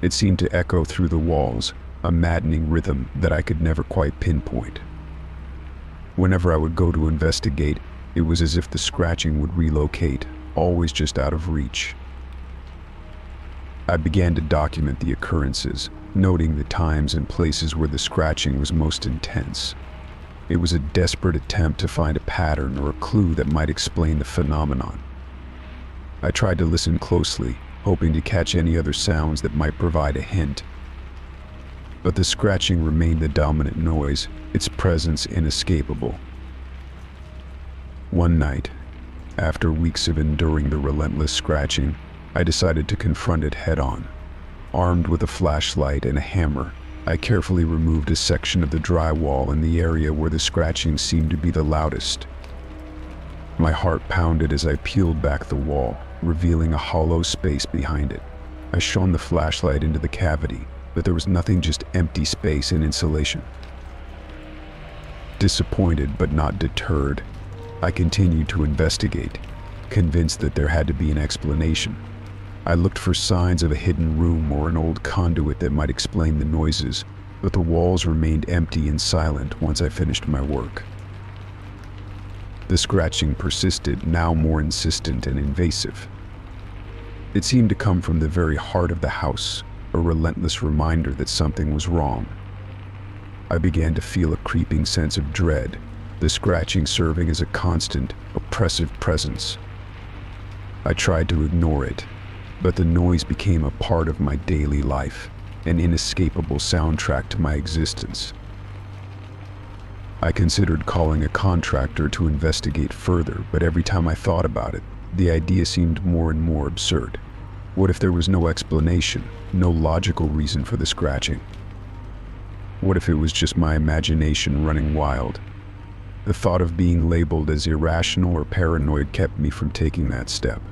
It seemed to echo through the walls, a maddening rhythm that I could never quite pinpoint. Whenever I would go to investigate, it was as if the scratching would relocate, always just out of reach. I began to document the occurrences, noting the times and places where the scratching was most intense. It was a desperate attempt to find a pattern or a clue that might explain the phenomenon. I tried to listen closely, hoping to catch any other sounds that might provide a hint. But the scratching remained the dominant noise, its presence inescapable. One night, after weeks of enduring the relentless scratching, I decided to confront it head-on. Armed with a flashlight and a hammer, I carefully removed a section of the drywall in the area where the scratching seemed to be the loudest. My heart pounded as I peeled back the wall, revealing a hollow space behind it. I shone the flashlight into the cavity, but there was nothing, just empty space and insulation. Disappointed but not deterred, I continued to investigate, convinced that there had to be an explanation. I looked for signs of a hidden room or an old conduit that might explain the noises, but the walls remained empty and silent once I finished my work. The scratching persisted, now more insistent and invasive. It seemed to come from the very heart of the house, a relentless reminder that something was wrong. I began to feel a creeping sense of dread, the scratching serving as a constant, oppressive presence. I tried to ignore it, but the noise became a part of my daily life, an inescapable soundtrack to my existence. I considered calling a contractor to investigate further, but every time I thought about it, the idea seemed more and more absurd. What if there was no explanation, no logical reason for the scratching? What if it was just my imagination running wild? The thought of being labeled as irrational or paranoid kept me from taking that step.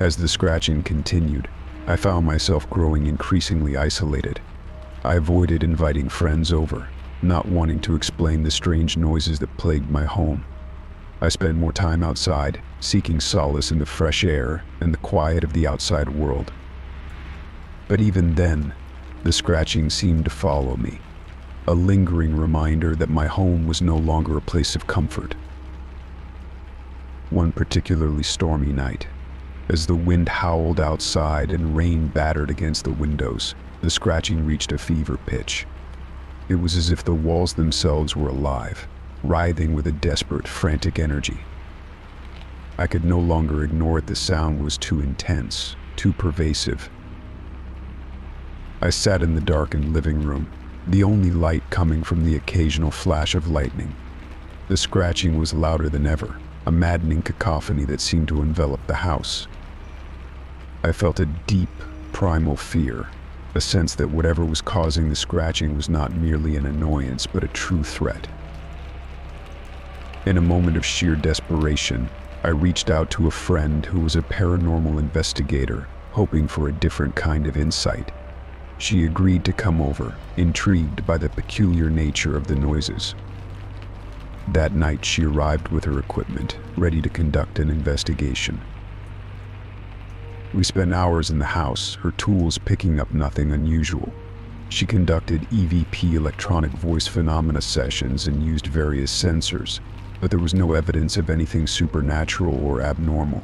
As the scratching continued, I found myself growing increasingly isolated. I avoided inviting friends over, not wanting to explain the strange noises that plagued my home. I spent more time outside, seeking solace in the fresh air and the quiet of the outside world. But even then, the scratching seemed to follow me, a lingering reminder that my home was no longer a place of comfort. One particularly stormy night, as the wind howled outside and rain battered against the windows, the scratching reached a fever pitch. It was as if the walls themselves were alive, writhing with a desperate, frantic energy. I could no longer ignore it. The sound was too intense, too pervasive. I sat in the darkened living room, the only light coming from the occasional flash of lightning. The scratching was louder than ever, a maddening cacophony that seemed to envelop the house. I felt a deep, primal fear, a sense that whatever was causing the scratching was not merely an annoyance but a true threat. In a moment of sheer desperation, I reached out to a friend who was a paranormal investigator, hoping for a different kind of insight. She agreed to come over, intrigued by the peculiar nature of the noises. That night she arrived with her equipment, ready to conduct an investigation. We spent hours in the house, her tools picking up nothing unusual. She conducted EVP electronic voice phenomena sessions and used various sensors, but there was no evidence of anything supernatural or abnormal.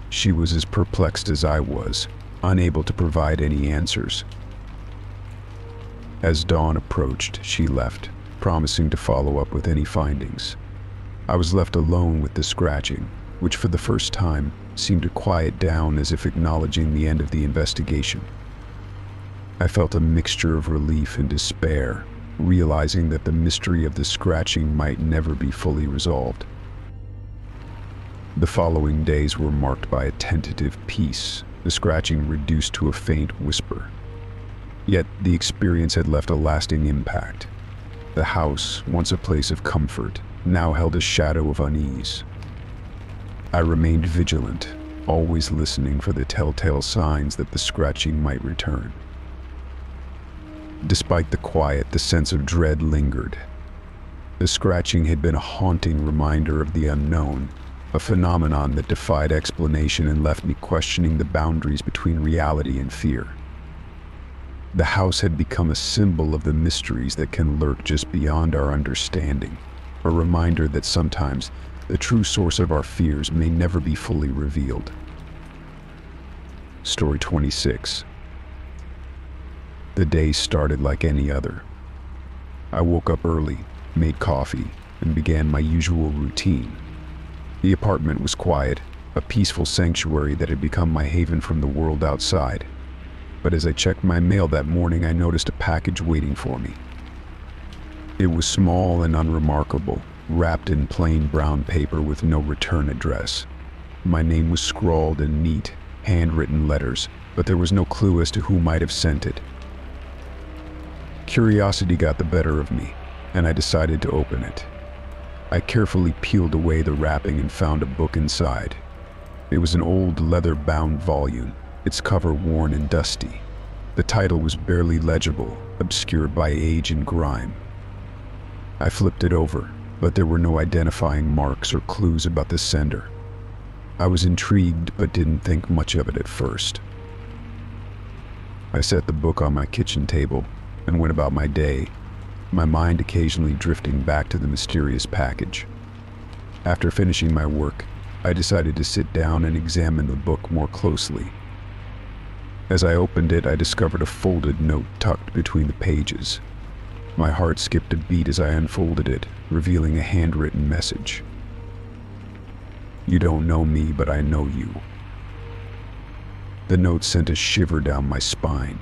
She was as perplexed as I was, unable to provide any answers. As dawn approached, she left, promising to follow up with any findings. I was left alone with the scratching, which for the first time seemed to quiet down as if acknowledging the end of the investigation. I felt a mixture of relief and despair, realizing that the mystery of the scratching might never be fully resolved. The following days were marked by a tentative peace, the scratching reduced to a faint whisper. Yet the experience had left a lasting impact. The house, once a place of comfort, now held a shadow of unease. I remained vigilant, always listening for the telltale signs that the scratching might return. Despite the quiet, the sense of dread lingered. The scratching had been a haunting reminder of the unknown, a phenomenon that defied explanation and left me questioning the boundaries between reality and fear. The house had become a symbol of the mysteries that can lurk just beyond our understanding, a reminder that sometimes the true source of our fears may never be fully revealed. Story 26. The day started like any other. I woke up early, made coffee, and began my usual routine. The apartment was quiet, a peaceful sanctuary that had become my haven from the world outside. But as I checked my mail that morning, I noticed a package waiting for me. It was small and unremarkable, wrapped in plain brown paper with no return address. My name was scrawled in neat, handwritten letters, but there was no clue as to who might have sent it. Curiosity got the better of me, and I decided to open it. I carefully peeled away the wrapping and found a book inside. It was an old leather-bound volume, its cover worn and dusty. The title was barely legible, obscured by age and grime. I flipped it over, but there were no identifying marks or clues about the sender. I was intrigued but didn't think much of it at first. I set the book on my kitchen table and went about my day, my mind occasionally drifting back to the mysterious package. After finishing my work, I decided to sit down and examine the book more closely. As I opened it, I discovered a folded note tucked between the pages. My heart skipped a beat as I unfolded it, revealing a handwritten message. "You don't know me, but I know you." The note sent a shiver down my spine.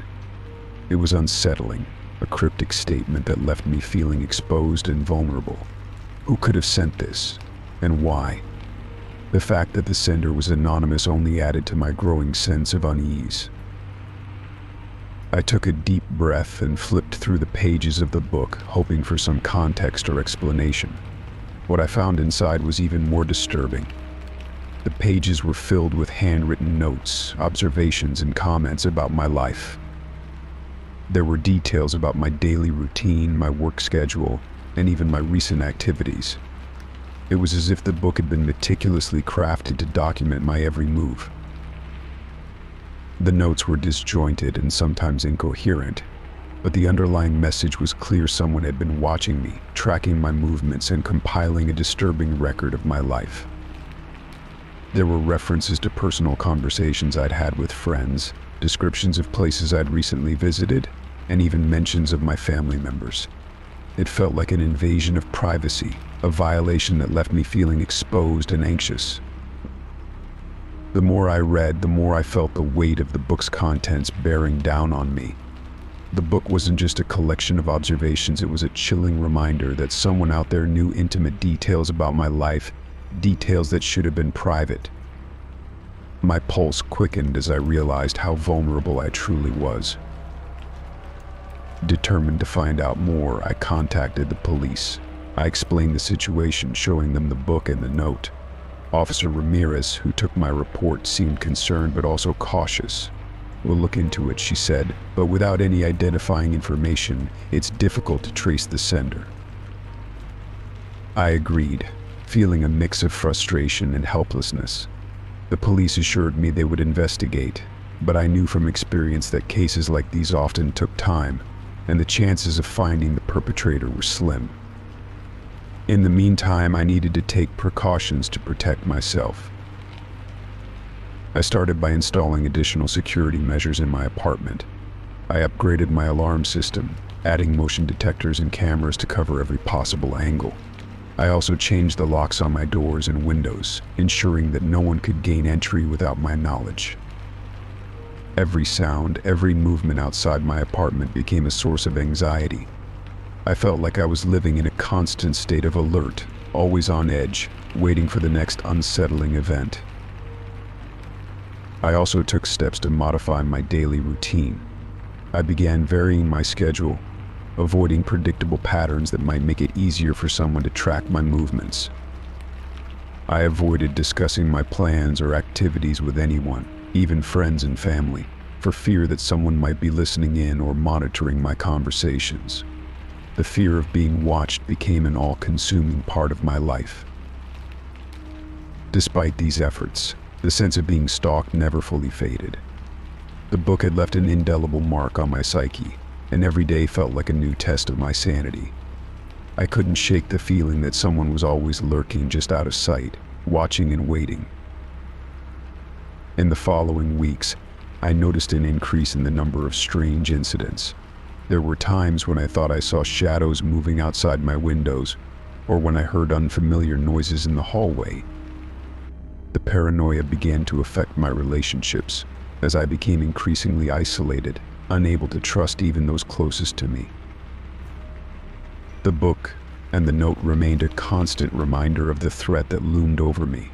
It was unsettling, a cryptic statement that left me feeling exposed and vulnerable. Who could have sent this, and why? The fact that the sender was anonymous only added to my growing sense of unease. I took a deep breath and flipped through the pages of the book, hoping for some context or explanation. What I found inside was even more disturbing. The pages were filled with handwritten notes, observations, and comments about my life. There were details about my daily routine, my work schedule, and even my recent activities. It was as if the book had been meticulously crafted to document my every move. The notes were disjointed and sometimes incoherent, but the underlying message was clear. Someone had been watching me, tracking my movements, and compiling a disturbing record of my life. There were references to personal conversations I'd had with friends, descriptions of places I'd recently visited, and even mentions of my family members. It felt like an invasion of privacy, a violation that left me feeling exposed and anxious. The more I read, the more I felt the weight of the book's contents bearing down on me. The book wasn't just a collection of observations, it was a chilling reminder that someone out there knew intimate details about my life, details that should have been private. My pulse quickened as I realized how vulnerable I truly was. Determined to find out more, I contacted the police. I explained the situation, showing them the book and the note. Officer Ramirez, who took my report, seemed concerned but also cautious. "We'll look into it," she said, "but without any identifying information, it's difficult to trace the sender." I agreed, feeling a mix of frustration and helplessness. The police assured me they would investigate, but I knew from experience that cases like these often took time, and the chances of finding the perpetrator were slim. In the meantime, I needed to take precautions to protect myself. I started by installing additional security measures in my apartment. I upgraded my alarm system, adding motion detectors and cameras to cover every possible angle. I also changed the locks on my doors and windows, ensuring that no one could gain entry without my knowledge. Every sound, every movement outside my apartment became a source of anxiety. I felt like I was living in a constant state of alert, always on edge, waiting for the next unsettling event. I also took steps to modify my daily routine. I began varying my schedule, avoiding predictable patterns that might make it easier for someone to track my movements. I avoided discussing my plans or activities with anyone, even friends and family, for fear that someone might be listening in or monitoring my conversations. The fear of being watched became an all-consuming part of my life. Despite these efforts, the sense of being stalked never fully faded. The book had left an indelible mark on my psyche, and every day felt like a new test of my sanity. I couldn't shake the feeling that someone was always lurking just out of sight, watching and waiting. In the following weeks, I noticed an increase in the number of strange incidents. There were times when I thought I saw shadows moving outside my windows, or when I heard unfamiliar noises in the hallway. The paranoia began to affect my relationships, as I became increasingly isolated, unable to trust even those closest to me. The book and the note remained a constant reminder of the threat that loomed over me.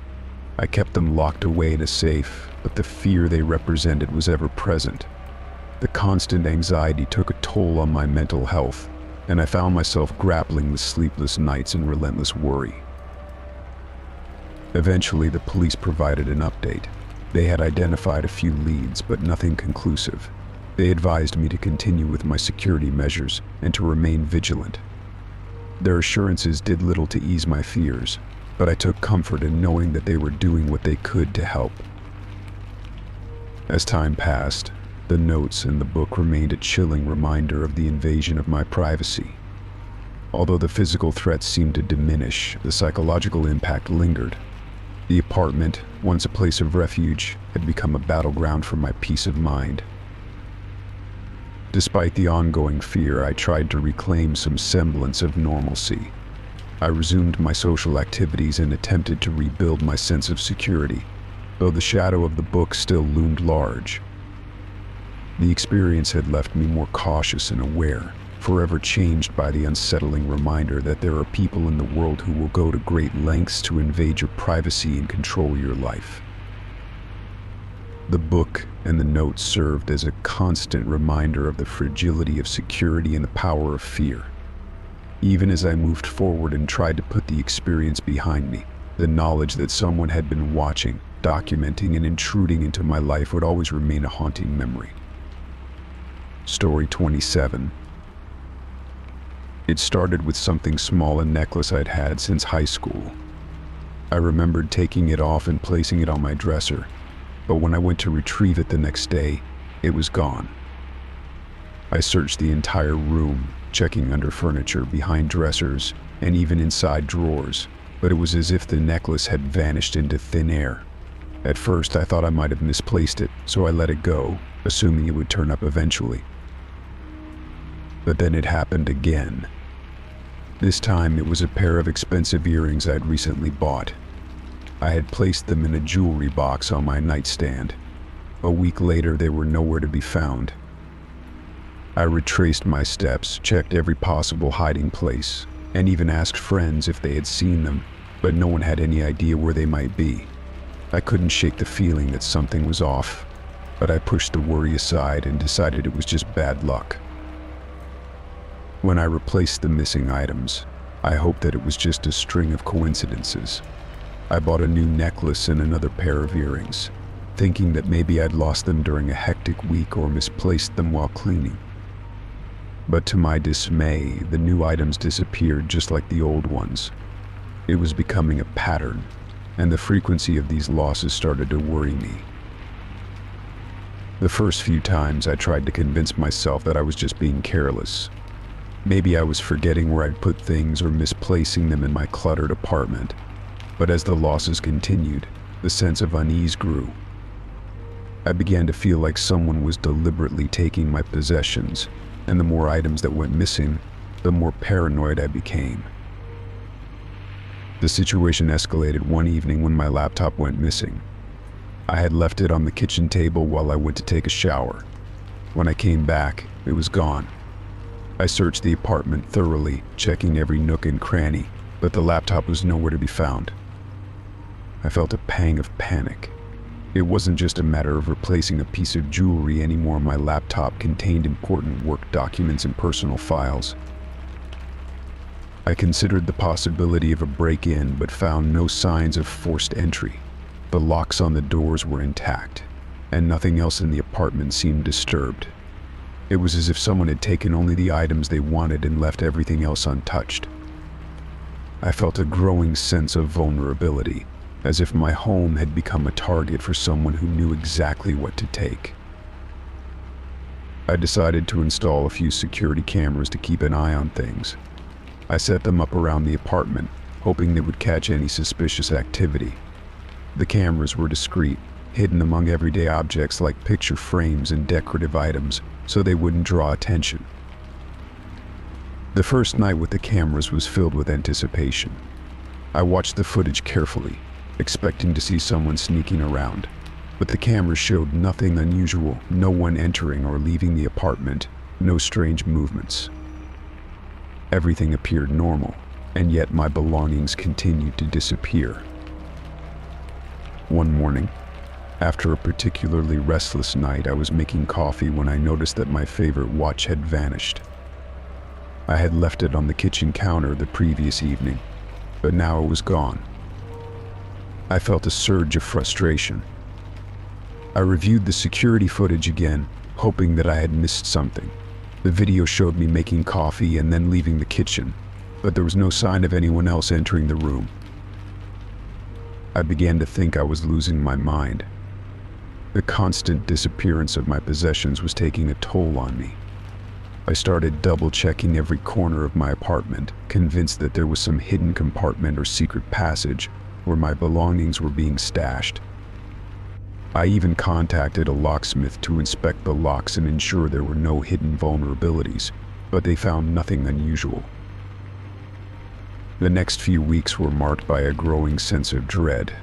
I kept them locked away in a safe, but the fear they represented was ever present. The constant anxiety took a toll on my mental health, and I found myself grappling with sleepless nights and relentless worry. Eventually, the police provided an update. They had identified a few leads, but nothing conclusive. They advised me to continue with my security measures and to remain vigilant. Their assurances did little to ease my fears, but I took comfort in knowing that they were doing what they could to help. As time passed, the notes in the book remained a chilling reminder of the invasion of my privacy. Although the physical threats seemed to diminish, the psychological impact lingered. The apartment, once a place of refuge, had become a battleground for my peace of mind. Despite the ongoing fear, I tried to reclaim some semblance of normalcy. I resumed my social activities and attempted to rebuild my sense of security, though the shadow of the book still loomed large. The experience had left me more cautious and aware, forever changed by the unsettling reminder that there are people in the world who will go to great lengths to invade your privacy and control your life. The book and the notes served as a constant reminder of the fragility of security and the power of fear. Even as I moved forward and tried to put the experience behind me, the knowledge that someone had been watching, documenting, and intruding into my life would always remain a haunting memory. Story 27. It started with something small, a necklace I'd had since high school. I remembered taking it off and placing it on my dresser, but when I went to retrieve it the next day, it was gone. I searched the entire room, checking under furniture, behind dressers, and even inside drawers, but it was as if the necklace had vanished into thin air. At first, I thought I might have misplaced it, so I let it go, assuming it would turn up eventually. But then it happened again. This time, it was a pair of expensive earrings I'd recently bought. I had placed them in a jewelry box on my nightstand. A week later, they were nowhere to be found. I retraced my steps, checked every possible hiding place, and even asked friends if they had seen them, but no one had any idea where they might be. I couldn't shake the feeling that something was off, but I pushed the worry aside and decided it was just bad luck. When I replaced the missing items, I hoped that it was just a string of coincidences. I bought a new necklace and another pair of earrings, thinking that maybe I'd lost them during a hectic week or misplaced them while cleaning. But to my dismay, the new items disappeared just like the old ones. It was becoming a pattern, and the frequency of these losses started to worry me. The first few times I tried to convince myself that I was just being careless. Maybe I was forgetting where I'd put things or misplacing them in my cluttered apartment. But as the losses continued, the sense of unease grew. I began to feel like someone was deliberately taking my possessions, and the more items that went missing, the more paranoid I became. The situation escalated one evening when my laptop went missing. I had left it on the kitchen table while I went to take a shower. When I came back, it was gone. I searched the apartment thoroughly, checking every nook and cranny, but the laptop was nowhere to be found. I felt a pang of panic. It wasn't just a matter of replacing a piece of jewelry anymore. My laptop contained important work documents and personal files. I considered the possibility of a break-in, but found no signs of forced entry. The locks on the doors were intact, and nothing else in the apartment seemed disturbed. It was as if someone had taken only the items they wanted and left everything else untouched. I felt a growing sense of vulnerability, as if my home had become a target for someone who knew exactly what to take. I decided to install a few security cameras to keep an eye on things. I set them up around the apartment, hoping they would catch any suspicious activity. The cameras were discreet, hidden among everyday objects like picture frames and decorative items, so they wouldn't draw attention. The first night with the cameras was filled with anticipation. I watched the footage carefully, expecting to see someone sneaking around, but the cameras showed nothing unusual, no one entering or leaving the apartment, no strange movements. Everything appeared normal, and yet my belongings continued to disappear. One morning, after a particularly restless night, I was making coffee when I noticed that my favorite watch had vanished. I had left it on the kitchen counter the previous evening, but now it was gone. I felt a surge of frustration. I reviewed the security footage again, hoping that I had missed something. The video showed me making coffee and then leaving the kitchen, but there was no sign of anyone else entering the room. I began to think I was losing my mind. The constant disappearance of my possessions was taking a toll on me. I started double-checking every corner of my apartment, convinced that there was some hidden compartment or secret passage where my belongings were being stashed. I even contacted a locksmith to inspect the locks and ensure there were no hidden vulnerabilities, but they found nothing unusual. The next few weeks were marked by a growing sense of dread.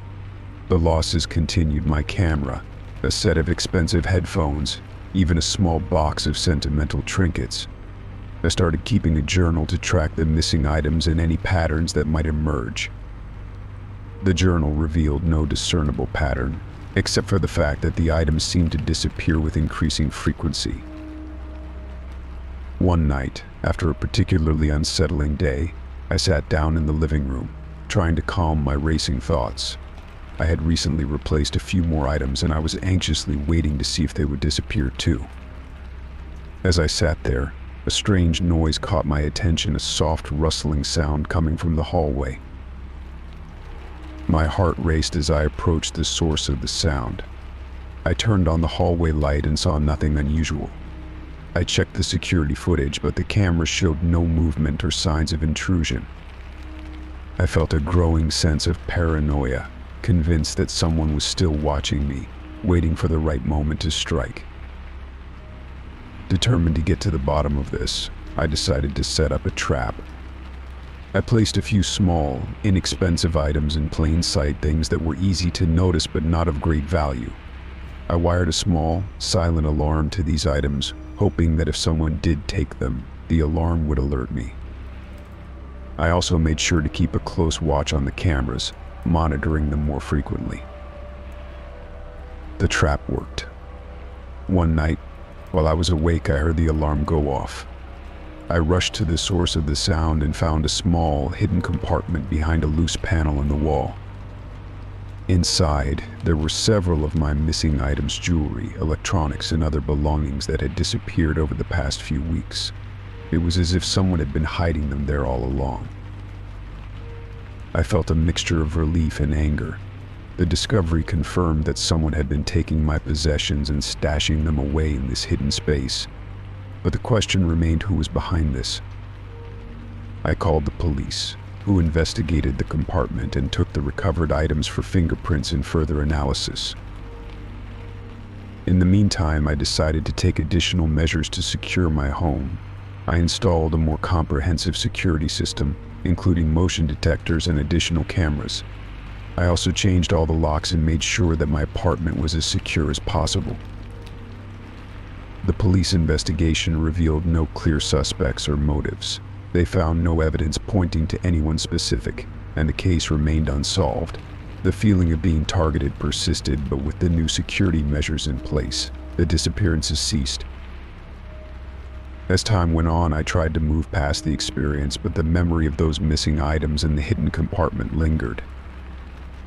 The losses continued: my camera, a set of expensive headphones, even a small box of sentimental trinkets. I started keeping a journal to track the missing items and any patterns that might emerge. The journal revealed no discernible pattern, except for the fact that the items seemed to disappear with increasing frequency. One night, after a particularly unsettling day, I sat down in the living room, trying to calm my racing thoughts. I had recently replaced a few more items and I was anxiously waiting to see if they would disappear too. As I sat there, a strange noise caught my attention, a soft rustling sound coming from the hallway. My heart raced as I approached the source of the sound. I turned on the hallway light and saw nothing unusual. I checked the security footage, but the camera showed no movement or signs of intrusion. I felt a growing sense of paranoia, convinced that someone was still watching me, waiting for the right moment to strike. Determined to get to the bottom of this, I decided to set up a trap. I placed a few small, inexpensive items in plain sight, things that were easy to notice but not of great value. I wired a small, silent alarm to these items, hoping that if someone did take them, the alarm would alert me. I also made sure to keep a close watch on the cameras, monitoring them more frequently. The trap worked. One night, while I was awake, I heard the alarm go off. I rushed to the source of the sound and found a small, hidden compartment behind a loose panel in the wall. Inside, there were several of my missing items, jewelry, electronics, and other belongings that had disappeared over the past few weeks. It was as if someone had been hiding them there all along. I felt a mixture of relief and anger. The discovery confirmed that someone had been taking my possessions and stashing them away in this hidden space. But the question remained, who was behind this? I called the police, who investigated the compartment and took the recovered items for fingerprints and further analysis. In the meantime, I decided to take additional measures to secure my home. I installed a more comprehensive security system, including motion detectors and additional cameras. I also changed all the locks and made sure that my apartment was as secure as possible. The police investigation revealed no clear suspects or motives. They found no evidence pointing to anyone specific, and the case remained unsolved. The feeling of being targeted persisted, but with the new security measures in place, the disappearances ceased. As time went on, I tried to move past the experience, but the memory of those missing items in the hidden compartment lingered.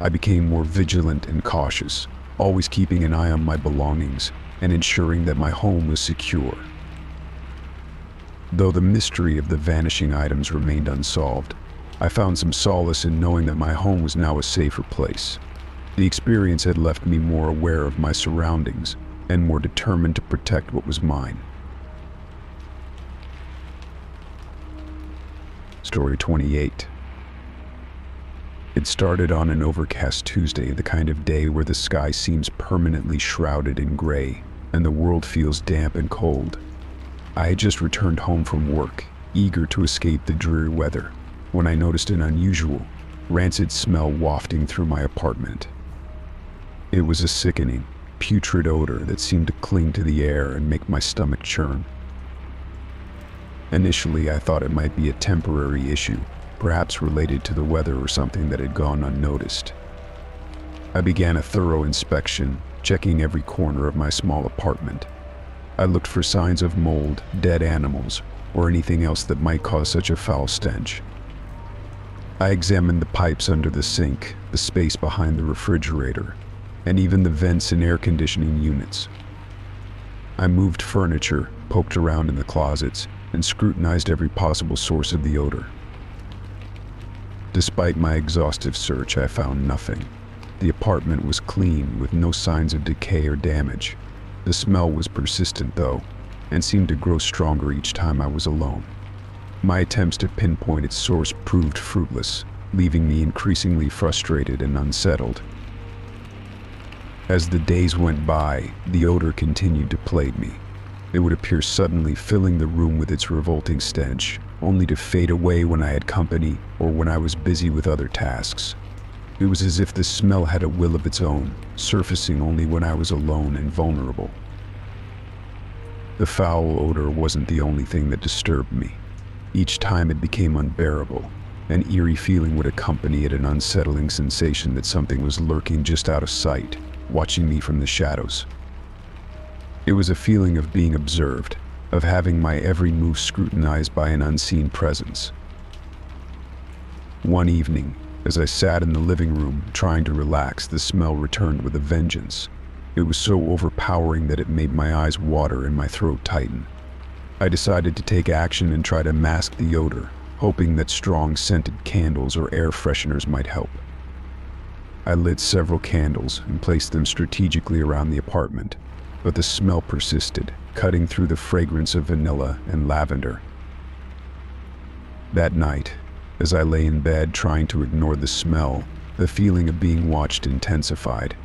I became more vigilant and cautious, always keeping an eye on my belongings and ensuring that my home was secure. Though the mystery of the vanishing items remained unsolved, I found some solace in knowing that my home was now a safer place. The experience had left me more aware of my surroundings and more determined to protect what was mine. Story 28. It started on an overcast Tuesday, the kind of day where the sky seems permanently shrouded in gray and the world feels damp and cold. I had just returned home from work, eager to escape the dreary weather, when I noticed an unusual, rancid smell wafting through my apartment. It was a sickening, putrid odor that seemed to cling to the air and make my stomach churn. Initially, I thought it might be a temporary issue, perhaps related to the weather or something that had gone unnoticed. I began a thorough inspection, checking every corner of my small apartment. I looked for signs of mold, dead animals, or anything else that might cause such a foul stench. I examined the pipes under the sink, the space behind the refrigerator, and even the vents and air conditioning units. I moved furniture, poked around in the closets, and scrutinized every possible source of the odor. Despite my exhaustive search, I found nothing. The apartment was clean, with no signs of decay or damage. The smell was persistent, though, and seemed to grow stronger each time I was alone. My attempts to pinpoint its source proved fruitless, leaving me increasingly frustrated and unsettled. As the days went by, the odor continued to plague me. It would appear suddenly, filling the room with its revolting stench, only to fade away when I had company or when I was busy with other tasks. It was as if the smell had a will of its own, surfacing only when I was alone and vulnerable. The foul odor wasn't the only thing that disturbed me. Each time it became unbearable, an eerie feeling would accompany it, an unsettling sensation that something was lurking just out of sight, watching me from the shadows. It was a feeling of being observed, of having my every move scrutinized by an unseen presence. One evening, as I sat in the living room trying to relax, the smell returned with a vengeance. It was so overpowering that it made my eyes water and my throat tighten. I decided to take action and try to mask the odor, hoping that strong scented candles or air fresheners might help. I lit several candles and placed them strategically around the apartment, but the smell persisted, cutting through the fragrance of vanilla and lavender. That night, as I lay in bed trying to ignore the smell, the feeling of being watched intensified.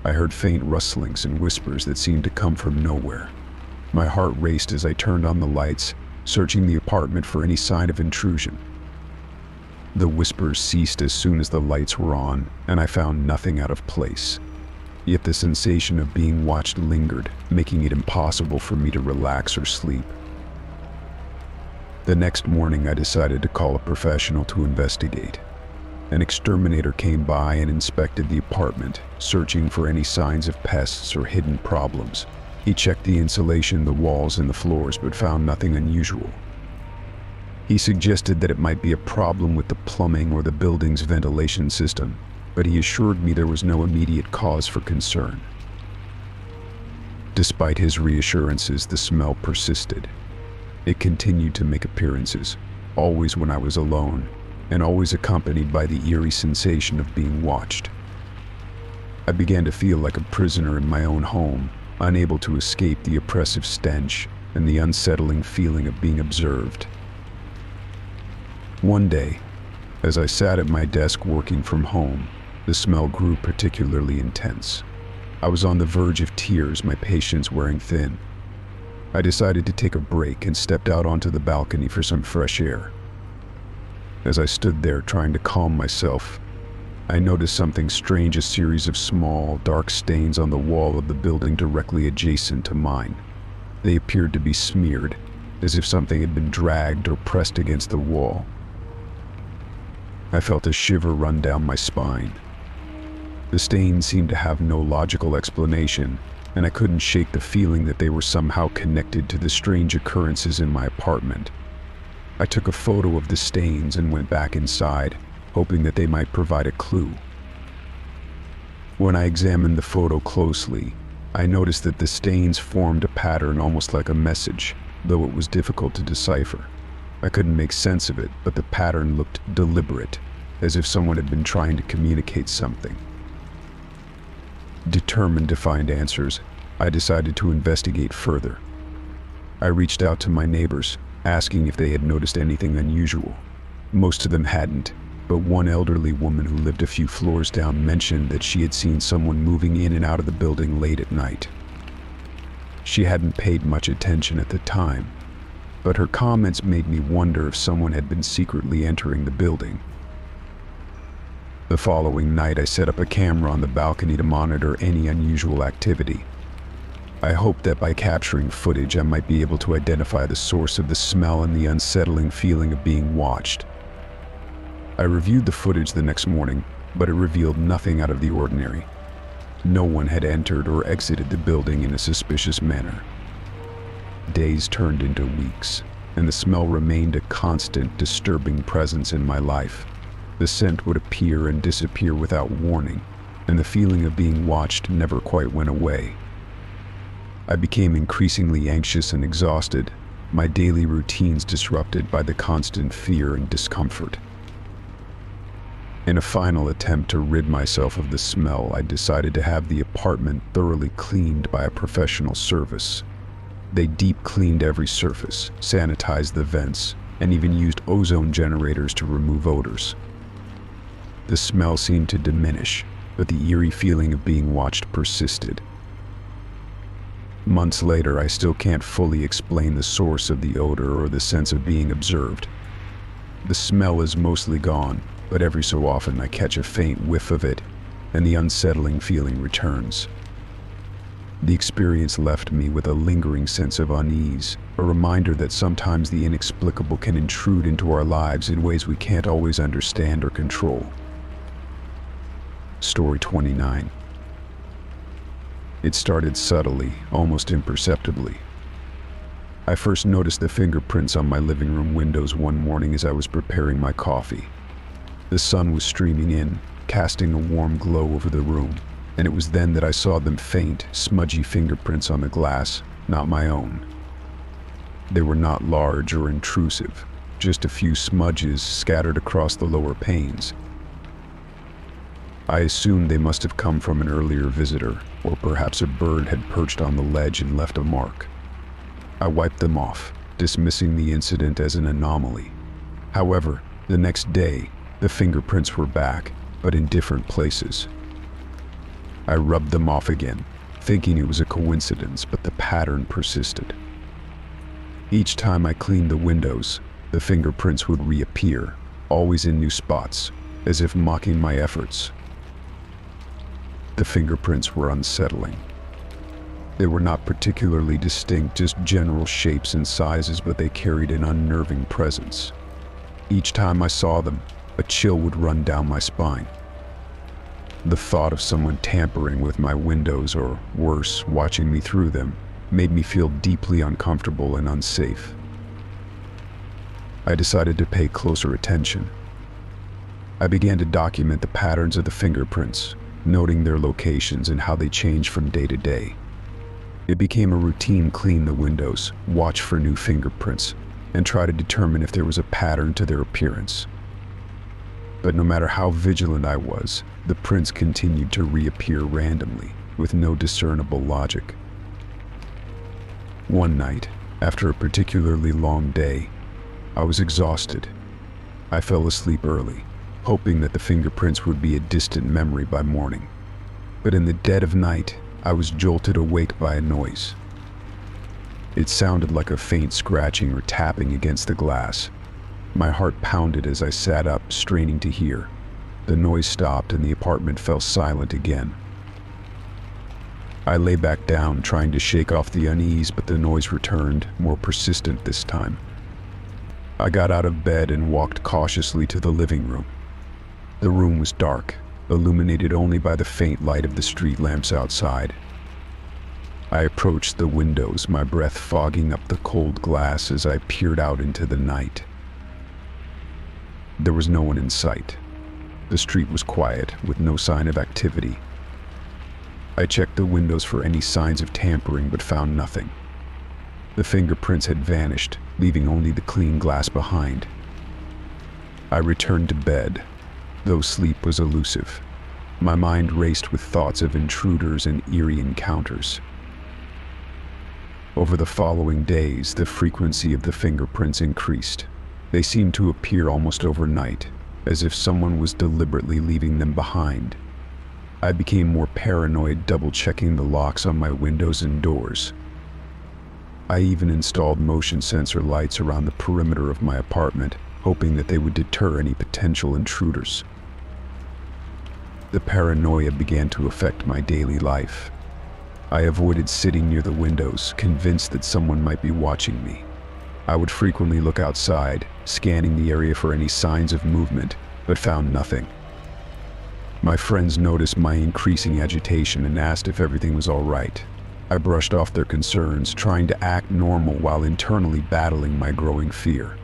I heard faint rustlings and whispers that seemed to come from nowhere. My heart raced as I turned on the lights, searching the apartment for any sign of intrusion. The whispers ceased as soon as the lights were on, and I found nothing out of place. Yet the sensation of being watched lingered, making it impossible for me to relax or sleep. The next morning, I decided to call a professional to investigate. An exterminator came by and inspected the apartment, searching for any signs of pests or hidden problems. He checked the insulation, the walls, and the floors, but found nothing unusual. He suggested that it might be a problem with the plumbing or the building's ventilation system, but he assured me there was no immediate cause for concern. Despite his reassurances, the smell persisted. It continued to make appearances, always when I was alone, and always accompanied by the eerie sensation of being watched. I began to feel like a prisoner in my own home, unable to escape the oppressive stench and the unsettling feeling of being observed. One day, as I sat at my desk working from home, the smell grew particularly intense. I was on the verge of tears, my patience wearing thin. I decided to take a break and stepped out onto the balcony for some fresh air. As I stood there trying to calm myself, I noticed something strange, a series of small, dark stains on the wall of the building directly adjacent to mine. They appeared to be smeared, as if something had been dragged or pressed against the wall. I felt a shiver run down my spine. The stains seemed to have no logical explanation, and I couldn't shake the feeling that they were somehow connected to the strange occurrences in my apartment. I took a photo of the stains and went back inside, hoping that they might provide a clue. When I examined the photo closely, I noticed that the stains formed a pattern almost like a message, though it was difficult to decipher. I couldn't make sense of it, but the pattern looked deliberate, as if someone had been trying to communicate something. Determined to find answers, I decided to investigate further. I reached out to my neighbors, asking if they had noticed anything unusual. Most of them hadn't, but one elderly woman who lived a few floors down mentioned that she had seen someone moving in and out of the building late at night. She hadn't paid much attention at the time, but her comments made me wonder if someone had been secretly entering the building. The following night, I set up a camera on the balcony to monitor any unusual activity. I hoped that by capturing footage, I might be able to identify the source of the smell and the unsettling feeling of being watched. I reviewed the footage the next morning, but it revealed nothing out of the ordinary. No one had entered or exited the building in a suspicious manner. Days turned into weeks, and the smell remained a constant, disturbing presence in my life. The scent would appear and disappear without warning, and the feeling of being watched never quite went away. I became increasingly anxious and exhausted, my daily routines disrupted by the constant fear and discomfort. In a final attempt to rid myself of the smell, I decided to have the apartment thoroughly cleaned by a professional service. They deep cleaned every surface, sanitized the vents, and even used ozone generators to remove odors. The smell seemed to diminish, but the eerie feeling of being watched persisted. Months later, I still can't fully explain the source of the odor or the sense of being observed. The smell is mostly gone, but every so often I catch a faint whiff of it, and the unsettling feeling returns. The experience left me with a lingering sense of unease, a reminder that sometimes the inexplicable can intrude into our lives in ways we can't always understand or control. Story 29. It started subtly, almost imperceptibly. I first noticed the fingerprints on my living room windows one morning as I was preparing my coffee. The sun was streaming in, casting a warm glow over the room, and it was then that I saw them faint, smudgy fingerprints on the glass, not my own. They were not large or intrusive, just a few smudges scattered across the lower panes. I assumed they must have come from an earlier visitor, or perhaps a bird had perched on the ledge and left a mark. I wiped them off, dismissing the incident as an anomaly. However, the next day, the fingerprints were back, but in different places. I rubbed them off again, thinking it was a coincidence, but the pattern persisted. Each time I cleaned the windows, the fingerprints would reappear, always in new spots, as if mocking my efforts. The fingerprints were unsettling. They were not particularly distinct, just general shapes and sizes, but they carried an unnerving presence. Each time I saw them, a chill would run down my spine. The thought of someone tampering with my windows, or worse, watching me through them, made me feel deeply uncomfortable and unsafe. I decided to pay closer attention. I began to document the patterns of the fingerprints, noting their locations and how they changed from day to day. It became a routine: clean the windows, watch for new fingerprints, and try to determine if there was a pattern to their appearance. But no matter how vigilant I was, the prints continued to reappear randomly, with no discernible logic. One night, after a particularly long day, I was exhausted. I fell asleep early, hoping that the fingerprints would be a distant memory by morning. But in the dead of night, I was jolted awake by a noise. It sounded like a faint scratching or tapping against the glass. My heart pounded as I sat up, straining to hear. The noise stopped and the apartment fell silent again. I lay back down, trying to shake off the unease, but the noise returned, more persistent this time. I got out of bed and walked cautiously to the living room. The room was dark, illuminated only by the faint light of the street lamps outside. I approached the windows, my breath fogging up the cold glass as I peered out into the night. There was no one in sight. The street was quiet, with no sign of activity. I checked the windows for any signs of tampering, but found nothing. The fingerprints had vanished, leaving only the clean glass behind. I returned to bed, though sleep was elusive. My mind raced with thoughts of intruders and eerie encounters. Over the following days, the frequency of the fingerprints increased. They seemed to appear almost overnight, as if someone was deliberately leaving them behind. I became more paranoid, double-checking the locks on my windows and doors. I even installed motion sensor lights around the perimeter of my apartment, hoping that they would deter any potential intruders. The paranoia began to affect my daily life. I avoided sitting near the windows, convinced that someone might be watching me. I would frequently look outside, scanning the area for any signs of movement, but found nothing. My friends noticed my increasing agitation and asked if everything was all right. I brushed off their concerns, trying to act normal while internally battling my growing fear.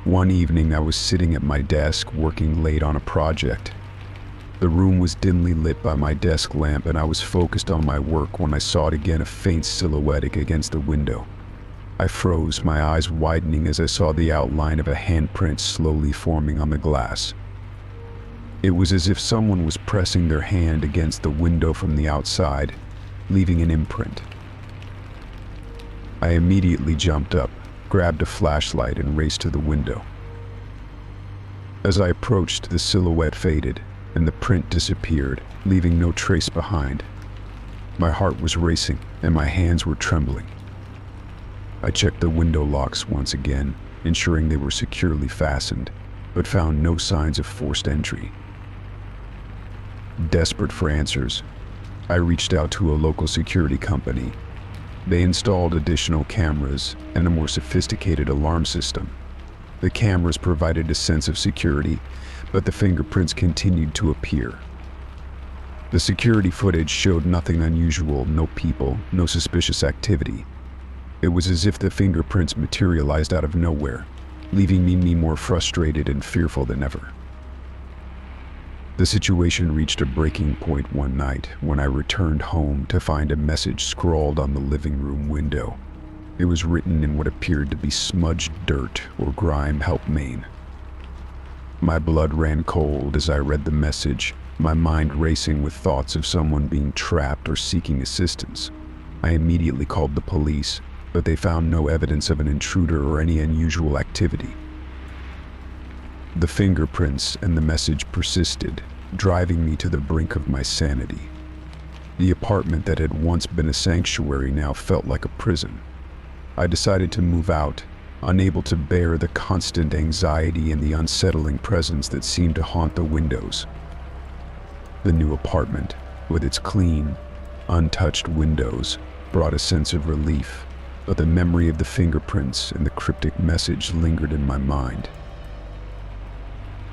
One evening, I was sitting at my desk, working late on a project. The room was dimly lit by my desk lamp, and I was focused on my work when I saw it again, a faint silhouette against the window. I froze, my eyes widening as I saw the outline of a handprint slowly forming on the glass. It was as if someone was pressing their hand against the window from the outside, leaving an imprint. I immediately jumped up, grabbed a flashlight, and raced to the window. As I approached, the silhouette faded, and the print disappeared, leaving no trace behind. My heart was racing, and my hands were trembling. I checked the window locks once again, ensuring they were securely fastened, but found no signs of forced entry. Desperate for answers, I reached out to a local security company. They installed additional cameras and a more sophisticated alarm system. The cameras provided a sense of security, but the fingerprints continued to appear. The security footage showed nothing unusual, no people, no suspicious activity. It was as if the fingerprints materialized out of nowhere, leaving me more frustrated and fearful than ever. The situation reached a breaking point one night when I returned home to find a message scrawled on the living room window. It was written in what appeared to be smudged dirt or grime, help Maine. My blood ran cold as I read the message, my mind racing with thoughts of someone being trapped or seeking assistance. I immediately called the police, but they found no evidence of an intruder or any unusual activity. The fingerprints and the message persisted, driving me to the brink of my sanity. The apartment that had once been a sanctuary now felt like a prison. I decided to move out, unable to bear the constant anxiety and the unsettling presence that seemed to haunt the windows. The new apartment, with its clean, untouched windows, brought a sense of relief, but the memory of the fingerprints and the cryptic message lingered in my mind.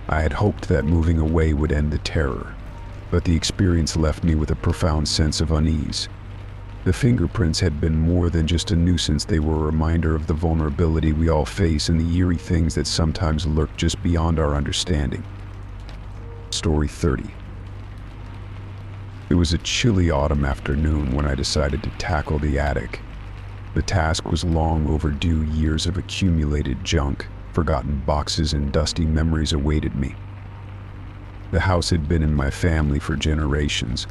I had hoped that moving away would end the terror, but the experience left me with a profound sense of unease. The fingerprints had been more than just a nuisance, they were a reminder of the vulnerability we all face and the eerie things that sometimes lurk just beyond our understanding. Story 30. It was a chilly autumn afternoon when I decided to tackle the attic. The task was long overdue. Years of accumulated junk, forgotten boxes, and dusty memories awaited me. The house had been in my family for generations,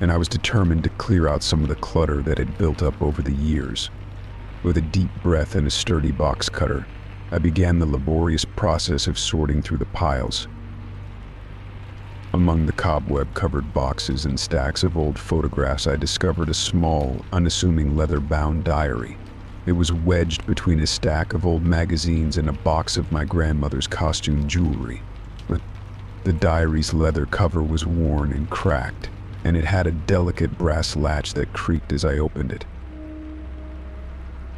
and I was determined to clear out some of the clutter that had built up over the years. With a deep breath and a sturdy box cutter, I began the laborious process of sorting through the piles. Among the cobweb-covered boxes and stacks of old photographs, I discovered a small, unassuming leather-bound diary. It was wedged between a stack of old magazines and a box of my grandmother's costume jewelry. The diary's leather cover was worn and cracked, and it had a delicate brass latch that creaked as I opened it.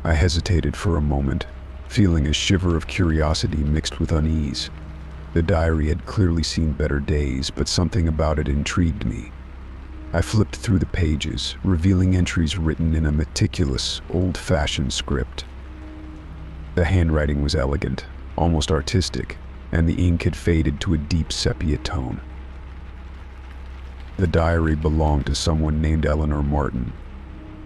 I hesitated for a moment, feeling a shiver of curiosity mixed with unease. The diary had clearly seen better days, but something about it intrigued me. I flipped through the pages, revealing entries written in a meticulous, old-fashioned script. The handwriting was elegant, almost artistic, and the ink had faded to a deep sepia tone. The diary belonged to someone named Eleanor Martin.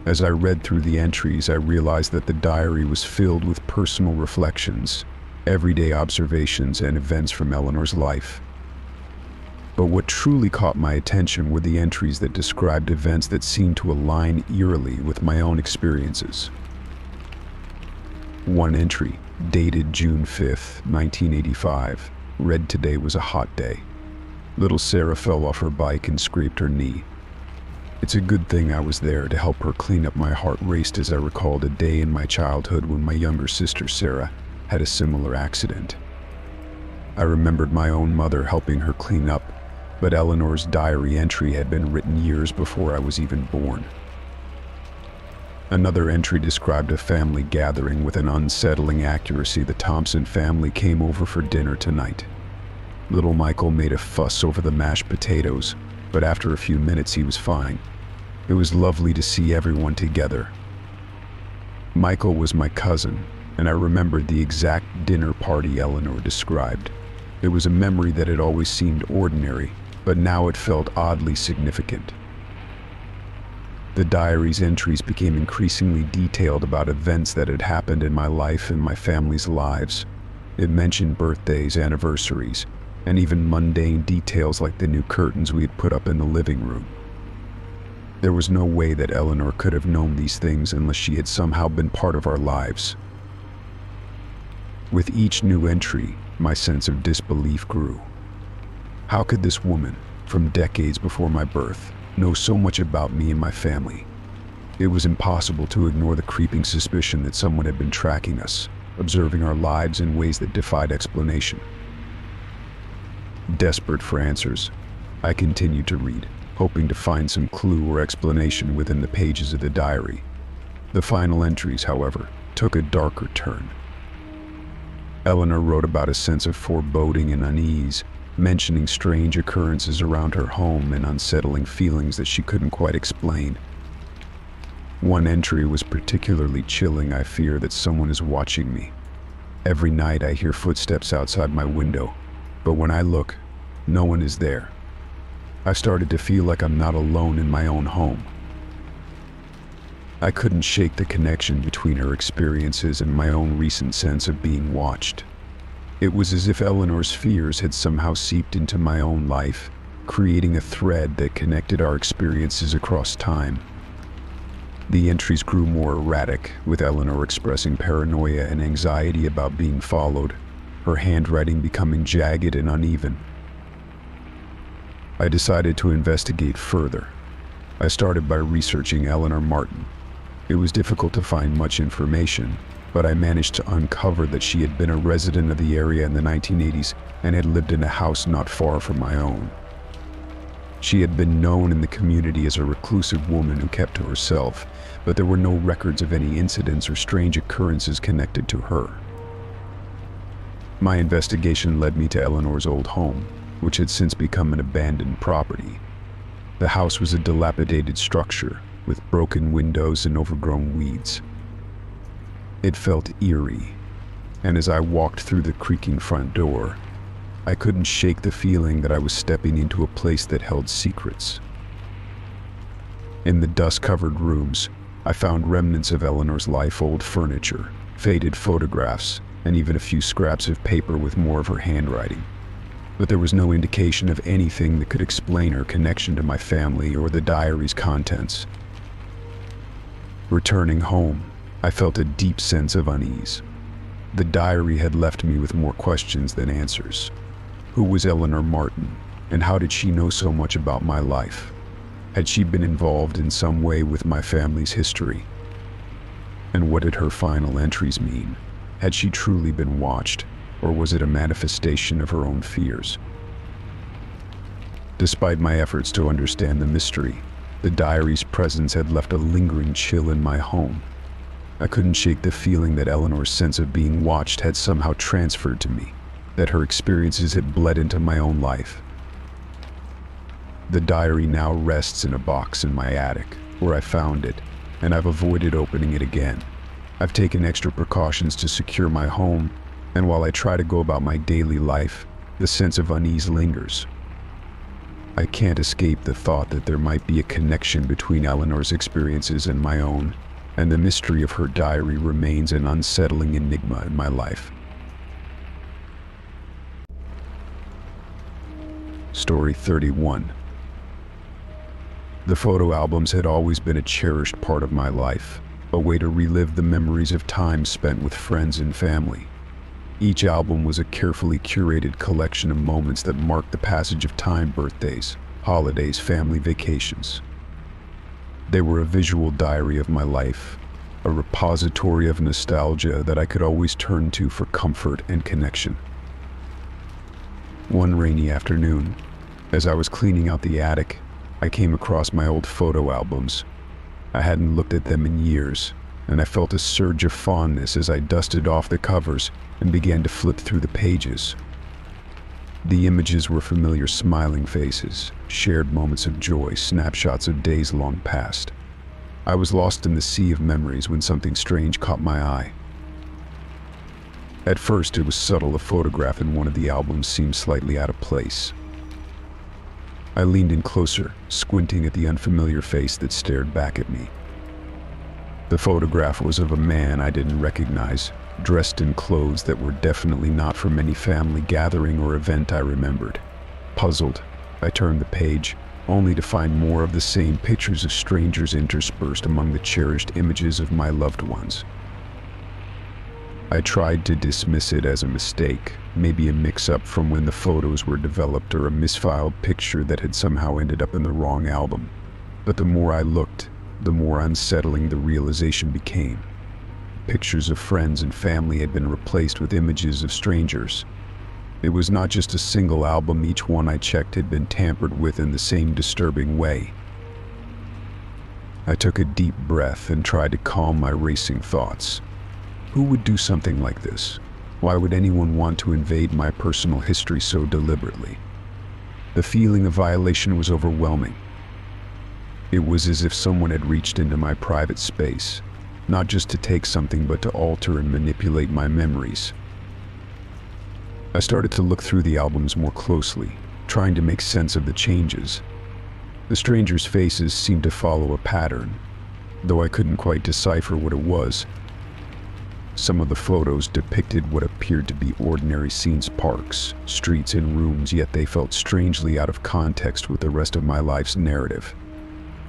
As I read through the entries, I realized that the diary was filled with personal reflections, everyday observations, and events from Eleanor's life. But what truly caught my attention were the entries that described events that seemed to align eerily with my own experiences. One entry, dated June 5th, 1985, read, "Today was a hot day. Little Sarah fell off her bike and scraped her knee. It's a good thing I was there to help her clean up." My heart raced as I recalled a day in my childhood when my younger sister Sarah had a similar accident. I remembered my own mother helping her clean up, but Eleanor's diary entry had been written years before I was even born. Another entry described a family gathering with an unsettling accuracy. "The Thompson family came over for dinner tonight. Little Michael made a fuss over the mashed potatoes, but after a few minutes he was fine. It was lovely to see everyone together." Michael was my cousin, and I remembered the exact dinner party Eleanor described. It was a memory that had always seemed ordinary, but now it felt oddly significant. The diary's entries became increasingly detailed about events that had happened in my life and my family's lives. It mentioned birthdays, anniversaries, and even mundane details like the new curtains we had put up in the living room. There was no way that Eleanor could have known these things unless she had somehow been part of our lives. With each new entry, my sense of disbelief grew. How could this woman, from decades before my birth, know so much about me and my family? It was impossible to ignore the creeping suspicion that someone had been tracking us, observing our lives in ways that defied explanation. Desperate for answers, I continued to read. hoping to find some clue or explanation within the pages of the diary. The final entries, however, took a darker turn. Eleanor wrote about a sense of foreboding and unease, mentioning strange occurrences around her home and unsettling feelings that she couldn't quite explain. One entry was particularly chilling. "I fear that someone is watching me. Every night I hear footsteps outside my window, but when I look, no one is there. I started to feel like I'm not alone in my own home." I couldn't shake the connection between her experiences and my own recent sense of being watched. It was as if Eleanor's fears had somehow seeped into my own life, creating a thread that connected our experiences across time. The entries grew more erratic, with Eleanor expressing paranoia and anxiety about being followed, her handwriting becoming jagged and uneven. I decided to investigate further. I started by researching Eleanor Martin. It was difficult to find much information, but I managed to uncover that she had been a resident of the area in the 1980s and had lived in a house not far from my own. She had been known in the community as a reclusive woman who kept to herself, but there were no records of any incidents or strange occurrences connected to her. My investigation led me to Eleanor's old home, which had since become an abandoned property. The house was a dilapidated structure, with broken windows and overgrown weeds. It felt eerie, and as I walked through the creaking front door, I couldn't shake the feeling that I was stepping into a place that held secrets. In the dust-covered rooms, I found remnants of Eleanor's life, old furniture, faded photographs, and even a few scraps of paper with more of her handwriting. But there was no indication of anything that could explain her connection to my family or the diary's contents. Returning home, I felt a deep sense of unease. The diary had left me with more questions than answers. Who was Eleanor Martin, and how did she know so much about my life? Had she been involved in some way with my family's history? And what did her final entries mean? Had she truly been watched, or was it a manifestation of her own fears? Despite my efforts to understand the mystery, the diary's presence had left a lingering chill in my home. I couldn't shake the feeling that Eleanor's sense of being watched had somehow transferred to me, that her experiences had bled into my own life. The diary now rests in a box in my attic, where I found it, and I've avoided opening it again. I've taken extra precautions to secure my home, and while I try to go about my daily life, the sense of unease lingers. I can't escape the thought that there might be a connection between Eleanor's experiences and my own, and the mystery of her diary remains an unsettling enigma in my life. Story 31. The photo albums had always been a cherished part of my life, a way to relive the memories of time spent with friends and family. Each album was a carefully curated collection of moments that marked the passage of time: birthdays, holidays, family vacations. They were a visual diary of my life, a repository of nostalgia that I could always turn to for comfort and connection. One rainy afternoon, as I was cleaning out the attic, I came across my old photo albums. I hadn't looked at them in years, and I felt a surge of fondness as I dusted off the covers and began to flip through the pages. The images were familiar smiling faces, shared moments of joy, snapshots of days long past. I was lost in the sea of memories when something strange caught my eye. At first, it was subtle. A photograph in one of the albums seemed slightly out of place. I leaned in closer, squinting at the unfamiliar face that stared back at me. The photograph was of a man I didn't recognize, dressed in clothes that were definitely not from any family gathering or event I remembered. Puzzled, I turned the page, only to find more of the same pictures of strangers interspersed among the cherished images of my loved ones. I tried to dismiss it as a mistake, maybe a mix-up from when the photos were developed or a misfiled picture that had somehow ended up in the wrong album. But the more I looked, the more unsettling the realization became. Pictures of friends and family had been replaced with images of strangers. It was not just a single album, each one I checked had been tampered with in the same disturbing way. I took a deep breath and tried to calm my racing thoughts. Who would do something like this? Why would anyone want to invade my personal history so deliberately? The feeling of violation was overwhelming. It was as if someone had reached into my private space, not just to take something but to alter and manipulate my memories. I started to look through the albums more closely, trying to make sense of the changes. The strangers' faces seemed to follow a pattern, though I couldn't quite decipher what it was. Some of the photos depicted what appeared to be ordinary scenes, parks, streets, and rooms, yet they felt strangely out of context with the rest of my life's narrative.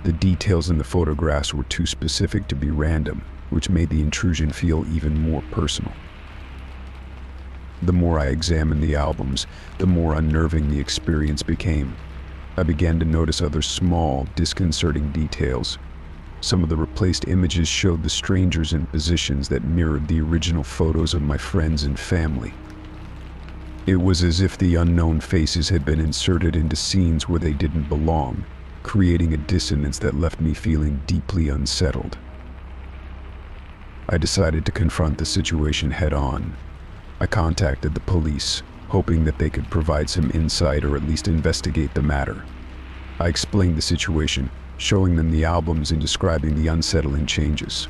The details in the photographs were too specific to be random, which made the intrusion feel even more personal. The more I examined the albums, the more unnerving the experience became. I began to notice other small, disconcerting details. Some of the replaced images showed the strangers in positions that mirrored the original photos of my friends and family. It was as if the unknown faces had been inserted into scenes where they didn't belong, creating a dissonance that left me feeling deeply unsettled. I decided to confront the situation head-on. I contacted the police, hoping that they could provide some insight or at least investigate the matter. I explained the situation, showing them the albums and describing the unsettling changes.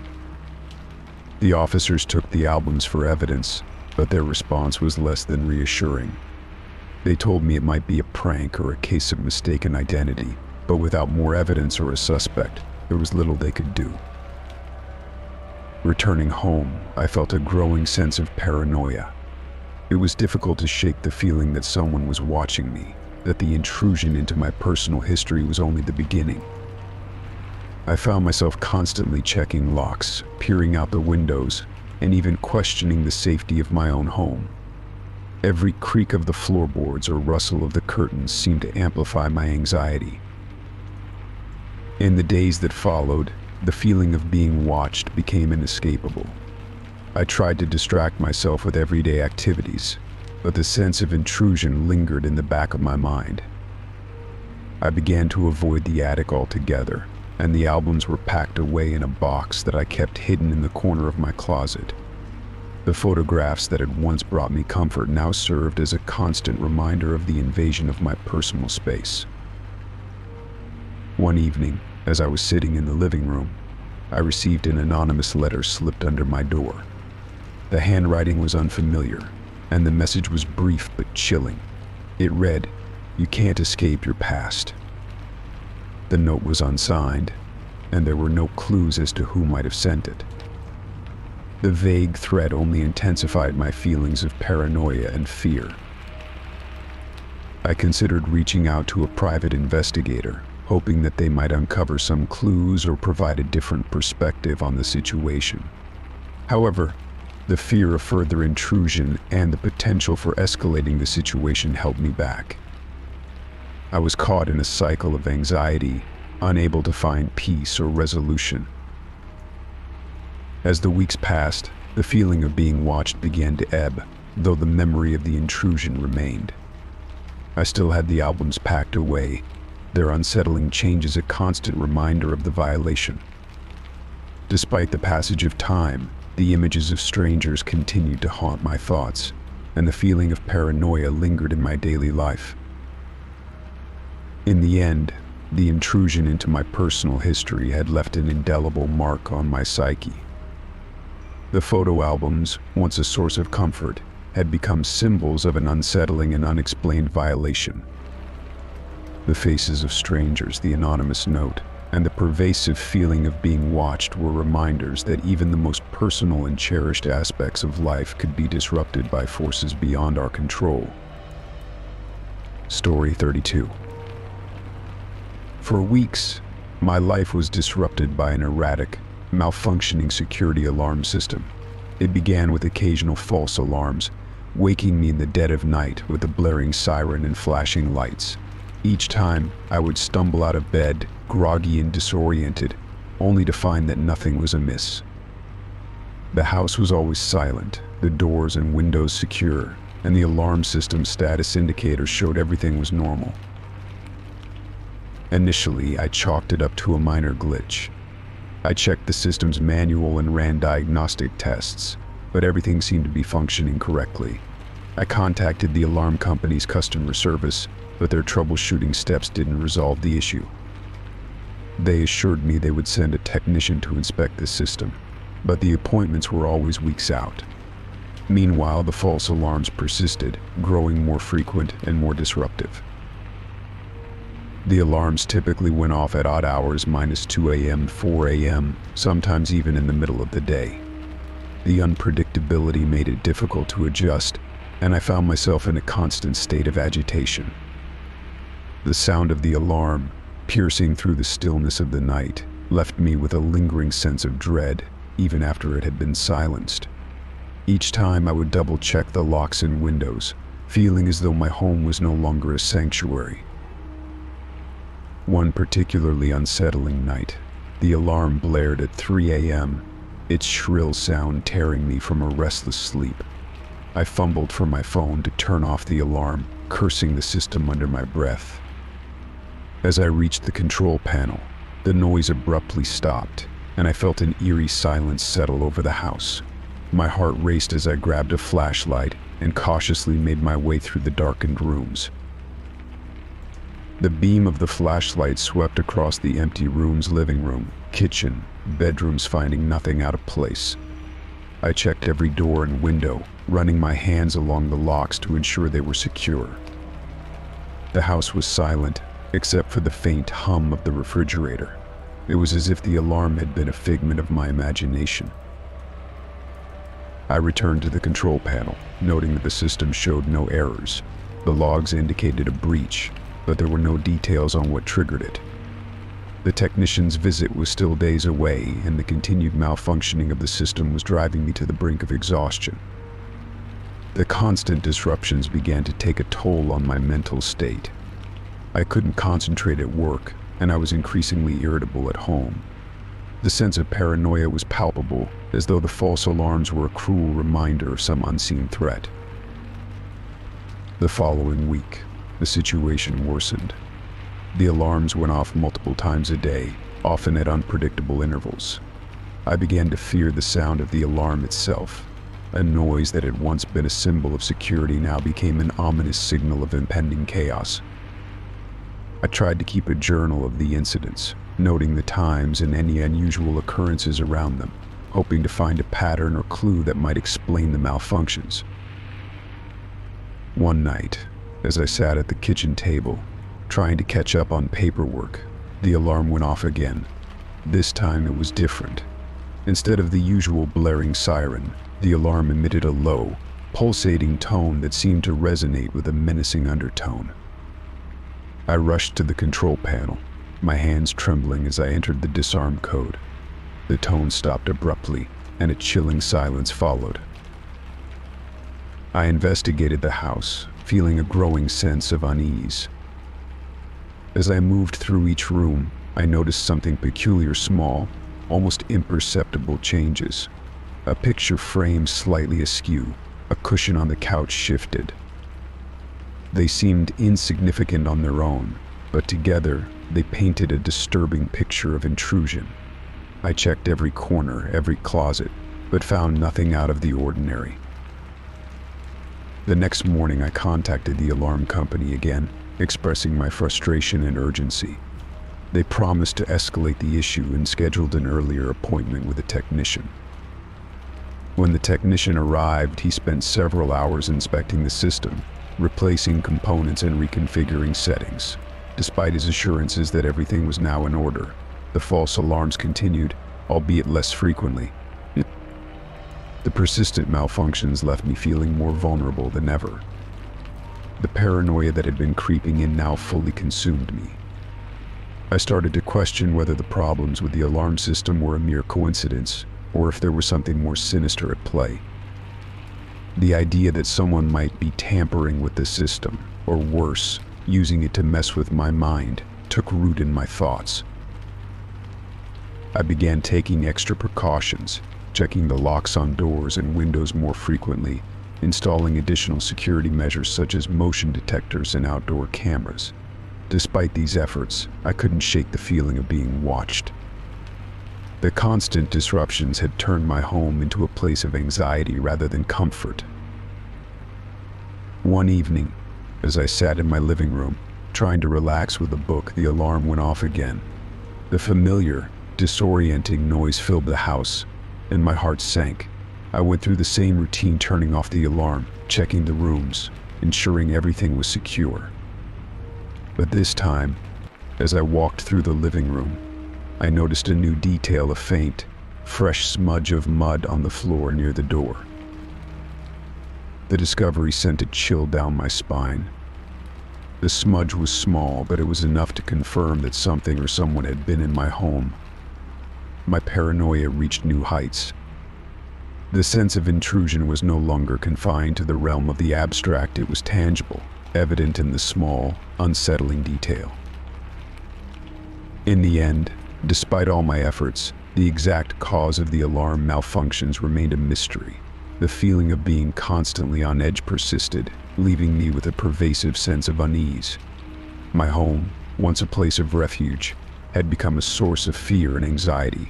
The officers took the albums for evidence, but their response was less than reassuring. They told me it might be a prank or a case of mistaken identity, but without more evidence or a suspect, there was little they could do. Returning home, I felt a growing sense of paranoia. It was difficult to shake the feeling that someone was watching me, that the intrusion into my personal history was only the beginning. I found myself constantly checking locks, peering out the windows, and even questioning the safety of my own home. Every creak of the floorboards or rustle of the curtains seemed to amplify my anxiety. In the days that followed, the feeling of being watched became inescapable. I tried to distract myself with everyday activities, but the sense of intrusion lingered in the back of my mind. I began to avoid the attic altogether, and the albums were packed away in a box that I kept hidden in the corner of my closet. The photographs that had once brought me comfort now served as a constant reminder of the invasion of my personal space. One evening, as I was sitting in the living room, I received an anonymous letter slipped under my door. The handwriting was unfamiliar, and the message was brief but chilling. It read, "You can't escape your past." The note was unsigned, and there were no clues as to who might have sent it. The vague threat only intensified my feelings of paranoia and fear. I considered reaching out to a private investigator, hoping that they might uncover some clues or provide a different perspective on the situation. However, the fear of further intrusion and the potential for escalating the situation held me back. I was caught in a cycle of anxiety, unable to find peace or resolution. As the weeks passed, the feeling of being watched began to ebb, though the memory of the intrusion remained. I still had the albums packed away, their unsettling changes a constant reminder of the violation. Despite the passage of time, the images of strangers continued to haunt my thoughts, and the feeling of paranoia lingered in my daily life. In the end, the intrusion into my personal history had left an indelible mark on my psyche. The photo albums, once a source of comfort, had become symbols of an unsettling and unexplained violation. The faces of strangers, the anonymous note, and the pervasive feeling of being watched were reminders that even the most personal and cherished aspects of life could be disrupted by forces beyond our control. Story 32. For weeks, my life was disrupted by an erratic, malfunctioning security alarm system. It began with occasional false alarms, waking me in the dead of night with a blaring siren and flashing lights. Each time, I would stumble out of bed, groggy and disoriented, only to find that nothing was amiss. The house was always silent, the doors and windows secure, and the alarm system's status indicators showed everything was normal. Initially, I chalked it up to a minor glitch. I checked the system's manual and ran diagnostic tests, but everything seemed to be functioning correctly. I contacted the alarm company's customer service, but their troubleshooting steps didn't resolve the issue. They assured me they would send a technician to inspect the system, but the appointments were always weeks out. Meanwhile, the false alarms persisted, growing more frequent and more disruptive. The alarms typically went off at odd hours, -2 a.m., 4 a.m., sometimes even in the middle of the day. The unpredictability made it difficult to adjust, and I found myself in a constant state of agitation. The sound of the alarm, piercing through the stillness of the night, left me with a lingering sense of dread, even after it had been silenced. Each time I would double-check the locks and windows, feeling as though my home was no longer a sanctuary. One particularly unsettling night, the alarm blared at 3 a.m., its shrill sound tearing me from a restless sleep. I fumbled for my phone to turn off the alarm, cursing the system under my breath. As I reached the control panel, the noise abruptly stopped, and I felt an eerie silence settle over the house. My heart raced as I grabbed a flashlight and cautiously made my way through the darkened rooms. The beam of the flashlight swept across the empty room's living room, kitchen, bedrooms, finding nothing out of place. I checked every door and window, running my hands along the locks to ensure they were secure. The house was silent, except for the faint hum of the refrigerator. It was as if the alarm had been a figment of my imagination. I returned to the control panel, noting that the system showed no errors. The logs indicated a breach, but there were no details on what triggered it. The technician's visit was still days away, and the continued malfunctioning of the system was driving me to the brink of exhaustion. The constant disruptions began to take a toll on my mental state. I couldn't concentrate at work, and I was increasingly irritable at home. The sense of paranoia was palpable, as though the false alarms were a cruel reminder of some unseen threat. The following week, the situation worsened. The alarms went off multiple times a day, often at unpredictable intervals. I began to fear the sound of the alarm itself. A noise that had once been a symbol of security now became an ominous signal of impending chaos. I tried to keep a journal of the incidents, noting the times and any unusual occurrences around them, hoping to find a pattern or clue that might explain the malfunctions. One night, as I sat at the kitchen table, trying to catch up on paperwork, the alarm went off again. This time it was different. Instead of the usual blaring siren, the alarm emitted a low, pulsating tone that seemed to resonate with a menacing undertone. I rushed to the control panel, my hands trembling as I entered the disarm code. The tone stopped abruptly, and a chilling silence followed. I investigated the house, feeling a growing sense of unease. As I moved through each room, I noticed something peculiar, small, almost imperceptible changes. A picture frame slightly askew, a cushion on the couch shifted. They seemed insignificant on their own, but together they painted a disturbing picture of intrusion. I checked every corner, every closet, but found nothing out of the ordinary. The next morning I contacted the alarm company again, expressing my frustration and urgency. They promised to escalate the issue and scheduled an earlier appointment with a technician. When the technician arrived, he spent several hours inspecting the system, replacing components and reconfiguring settings. Despite his assurances that everything was now in order, the false alarms continued, albeit less frequently. The persistent malfunctions left me feeling more vulnerable than ever. The paranoia that had been creeping in now fully consumed me. I started to question whether the problems with the alarm system were a mere coincidence, or if there was something more sinister at play. The idea that someone might be tampering with the system, or worse, using it to mess with my mind, took root in my thoughts. I began taking extra precautions, checking the locks on doors and windows more frequently, installing additional security measures such as motion detectors and outdoor cameras. Despite these efforts, I couldn't shake the feeling of being watched. The constant disruptions had turned my home into a place of anxiety rather than comfort. One evening, as I sat in my living room, trying to relax with a book, the alarm went off again. The familiar, disorienting noise filled the house, and my heart sank. I went through the same routine, turning off the alarm, checking the rooms, ensuring everything was secure. But this time, as I walked through the living room, I noticed a new detail: a faint, fresh smudge of mud on the floor near the door. The discovery sent a chill down my spine. The smudge was small, but it was enough to confirm that something or someone had been in my home. My paranoia reached new heights. The sense of intrusion was no longer confined to the realm of the abstract. It was tangible, evident in the small, unsettling detail. In the end, despite all my efforts, the exact cause of the alarm malfunctions remained a mystery. The feeling of being constantly on edge persisted, leaving me with a pervasive sense of unease. My home, once a place of refuge, had become a source of fear and anxiety.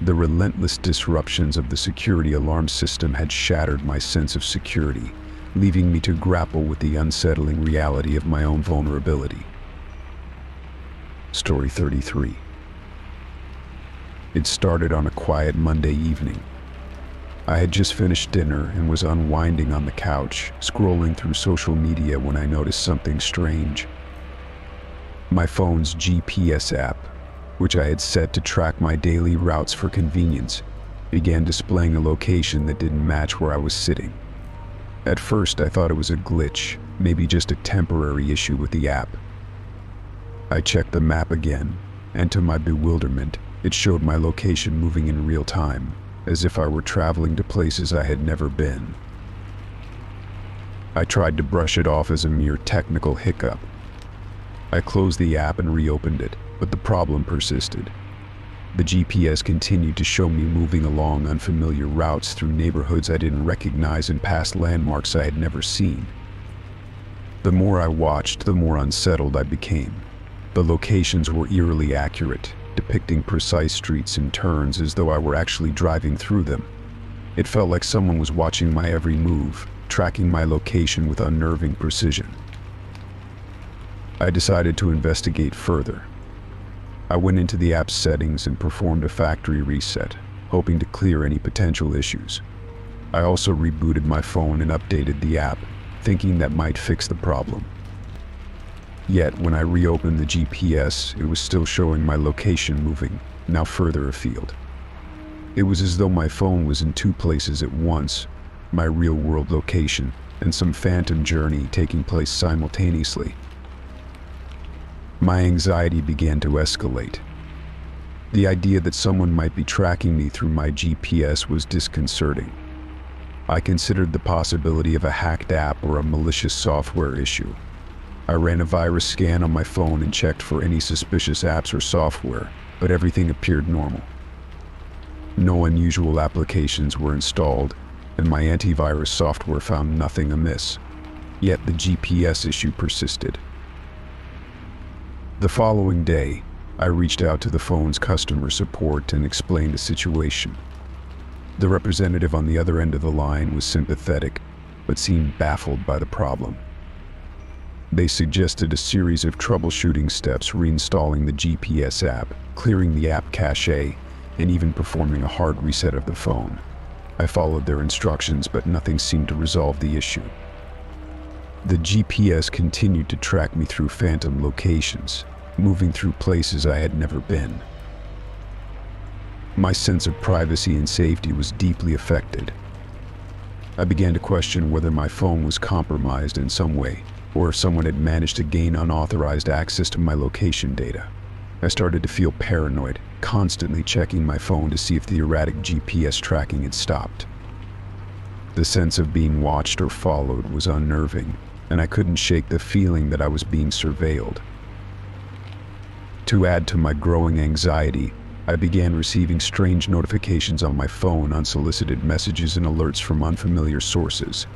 The relentless disruptions of the security alarm system had shattered my sense of security, leaving me to grapple with the unsettling reality of my own vulnerability. Story 33. It started on a quiet Monday evening. I had just finished dinner and was unwinding on the couch, scrolling through social media when I noticed something strange. My phone's GPS app, which I had set to track my daily routes for convenience, began displaying a location that didn't match where I was sitting. At first, I thought it was a glitch, maybe just a temporary issue with the app. I checked the map again, and to my bewilderment, it showed my location moving in real time, as if I were traveling to places I had never been. I tried to brush it off as a mere technical hiccup. I closed the app and reopened it, but the problem persisted. The GPS continued to show me moving along unfamiliar routes through neighborhoods I didn't recognize and past landmarks I had never seen. The more I watched, the more unsettled I became. The locations were eerily accurate, depicting precise streets and turns as though I were actually driving through them. It felt like someone was watching my every move, tracking my location with unnerving precision. I decided to investigate further. I went into the app's settings and performed a factory reset, hoping to clear any potential issues. I also rebooted my phone and updated the app, thinking that might fix the problem. Yet, when I reopened the GPS, it was still showing my location moving, now further afield. It was as though my phone was in two places at once, my real-world location and some phantom journey taking place simultaneously. My anxiety began to escalate. The idea that someone might be tracking me through my GPS was disconcerting. I considered the possibility of a hacked app or a malicious software issue. I ran a virus scan on my phone and checked for any suspicious apps or software, but everything appeared normal. No unusual applications were installed, and my antivirus software found nothing amiss. Yet the GPS issue persisted. The following day, I reached out to the phone's customer support and explained the situation. The representative on the other end of the line was sympathetic, but seemed baffled by the problem. They suggested a series of troubleshooting steps, reinstalling the GPS app, clearing the app cache, and even performing a hard reset of the phone. I followed their instructions, but nothing seemed to resolve the issue. The GPS continued to track me through phantom locations, moving through places I had never been. My sense of privacy and safety was deeply affected. I began to question whether my phone was compromised in some way, or if someone had managed to gain unauthorized access to my location data. I started to feel paranoid, constantly checking my phone to see if the erratic GPS tracking had stopped. The sense of being watched or followed was unnerving, and I couldn't shake the feeling that I was being surveilled. To add to my growing anxiety, I began receiving strange notifications on my phone, unsolicited messages and alerts from unfamiliar sources.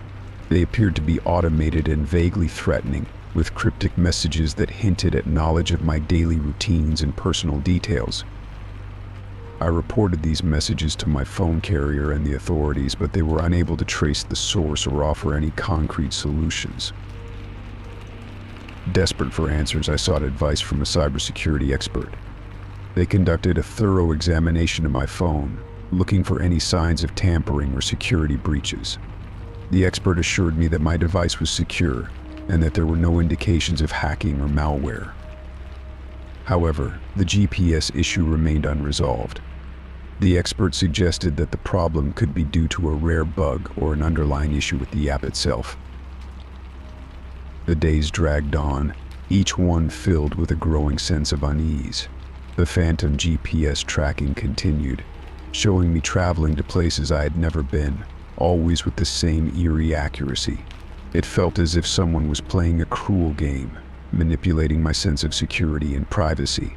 They appeared to be automated and vaguely threatening, with cryptic messages that hinted at knowledge of my daily routines and personal details. I reported these messages to my phone carrier and the authorities, but they were unable to trace the source or offer any concrete solutions. Desperate for answers, I sought advice from a cybersecurity expert. They conducted a thorough examination of my phone, looking for any signs of tampering or security breaches. The expert assured me that my device was secure and that there were no indications of hacking or malware. However, the GPS issue remained unresolved. The expert suggested that the problem could be due to a rare bug or an underlying issue with the app itself. The days dragged on, each one filled with a growing sense of unease. The phantom GPS tracking continued, showing me traveling to places I had never been, always with the same eerie accuracy. It felt as if someone was playing a cruel game, manipulating my sense of security and privacy.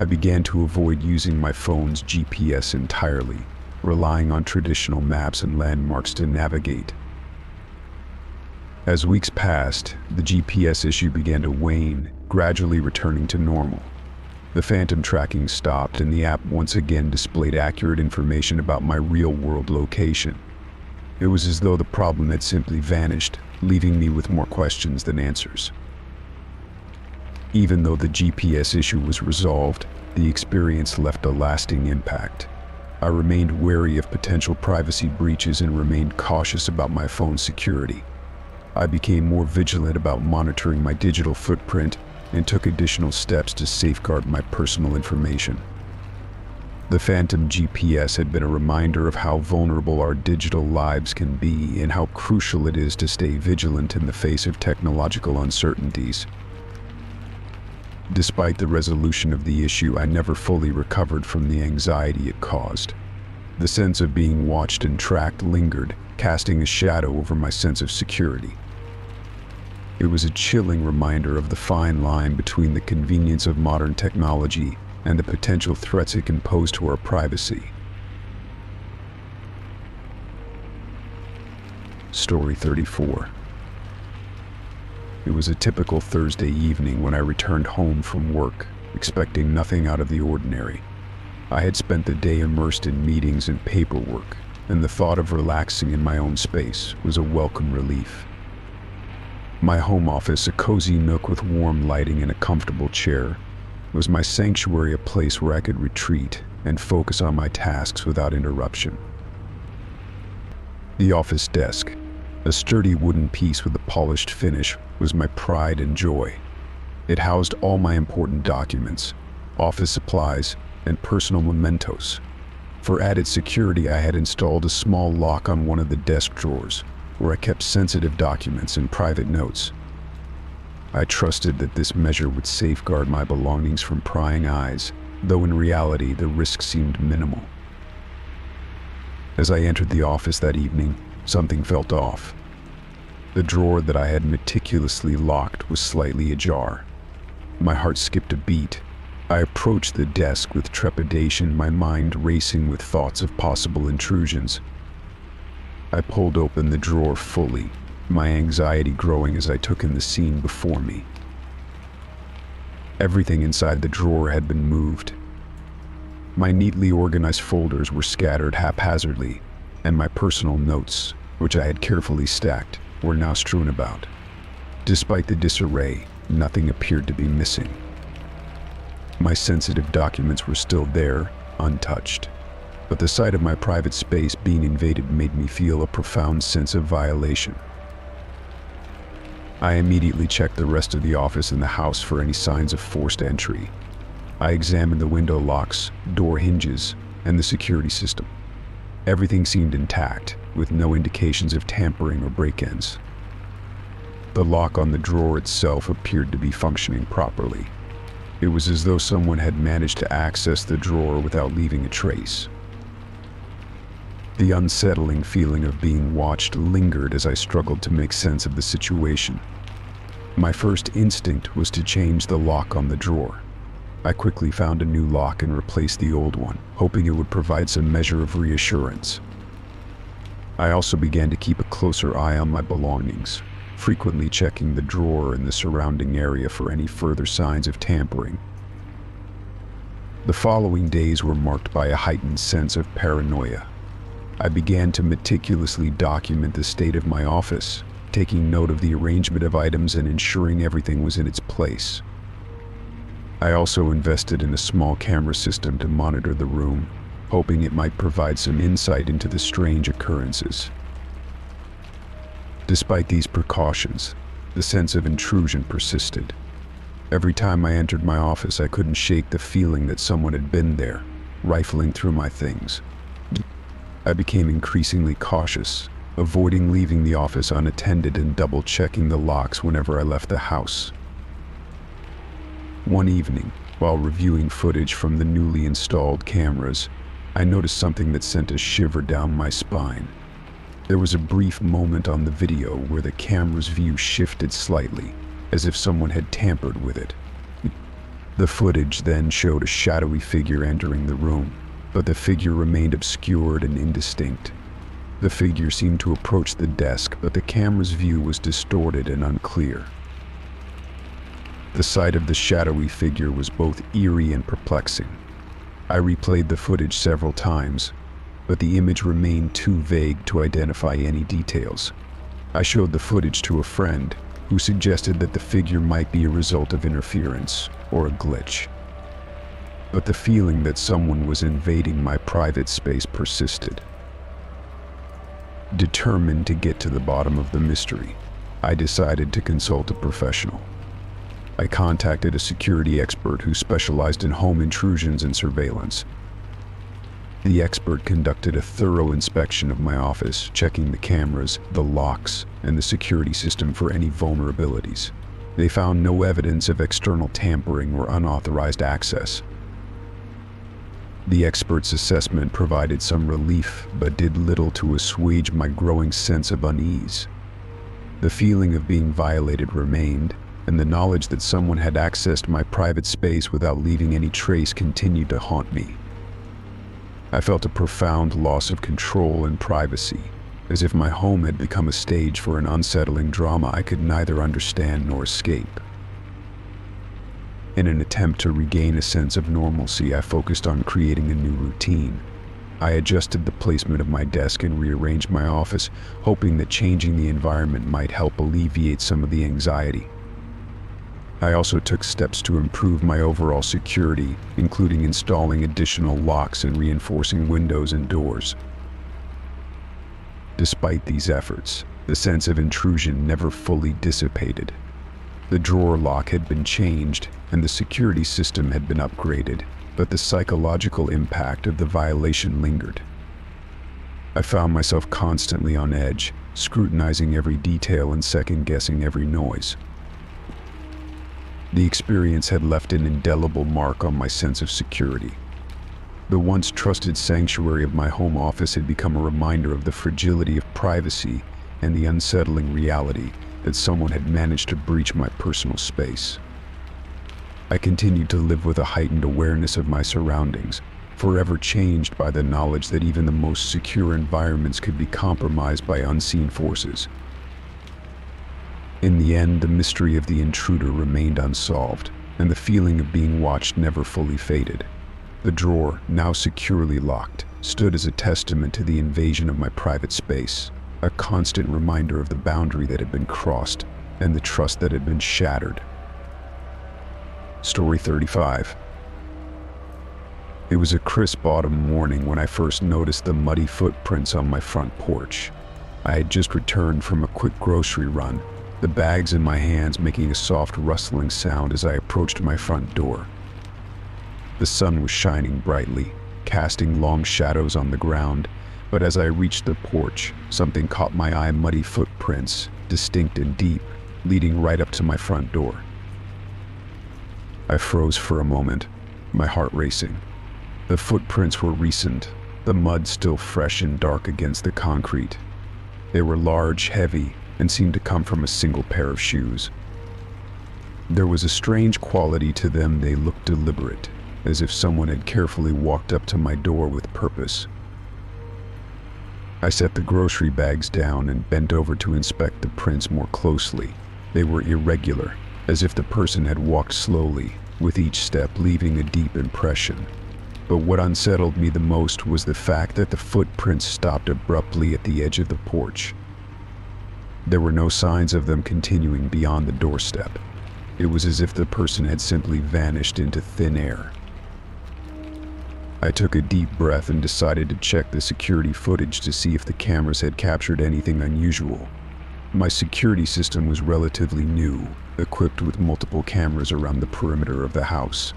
I began to avoid using my phone's GPS entirely, relying on traditional maps and landmarks to navigate. As weeks passed, the GPS issue began to wane, gradually returning to normal. The phantom tracking stopped and the app once again displayed accurate information about my real-world location. It was as though the problem had simply vanished, leaving me with more questions than answers. Even though the GPS issue was resolved, the experience left a lasting impact. I remained wary of potential privacy breaches and remained cautious about my phone's security. I became more vigilant about monitoring my digital footprint and took additional steps to safeguard my personal information. The phantom GPS had been a reminder of how vulnerable our digital lives can be and how crucial it is to stay vigilant in the face of technological uncertainties. Despite the resolution of the issue, I never fully recovered from the anxiety it caused. The sense of being watched and tracked lingered, casting a shadow over my sense of security. It was a chilling reminder of the fine line between the convenience of modern technology and the potential threats it can pose to our privacy. Story 34. It was a typical Thursday evening when I returned home from work, expecting nothing out of the ordinary. I had spent the day immersed in meetings and paperwork, and the thought of relaxing in my own space was a welcome relief. My home office, a cozy nook with warm lighting and a comfortable chair, was my sanctuary, a place where I could retreat and focus on my tasks without interruption. The office desk, a sturdy wooden piece with a polished finish, was my pride and joy. It housed all my important documents, office supplies, and personal mementos. For added security, I had installed a small lock on one of the desk drawers, where I kept sensitive documents and private notes. I trusted that this measure would safeguard my belongings from prying eyes, though in reality the risk seemed minimal. As I entered the office that evening, something felt off. The drawer that I had meticulously locked was slightly ajar. My heart skipped a beat. I approached the desk with trepidation, my mind racing with thoughts of possible intrusions. I pulled open the drawer fully, my anxiety growing as I took in the scene before me. Everything inside the drawer had been moved. My neatly organized folders were scattered haphazardly, and my personal notes, which I had carefully stacked, were now strewn about. Despite the disarray, nothing appeared to be missing. My sensitive documents were still there, untouched, but the sight of my private space being invaded made me feel a profound sense of violation. I immediately checked the rest of the office and the house for any signs of forced entry. I examined the window locks, door hinges, and the security system. Everything seemed intact, with no indications of tampering or break-ins. The lock on the drawer itself appeared to be functioning properly. It was as though someone had managed to access the drawer without leaving a trace. The unsettling feeling of being watched lingered as I struggled to make sense of the situation. My first instinct was to change the lock on the drawer. I quickly found a new lock and replaced the old one, hoping it would provide some measure of reassurance. I also began to keep a closer eye on my belongings, frequently checking the drawer and the surrounding area for any further signs of tampering. The following days were marked by a heightened sense of paranoia. I began to meticulously document the state of my office, taking note of the arrangement of items and ensuring everything was in its place. I also invested in a small camera system to monitor the room, hoping it might provide some insight into the strange occurrences. Despite these precautions, the sense of intrusion persisted. Every time I entered my office, I couldn't shake the feeling that someone had been there, rifling through my things. I became increasingly cautious, avoiding leaving the office unattended and double-checking the locks whenever I left the house. One evening, while reviewing footage from the newly installed cameras, I noticed something that sent a shiver down my spine. There was a brief moment on the video where the camera's view shifted slightly, as if someone had tampered with it. The footage then showed a shadowy figure entering the room, but the figure remained obscured and indistinct. The figure seemed to approach the desk, but the camera's view was distorted and unclear. The sight of the shadowy figure was both eerie and perplexing. I replayed the footage several times, but the image remained too vague to identify any details. I showed the footage to a friend, who suggested that the figure might be a result of interference or a glitch. But the feeling that someone was invading my private space persisted. Determined to get to the bottom of the mystery, I decided to consult a professional. I contacted a security expert who specialized in home intrusions and surveillance. The expert conducted a thorough inspection of my office, checking the cameras, the locks, and the security system for any vulnerabilities. They found no evidence of external tampering or unauthorized access. The expert's assessment provided some relief, but did little to assuage my growing sense of unease. The feeling of being violated remained, and the knowledge that someone had accessed my private space without leaving any trace continued to haunt me. I felt a profound loss of control and privacy, as if my home had become a stage for an unsettling drama I could neither understand nor escape. In an attempt to regain a sense of normalcy, I focused on creating a new routine. I adjusted the placement of my desk and rearranged my office, hoping that changing the environment might help alleviate some of the anxiety. I also took steps to improve my overall security, including installing additional locks and reinforcing windows and doors. Despite these efforts, the sense of intrusion never fully dissipated. The drawer lock had been changed and the security system had been upgraded, but the psychological impact of the violation lingered. I found myself constantly on edge, scrutinizing every detail and second-guessing every noise. The experience had left an indelible mark on my sense of security. The once trusted sanctuary of my home office had become a reminder of the fragility of privacy and the unsettling reality that someone had managed to breach my personal space. I continued to live with a heightened awareness of my surroundings, forever changed by the knowledge that even the most secure environments could be compromised by unseen forces. In the end, the mystery of the intruder remained unsolved, and the feeling of being watched never fully faded. The drawer, now securely locked, stood as a testament to the invasion of my private space, a constant reminder of the boundary that had been crossed and the trust that had been shattered. Story 35. It was a crisp autumn morning when I first noticed the muddy footprints on my front porch. I had just returned from a quick grocery run, the bags in my hands making a soft rustling sound as I approached my front door. The sun was shining brightly, casting long shadows on the ground, but as I reached the porch, something caught my eye: muddy footprints, distinct and deep, leading right up to my front door. I froze for a moment, my heart racing. The footprints were recent, the mud still fresh and dark against the concrete. They were large, heavy, and seemed to come from a single pair of shoes. There was a strange quality to them. They looked deliberate, as if someone had carefully walked up to my door with purpose. I set the grocery bags down and bent over to inspect the prints more closely. They were irregular, as if the person had walked slowly, with each step leaving a deep impression. But what unsettled me the most was the fact that the footprints stopped abruptly at the edge of the porch. There were no signs of them continuing beyond the doorstep. It was as if the person had simply vanished into thin air. I took a deep breath and decided to check the security footage to see if the cameras had captured anything unusual. My security system was relatively new, equipped with multiple cameras around the perimeter of the house.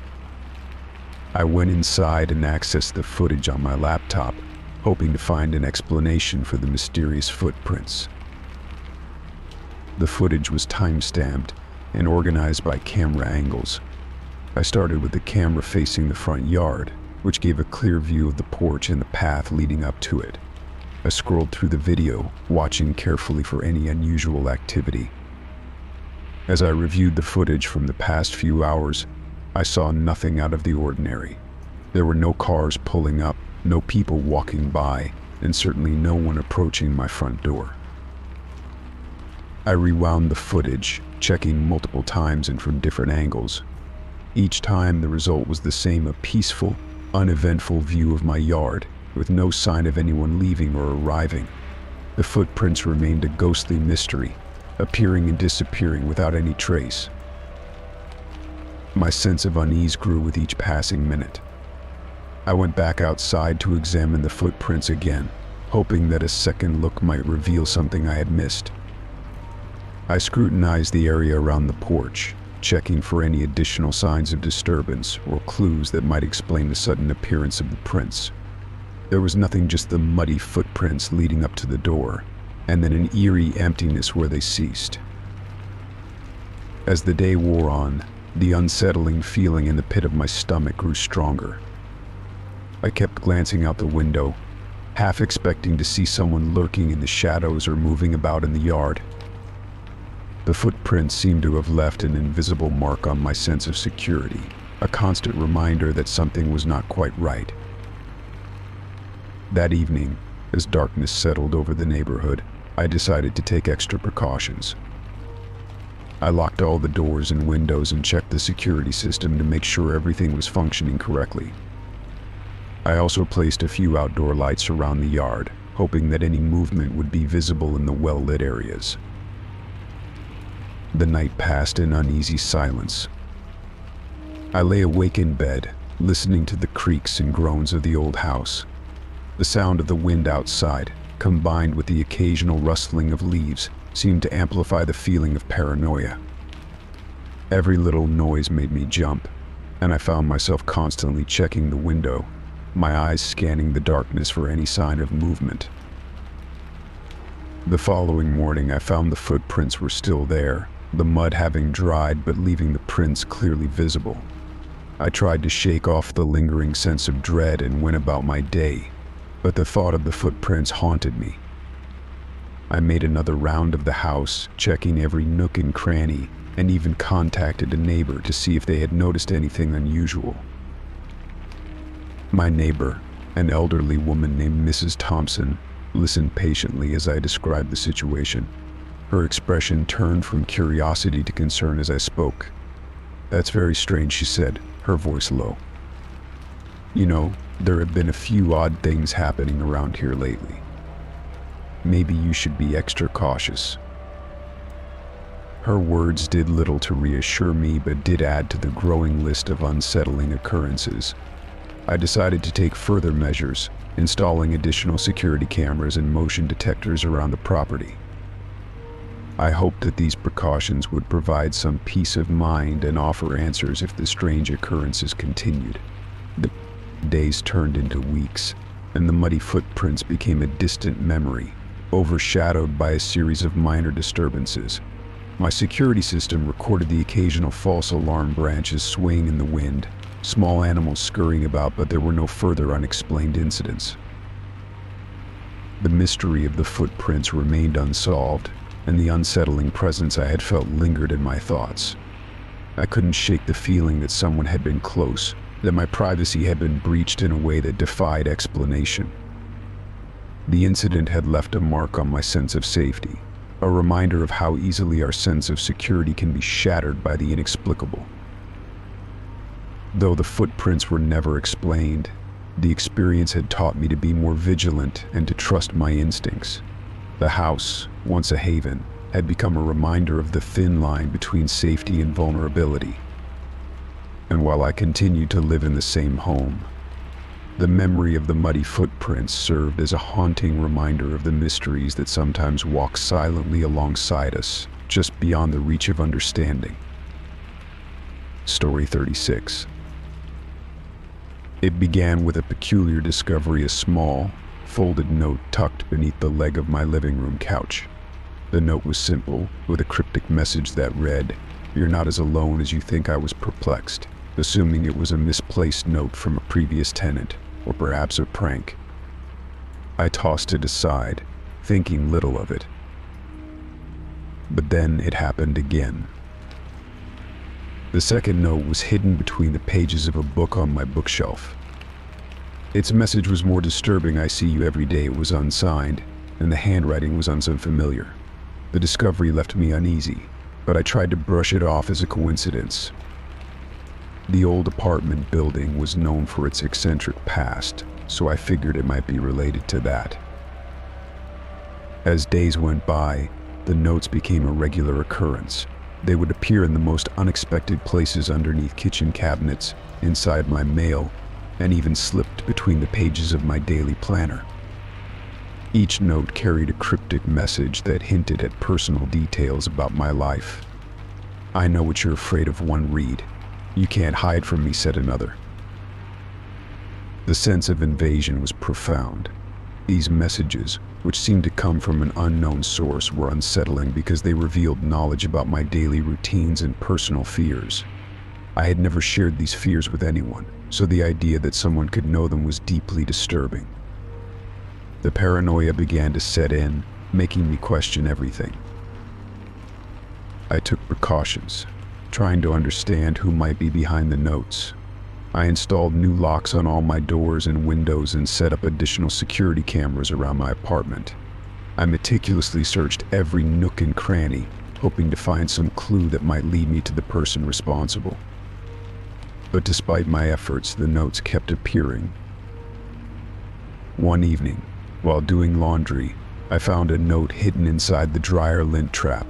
I went inside and accessed the footage on my laptop, hoping to find an explanation for the mysterious footprints. The footage was time-stamped and organized by camera angles. I started with the camera facing the front yard, which gave a clear view of the porch and the path leading up to it. I scrolled through the video, watching carefully for any unusual activity. As I reviewed the footage from the past few hours, I saw nothing out of the ordinary. There were no cars pulling up, no people walking by, and certainly no one approaching my front door. I rewound the footage, checking multiple times and from different angles. Each time the result was the same, a peaceful, uneventful view of my yard, with no sign of anyone leaving or arriving. The footprints remained a ghostly mystery, appearing and disappearing without any trace. My sense of unease grew with each passing minute. I went back outside to examine the footprints again, hoping that a second look might reveal something I had missed. I scrutinized the area around the porch, checking for any additional signs of disturbance or clues that might explain the sudden appearance of the prints. There was nothing, just the muddy footprints leading up to the door, and then an eerie emptiness where they ceased. As the day wore on, the unsettling feeling in the pit of my stomach grew stronger. I kept glancing out the window, half expecting to see someone lurking in the shadows or moving about in the yard. The footprints seemed to have left an invisible mark on my sense of security, a constant reminder that something was not quite right. That evening, as darkness settled over the neighborhood, I decided to take extra precautions. I locked all the doors and windows and checked the security system to make sure everything was functioning correctly. I also placed a few outdoor lights around the yard, hoping that any movement would be visible in the well-lit areas. The night passed in uneasy silence. I lay awake in bed, listening to the creaks and groans of the old house. The sound of the wind outside, combined with the occasional rustling of leaves, seemed to amplify the feeling of paranoia. Every little noise made me jump, and I found myself constantly checking the window, my eyes scanning the darkness for any sign of movement. The following morning, I found the footprints were still there, the mud having dried but leaving the prints clearly visible. I tried to shake off the lingering sense of dread and went about my day, but the thought of the footprints haunted me. I made another round of the house, checking every nook and cranny, and even contacted a neighbor to see if they had noticed anything unusual. My neighbor, an elderly woman named Mrs. Thompson, listened patiently as I described the situation. Her expression turned from curiosity to concern as I spoke. "That's very strange," she said, her voice low. "You know, there have been a few odd things happening around here lately. Maybe you should be extra cautious." Her words did little to reassure me, but did add to the growing list of unsettling occurrences. I decided to take further measures, installing additional security cameras and motion detectors around the property. I hoped that these precautions would provide some peace of mind and offer answers if the strange occurrences continued. The days turned into weeks, and the muddy footprints became a distant memory, overshadowed by a series of minor disturbances. My security system recorded the occasional false alarm branches swaying in the wind, small animals scurrying about, but there were no further unexplained incidents. The mystery of the footprints remained unsolved, and the unsettling presence I had felt lingered in my thoughts. I couldn't shake the feeling that someone had been close, that my privacy had been breached in a way that defied explanation. The incident had left a mark on my sense of safety, a reminder of how easily our sense of security can be shattered by the inexplicable. Though the footprints were never explained, the experience had taught me to be more vigilant and to trust my instincts. The house, once a haven, had become a reminder of the thin line between safety and vulnerability. And while I continued to live in the same home, the memory of the muddy footprints served as a haunting reminder of the mysteries that sometimes walk silently alongside us, just beyond the reach of understanding. Story 36. It began with a peculiar discovery, a small, folded note tucked beneath the leg of my living room couch. The note was simple, with a cryptic message that read, "You're not as alone as you think." I was perplexed, assuming it was a misplaced note from a previous tenant, or perhaps a prank. I tossed it aside, thinking little of it. But then it happened again. The second note was hidden between the pages of a book on my bookshelf. Its message was more disturbing. "I see you every day." It was unsigned, and the handwriting was unfamiliar. The discovery left me uneasy, but I tried to brush it off as a coincidence. The old apartment building was known for its eccentric past, so I figured it might be related to that. As days went by, the notes became a regular occurrence. They would appear in the most unexpected places, underneath kitchen cabinets, inside my mail, and even slipped between the pages of my daily planner. Each note carried a cryptic message that hinted at personal details about my life. "I know what you're afraid of," one read. "You can't hide from me," said another. The sense of invasion was profound. These messages, which seemed to come from an unknown source, were unsettling because they revealed knowledge about my daily routines and personal fears. I had never shared these fears with anyone, so the idea that someone could know them was deeply disturbing. The paranoia began to set in, making me question everything. I took precautions, trying to understand who might be behind the notes. I installed new locks on all my doors and windows and set up additional security cameras around my apartment. I meticulously searched every nook and cranny, hoping to find some clue that might lead me to the person responsible. But despite my efforts, the notes kept appearing. One evening, while doing laundry, I found a note hidden inside the dryer lint trap.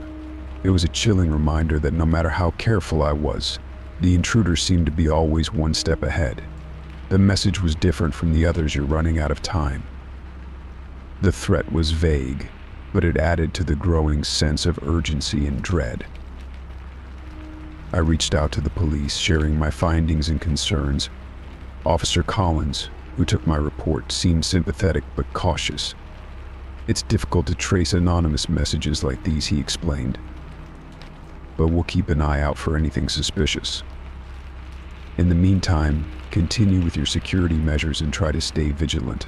It was a chilling reminder that no matter how careful I was, the intruder seemed to be always one step ahead. The message was different from the others: "You're running out of time." The threat was vague, but it added to the growing sense of urgency and dread. I reached out to the police, sharing my findings and concerns. Officer Collins, who took my report, seemed sympathetic but cautious. "It's difficult to trace anonymous messages like these," he explained, "but we'll keep an eye out for anything suspicious. In the meantime, continue with your security measures and try to stay vigilant."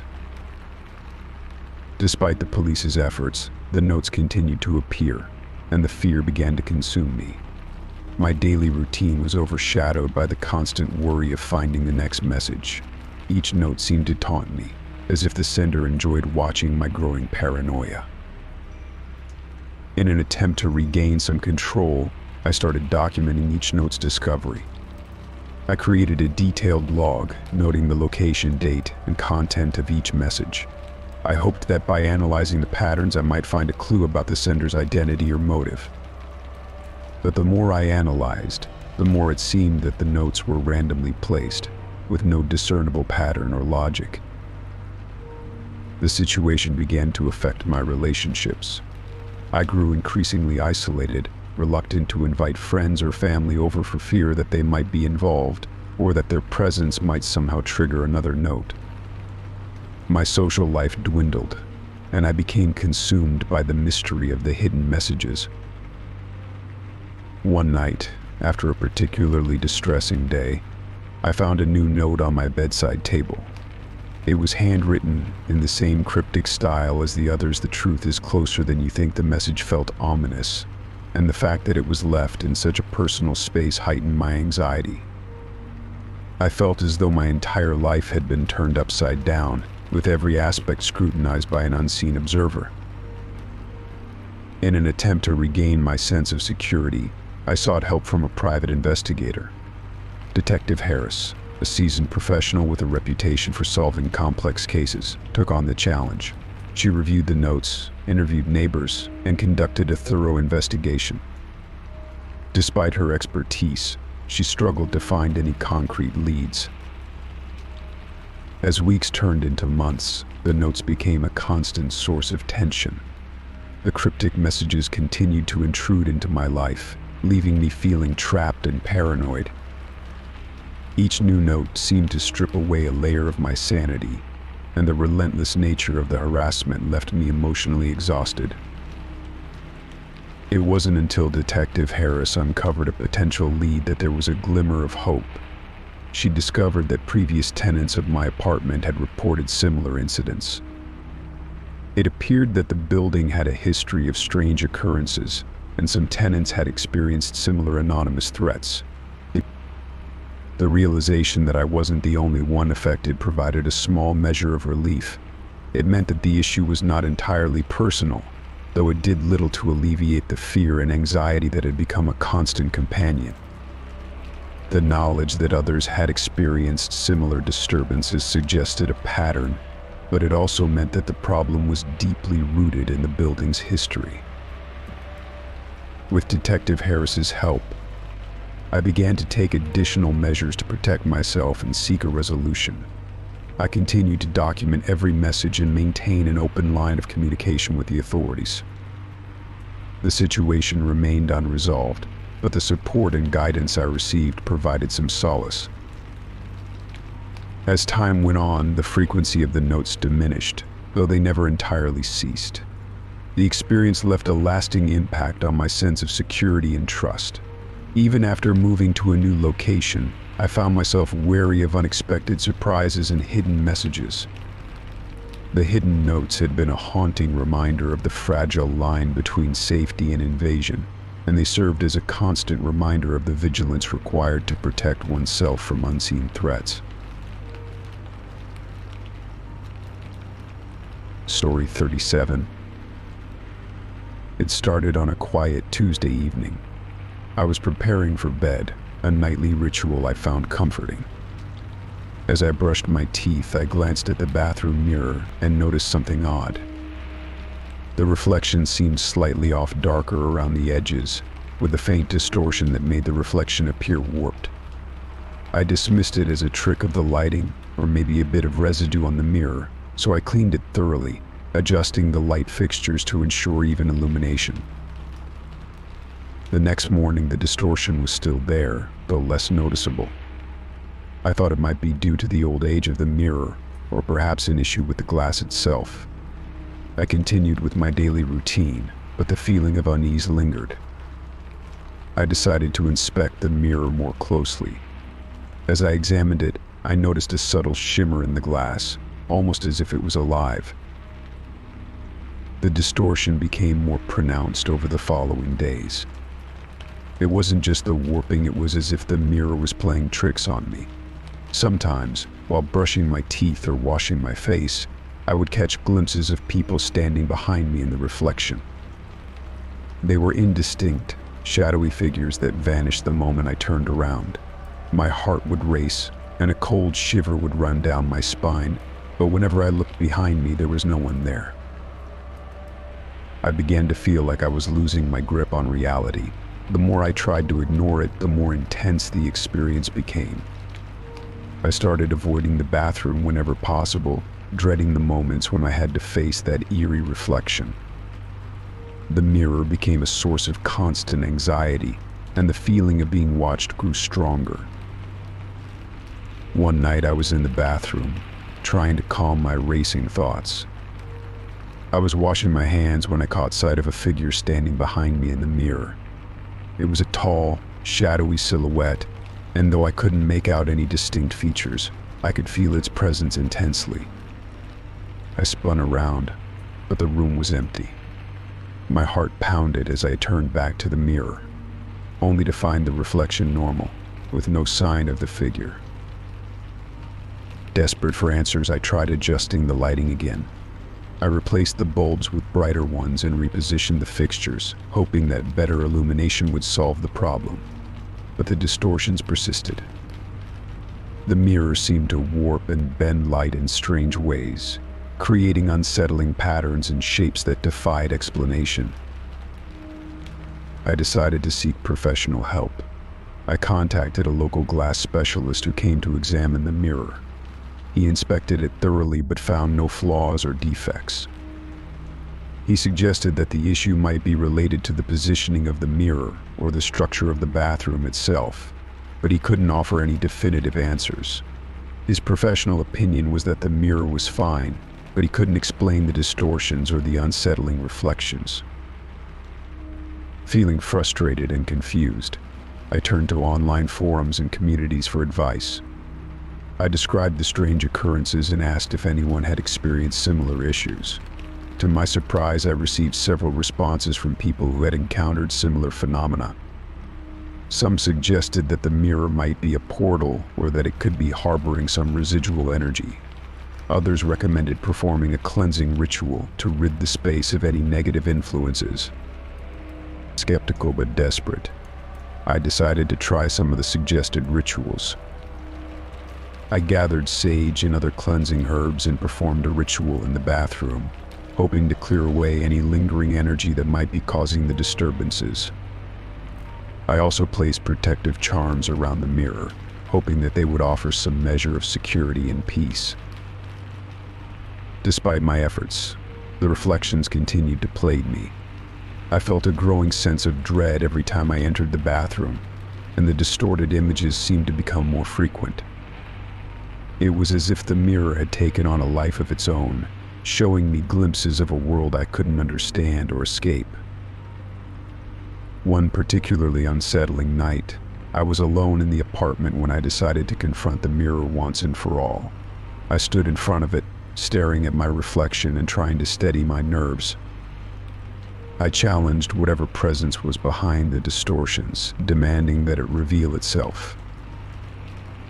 Despite the police's efforts, the notes continued to appear, and the fear began to consume me. My daily routine was overshadowed by the constant worry of finding the next message. Each note seemed to taunt me, as if the sender enjoyed watching my growing paranoia. In an attempt to regain some control, I started documenting each note's discovery. I created a detailed log, noting the location, date, and content of each message. I hoped that by analyzing the patterns, I might find a clue about the sender's identity or motive. But the more I analyzed, the more it seemed that the notes were randomly placed, with no discernible pattern or logic. The situation began to affect my relationships. I grew increasingly isolated, reluctant to invite friends or family over for fear that they might be involved, or that their presence might somehow trigger another note. My social life dwindled, and I became consumed by the mystery of the hidden messages. One night, after a particularly distressing day, I found a new note on my bedside table. It was handwritten in the same cryptic style as the others. "The truth is closer than you think." The message felt ominous, and the fact that it was left in such a personal space heightened my anxiety. I felt as though my entire life had been turned upside down, with every aspect scrutinized by an unseen observer. In an attempt to regain my sense of security, I sought help from a private investigator. Detective Harris, a seasoned professional with a reputation for solving complex cases, took on the challenge. She reviewed the notes, interviewed neighbors, and conducted a thorough investigation. Despite her expertise, she struggled to find any concrete leads. As weeks turned into months, the notes became a constant source of tension. The cryptic messages continued to intrude into my life, leaving me feeling trapped and paranoid. Each new note seemed to strip away a layer of my sanity, and the relentless nature of the harassment left me emotionally exhausted. It wasn't until Detective Harris uncovered a potential lead that there was a glimmer of hope. She discovered that previous tenants of my apartment had reported similar incidents. It appeared that the building had a history of strange occurrences, and some tenants had experienced similar anonymous threats. The realization that I wasn't the only one affected provided a small measure of relief. It meant that the issue was not entirely personal, though it did little to alleviate the fear and anxiety that had become a constant companion. The knowledge that others had experienced similar disturbances suggested a pattern, but it also meant that the problem was deeply rooted in the building's history. With Detective Harris's help, I began to take additional measures to protect myself and seek a resolution. I continued to document every message and maintain an open line of communication with the authorities. The situation remained unresolved, but the support and guidance I received provided some solace. As time went on, the frequency of the notes diminished, though they never entirely ceased. The experience left a lasting impact on my sense of security and trust. Even after moving to a new location, I found myself wary of unexpected surprises and hidden messages. The hidden notes had been a haunting reminder of the fragile line between safety and invasion, and they served as a constant reminder of the vigilance required to protect oneself from unseen threats. Story 37. It started on a quiet Tuesday evening. I was preparing for bed, a nightly ritual I found comforting. As I brushed my teeth, I glanced at the bathroom mirror and noticed something odd. The reflection seemed slightly off, darker around the edges, with a faint distortion that made the reflection appear warped. I dismissed it as a trick of the lighting, or maybe a bit of residue on the mirror, so I cleaned it thoroughly, adjusting the light fixtures to ensure even illumination. The next morning, the distortion was still there, though less noticeable. I thought it might be due to the old age of the mirror, or perhaps an issue with the glass itself. I continued with my daily routine, but the feeling of unease lingered. I decided to inspect the mirror more closely. As I examined it, I noticed a subtle shimmer in the glass, almost as if it was alive. The distortion became more pronounced over the following days. It wasn't just the warping, it was as if the mirror was playing tricks on me. Sometimes, while brushing my teeth or washing my face, I would catch glimpses of people standing behind me in the reflection. They were indistinct, shadowy figures that vanished the moment I turned around. My heart would race, and a cold shiver would run down my spine, but whenever I looked behind me, there was no one there. I began to feel like I was losing my grip on reality. The more I tried to ignore it, the more intense the experience became. I started avoiding the bathroom whenever possible, dreading the moments when I had to face that eerie reflection. The mirror became a source of constant anxiety, and the feeling of being watched grew stronger. One night I was in the bathroom, trying to calm my racing thoughts. I was washing my hands when I caught sight of a figure standing behind me in the mirror. It was a tall, shadowy silhouette, and though I couldn't make out any distinct features, I could feel its presence intensely. I spun around, but the room was empty. My heart pounded as I turned back to the mirror, only to find the reflection normal, with no sign of the figure. Desperate for answers, I tried adjusting the lighting again. I replaced the bulbs with brighter ones and repositioned the fixtures, hoping that better illumination would solve the problem. But the distortions persisted. The mirror seemed to warp and bend light in strange ways, creating unsettling patterns and shapes that defied explanation. I decided to seek professional help. I contacted a local glass specialist who came to examine the mirror. He inspected it thoroughly but found no flaws or defects. He suggested that the issue might be related to the positioning of the mirror or the structure of the bathroom itself, but he couldn't offer any definitive answers. His professional opinion was that the mirror was fine, but he couldn't explain the distortions or the unsettling reflections. Feeling frustrated and confused, I turned to online forums and communities for advice. I described the strange occurrences and asked if anyone had experienced similar issues. To my surprise, I received several responses from people who had encountered similar phenomena. Some suggested that the mirror might be a portal or that it could be harboring some residual energy. Others recommended performing a cleansing ritual to rid the space of any negative influences. Skeptical but desperate, I decided to try some of the suggested rituals. I gathered sage and other cleansing herbs and performed a ritual in the bathroom, hoping to clear away any lingering energy that might be causing the disturbances. I also placed protective charms around the mirror, hoping that they would offer some measure of security and peace. Despite my efforts, the reflections continued to plague me. I felt a growing sense of dread every time I entered the bathroom, and the distorted images seemed to become more frequent. It was as if the mirror had taken on a life of its own, showing me glimpses of a world I couldn't understand or escape. One particularly unsettling night, I was alone in the apartment when I decided to confront the mirror once and for all. I stood in front of it, staring at my reflection and trying to steady my nerves. I challenged whatever presence was behind the distortions, demanding that it reveal itself.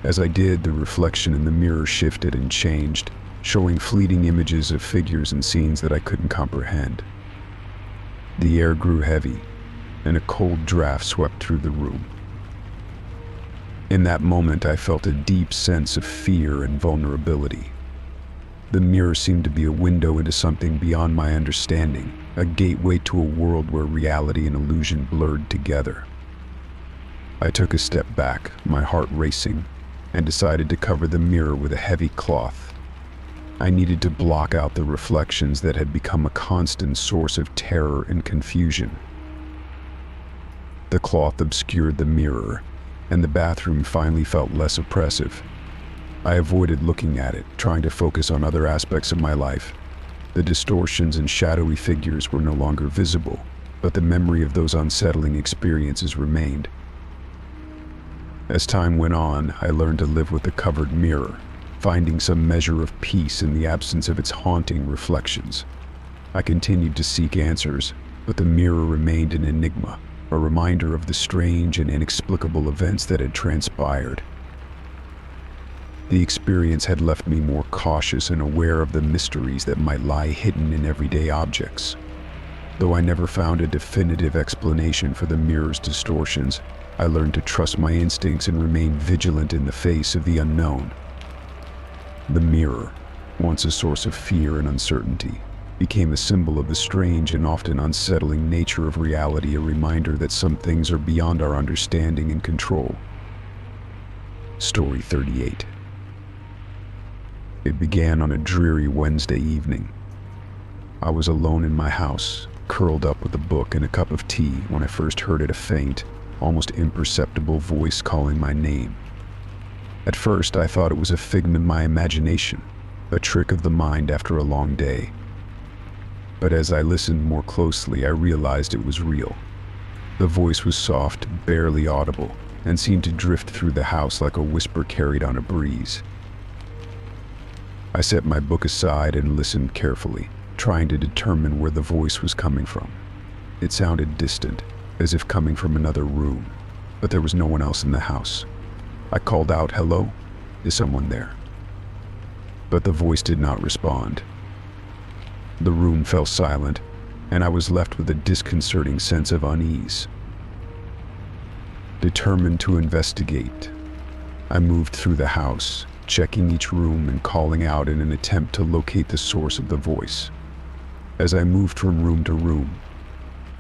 As I did, the reflection in the mirror shifted and changed, showing fleeting images of figures and scenes that I couldn't comprehend. The air grew heavy, and a cold draft swept through the room. In that moment, I felt a deep sense of fear and vulnerability. The mirror seemed to be a window into something beyond my understanding, a gateway to a world where reality and illusion blurred together. I took a step back, my heart racing, and decided to cover the mirror with a heavy cloth. I needed to block out the reflections that had become a constant source of terror and confusion. The cloth obscured the mirror, and the bathroom finally felt less oppressive. I avoided looking at it, trying to focus on other aspects of my life. The distortions and shadowy figures were no longer visible, but the memory of those unsettling experiences remained. As time went on, I learned to live with the covered mirror, finding some measure of peace in the absence of its haunting reflections. I continued to seek answers, but the mirror remained an enigma, a reminder of the strange and inexplicable events that had transpired. The experience had left me more cautious and aware of the mysteries that might lie hidden in everyday objects. Though I never found a definitive explanation for the mirror's distortions, I learned to trust my instincts and remain vigilant in the face of the unknown. The mirror, once a source of fear and uncertainty, became a symbol of the strange and often unsettling nature of reality, a reminder that some things are beyond our understanding and control. Story 38. It began on a dreary Wednesday evening. I was alone in my house, curled up with a book and a cup of tea when I first heard a faint, almost imperceptible voice calling my name. At first, I thought it was a figment of my imagination, a trick of the mind after a long day. But as I listened more closely, I realized it was real. The voice was soft, barely audible, and seemed to drift through the house like a whisper carried on a breeze. I set my book aside and listened carefully, trying to determine where the voice was coming from. It sounded distant, as if coming from another room, but there was no one else in the house. I called out, "Hello? Is someone there?" But the voice did not respond. The room fell silent, and I was left with a disconcerting sense of unease. Determined to investigate, I moved through the house, checking each room and calling out in an attempt to locate the source of the voice. As I moved from room to room,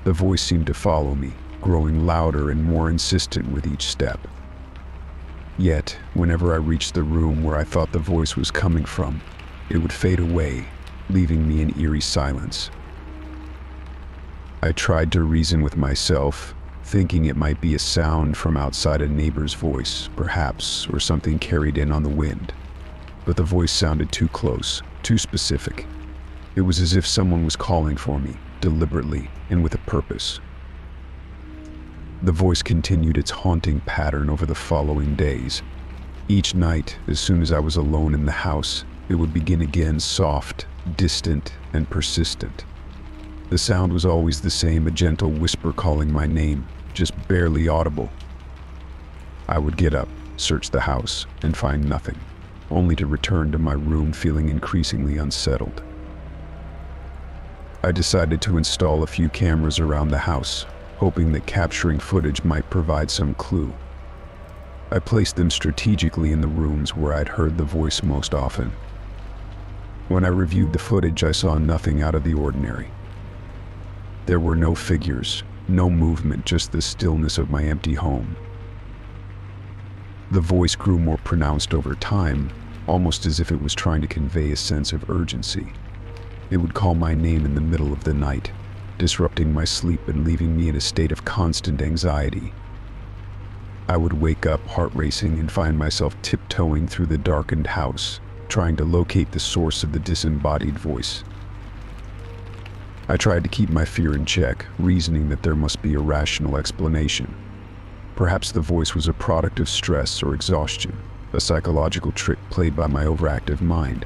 the voice seemed to follow me, growing louder and more insistent with each step. Yet, whenever I reached the room where I thought the voice was coming from, it would fade away, leaving me in eerie silence. I tried to reason with myself, thinking it might be a sound from outside a neighbor's voice, perhaps, or something carried in on the wind. But the voice sounded too close, too specific. It was as if someone was calling for me, deliberately and with a purpose. The voice continued its haunting pattern over the following days. Each night, as soon as I was alone in the house, it would begin again, soft, distant, and persistent. The sound was always the same, a gentle whisper calling my name, just barely audible. I would get up, search the house, and find nothing, only to return to my room feeling increasingly unsettled. I decided to install a few cameras around the house, hoping that capturing footage might provide some clue. I placed them strategically in the rooms where I'd heard the voice most often. When I reviewed the footage, I saw nothing out of the ordinary. There were no figures, no movement, just the stillness of my empty home. The voice grew more pronounced over time, almost as if it was trying to convey a sense of urgency. It would call my name in the middle of the night, disrupting my sleep and leaving me in a state of constant anxiety. I would wake up heart racing and find myself tiptoeing through the darkened house, trying to locate the source of the disembodied voice. I tried to keep my fear in check, reasoning that there must be a rational explanation. Perhaps the voice was a product of stress or exhaustion, a psychological trick played by my overactive mind.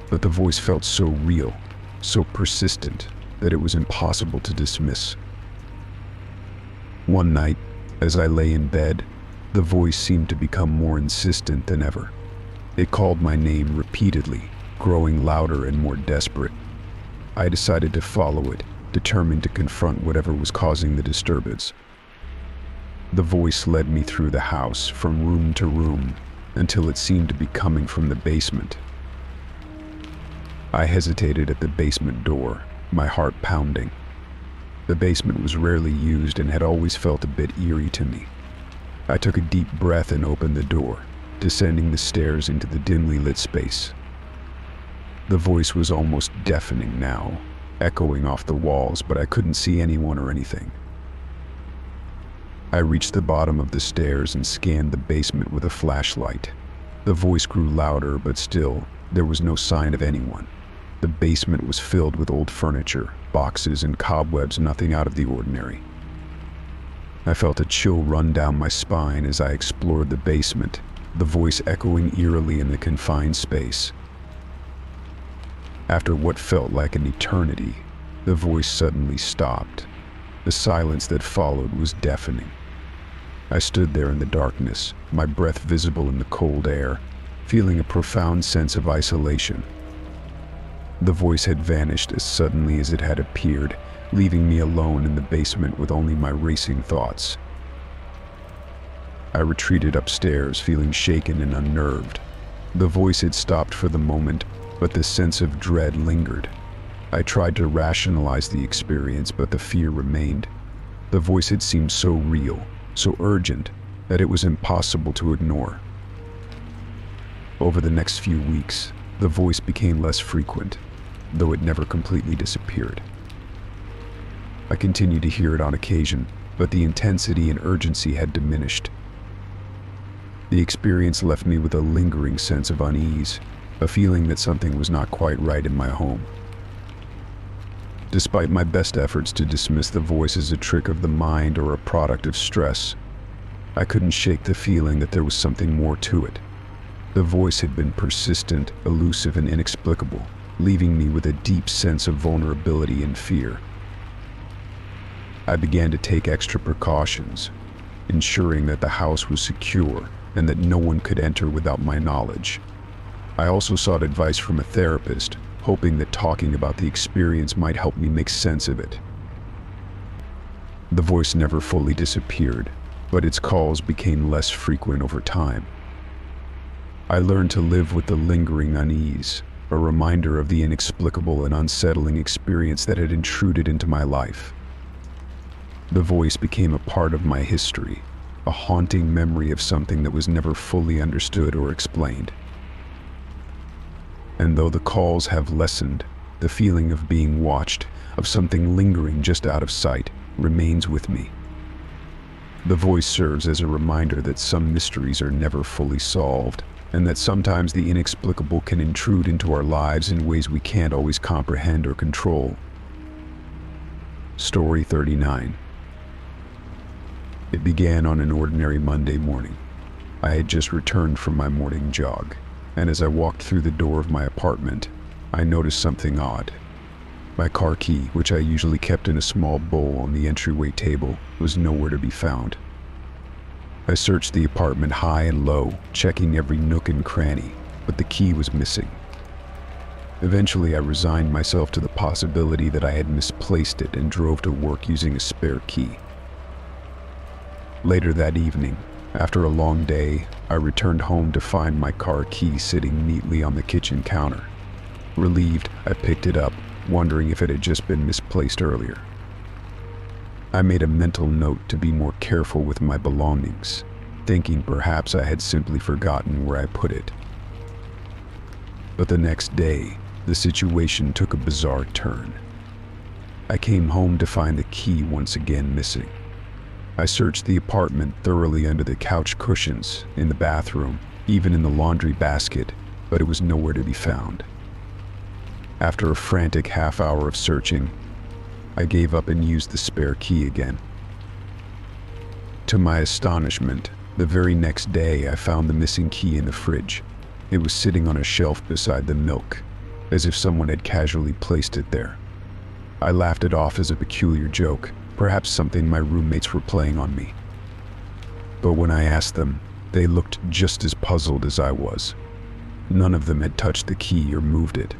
But the voice felt so real, so persistent, that it was impossible to dismiss. One night, as I lay in bed, the voice seemed to become more insistent than ever. It called my name repeatedly, growing louder and more desperate. I decided to follow it, determined to confront whatever was causing the disturbance. The voice led me through the house, from room to room, until it seemed to be coming from the basement. I hesitated at the basement door, my heart pounding. The basement was rarely used and had always felt a bit eerie to me. I took a deep breath and opened the door, descending the stairs into the dimly lit space. The voice was almost deafening now, echoing off the walls, but I couldn't see anyone or anything. I reached the bottom of the stairs and scanned the basement with a flashlight. The voice grew louder, but still, there was no sign of anyone. The basement was filled with old furniture, boxes, and cobwebs, nothing out of the ordinary. I felt a chill run down my spine as I explored the basement, the voice echoing eerily in the confined space. After what felt like an eternity, the voice suddenly stopped. The silence that followed was deafening. I stood there in the darkness, my breath visible in the cold air, feeling a profound sense of isolation. The voice had vanished as suddenly as it had appeared, leaving me alone in the basement with only my racing thoughts. I retreated upstairs, feeling shaken and unnerved. The voice had stopped for the moment, but the sense of dread lingered. I tried to rationalize the experience, but the fear remained. The voice had seemed so real, so urgent, that it was impossible to ignore. Over the next few weeks, the voice became less frequent, though it never completely disappeared. I continued to hear it on occasion, but the intensity and urgency had diminished. The experience left me with a lingering sense of unease, a feeling that something was not quite right in my home. Despite my best efforts to dismiss the voice as a trick of the mind or a product of stress, I couldn't shake the feeling that there was something more to it. The voice had been persistent, elusive, and inexplicable, leaving me with a deep sense of vulnerability and fear. I began to take extra precautions, ensuring that the house was secure and that no one could enter without my knowledge. I also sought advice from a therapist, hoping that talking about the experience might help me make sense of it. The voice never fully disappeared, but its calls became less frequent over time. I learned to live with the lingering unease, a reminder of the inexplicable and unsettling experience that had intruded into my life. The voice became a part of my history, a haunting memory of something that was never fully understood or explained. And though the calls have lessened, the feeling of being watched, of something lingering just out of sight, remains with me. The voice serves as a reminder that some mysteries are never fully solved, and that sometimes the inexplicable can intrude into our lives in ways we can't always comprehend or control. Story 39. It began on an ordinary Monday morning. I had just returned from my morning jog, and as I walked through the door of my apartment, I noticed something odd. My car key, which I usually kept in a small bowl on the entryway table, was nowhere to be found. I searched the apartment high and low, checking every nook and cranny, but the key was missing. Eventually, I resigned myself to the possibility that I had misplaced it and drove to work using a spare key. Later that evening, after a long day, I returned home to find my car key sitting neatly on the kitchen counter. Relieved, I picked it up, wondering if it had just been misplaced earlier. I made a mental note to be more careful with my belongings, thinking perhaps I had simply forgotten where I put it. But the next day, the situation took a bizarre turn. I came home to find the key once again missing. I searched the apartment thoroughly under the couch cushions, in the bathroom, even in the laundry basket, but it was nowhere to be found. After a frantic half-hour of searching, I gave up and used the spare key again. To my astonishment, the very next day I found the missing key in the fridge. It was sitting on a shelf beside the milk, as if someone had casually placed it there. I laughed it off as a peculiar joke, perhaps something my roommates were playing on me. But when I asked them, they looked just as puzzled as I was. None of them had touched the key or moved it.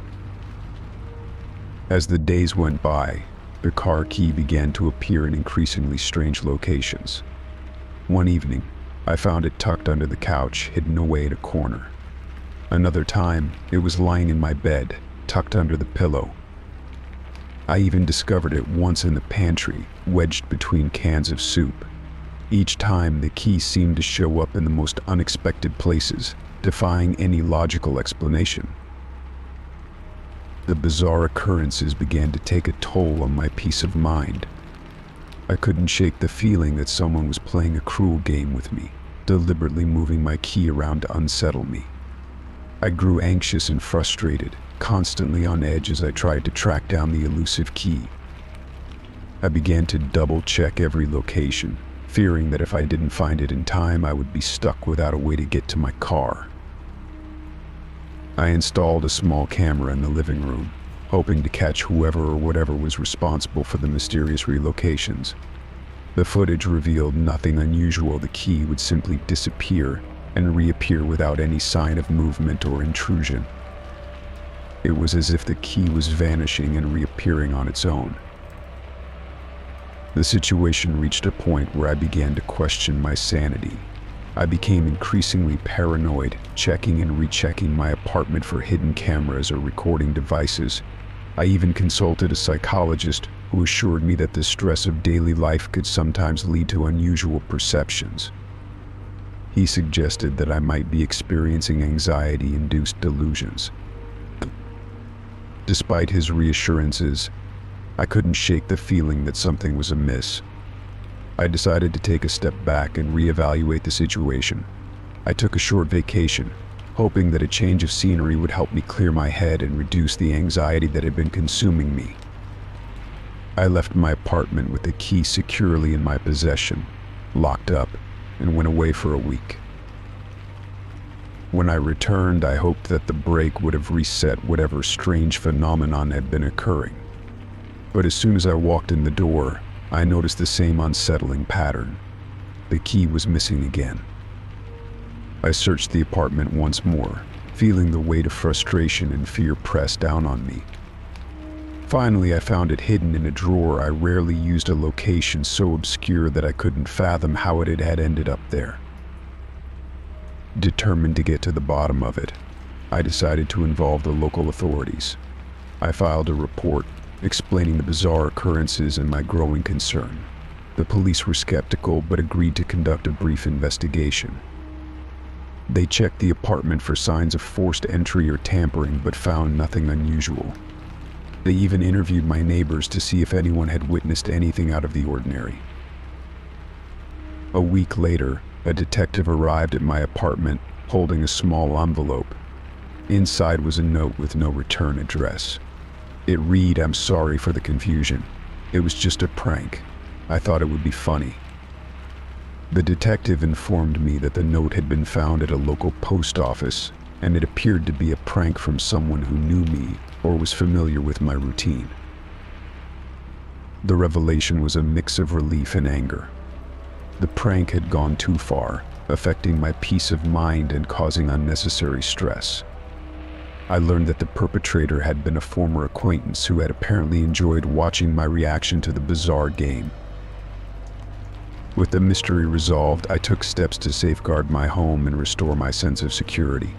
As the days went by, the car key began to appear in increasingly strange locations. One evening, I found it tucked under the couch, hidden away in a corner. Another time, it was lying in my bed, tucked under the pillow. I even discovered it once in the pantry, wedged between cans of soup. Each time, the key seemed to show up in the most unexpected places, defying any logical explanation. The bizarre occurrences began to take a toll on my peace of mind. I couldn't shake the feeling that someone was playing a cruel game with me, deliberately moving my key around to unsettle me. I grew anxious and frustrated, constantly on edge as I tried to track down the elusive key. I began to double-check every location, fearing that if I didn't find it in time, I would be stuck without a way to get to my car. I installed a small camera in the living room, hoping to catch whoever or whatever was responsible for the mysterious relocations. The footage revealed nothing unusual. The key would simply disappear and reappear without any sign of movement or intrusion. It was as if the key was vanishing and reappearing on its own. The situation reached a point where I began to question my sanity. I became increasingly paranoid, checking and rechecking my apartment for hidden cameras or recording devices. I even consulted a psychologist who assured me that the stress of daily life could sometimes lead to unusual perceptions. He suggested that I might be experiencing anxiety-induced delusions. Despite his reassurances, I couldn't shake the feeling that something was amiss. I decided to take a step back and reevaluate the situation. I took a short vacation, hoping that a change of scenery would help me clear my head and reduce the anxiety that had been consuming me. I left my apartment with the key securely in my possession, locked up, and went away for a week. When I returned, I hoped that the break would have reset whatever strange phenomenon had been occurring. But as soon as I walked in the door, I noticed the same unsettling pattern. The key was missing again. I searched the apartment once more, feeling the weight of frustration and fear press down on me. Finally, I found it hidden in a drawer I rarely used, a location so obscure that I couldn't fathom how it had ended up there. Determined to get to the bottom of it, I decided to involve the local authorities. I filed a report explaining the bizarre occurrences and my growing concern. The police were skeptical but agreed to conduct a brief investigation. They checked the apartment for signs of forced entry or tampering but found nothing unusual. They even interviewed my neighbors to see if anyone had witnessed anything out of the ordinary. A week later, a detective arrived at my apartment holding a small envelope. Inside was a note with no return address. It read, "I'm sorry for the confusion. It was just a prank. I thought it would be funny." The detective informed me that the note had been found at a local post office, and it appeared to be a prank from someone who knew me or was familiar with my routine. The revelation was a mix of relief and anger. The prank had gone too far, affecting my peace of mind and causing unnecessary stress. I learned that the perpetrator had been a former acquaintance who had apparently enjoyed watching my reaction to the bizarre game. With the mystery resolved, I took steps to safeguard my home and restore my sense of security.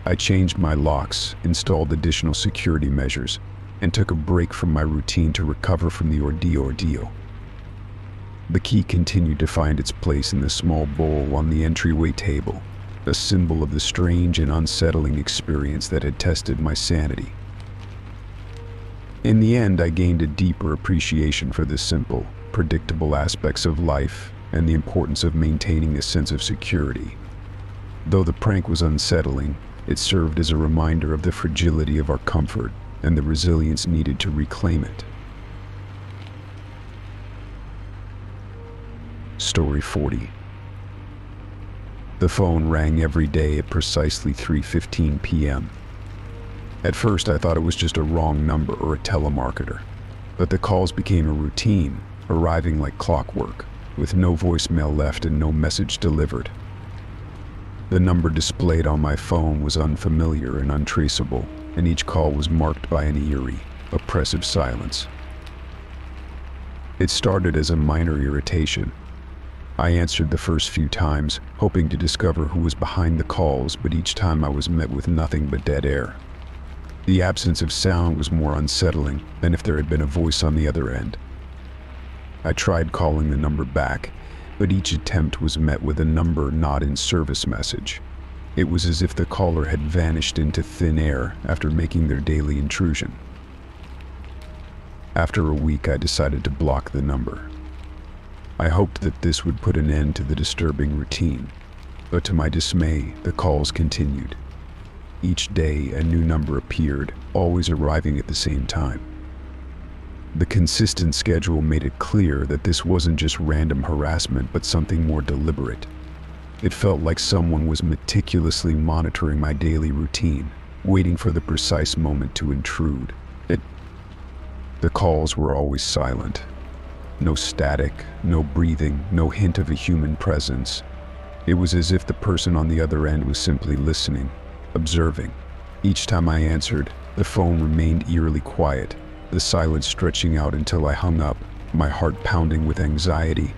I changed my locks, installed additional security measures, and took a break from my routine to recover from the ordeal. The key continued to find its place in the small bowl on the entryway table, a symbol of the strange and unsettling experience that had tested my sanity. In the end, I gained a deeper appreciation for the simple, predictable aspects of life and the importance of maintaining a sense of security. Though the prank was unsettling, it served as a reminder of the fragility of our comfort and the resilience needed to reclaim it. Story 40. The phone rang every day at precisely 3:15 p.m. At first, I thought it was just a wrong number or a telemarketer, but the calls became a routine, arriving like clockwork, with no voicemail left and no message delivered. The number displayed on my phone was unfamiliar and untraceable, and each call was marked by an eerie, oppressive silence. It started as a minor irritation. I answered the first few times, hoping to discover who was behind the calls, but each time I was met with nothing but dead air. The absence of sound was more unsettling than if there had been a voice on the other end. I tried calling the number back, but each attempt was met with a number not in service message. It was as if the caller had vanished into thin air after making their daily intrusion. After a week, I decided to block the number. I hoped that this would put an end to the disturbing routine, but to my dismay, the calls continued. Each day, a new number appeared, always arriving at the same time. The consistent schedule made it clear that this wasn't just random harassment, but something more deliberate. It felt like someone was meticulously monitoring my daily routine, waiting for the precise moment to intrude. The calls were always silent. No static, no breathing, no hint of a human presence. It was as if the person on the other end was simply listening, observing. Each time I answered, the phone remained eerily quiet, the silence stretching out until I hung up, my heart pounding with anxiety.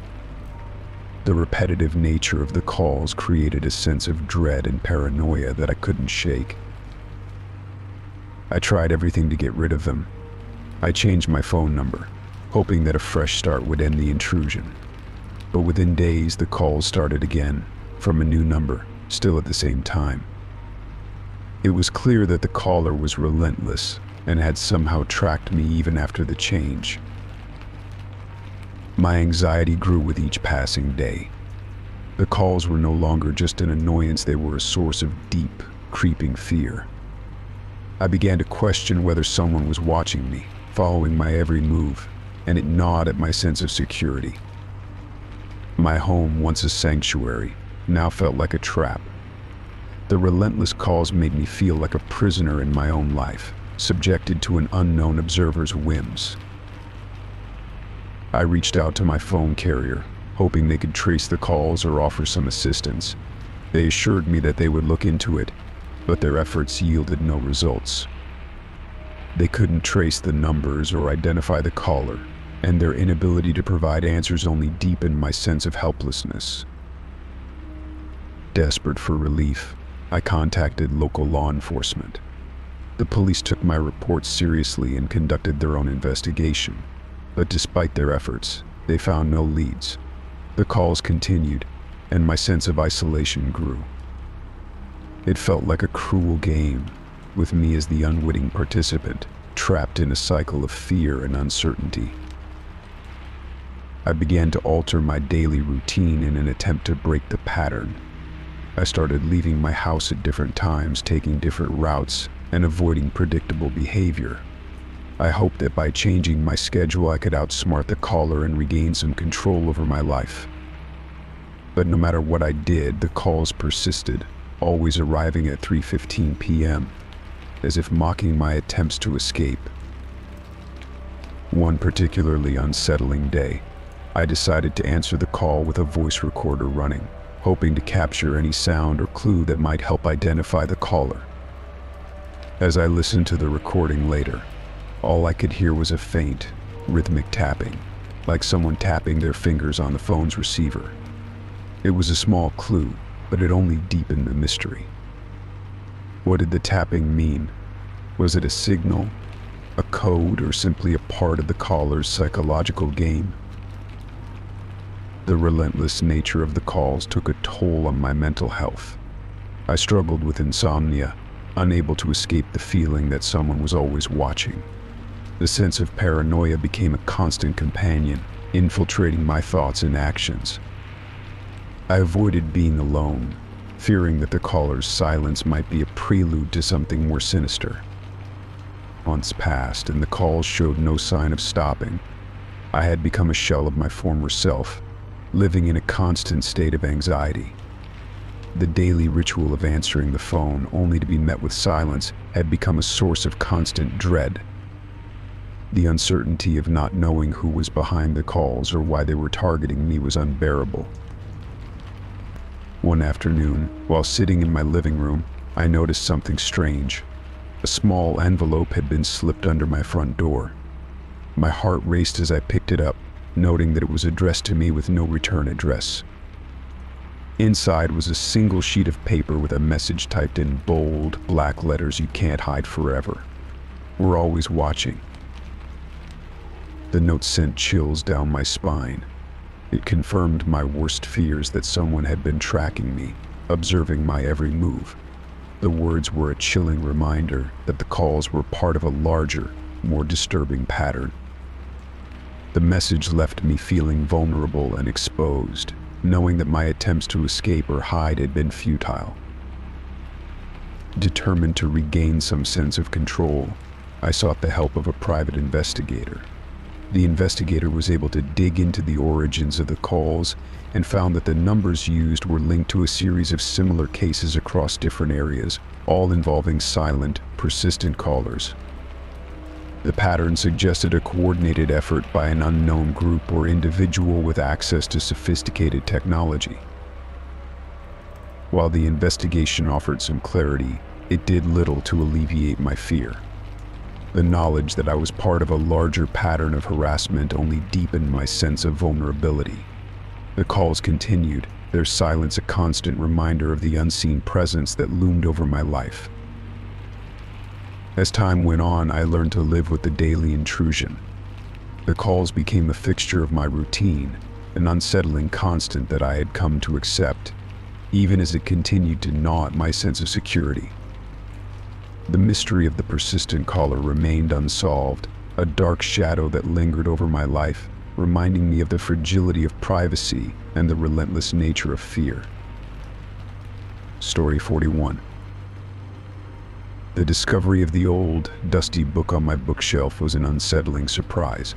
The repetitive nature of the calls created a sense of dread and paranoia that I couldn't shake. I tried everything to get rid of them. I changed my phone number, hoping that a fresh start would end the intrusion. But within days, the calls started again, from a new number, still at the same time. It was clear that the caller was relentless and had somehow tracked me even after the change. My anxiety grew with each passing day. The calls were no longer just an annoyance, they were a source of deep, creeping fear. I began to question whether someone was watching me, following my every move, and it gnawed at my sense of security. My home, once a sanctuary, now felt like a trap. The relentless calls made me feel like a prisoner in my own life, subjected to an unknown observer's whims. I reached out to my phone carrier, hoping they could trace the calls or offer some assistance. They assured me that they would look into it, but their efforts yielded no results. They couldn't trace the numbers or identify the caller, and their inability to provide answers only deepened my sense of helplessness. Desperate for relief, I contacted local law enforcement. The police took my report seriously and conducted their own investigation, but despite their efforts, they found no leads. The calls continued, and my sense of isolation grew. It felt like a cruel game, with me as the unwitting participant, trapped in a cycle of fear and uncertainty. I began to alter my daily routine in an attempt to break the pattern. I started leaving my house at different times, taking different routes, and avoiding predictable behavior. I hoped that by changing my schedule I could outsmart the caller and regain some control over my life. But no matter what I did, the calls persisted, always arriving at 3:15 p.m., as if mocking my attempts to escape. One particularly unsettling day, I decided to answer the call with a voice recorder running, hoping to capture any sound or clue that might help identify the caller. As I listened to the recording later, all I could hear was a faint, rhythmic tapping, like someone tapping their fingers on the phone's receiver. It was a small clue, but it only deepened the mystery. What did the tapping mean? Was it a signal, a code, or simply a part of the caller's psychological game? The relentless nature of the calls took a toll on my mental health. I struggled with insomnia, unable to escape the feeling that someone was always watching. The sense of paranoia became a constant companion, infiltrating my thoughts and actions. I avoided being alone, fearing that the caller's silence might be a prelude to something more sinister. Months passed, and the calls showed no sign of stopping. I had become a shell of my former self, living in a constant state of anxiety. The daily ritual of answering the phone only to be met with silence had become a source of constant dread. The uncertainty of not knowing who was behind the calls or why they were targeting me was unbearable. One afternoon, while sitting in my living room, I noticed something strange. A small envelope had been slipped under my front door. My heart raced as I picked it up, noting that it was addressed to me with no return address. Inside was a single sheet of paper with a message typed in bold, black letters you can't hide forever. We're always watching. The note sent chills down my spine. It confirmed my worst fears that someone had been tracking me, observing my every move. The words were a chilling reminder that the calls were part of a larger, more disturbing pattern. The message left me feeling vulnerable and exposed, knowing that my attempts to escape or hide had been futile. Determined to regain some sense of control, I sought the help of a private investigator. The investigator was able to dig into the origins of the calls and found that the numbers used were linked to a series of similar cases across different areas, all involving silent, persistent callers. The pattern suggested a coordinated effort by an unknown group or individual with access to sophisticated technology. While the investigation offered some clarity, it did little to alleviate my fear. The knowledge that I was part of a larger pattern of harassment only deepened my sense of vulnerability. The calls continued, their silence a constant reminder of the unseen presence that loomed over my life. As time went on, I learned to live with the daily intrusion. The calls became a fixture of my routine, an unsettling constant that I had come to accept, even as it continued to gnaw at my sense of security. The mystery of the persistent caller remained unsolved, a dark shadow that lingered over my life, reminding me of the fragility of privacy and the relentless nature of fear. Story 41. The discovery of the old, dusty book on my bookshelf was an unsettling surprise.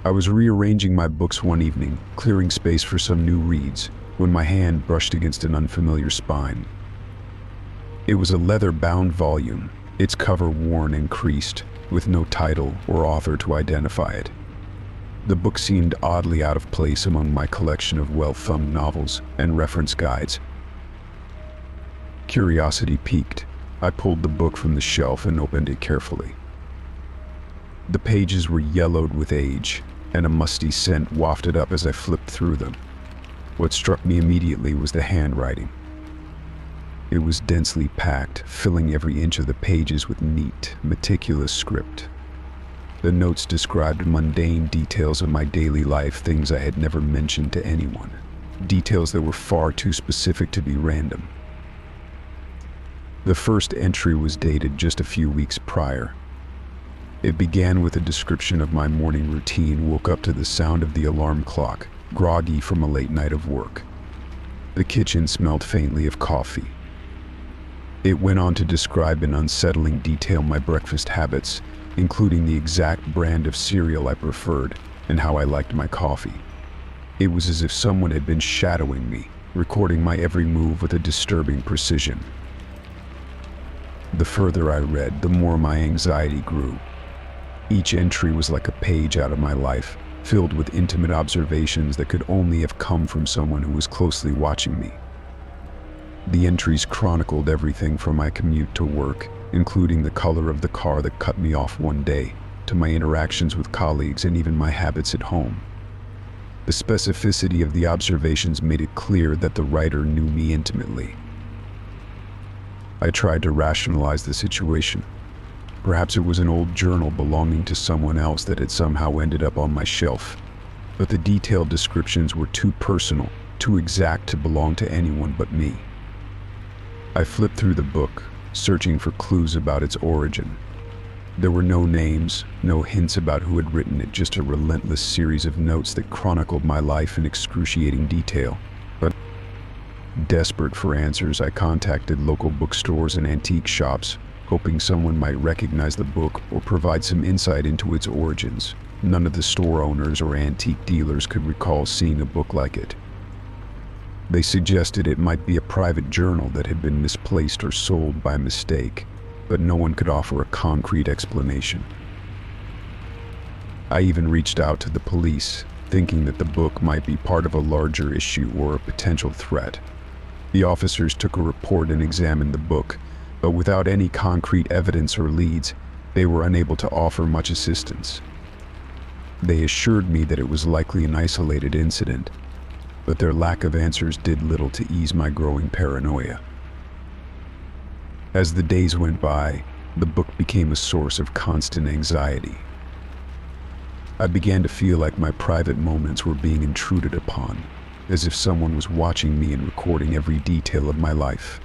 I was rearranging my books one evening, clearing space for some new reads, when my hand brushed against an unfamiliar spine. It was a leather-bound volume, its cover worn and creased, with no title or author to identify it. The book seemed oddly out of place among my collection of well-thumbed novels and reference guides. Curiosity piqued. I pulled the book from the shelf and opened it carefully. The pages were yellowed with age, and a musty scent wafted up as I flipped through them. What struck me immediately was the handwriting. It was densely packed, filling every inch of the pages with neat, meticulous script. The notes described mundane details of my daily life, things I had never mentioned to anyone. Details that were far too specific to be random. The first entry was dated just a few weeks prior. It began with a description of my morning routine. Woke up to the sound of the alarm clock, groggy from a late night of work. The kitchen smelled faintly of coffee. It went on to describe in unsettling detail my breakfast habits, including the exact brand of cereal I preferred and how I liked my coffee. It was as if someone had been shadowing me, recording my every move with a disturbing precision. The further I read, the more my anxiety grew. Each entry was like a page out of my life, filled with intimate observations that could only have come from someone who was closely watching me. The entries chronicled everything from my commute to work, including the color of the car that cut me off one day, to my interactions with colleagues and even my habits at home. The specificity of the observations made it clear that the writer knew me intimately. I tried to rationalize the situation. Perhaps it was an old journal belonging to someone else that had somehow ended up on my shelf. But the detailed descriptions were too personal, too exact to belong to anyone but me. I flipped through the book, searching for clues about its origin. There were no names, no hints about who had written it, just a relentless series of notes that chronicled my life in excruciating detail. But desperate for answers, I contacted local bookstores and antique shops, hoping someone might recognize the book or provide some insight into its origins. None of the store owners or antique dealers could recall seeing a book like it. They suggested it might be a private journal that had been misplaced or sold by mistake, but no one could offer a concrete explanation. I even reached out to the police, thinking that the book might be part of a larger issue or a potential threat. The officers took a report and examined the book, but without any concrete evidence or leads, they were unable to offer much assistance. They assured me that it was likely an isolated incident, but their lack of answers did little to ease my growing paranoia. As the days went by, the book became a source of constant anxiety. I began to feel like my private moments were being intruded upon, as if someone was watching me and recording every detail of my life.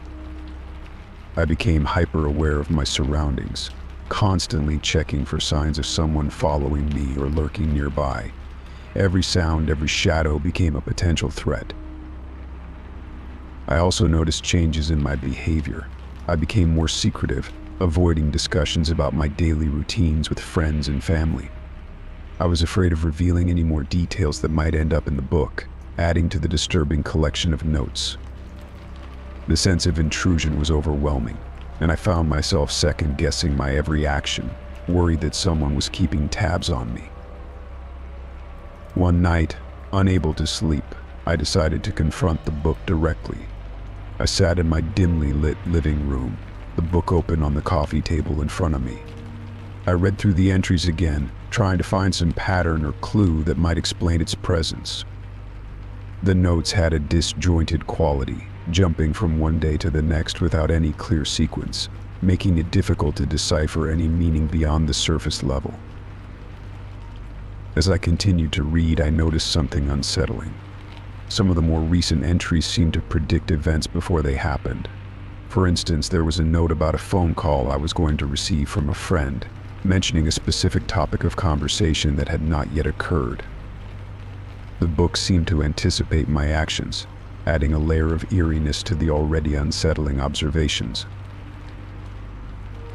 I became hyper-aware of my surroundings, constantly checking for signs of someone following me or lurking nearby. Every sound, every shadow became a potential threat. I also noticed changes in my behavior. I became more secretive, avoiding discussions about my daily routines with friends and family. I was afraid of revealing any more details that might end up in the book, adding to the disturbing collection of notes. The sense of intrusion was overwhelming, and I found myself second-guessing my every action, worried that someone was keeping tabs on me. One night, unable to sleep, I decided to confront the book directly. I sat in my dimly lit living room, the book open on the coffee table in front of me. I read through the entries again, trying to find some pattern or clue that might explain its presence. The notes had a disjointed quality, jumping from one day to the next without any clear sequence, making it difficult to decipher any meaning beyond the surface level. As I continued to read, I noticed something unsettling. Some of the more recent entries seemed to predict events before they happened. For instance, there was a note about a phone call I was going to receive from a friend, mentioning a specific topic of conversation that had not yet occurred. The book seemed to anticipate my actions, adding a layer of eeriness to the already unsettling observations.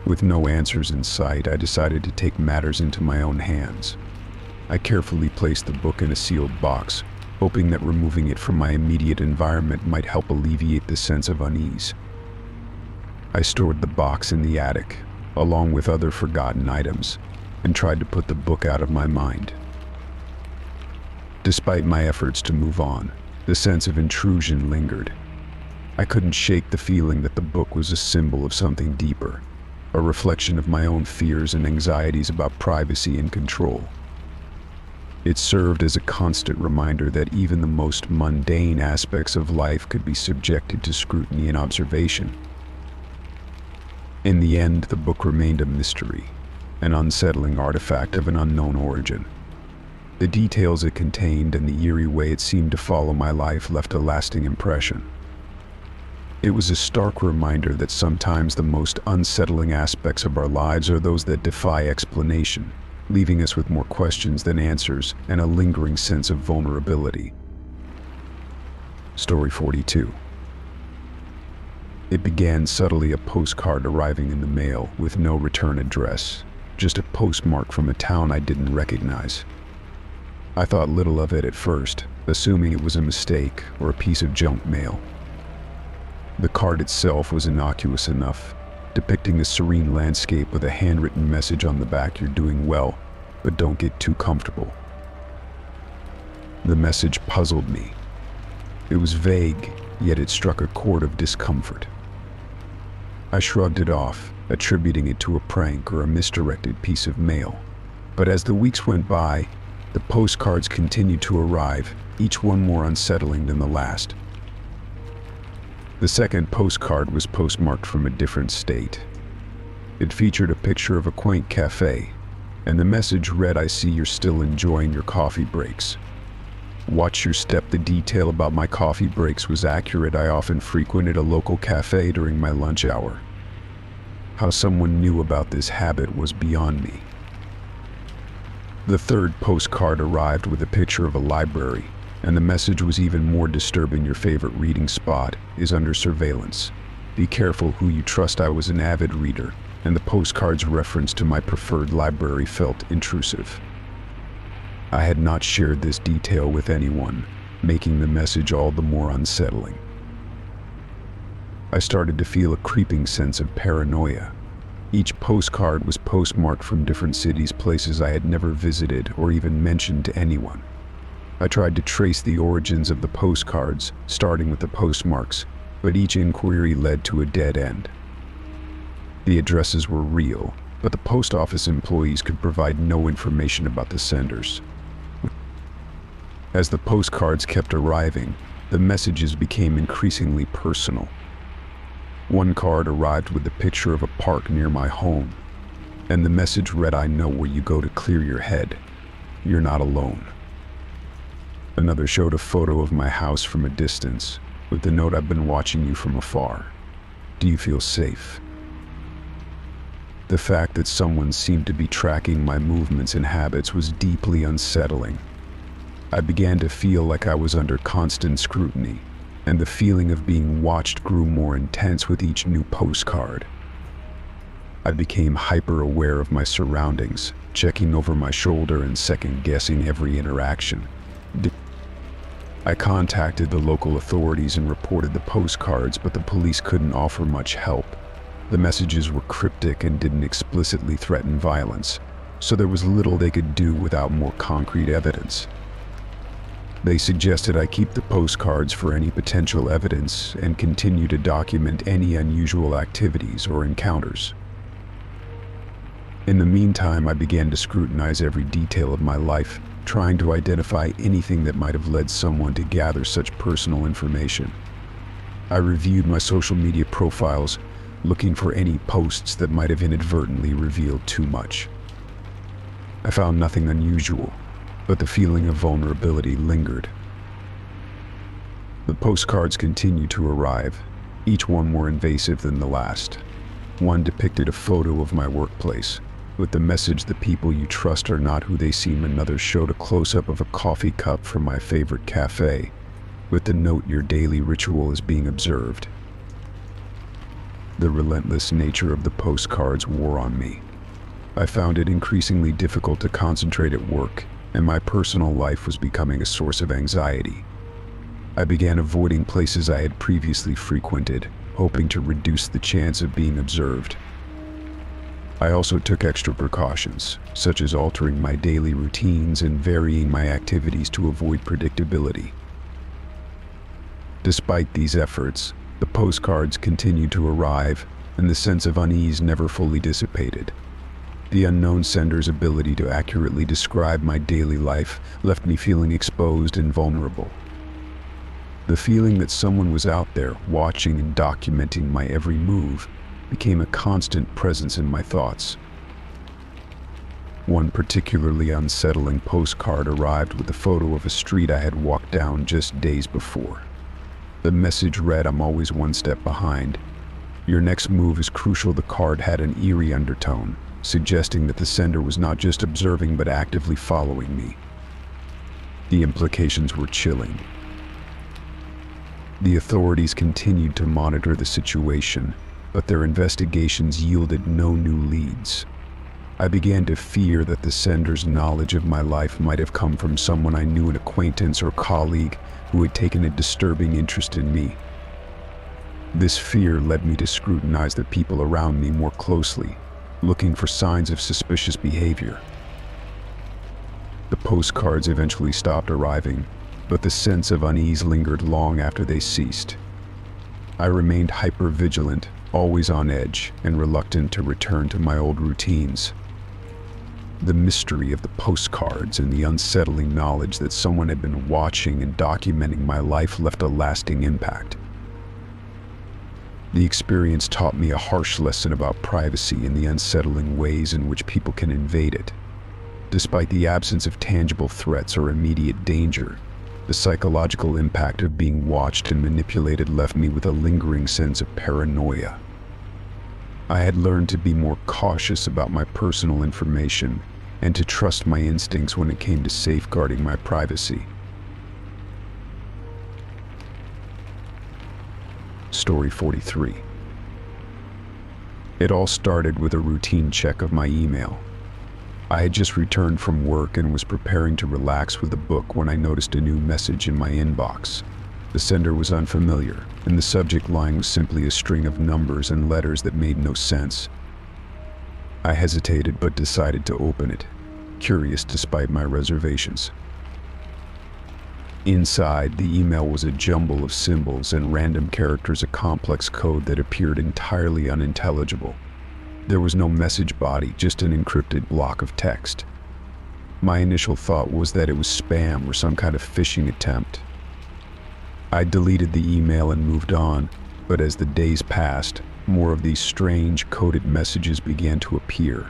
With no answers in sight, I decided to take matters into my own hands. I carefully placed the book in a sealed box, hoping that removing it from my immediate environment might help alleviate the sense of unease. I stored the box in the attic, along with other forgotten items, and tried to put the book out of my mind. Despite my efforts to move on, the sense of intrusion lingered. I couldn't shake the feeling that the book was a symbol of something deeper, a reflection of my own fears and anxieties about privacy and control. It served as a constant reminder that even the most mundane aspects of life could be subjected to scrutiny and observation. In the end, the book remained a mystery, an unsettling artifact of an unknown origin. The details it contained and the eerie way it seemed to follow my life left a lasting impression. It was a stark reminder that sometimes the most unsettling aspects of our lives are those that defy explanation, leaving us with more questions than answers and a lingering sense of vulnerability. Story 42. It began subtly, a postcard arriving in the mail with no return address, just a postmark from a town I didn't recognize. I thought little of it at first, assuming it was a mistake or a piece of junk mail. The card itself was innocuous enough, depicting a serene landscape with a handwritten message on the back: "You're doing well, but don't get too comfortable." The message puzzled me. It was vague, yet it struck a chord of discomfort. I shrugged it off, attributing it to a prank or a misdirected piece of mail. But as the weeks went by, the postcards continued to arrive, each one more unsettling than the last. The second postcard was postmarked from a different state. It featured a picture of a quaint cafe, and the message read, "I see you're still enjoying your coffee breaks. Watch your step." The detail about my coffee breaks was accurate. I often frequented a local cafe during my lunch hour. How someone knew about this habit was beyond me. The third postcard arrived with a picture of a library, and the message was even more disturbing: "Your favorite reading spot is under surveillance. Be careful who you trust." I was an avid reader, and the postcard's reference to my preferred library felt intrusive. I had not shared this detail with anyone, making the message all the more unsettling. I started to feel a creeping sense of paranoia. Each postcard was postmarked from different cities, places I had never visited or even mentioned to anyone. I tried to trace the origins of the postcards, starting with the postmarks, but each inquiry led to a dead end. The addresses were real, but the post office employees could provide no information about the senders. As the postcards kept arriving, the messages became increasingly personal. One card arrived with a picture of a park near my home, and the message read, "I know where you go to clear your head. You're not alone." Another showed a photo of my house from a distance, with the note, "I've been watching you from afar. Do you feel safe?" The fact that someone seemed to be tracking my movements and habits was deeply unsettling. I began to feel like I was under constant scrutiny, and the feeling of being watched grew more intense with each new postcard. I became hyper-aware of my surroundings, checking over my shoulder and second-guessing every interaction. I contacted the local authorities and reported the postcards, but the police couldn't offer much help. The messages were cryptic and didn't explicitly threaten violence, so there was little they could do without more concrete evidence. They suggested I keep the postcards for any potential evidence and continue to document any unusual activities or encounters. In the meantime, I began to scrutinize every detail of my life, trying to identify anything that might have led someone to gather such personal information. I reviewed my social media profiles, looking for any posts that might have inadvertently revealed too much. I found nothing unusual, but the feeling of vulnerability lingered. The postcards continued to arrive, each one more invasive than the last. One depicted a photo of my workplace, with the message, "The people you trust are not who they seem." Another showed a close-up of a coffee cup from my favorite cafe, with the note, "Your daily ritual is being observed." The relentless nature of the postcards wore on me. I found it increasingly difficult to concentrate at work, and my personal life was becoming a source of anxiety. I began avoiding places I had previously frequented, hoping to reduce the chance of being observed. I also took extra precautions, such as altering my daily routines and varying my activities to avoid predictability. Despite these efforts, the postcards continued to arrive, and the sense of unease never fully dissipated. The unknown sender's ability to accurately describe my daily life left me feeling exposed and vulnerable. The feeling that someone was out there watching and documenting my every move became a constant presence in my thoughts. One particularly unsettling postcard arrived with a photo of a street I had walked down just days before. The message read, "I'm always one step behind. Your next move is crucial." The card had an eerie undertone, suggesting that the sender was not just observing but actively following me. The implications were chilling. The authorities continued to monitor the situation, but their investigations yielded no new leads. I began to fear that the sender's knowledge of my life might have come from someone I knew, an acquaintance or colleague who had taken a disturbing interest in me. This fear led me to scrutinize the people around me more closely, looking for signs of suspicious behavior. The postcards eventually stopped arriving, but the sense of unease lingered long after they ceased. I remained hyper-vigilant, always on edge, and reluctant to return to my old routines. The mystery of the postcards and the unsettling knowledge that someone had been watching and documenting my life left a lasting impact. The experience taught me a harsh lesson about privacy and the unsettling ways in which people can invade it. Despite the absence of tangible threats or immediate danger, the psychological impact of being watched and manipulated left me with a lingering sense of paranoia. I had learned to be more cautious about my personal information and to trust my instincts when it came to safeguarding my privacy. Story 43. It all started with a routine check of my email. I had just returned from work and was preparing to relax with a book when I noticed a new message in my inbox. The sender was unfamiliar, and the subject line was simply a string of numbers and letters that made no sense. I hesitated but decided to open it, curious despite my reservations. Inside, the email was a jumble of symbols and random characters, a complex code that appeared entirely unintelligible. There was no message body, just an encrypted block of text. My initial thought was that it was spam or some kind of phishing attempt. I deleted the email and moved on, but as the days passed, more of these strange, coded messages began to appear.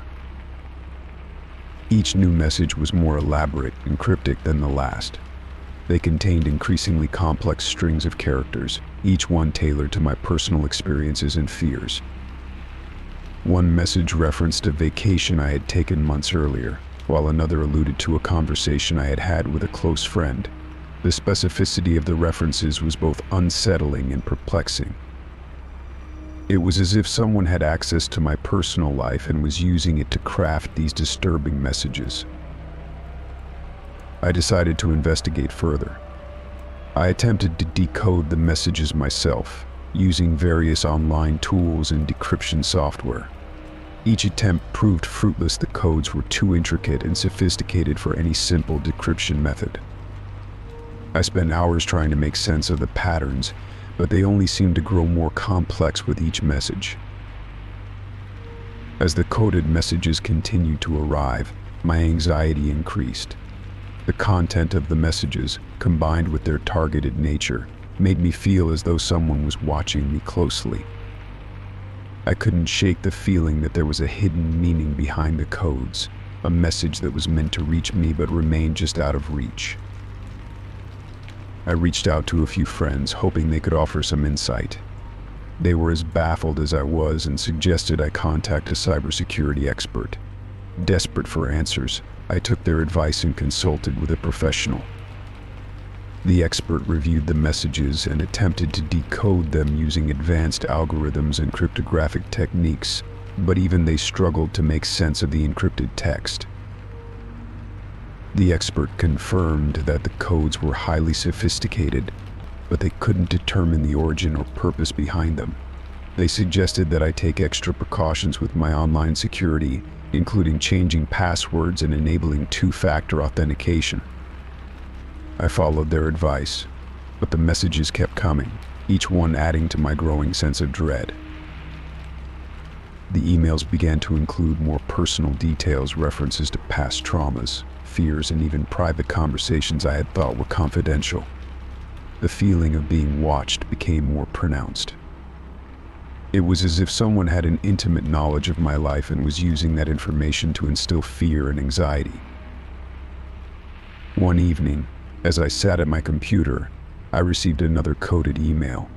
Each new message was more elaborate and cryptic than the last. They contained increasingly complex strings of characters, each one tailored to my personal experiences and fears. One message referenced a vacation I had taken months earlier, while another alluded to a conversation I had had with a close friend. The specificity of the references was both unsettling and perplexing. It was as if someone had access to my personal life and was using it to craft these disturbing messages. I decided to investigate further. I attempted to decode the messages myself, using various online tools and decryption software. Each attempt proved fruitless. The codes were too intricate and sophisticated for any simple decryption method. I spent hours trying to make sense of the patterns, but they only seemed to grow more complex with each message. As the coded messages continued to arrive, my anxiety increased. The content of the messages, combined with their targeted nature, made me feel as though someone was watching me closely. I couldn't shake the feeling that there was a hidden meaning behind the codes, a message that was meant to reach me but remained just out of reach. I reached out to a few friends, hoping they could offer some insight. They were as baffled as I was and suggested I contact a cybersecurity expert. Desperate for answers, I took their advice and consulted with a professional. The expert reviewed the messages and attempted to decode them using advanced algorithms and cryptographic techniques, but even they struggled to make sense of the encrypted text. The expert confirmed that the codes were highly sophisticated, but they couldn't determine the origin or purpose behind them. They suggested that I take extra precautions with my online security, including changing passwords and enabling two-factor authentication. I followed their advice, but the messages kept coming, each one adding to my growing sense of dread. The emails began to include more personal details, references to past traumas, fears, and even private conversations I had thought were confidential. The feeling of being watched became more pronounced. It was as if someone had an intimate knowledge of my life and was using that information to instill fear and anxiety. One evening, as I sat at my computer, I received another coded email.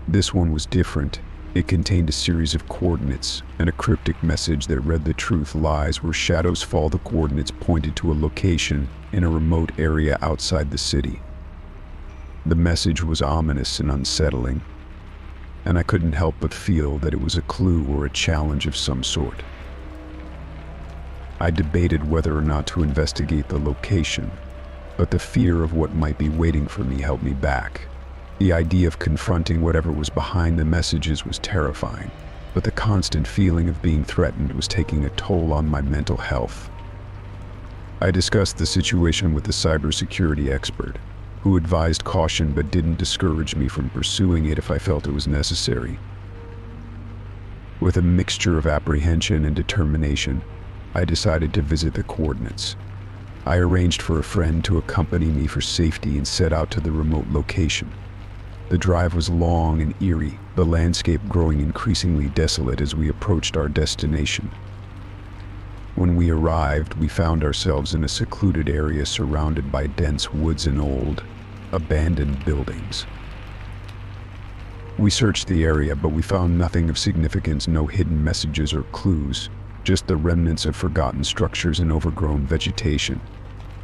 This one was different. It contained a series of coordinates and a cryptic message that read, "The truth lies where shadows fall." The coordinates pointed to a location in a remote area outside the city. The message was ominous and unsettling, and I couldn't help but feel that it was a clue or a challenge of some sort. I debated whether or not to investigate the location, but the fear of what might be waiting for me held me back. The idea of confronting whatever was behind the messages was terrifying, but the constant feeling of being threatened was taking a toll on my mental health. I discussed the situation with the cybersecurity expert, who advised caution but didn't discourage me from pursuing it if I felt it was necessary. With a mixture of apprehension and determination, I decided to visit the coordinates. I arranged for a friend to accompany me for safety and set out to the remote location. The drive was long and eerie, the landscape growing increasingly desolate as we approached our destination. When we arrived, we found ourselves in a secluded area surrounded by dense woods and old, abandoned buildings. We searched the area, but we found nothing of significance, no hidden messages or clues, just the remnants of forgotten structures and overgrown vegetation.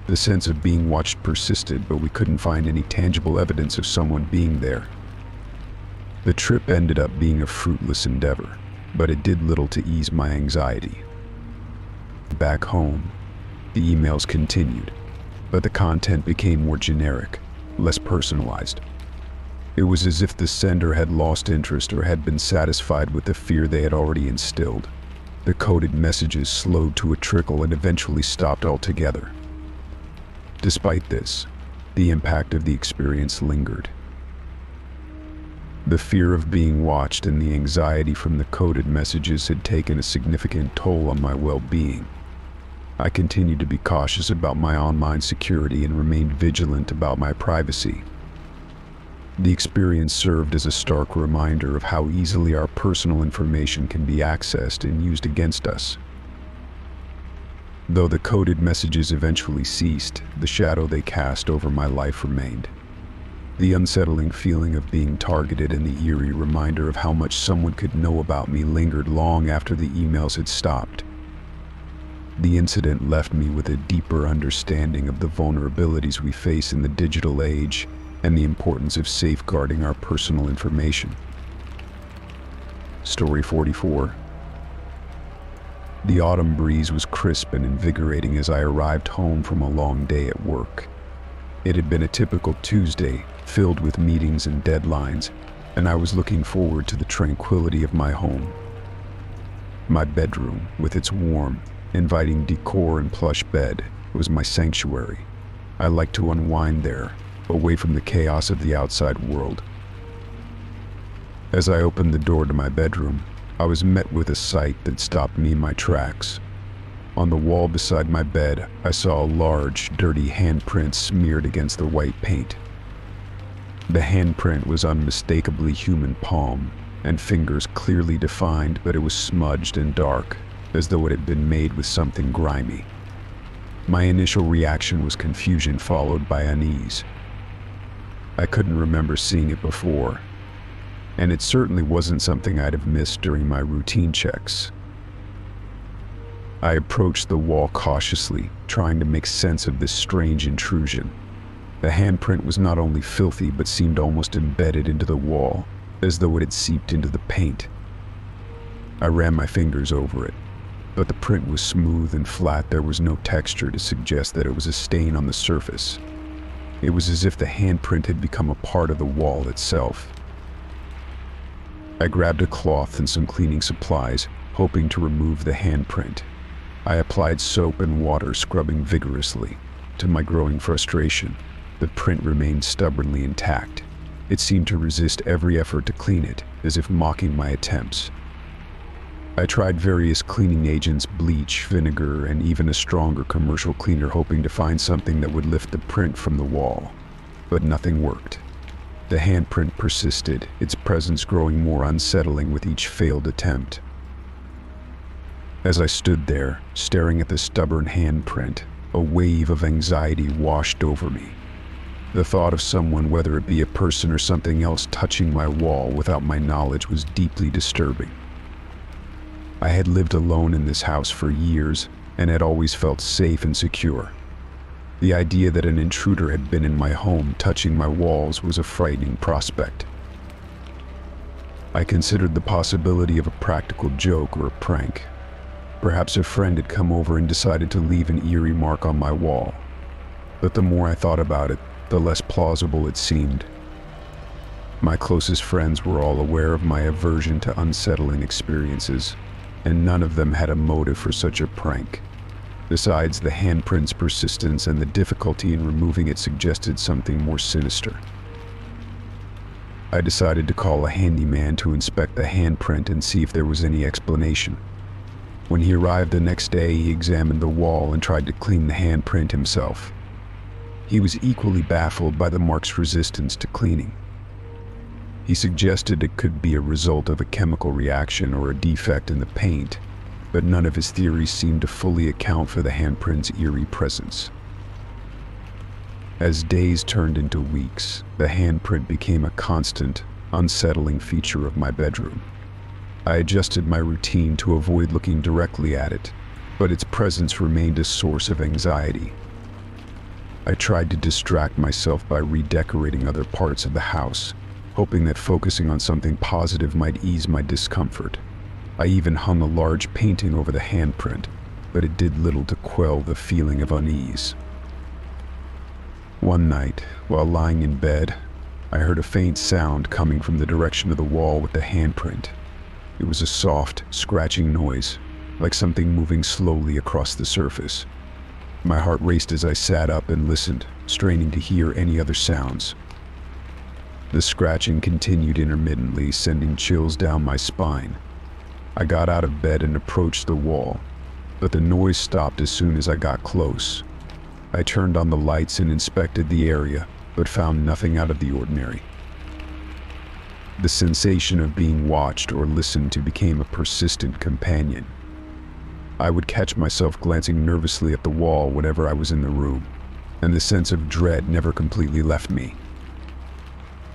The sense of being watched persisted, but we couldn't find any tangible evidence of someone being there. The trip ended up being a fruitless endeavor, but it did little to ease my anxiety. Back home, the emails continued, but the content became more generic, less personalized. It was as if the sender had lost interest or had been satisfied with the fear they had already instilled. The coded messages slowed to a trickle and eventually stopped altogether. Despite this, the impact of the experience lingered. The fear of being watched and the anxiety from the coded messages had taken a significant toll on my well-being. I continued to be cautious about my online security and remained vigilant about my privacy. The experience served as a stark reminder of how easily our personal information can be accessed and used against us. Though the coded messages eventually ceased, the shadow they cast over my life remained. The unsettling feeling of being targeted and the eerie reminder of how much someone could know about me lingered long after the emails had stopped. The incident left me with a deeper understanding of the vulnerabilities we face in the digital age and the importance of safeguarding our personal information. Story 44. The autumn breeze was crisp and invigorating as I arrived home from a long day at work. It had been a typical Tuesday, filled with meetings and deadlines, and I was looking forward to the tranquility of my home. My bedroom, with its warm, inviting decor and plush bed, was my sanctuary. I liked to unwind there, away from the chaos of the outside world. As I opened the door to my bedroom, I was met with a sight that stopped me in my tracks. On the wall beside my bed, I saw a large, dirty handprint smeared against the white paint. The handprint was unmistakably human palm, and fingers clearly defined, but it was smudged and dark, as though it had been made with something grimy. My initial reaction was confusion followed by unease. I couldn't remember seeing it before, and it certainly wasn't something I'd have missed during my routine checks. I approached the wall cautiously, trying to make sense of this strange intrusion. The handprint was not only filthy but seemed almost embedded into the wall, as though it had seeped into the paint. I ran my fingers over it, but the print was smooth and flat. There was no texture to suggest that it was a stain on the surface. It was as if the handprint had become a part of the wall itself. I grabbed a cloth and some cleaning supplies, hoping to remove the handprint. I applied soap and water, scrubbing vigorously. To my growing frustration, the print remained stubbornly intact. It seemed to resist every effort to clean it, as if mocking my attempts. I tried various cleaning agents, bleach, vinegar, and even a stronger commercial cleaner, hoping to find something that would lift the print from the wall. But nothing worked. The handprint persisted, its presence growing more unsettling with each failed attempt. As I stood there, staring at the stubborn handprint, a wave of anxiety washed over me. The thought of someone, whether it be a person or something else, touching my wall without my knowledge was deeply disturbing. I had lived alone in this house for years and had always felt safe and secure. The idea that an intruder had been in my home, touching my walls, was a frightening prospect. I considered the possibility of a practical joke or a prank. Perhaps a friend had come over and decided to leave an eerie mark on my wall. But the more I thought about it, the less plausible it seemed. My closest friends were all aware of my aversion to unsettling experiences, and none of them had a motive for such a prank. Besides, the handprint's persistence and the difficulty in removing it suggested something more sinister. I decided to call a handyman to inspect the handprint and see if there was any explanation. When he arrived the next day, he examined the wall and tried to clean the handprint himself. He was equally baffled by the mark's resistance to cleaning. He suggested it could be a result of a chemical reaction or a defect in the paint, but none of his theories seemed to fully account for the handprint's eerie presence. As days turned into weeks, the handprint became a constant, unsettling feature of my bedroom. I adjusted my routine to avoid looking directly at it, but its presence remained a source of anxiety. I tried to distract myself by redecorating other parts of the house, hoping that focusing on something positive might ease my discomfort. I even hung a large painting over the handprint, but it did little to quell the feeling of unease. One night, while lying in bed, I heard a faint sound coming from the direction of the wall with the handprint. It was a soft, scratching noise, like something moving slowly across the surface. My heart raced as I sat up and listened, straining to hear any other sounds. The scratching continued intermittently, sending chills down my spine. I got out of bed and approached the wall, but the noise stopped as soon as I got close. I turned on the lights and inspected the area, but found nothing out of the ordinary. The sensation of being watched or listened to became a persistent companion. I would catch myself glancing nervously at the wall whenever I was in the room, and the sense of dread never completely left me.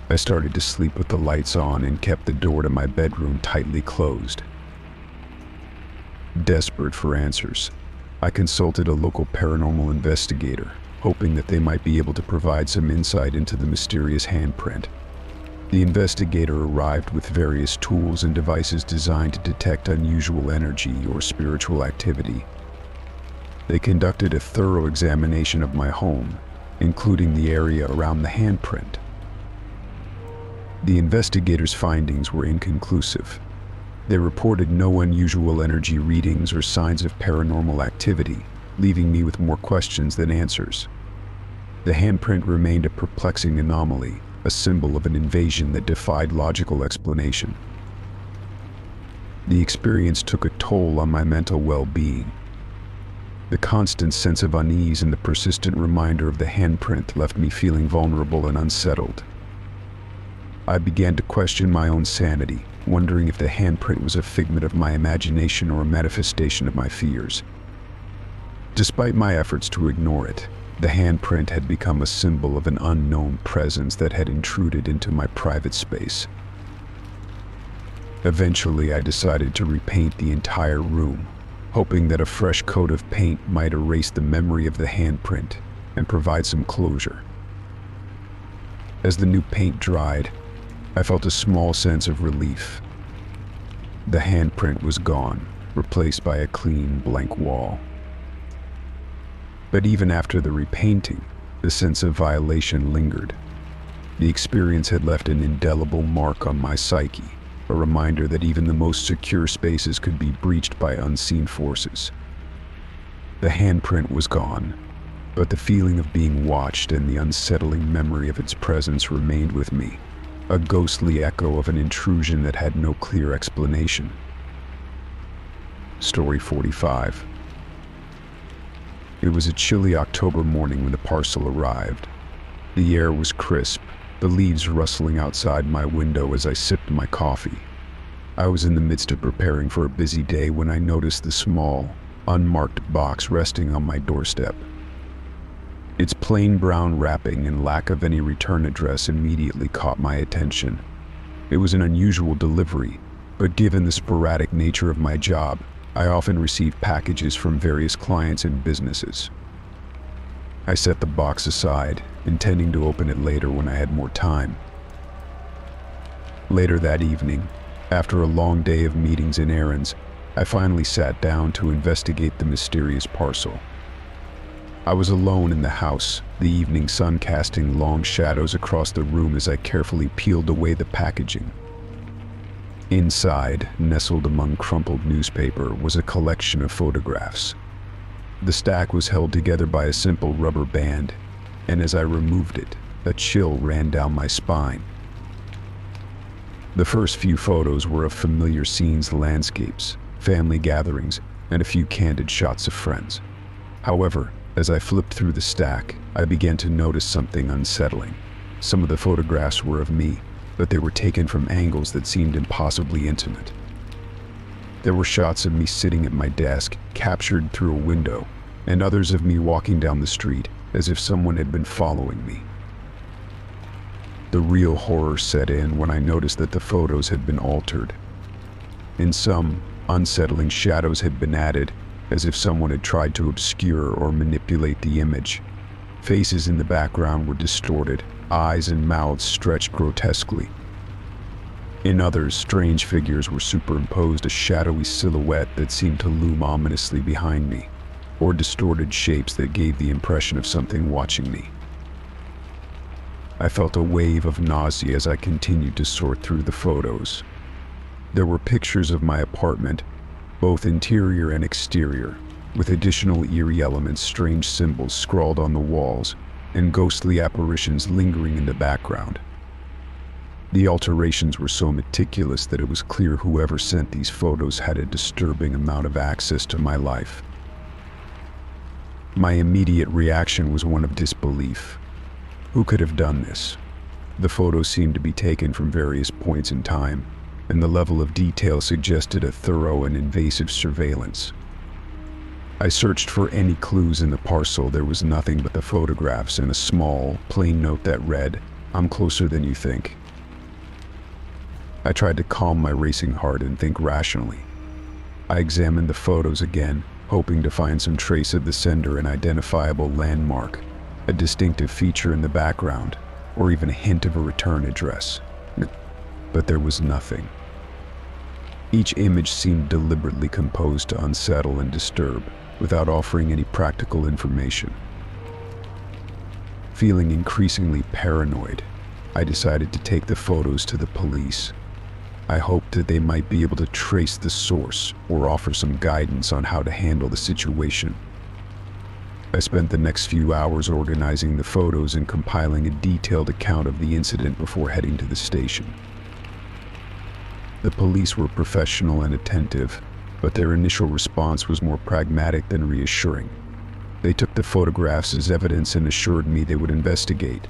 I started to sleep with the lights on and kept the door to my bedroom tightly closed. Desperate for answers, I consulted a local paranormal investigator, hoping that they might be able to provide some insight into the mysterious handprint. The investigator arrived with various tools and devices designed to detect unusual energy or spiritual activity. They conducted a thorough examination of my home, including the area around the handprint. The investigators' findings were inconclusive. They reported no unusual energy readings or signs of paranormal activity, leaving me with more questions than answers. The handprint remained a perplexing anomaly, a symbol of an invasion that defied logical explanation. The experience took a toll on my mental well-being. The constant sense of unease and the persistent reminder of the handprint left me feeling vulnerable and unsettled. I began to question my own sanity, wondering if the handprint was a figment of my imagination or a manifestation of my fears. Despite my efforts to ignore it, the handprint had become a symbol of an unknown presence that had intruded into my private space. Eventually, I decided to repaint the entire room, hoping that a fresh coat of paint might erase the memory of the handprint and provide some closure. As the new paint dried, I felt a small sense of relief. The handprint was gone, replaced by a clean, blank wall. But even after the repainting, the sense of violation lingered. The experience had left an indelible mark on my psyche, a reminder that even the most secure spaces could be breached by unseen forces. The handprint was gone, but the feeling of being watched and the unsettling memory of its presence remained with me, a ghostly echo of an intrusion that had no clear explanation. Story 45. It was a chilly October morning when the parcel arrived. The air was crisp, the leaves rustling outside my window as I sipped my coffee. I was in the midst of preparing for a busy day when I noticed the small, unmarked box resting on my doorstep. Its plain brown wrapping and lack of any return address immediately caught my attention. It was an unusual delivery, but given the sporadic nature of my job, I often received packages from various clients and businesses. I set the box aside, intending to open it later when I had more time. Later that evening, after a long day of meetings and errands, I finally sat down to investigate the mysterious parcel. I was alone in the house, the evening sun casting long shadows across the room as I carefully peeled away the packaging. Inside, nestled among crumpled newspaper, was a collection of photographs. The stack was held together by a simple rubber band, and as I removed it, a chill ran down my spine. The first few photos were of familiar scenes, landscapes, family gatherings, and a few candid shots of friends. However, as I flipped through the stack, I began to notice something unsettling. Some of the photographs were of me, but they were taken from angles that seemed impossibly intimate. There were shots of me sitting at my desk, captured through a window, and others of me walking down the street, as if someone had been following me. The real horror set in when I noticed that the photos had been altered. In some, unsettling shadows had been added, as if someone had tried to obscure or manipulate the image. Faces in the background were distorted, eyes and mouths stretched grotesquely. In others, strange figures were superimposed, a shadowy silhouette that seemed to loom ominously behind me, or distorted shapes that gave the impression of something watching me. I felt a wave of nausea as I continued to sort through the photos. There were pictures of my apartment, both interior and exterior, with additional eerie elements, strange symbols scrawled on the walls, and ghostly apparitions lingering in the background. The alterations were so meticulous that it was clear whoever sent these photos had a disturbing amount of access to my life. My immediate reaction was one of disbelief. Who could have done this? The photos seemed to be taken from various points in time, and the level of detail suggested a thorough and invasive surveillance. I searched for any clues in the parcel. There was nothing but the photographs and a small, plain note that read, "I'm closer than you think." I tried to calm my racing heart and think rationally. I examined the photos again, hoping to find some trace of the sender, an identifiable landmark, a distinctive feature in the background, or even a hint of a return address. But there was nothing. Each image seemed deliberately composed to unsettle and disturb, without offering any practical information. Feeling increasingly paranoid, I decided to take the photos to the police. I hoped that they might be able to trace the source or offer some guidance on how to handle the situation. I spent the next few hours organizing the photos and compiling a detailed account of the incident before heading to the station. The police were professional and attentive, but their initial response was more pragmatic than reassuring. They took the photographs as evidence and assured me they would investigate.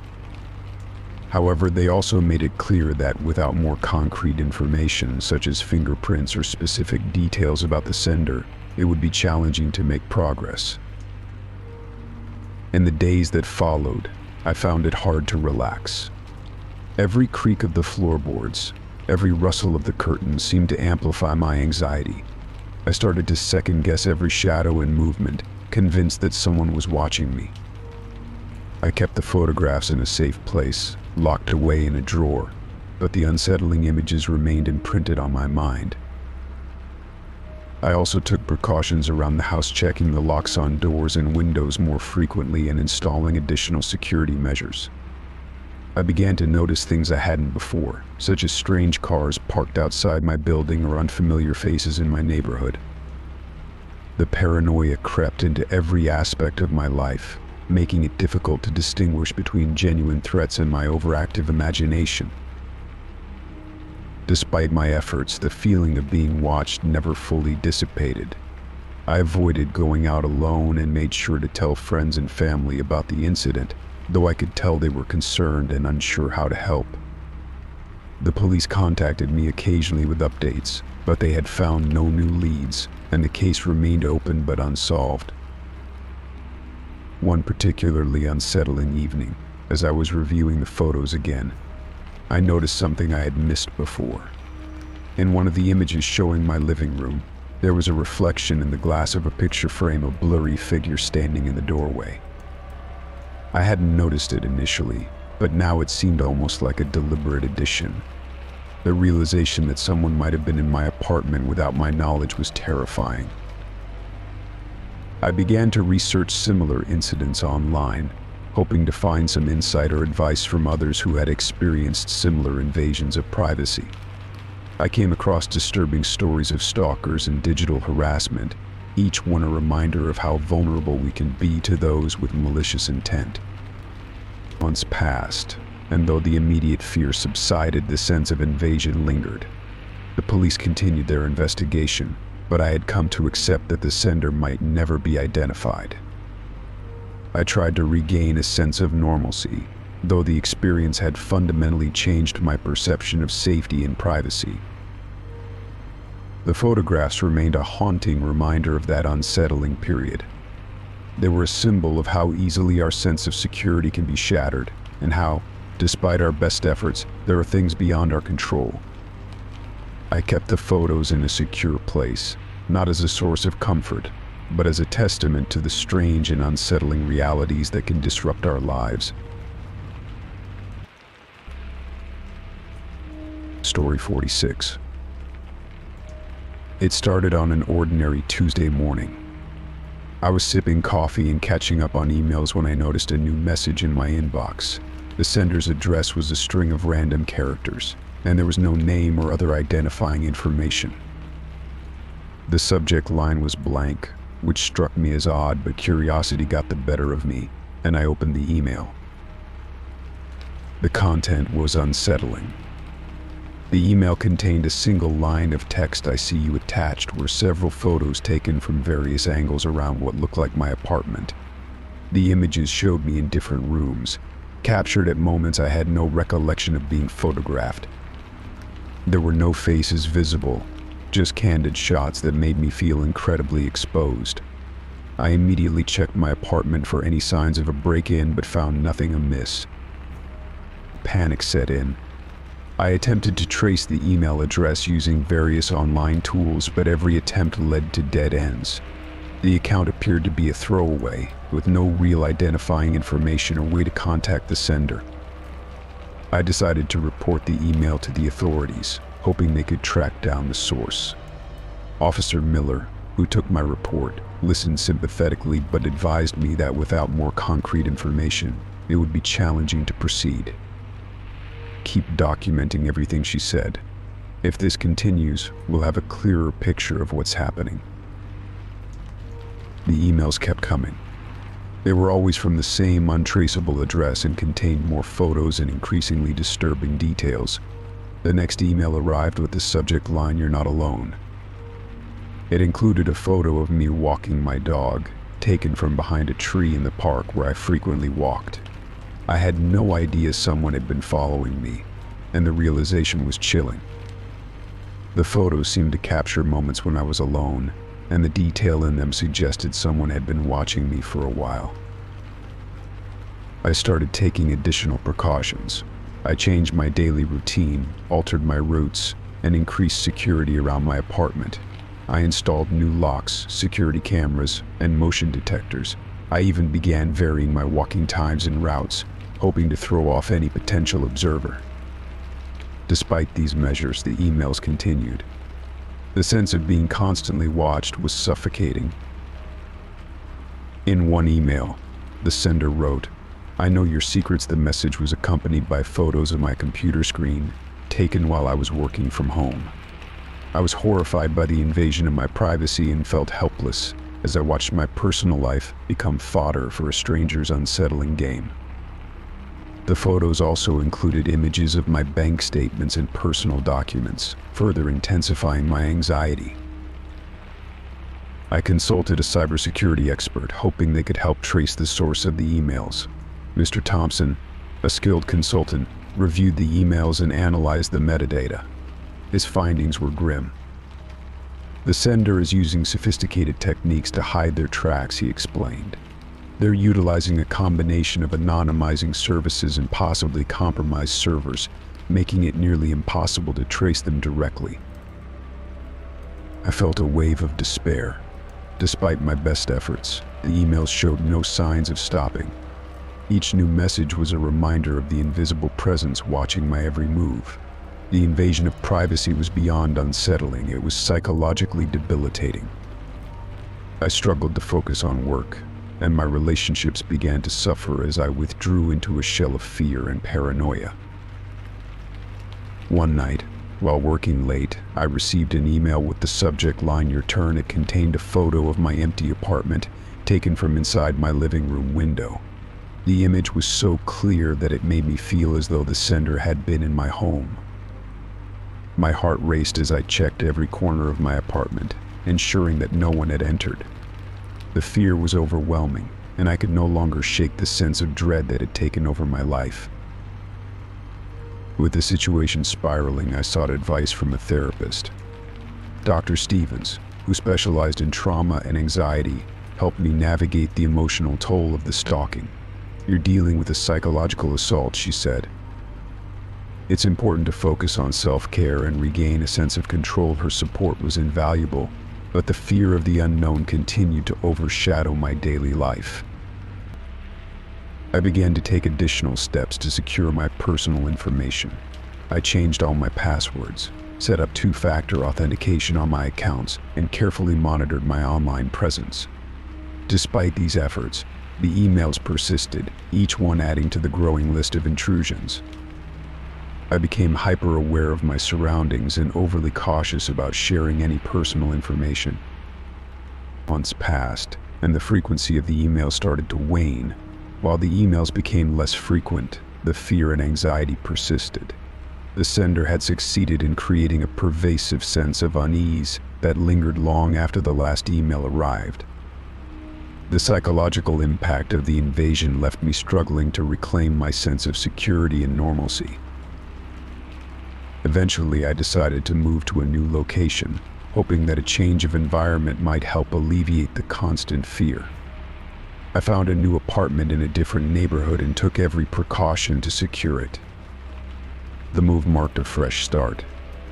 However, they also made it clear that without more concrete information, such as fingerprints or specific details about the sender, it would be challenging to make progress. In the days that followed, I found it hard to relax. Every creak of the floorboards, every rustle of the curtains seemed to amplify my anxiety. I started to second-guess every shadow and movement, convinced that someone was watching me. I kept the photographs in a safe place, locked away in a drawer, but the unsettling images remained imprinted on my mind. I also took precautions around the house, checking the locks on doors and windows more frequently and installing additional security measures. I began to notice things I hadn't before, such as strange cars parked outside my building or unfamiliar faces in my neighborhood. The paranoia crept into every aspect of my life, making it difficult to distinguish between genuine threats and my overactive imagination. Despite my efforts, the feeling of being watched never fully dissipated. I avoided going out alone and made sure to tell friends and family about the incident, though I could tell they were concerned and unsure how to help. The police contacted me occasionally with updates, but they had found no new leads, and the case remained open but unsolved. One particularly unsettling evening, as I was reviewing the photos again, I noticed something I had missed before. In one of the images showing my living room, there was a reflection in the glass of a picture frame, a blurry figure standing in the doorway. I hadn't noticed it initially, but now it seemed almost like a deliberate addition. The realization that someone might have been in my apartment without my knowledge was terrifying. I began to research similar incidents online, hoping to find some insight or advice from others who had experienced similar invasions of privacy. I came across disturbing stories of stalkers and digital harassment, each one a reminder of how vulnerable we can be to those with malicious intent. Months passed, and though the immediate fear subsided, the sense of invasion lingered. The police continued their investigation, but I had come to accept that the sender might never be identified. I tried to regain a sense of normalcy, though the experience had fundamentally changed my perception of safety and privacy. The photographs remained a haunting reminder of that unsettling period. They were a symbol of how easily our sense of security can be shattered, and how, despite our best efforts, there are things beyond our control. I kept the photos in a secure place, not as a source of comfort, but as a testament to the strange and unsettling realities that can disrupt our lives. Story 46. It started on an ordinary Tuesday morning. I was sipping coffee and catching up on emails when I noticed a new message in my inbox. The sender's address was a string of random characters, and there was no name or other identifying information. The subject line was blank, which struck me as odd, but curiosity got the better of me, and I opened the email. The content was unsettling. The email contained a single line of text. "I see you attached" were several photos taken from various angles around what looked like my apartment. The images showed me in different rooms, captured at moments I had no recollection of being photographed. There were no faces visible, just candid shots that made me feel incredibly exposed. I immediately checked my apartment for any signs of a break-in, but found nothing amiss. Panic set in. I attempted to trace the email address using various online tools, but every attempt led to dead ends. The account appeared to be a throwaway, with no real identifying information or way to contact the sender. I decided to report the email to the authorities, hoping they could track down the source. Officer Miller, who took my report, listened sympathetically but advised me that without more concrete information, it would be challenging to proceed. "Keep documenting everything," she said. "If this continues, we'll have a clearer picture of what's happening." The emails kept coming. They were always from the same untraceable address and contained more photos and increasingly disturbing details. The next email arrived with the subject line, "You're not alone." It included a photo of me walking my dog, taken from behind a tree in the park where I frequently walked. I had no idea someone had been following me, and the realization was chilling. The photos seemed to capture moments when I was alone, and the detail in them suggested someone had been watching me for a while. I started taking additional precautions. I changed my daily routine, altered my routes, and increased security around my apartment. I installed new locks, security cameras, and motion detectors. I even began varying my walking times and routes, hoping to throw off any potential observer. Despite these measures, the emails continued. The sense of being constantly watched was suffocating. In one email, the sender wrote, I know your secrets. The message was accompanied by photos of my computer screen, taken while I was working from home. I was horrified by the invasion of my privacy and felt helpless as I watched my personal life become fodder for a stranger's unsettling game. The photos also included images of my bank statements and personal documents, further intensifying my anxiety. I consulted a cybersecurity expert, hoping they could help trace the source of the emails. Mr. Thompson, a skilled consultant, reviewed the emails and analyzed the metadata. His findings were grim. The sender is using sophisticated techniques to hide their tracks, he explained. They're utilizing a combination of anonymizing services and possibly compromised servers, making it nearly impossible to trace them directly. I felt a wave of despair. Despite my best efforts, the emails showed no signs of stopping. Each new message was a reminder of the invisible presence watching my every move. The invasion of privacy was beyond unsettling. It was psychologically debilitating. I struggled to focus on work, and my relationships began to suffer as I withdrew into a shell of fear and paranoia. One night, while working late, I received an email with the subject line, "Your turn." It contained a photo of my empty apartment, taken from inside my living room window. The image was so clear that it made me feel as though the sender had been in my home. My heart raced as I checked every corner of my apartment, ensuring that no one had entered. The fear was overwhelming, and I could no longer shake the sense of dread that had taken over my life. With the situation spiraling, I sought advice from a therapist. Dr. Stevens, who specialized in trauma and anxiety, helped me navigate the emotional toll of the stalking. "You're dealing with a psychological assault," she said. "It's important to focus on self-care and regain a sense of control." Her support was invaluable, but the fear of the unknown continued to overshadow my daily life. I began to take additional steps to secure my personal information. I changed all my passwords, set up two-factor authentication on my accounts, and carefully monitored my online presence. Despite these efforts, the emails persisted, each one adding to the growing list of intrusions. I became hyper-aware of my surroundings and overly cautious about sharing any personal information. Months passed, and the frequency of the emails started to wane. While the emails became less frequent, the fear and anxiety persisted. The sender had succeeded in creating a pervasive sense of unease that lingered long after the last email arrived. The psychological impact of the invasion left me struggling to reclaim my sense of security and normalcy. Eventually, I decided to move to a new location, hoping that a change of environment might help alleviate the constant fear. I found a new apartment in a different neighborhood and took every precaution to secure it. The move marked a fresh start,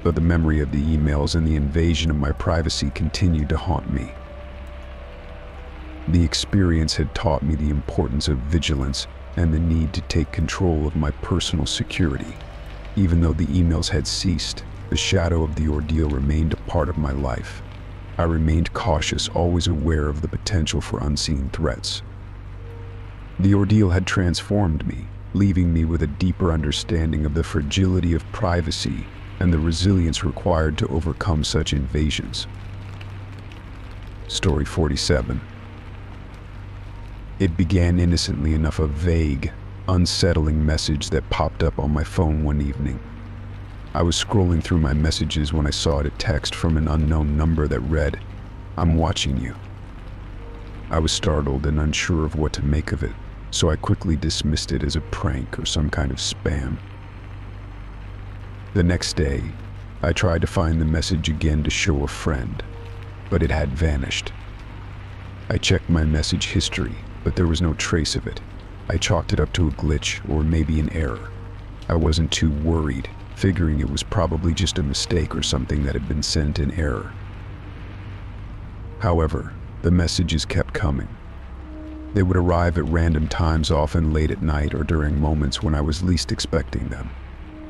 but the memory of the emails and the invasion of my privacy continued to haunt me. The experience had taught me the importance of vigilance and the need to take control of my personal security. Even though the emails had ceased, the shadow of the ordeal remained a part of my life. I remained cautious, always aware of the potential for unseen threats. The ordeal had transformed me, leaving me with a deeper understanding of the fragility of privacy and the resilience required to overcome such invasions. Story 47. It began innocently enough, a vague, unsettling message that popped up on my phone one evening. I was scrolling through my messages when I saw a text from an unknown number that read, "I'm watching you." I was startled and unsure of what to make of it, so I quickly dismissed it as a prank or some kind of spam. The next day, I tried to find the message again to show a friend, but it had vanished. I checked my message history, but there was no trace of it. I chalked it up to a glitch or maybe an error. I wasn't too worried, figuring it was probably just a mistake or something that had been sent in error. However, the messages kept coming. They would arrive at random times, often late at night or during moments when I was least expecting them.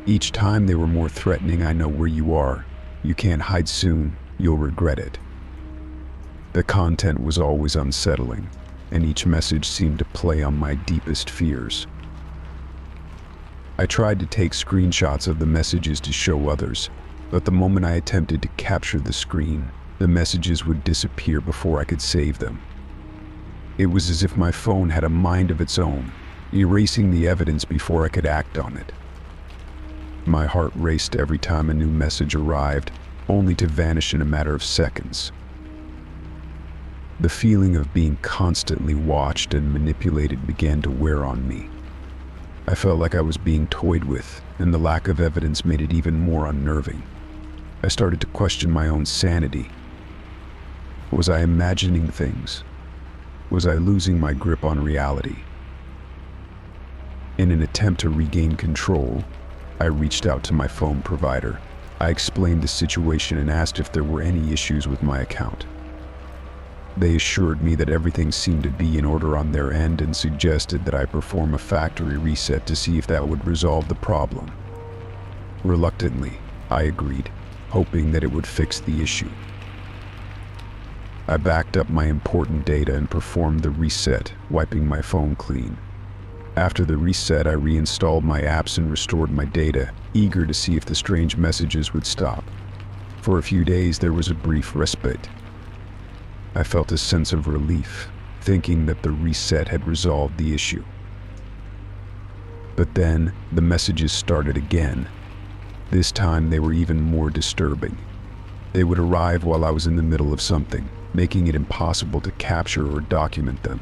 Each time they were more threatening. "I know where you are. You can't hide soon. You'll regret it." The content was always unsettling. and each message seemed to play on my deepest fears. I tried to take screenshots of the messages to show others, but the moment I attempted to capture the screen, the messages would disappear before I could save them. It was as if my phone had a mind of its own, erasing the evidence before I could act on it. My heart raced every time a new message arrived, only to vanish in a matter of seconds. The feeling of being constantly watched and manipulated began to wear on me. I felt like I was being toyed with, and the lack of evidence made it even more unnerving. I started to question my own sanity. Was I imagining things? Was I losing my grip on reality? In an attempt to regain control, I reached out to my phone provider. I explained the situation and asked if there were any issues with my account. They assured me that everything seemed to be in order on their end and suggested that I perform a factory reset to see if that would resolve the problem. Reluctantly, I agreed, hoping that it would fix the issue. I backed up my important data and performed the reset, wiping my phone clean. After the reset, I reinstalled my apps and restored my data, eager to see if the strange messages would stop. For a few days, there was a brief respite. I felt a sense of relief, thinking that the reset had resolved the issue. But then, the messages started again. This time, they were even more disturbing. They would arrive while I was in the middle of something, making it impossible to capture or document them.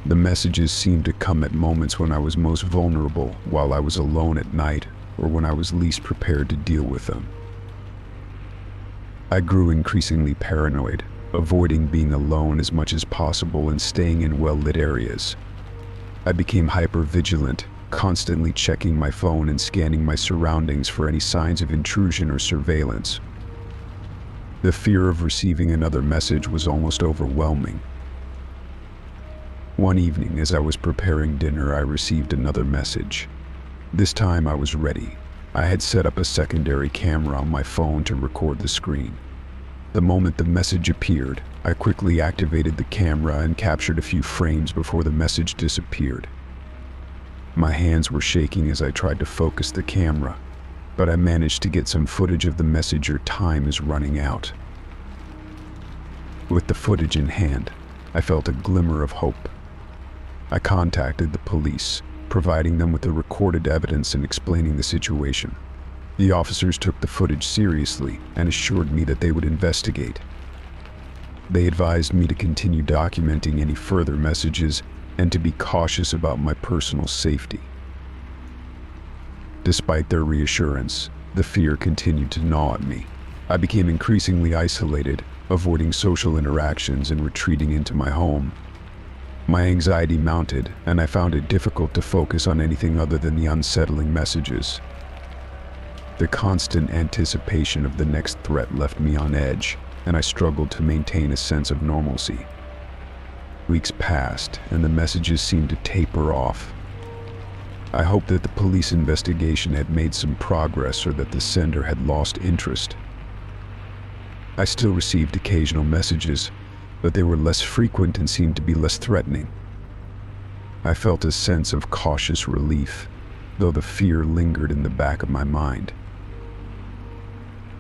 The messages seemed to come at moments when I was most vulnerable, while I was alone at night, or when I was least prepared to deal with them. I grew increasingly paranoid, avoiding being alone as much as possible and staying in well-lit areas. I became hyper-vigilant, constantly checking my phone and scanning my surroundings for any signs of intrusion or surveillance. The fear of receiving another message was almost overwhelming. One evening, as I was preparing dinner, I received another message. This time I was ready. I had set up a secondary camera on my phone to record the screen. The moment the message appeared, I quickly activated the camera and captured a few frames before the message disappeared. My hands were shaking as I tried to focus the camera, but I managed to get some footage of the message. "Your time is running out." With the footage in hand, I felt a glimmer of hope. I contacted the police, providing them with the recorded evidence and explaining the situation. The officers took the footage seriously and assured me that they would investigate. They advised me to continue documenting any further messages and to be cautious about my personal safety. Despite their reassurance, the fear continued to gnaw at me. I became increasingly isolated, avoiding social interactions and retreating into my home. My anxiety mounted, and I found it difficult to focus on anything other than the unsettling messages. The constant anticipation of the next threat left me on edge, and I struggled to maintain a sense of normalcy. Weeks passed, and the messages seemed to taper off. I hoped that the police investigation had made some progress or that the sender had lost interest. I still received occasional messages, but they were less frequent and seemed to be less threatening. I felt a sense of cautious relief, though the fear lingered in the back of my mind.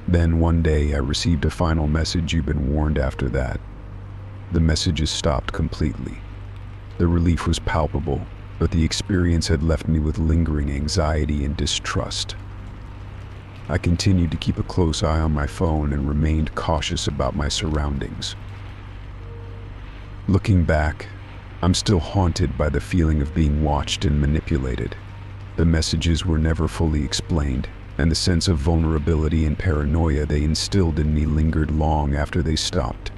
Then one day I received a final message. "You've been warned." After that, the messages stopped completely. The relief was palpable, but the experience had left me with lingering anxiety and distrust. I continued to keep a close eye on my phone and remained cautious about my surroundings. Looking back, I'm still haunted by the feeling of being watched and manipulated. The messages were never fully explained, and the sense of vulnerability and paranoia they instilled in me lingered long after they stopped.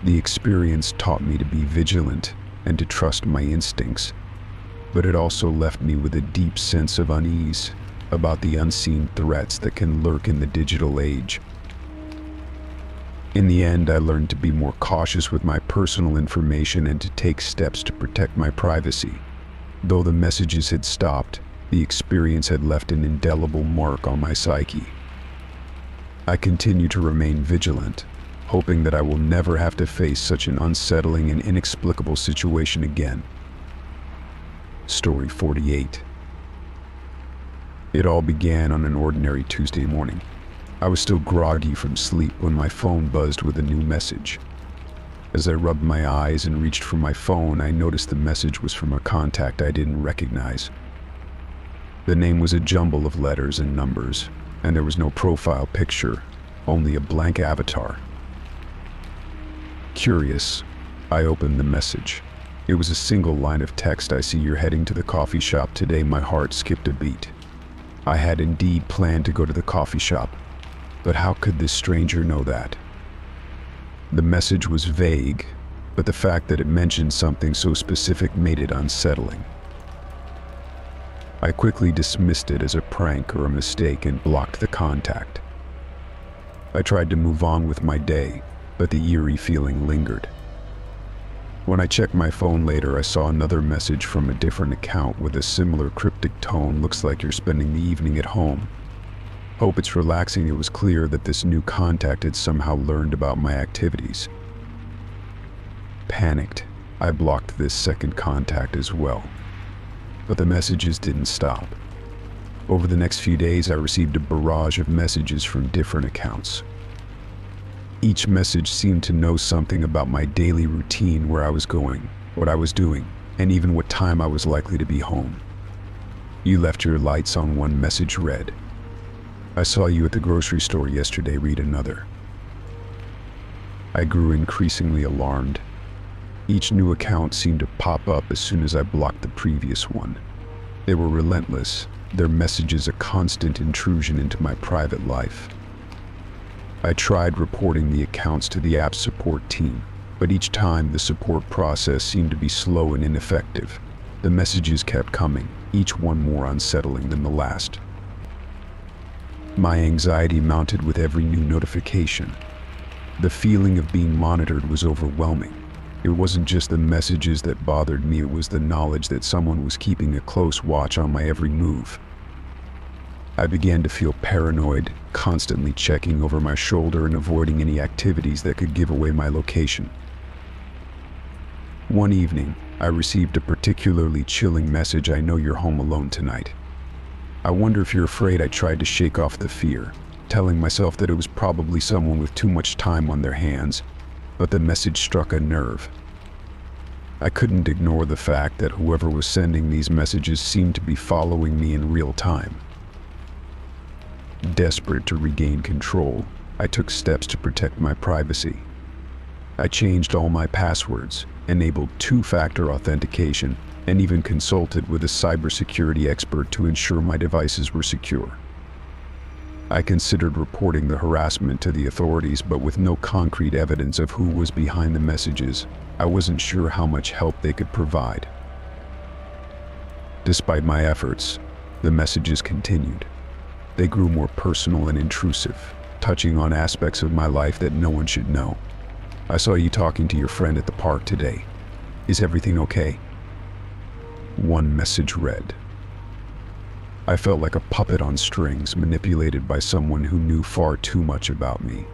The experience taught me to be vigilant and to trust my instincts, but it also left me with a deep sense of unease about the unseen threats that can lurk in the digital age. In the end, I learned to be more cautious with my personal information and to take steps to protect my privacy. Though the messages had stopped, the experience had left an indelible mark on my psyche. I continue to remain vigilant, hoping that I will never have to face such an unsettling and inexplicable situation again. Story 48. It all began on an ordinary Tuesday morning. I was still groggy from sleep when my phone buzzed with a new message. As I rubbed my eyes and reached for my phone, I noticed the message was from a contact I didn't recognize. The name was a jumble of letters and numbers, and there was no profile picture, only a blank avatar. Curious, I opened the message. It was a single line of text. "I see you're heading to the coffee shop today." My heart skipped a beat. I had indeed planned to go to the coffee shop, but how could this stranger know that? The message was vague, but the fact that it mentioned something so specific made it unsettling. I quickly dismissed it as a prank or a mistake and blocked the contact. I tried to move on with my day, but the eerie feeling lingered. When I checked my phone later, I saw another message from a different account with a similar cryptic tone. "Looks like you're spending the evening at home. Hope it's relaxing." It was clear that this new contact had somehow learned about my activities. Panicked, I blocked this second contact as well. But the messages didn't stop. Over the next few days, I received a barrage of messages from different accounts. Each message seemed to know something about my daily routine, where I was going, what I was doing, and even what time I was likely to be home. "You left your lights on," one message read. "I saw you at the grocery store yesterday," read another. I grew increasingly alarmed. Each new account seemed to pop up as soon as I blocked the previous one. They were relentless, their messages a constant intrusion into my private life. I tried reporting the accounts to the app support team, but each time the support process seemed to be slow and ineffective. The messages kept coming, each one more unsettling than the last. My anxiety mounted with every new notification. The feeling of being monitored was overwhelming. It wasn't just the messages that bothered me, it was the knowledge that someone was keeping a close watch on my every move. I began to feel paranoid, constantly checking over my shoulder and avoiding any activities that could give away my location. One evening, I received a particularly chilling message. "I know you're home alone tonight. I wonder if you're afraid." I tried to shake off the fear, telling myself that it was probably someone with too much time on their hands, but the message struck a nerve. I couldn't ignore the fact that whoever was sending these messages seemed to be following me in real time. Desperate to regain control, I took steps to protect my privacy. I changed all my passwords, enabled two-factor authentication, and even consulted with a cybersecurity expert to ensure my devices were secure. I considered reporting the harassment to the authorities, but with no concrete evidence of who was behind the messages, I wasn't sure how much help they could provide. Despite my efforts, the messages continued. They grew more personal and intrusive, touching on aspects of my life that no one should know. "I saw you talking to your friend at the park today. Is everything okay?" One message read. I felt like a puppet on strings, manipulated by someone who knew far too much about me.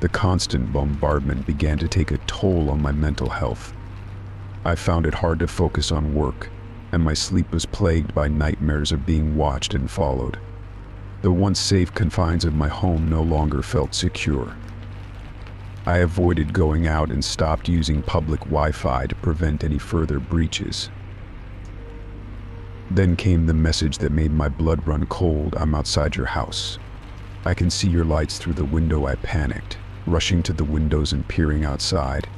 The constant bombardment began to take a toll on my mental health. I found it hard to focus on work, and my sleep was plagued by nightmares of being watched and followed. The once safe confines of my home no longer felt secure. I avoided going out and stopped using public Wi-Fi to prevent any further breaches. Then came the message that made my blood run cold. "I'm outside your house. I can see your lights through the window." I panicked, rushing to the windows and peering outside.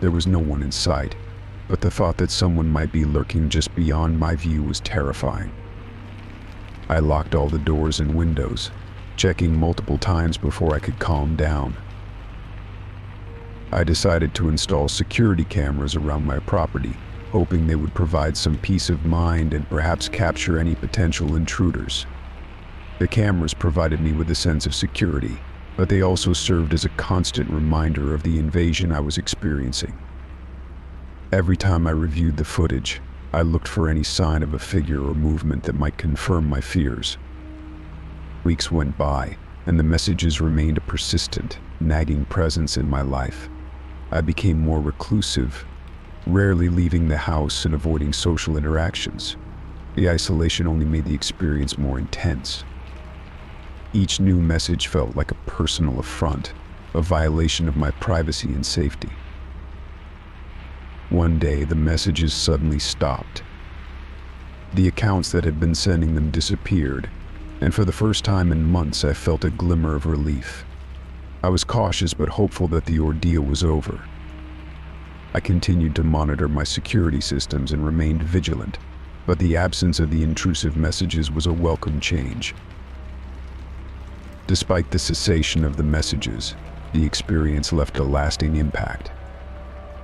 There was no one in sight, but the thought that someone might be lurking just beyond my view was terrifying. I locked all the doors and windows, checking multiple times before I could calm down. I decided to install security cameras around my property, hoping they would provide some peace of mind and perhaps capture any potential intruders. The cameras provided me with a sense of security, but they also served as a constant reminder of the invasion I was experiencing. Every time I reviewed the footage, I looked for any sign of a figure or movement that might confirm my fears. Weeks went by, and the messages remained a persistent, nagging presence in my life. I became more reclusive, rarely leaving the house and avoiding social interactions. The isolation only made the experience more intense. Each new message felt like a personal affront, a violation of my privacy and safety. One day, the messages suddenly stopped. The accounts that had been sending them disappeared, and for the first time in months, I felt a glimmer of relief. I was cautious but hopeful that the ordeal was over. I continued to monitor my security systems and remained vigilant, but the absence of the intrusive messages was a welcome change. Despite the cessation of the messages, the experience left a lasting impact.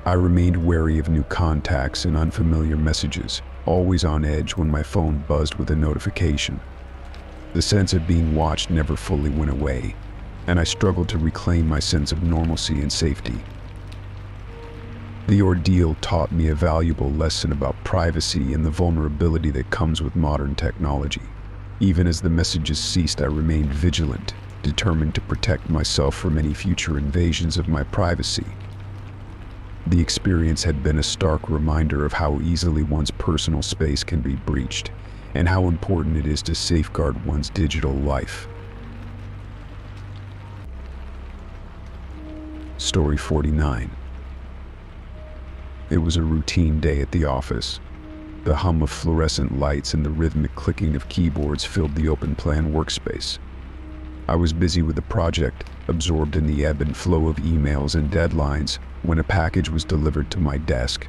I remained wary of new contacts and unfamiliar messages, always on edge when my phone buzzed with a notification. The sense of being watched never fully went away, and I struggled to reclaim my sense of normalcy and safety. The ordeal taught me a valuable lesson about privacy and the vulnerability that comes with modern technology. Even as the messages ceased, I remained vigilant, determined to protect myself from any future invasions of my privacy. The experience had been a stark reminder of how easily one's personal space can be breached, and how important it is to safeguard one's digital life. Story 49. It was a routine day at the office. The hum of fluorescent lights and the rhythmic clicking of keyboards filled the open-plan workspace. I was busy with the project, absorbed in the ebb and flow of emails and deadlines, when a package was delivered to my desk.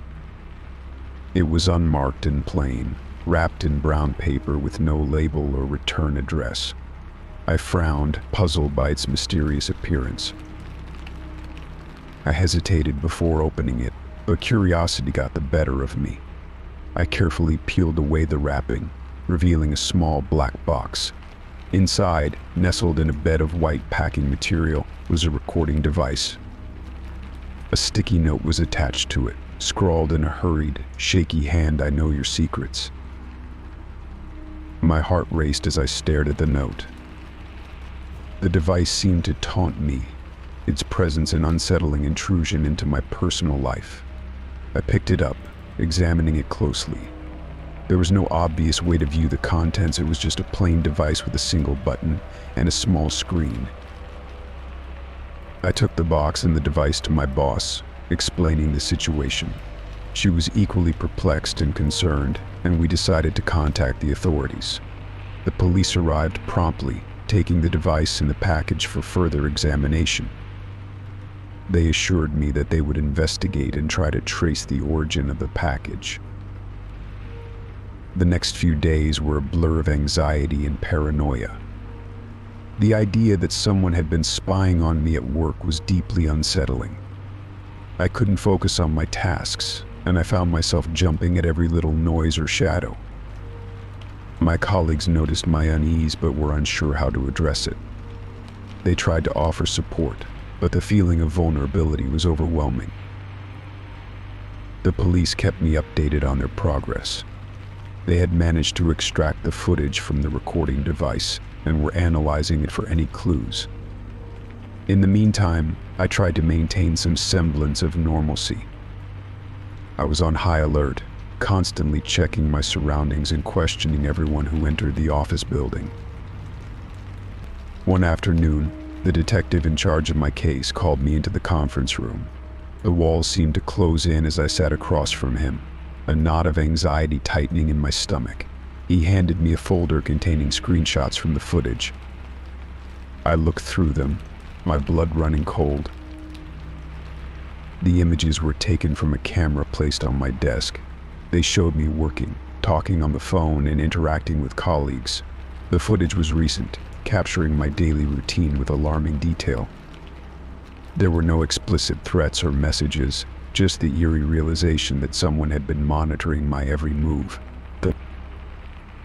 It was unmarked and plain, wrapped in brown paper with no label or return address. I frowned, puzzled by its mysterious appearance. I hesitated before opening it, but curiosity got the better of me. I carefully peeled away the wrapping, revealing a small black box. Inside, nestled in a bed of white packing material, was a recording device. A sticky note was attached to it, scrawled in a hurried, shaky hand, "I know your secrets." My heart raced as I stared at the note. The device seemed to taunt me, its presence an unsettling intrusion into my personal life. I picked it up, examining it closely. There was no obvious way to view the contents. It was just a plain device with a single button and a small screen. I took the box and the device to my boss, explaining the situation. She was equally perplexed and concerned, and we decided to contact the authorities. The police arrived promptly, taking the device and the package for further examination. They assured me that they would investigate and try to trace the origin of the package. The next few days were a blur of anxiety and paranoia. The idea that someone had been spying on me at work was deeply unsettling. I couldn't focus on my tasks, and I found myself jumping at every little noise or shadow. My colleagues noticed my unease but were unsure how to address it. They tried to offer support, but the feeling of vulnerability was overwhelming. The police kept me updated on their progress. They had managed to extract the footage from the recording device and were analyzing it for any clues. In the meantime, I tried to maintain some semblance of normalcy. I was on high alert, constantly checking my surroundings and questioning everyone who entered the office building. One afternoon, the detective in charge of my case called me into the conference room. The walls seemed to close in as I sat across from him, a knot of anxiety tightening in my stomach. He handed me a folder containing screenshots from the footage. I looked through them, my blood running cold. The images were taken from a camera placed on my desk. They showed me working, talking on the phone, and interacting with colleagues. The footage was recent, capturing my daily routine with alarming detail. There were no explicit threats or messages, just the eerie realization that someone had been monitoring my every move.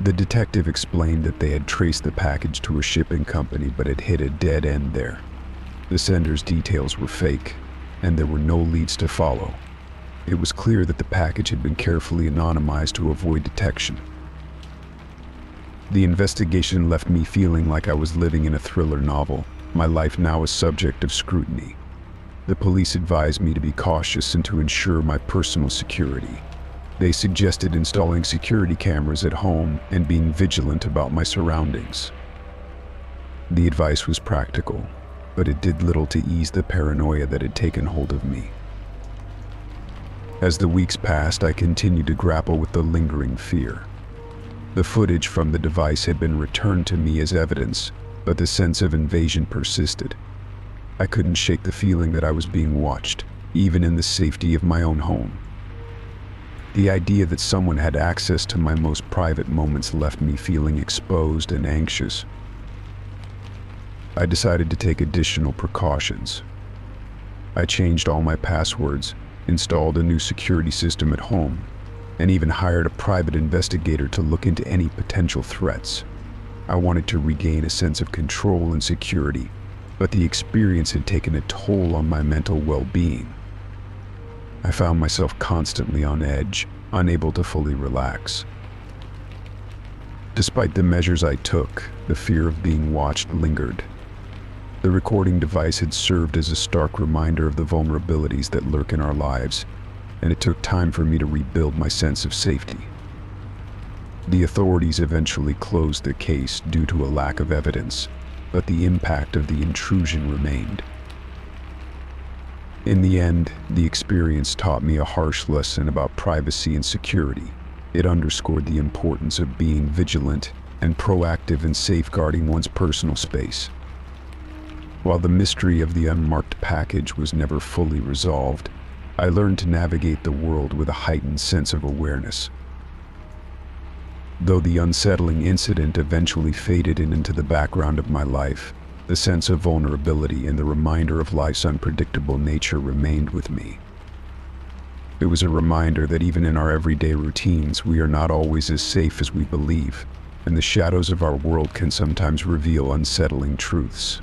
The detective explained that they had traced the package to a shipping company but had hit a dead end there. The sender's details were fake, and there were no leads to follow. It was clear that the package had been carefully anonymized to avoid detection. The investigation left me feeling like I was living in a thriller novel, my life now a subject of scrutiny. The police advised me to be cautious and to ensure my personal security. They suggested installing security cameras at home and being vigilant about my surroundings. The advice was practical, but it did little to ease the paranoia that had taken hold of me. As the weeks passed, I continued to grapple with the lingering fear. The footage from the device had been returned to me as evidence, but the sense of invasion persisted. I couldn't shake the feeling that I was being watched, even in the safety of my own home. The idea that someone had access to my most private moments left me feeling exposed and anxious. I decided to take additional precautions. I changed all my passwords, installed a new security system at home, and even hired a private investigator to look into any potential threats. I wanted to regain a sense of control and security, but the experience had taken a toll on my mental well-being. I found myself constantly on edge, unable to fully relax. Despite the measures I took, the fear of being watched lingered. The recording device had served as a stark reminder of the vulnerabilities that lurk in our lives, and it took time for me to rebuild my sense of safety. The authorities eventually closed the case due to a lack of evidence, but the impact of the intrusion remained. In the end, the experience taught me a harsh lesson about privacy and security. It underscored the importance of being vigilant and proactive in safeguarding one's personal space. While the mystery of the unmarked package was never fully resolved, I learned to navigate the world with a heightened sense of awareness. Though the unsettling incident eventually faded into the background of my life, the sense of vulnerability and the reminder of life's unpredictable nature remained with me. It was a reminder that even in our everyday routines, we are not always as safe as we believe, and the shadows of our world can sometimes reveal unsettling truths.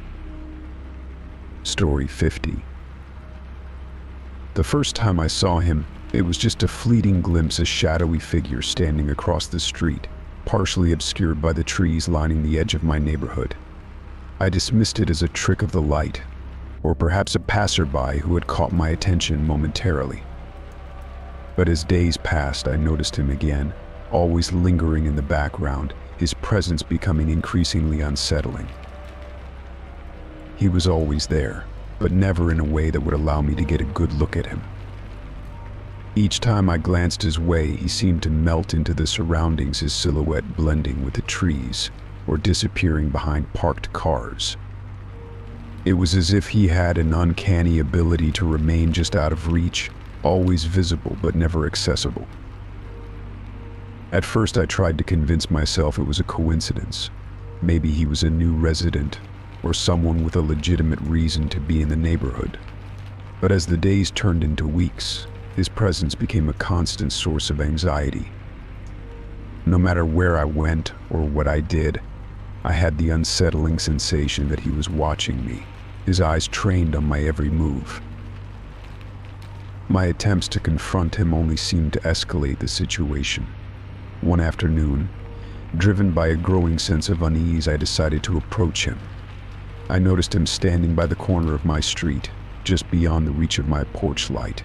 Story 50. The first time I saw him, it was just a fleeting glimpse, a shadowy figure standing across the street, partially obscured by the trees lining the edge of my neighborhood. I dismissed it as a trick of the light, or perhaps a passerby who had caught my attention momentarily. But as days passed, I noticed him again, always lingering in the background, his presence becoming increasingly unsettling. He was always there, but never in a way that would allow me to get a good look at him. Each time I glanced his way, he seemed to melt into the surroundings, his silhouette blending with the trees or disappearing behind parked cars. It was as if he had an uncanny ability to remain just out of reach, always visible but never accessible. At first I tried to convince myself it was a coincidence. Maybe he was a new resident, or someone with a legitimate reason to be in the neighborhood. But as the days turned into weeks, his presence became a constant source of anxiety. No matter where I went or what I did, I had the unsettling sensation that he was watching me, his eyes trained on my every move. My attempts to confront him only seemed to escalate the situation. One afternoon, driven by a growing sense of unease, I decided to approach him. I noticed him standing by the corner of my street, just beyond the reach of my porch light.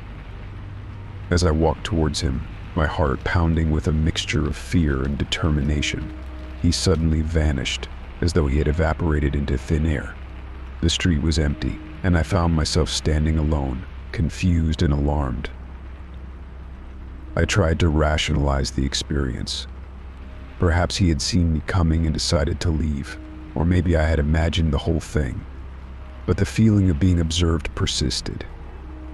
As I walked towards him, my heart pounding with a mixture of fear and determination, he suddenly vanished, as though he had evaporated into thin air. The street was empty, and I found myself standing alone, confused and alarmed. I tried to rationalize the experience. Perhaps he had seen me coming and decided to leave, or maybe I had imagined the whole thing. But the feeling of being observed persisted.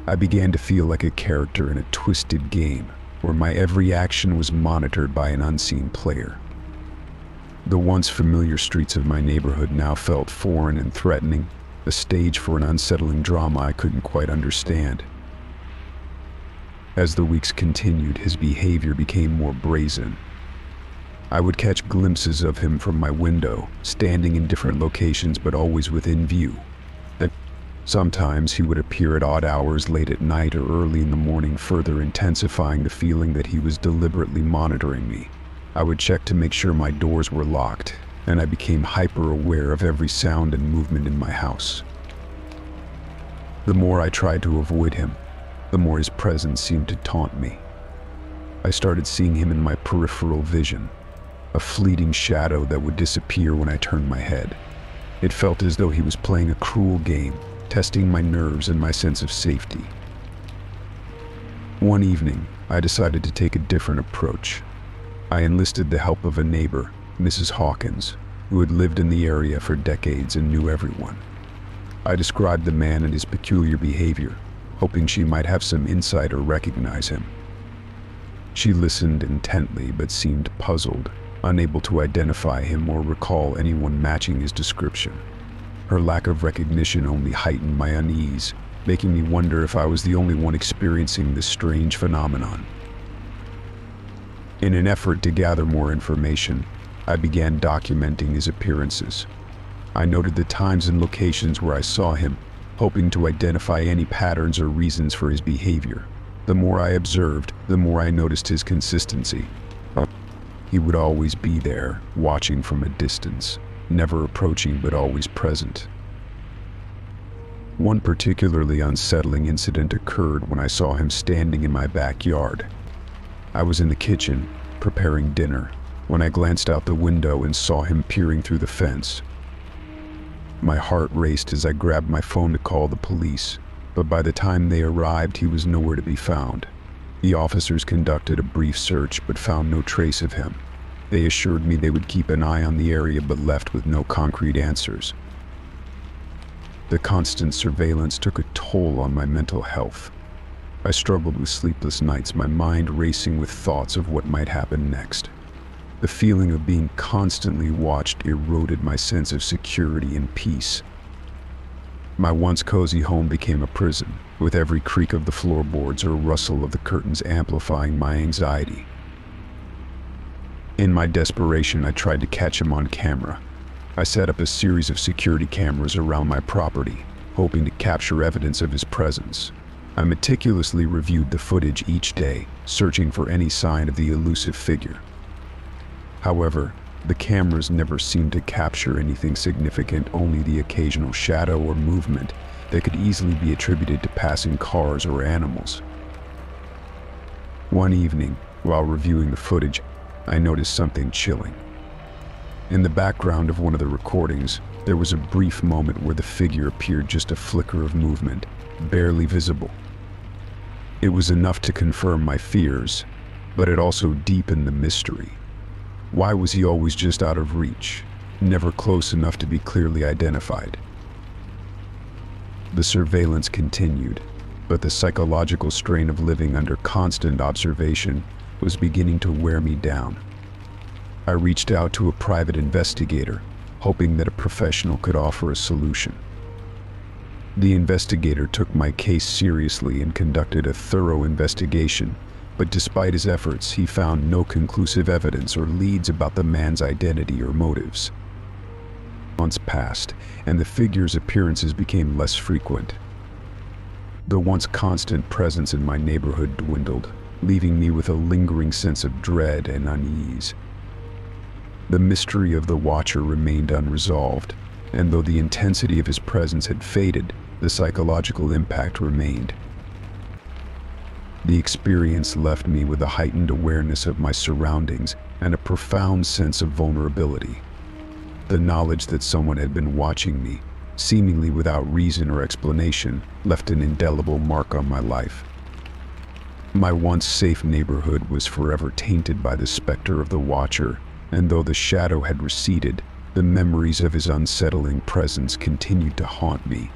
I began to feel like a character in a twisted game, where my every action was monitored by an unseen player. The once familiar streets of my neighborhood now felt foreign and threatening, a stage for an unsettling drama I couldn't quite understand. As the weeks continued, his behavior became more brazen. I would catch glimpses of him from my window, standing in different locations but always within view. Sometimes he would appear at odd hours late at night or early in the morning, further intensifying the feeling that he was deliberately monitoring me. I would check to make sure my doors were locked, and I became hyper-aware of every sound and movement in my house. The more I tried to avoid him, the more his presence seemed to taunt me. I started seeing him in my peripheral vision, a fleeting shadow that would disappear when I turned my head. It felt as though he was playing a cruel game, testing my nerves and my sense of safety. One evening, I decided to take a different approach. I enlisted the help of a neighbor, Mrs. Hawkins, who had lived in the area for decades and knew everyone. I described the man and his peculiar behavior, hoping she might have some insight or recognize him. She listened intently but seemed puzzled, unable to identify him or recall anyone matching his description. Her lack of recognition only heightened my unease, making me wonder if I was the only one experiencing this strange phenomenon. In an effort to gather more information, I began documenting his appearances. I noted the times and locations where I saw him, hoping to identify any patterns or reasons for his behavior. The more I observed, the more I noticed his consistency. He would always be there, watching from a distance, never approaching but always present. One particularly unsettling incident occurred when I saw him standing in my backyard. I was in the kitchen, preparing dinner, when I glanced out the window and saw him peering through the fence. My heart raced as I grabbed my phone to call the police, but by the time they arrived, he was nowhere to be found. The officers conducted a brief search but found no trace of him. They assured me they would keep an eye on the area but left with no concrete answers. The constant surveillance took a toll on my mental health. I struggled with sleepless nights, my mind racing with thoughts of what might happen next. The feeling of being constantly watched eroded my sense of security and peace. My once cozy home became a prison, with every creak of the floorboards or rustle of the curtains amplifying my anxiety. In my desperation, I tried to catch him on camera. I set up a series of security cameras around my property, hoping to capture evidence of his presence. I meticulously reviewed the footage each day, searching for any sign of the elusive figure. However, the cameras never seemed to capture anything significant, only the occasional shadow or movement that could easily be attributed to passing cars or animals. One evening, while reviewing the footage, I noticed something chilling. In the background of one of the recordings, there was a brief moment where the figure appeared just a flicker of movement, barely visible. It was enough to confirm my fears, but it also deepened the mystery. Why was he always just out of reach, never close enough to be clearly identified? The surveillance continued, but the psychological strain of living under constant observation was beginning to wear me down. I reached out to a private investigator, hoping that a professional could offer a solution. The investigator took my case seriously and conducted a thorough investigation, but despite his efforts, he found no conclusive evidence or leads about the man's identity or motives. Months passed, and the figure's appearances became less frequent. The once constant presence in my neighborhood dwindled, leaving me with a lingering sense of dread and unease. The mystery of the Watcher remained unresolved, and though the intensity of his presence had faded, the psychological impact remained. The experience left me with a heightened awareness of my surroundings and a profound sense of vulnerability. The knowledge that someone had been watching me, seemingly without reason or explanation, left an indelible mark on my life. My once safe neighborhood was forever tainted by the specter of the Watcher, and though the shadow had receded, the memories of his unsettling presence continued to haunt me,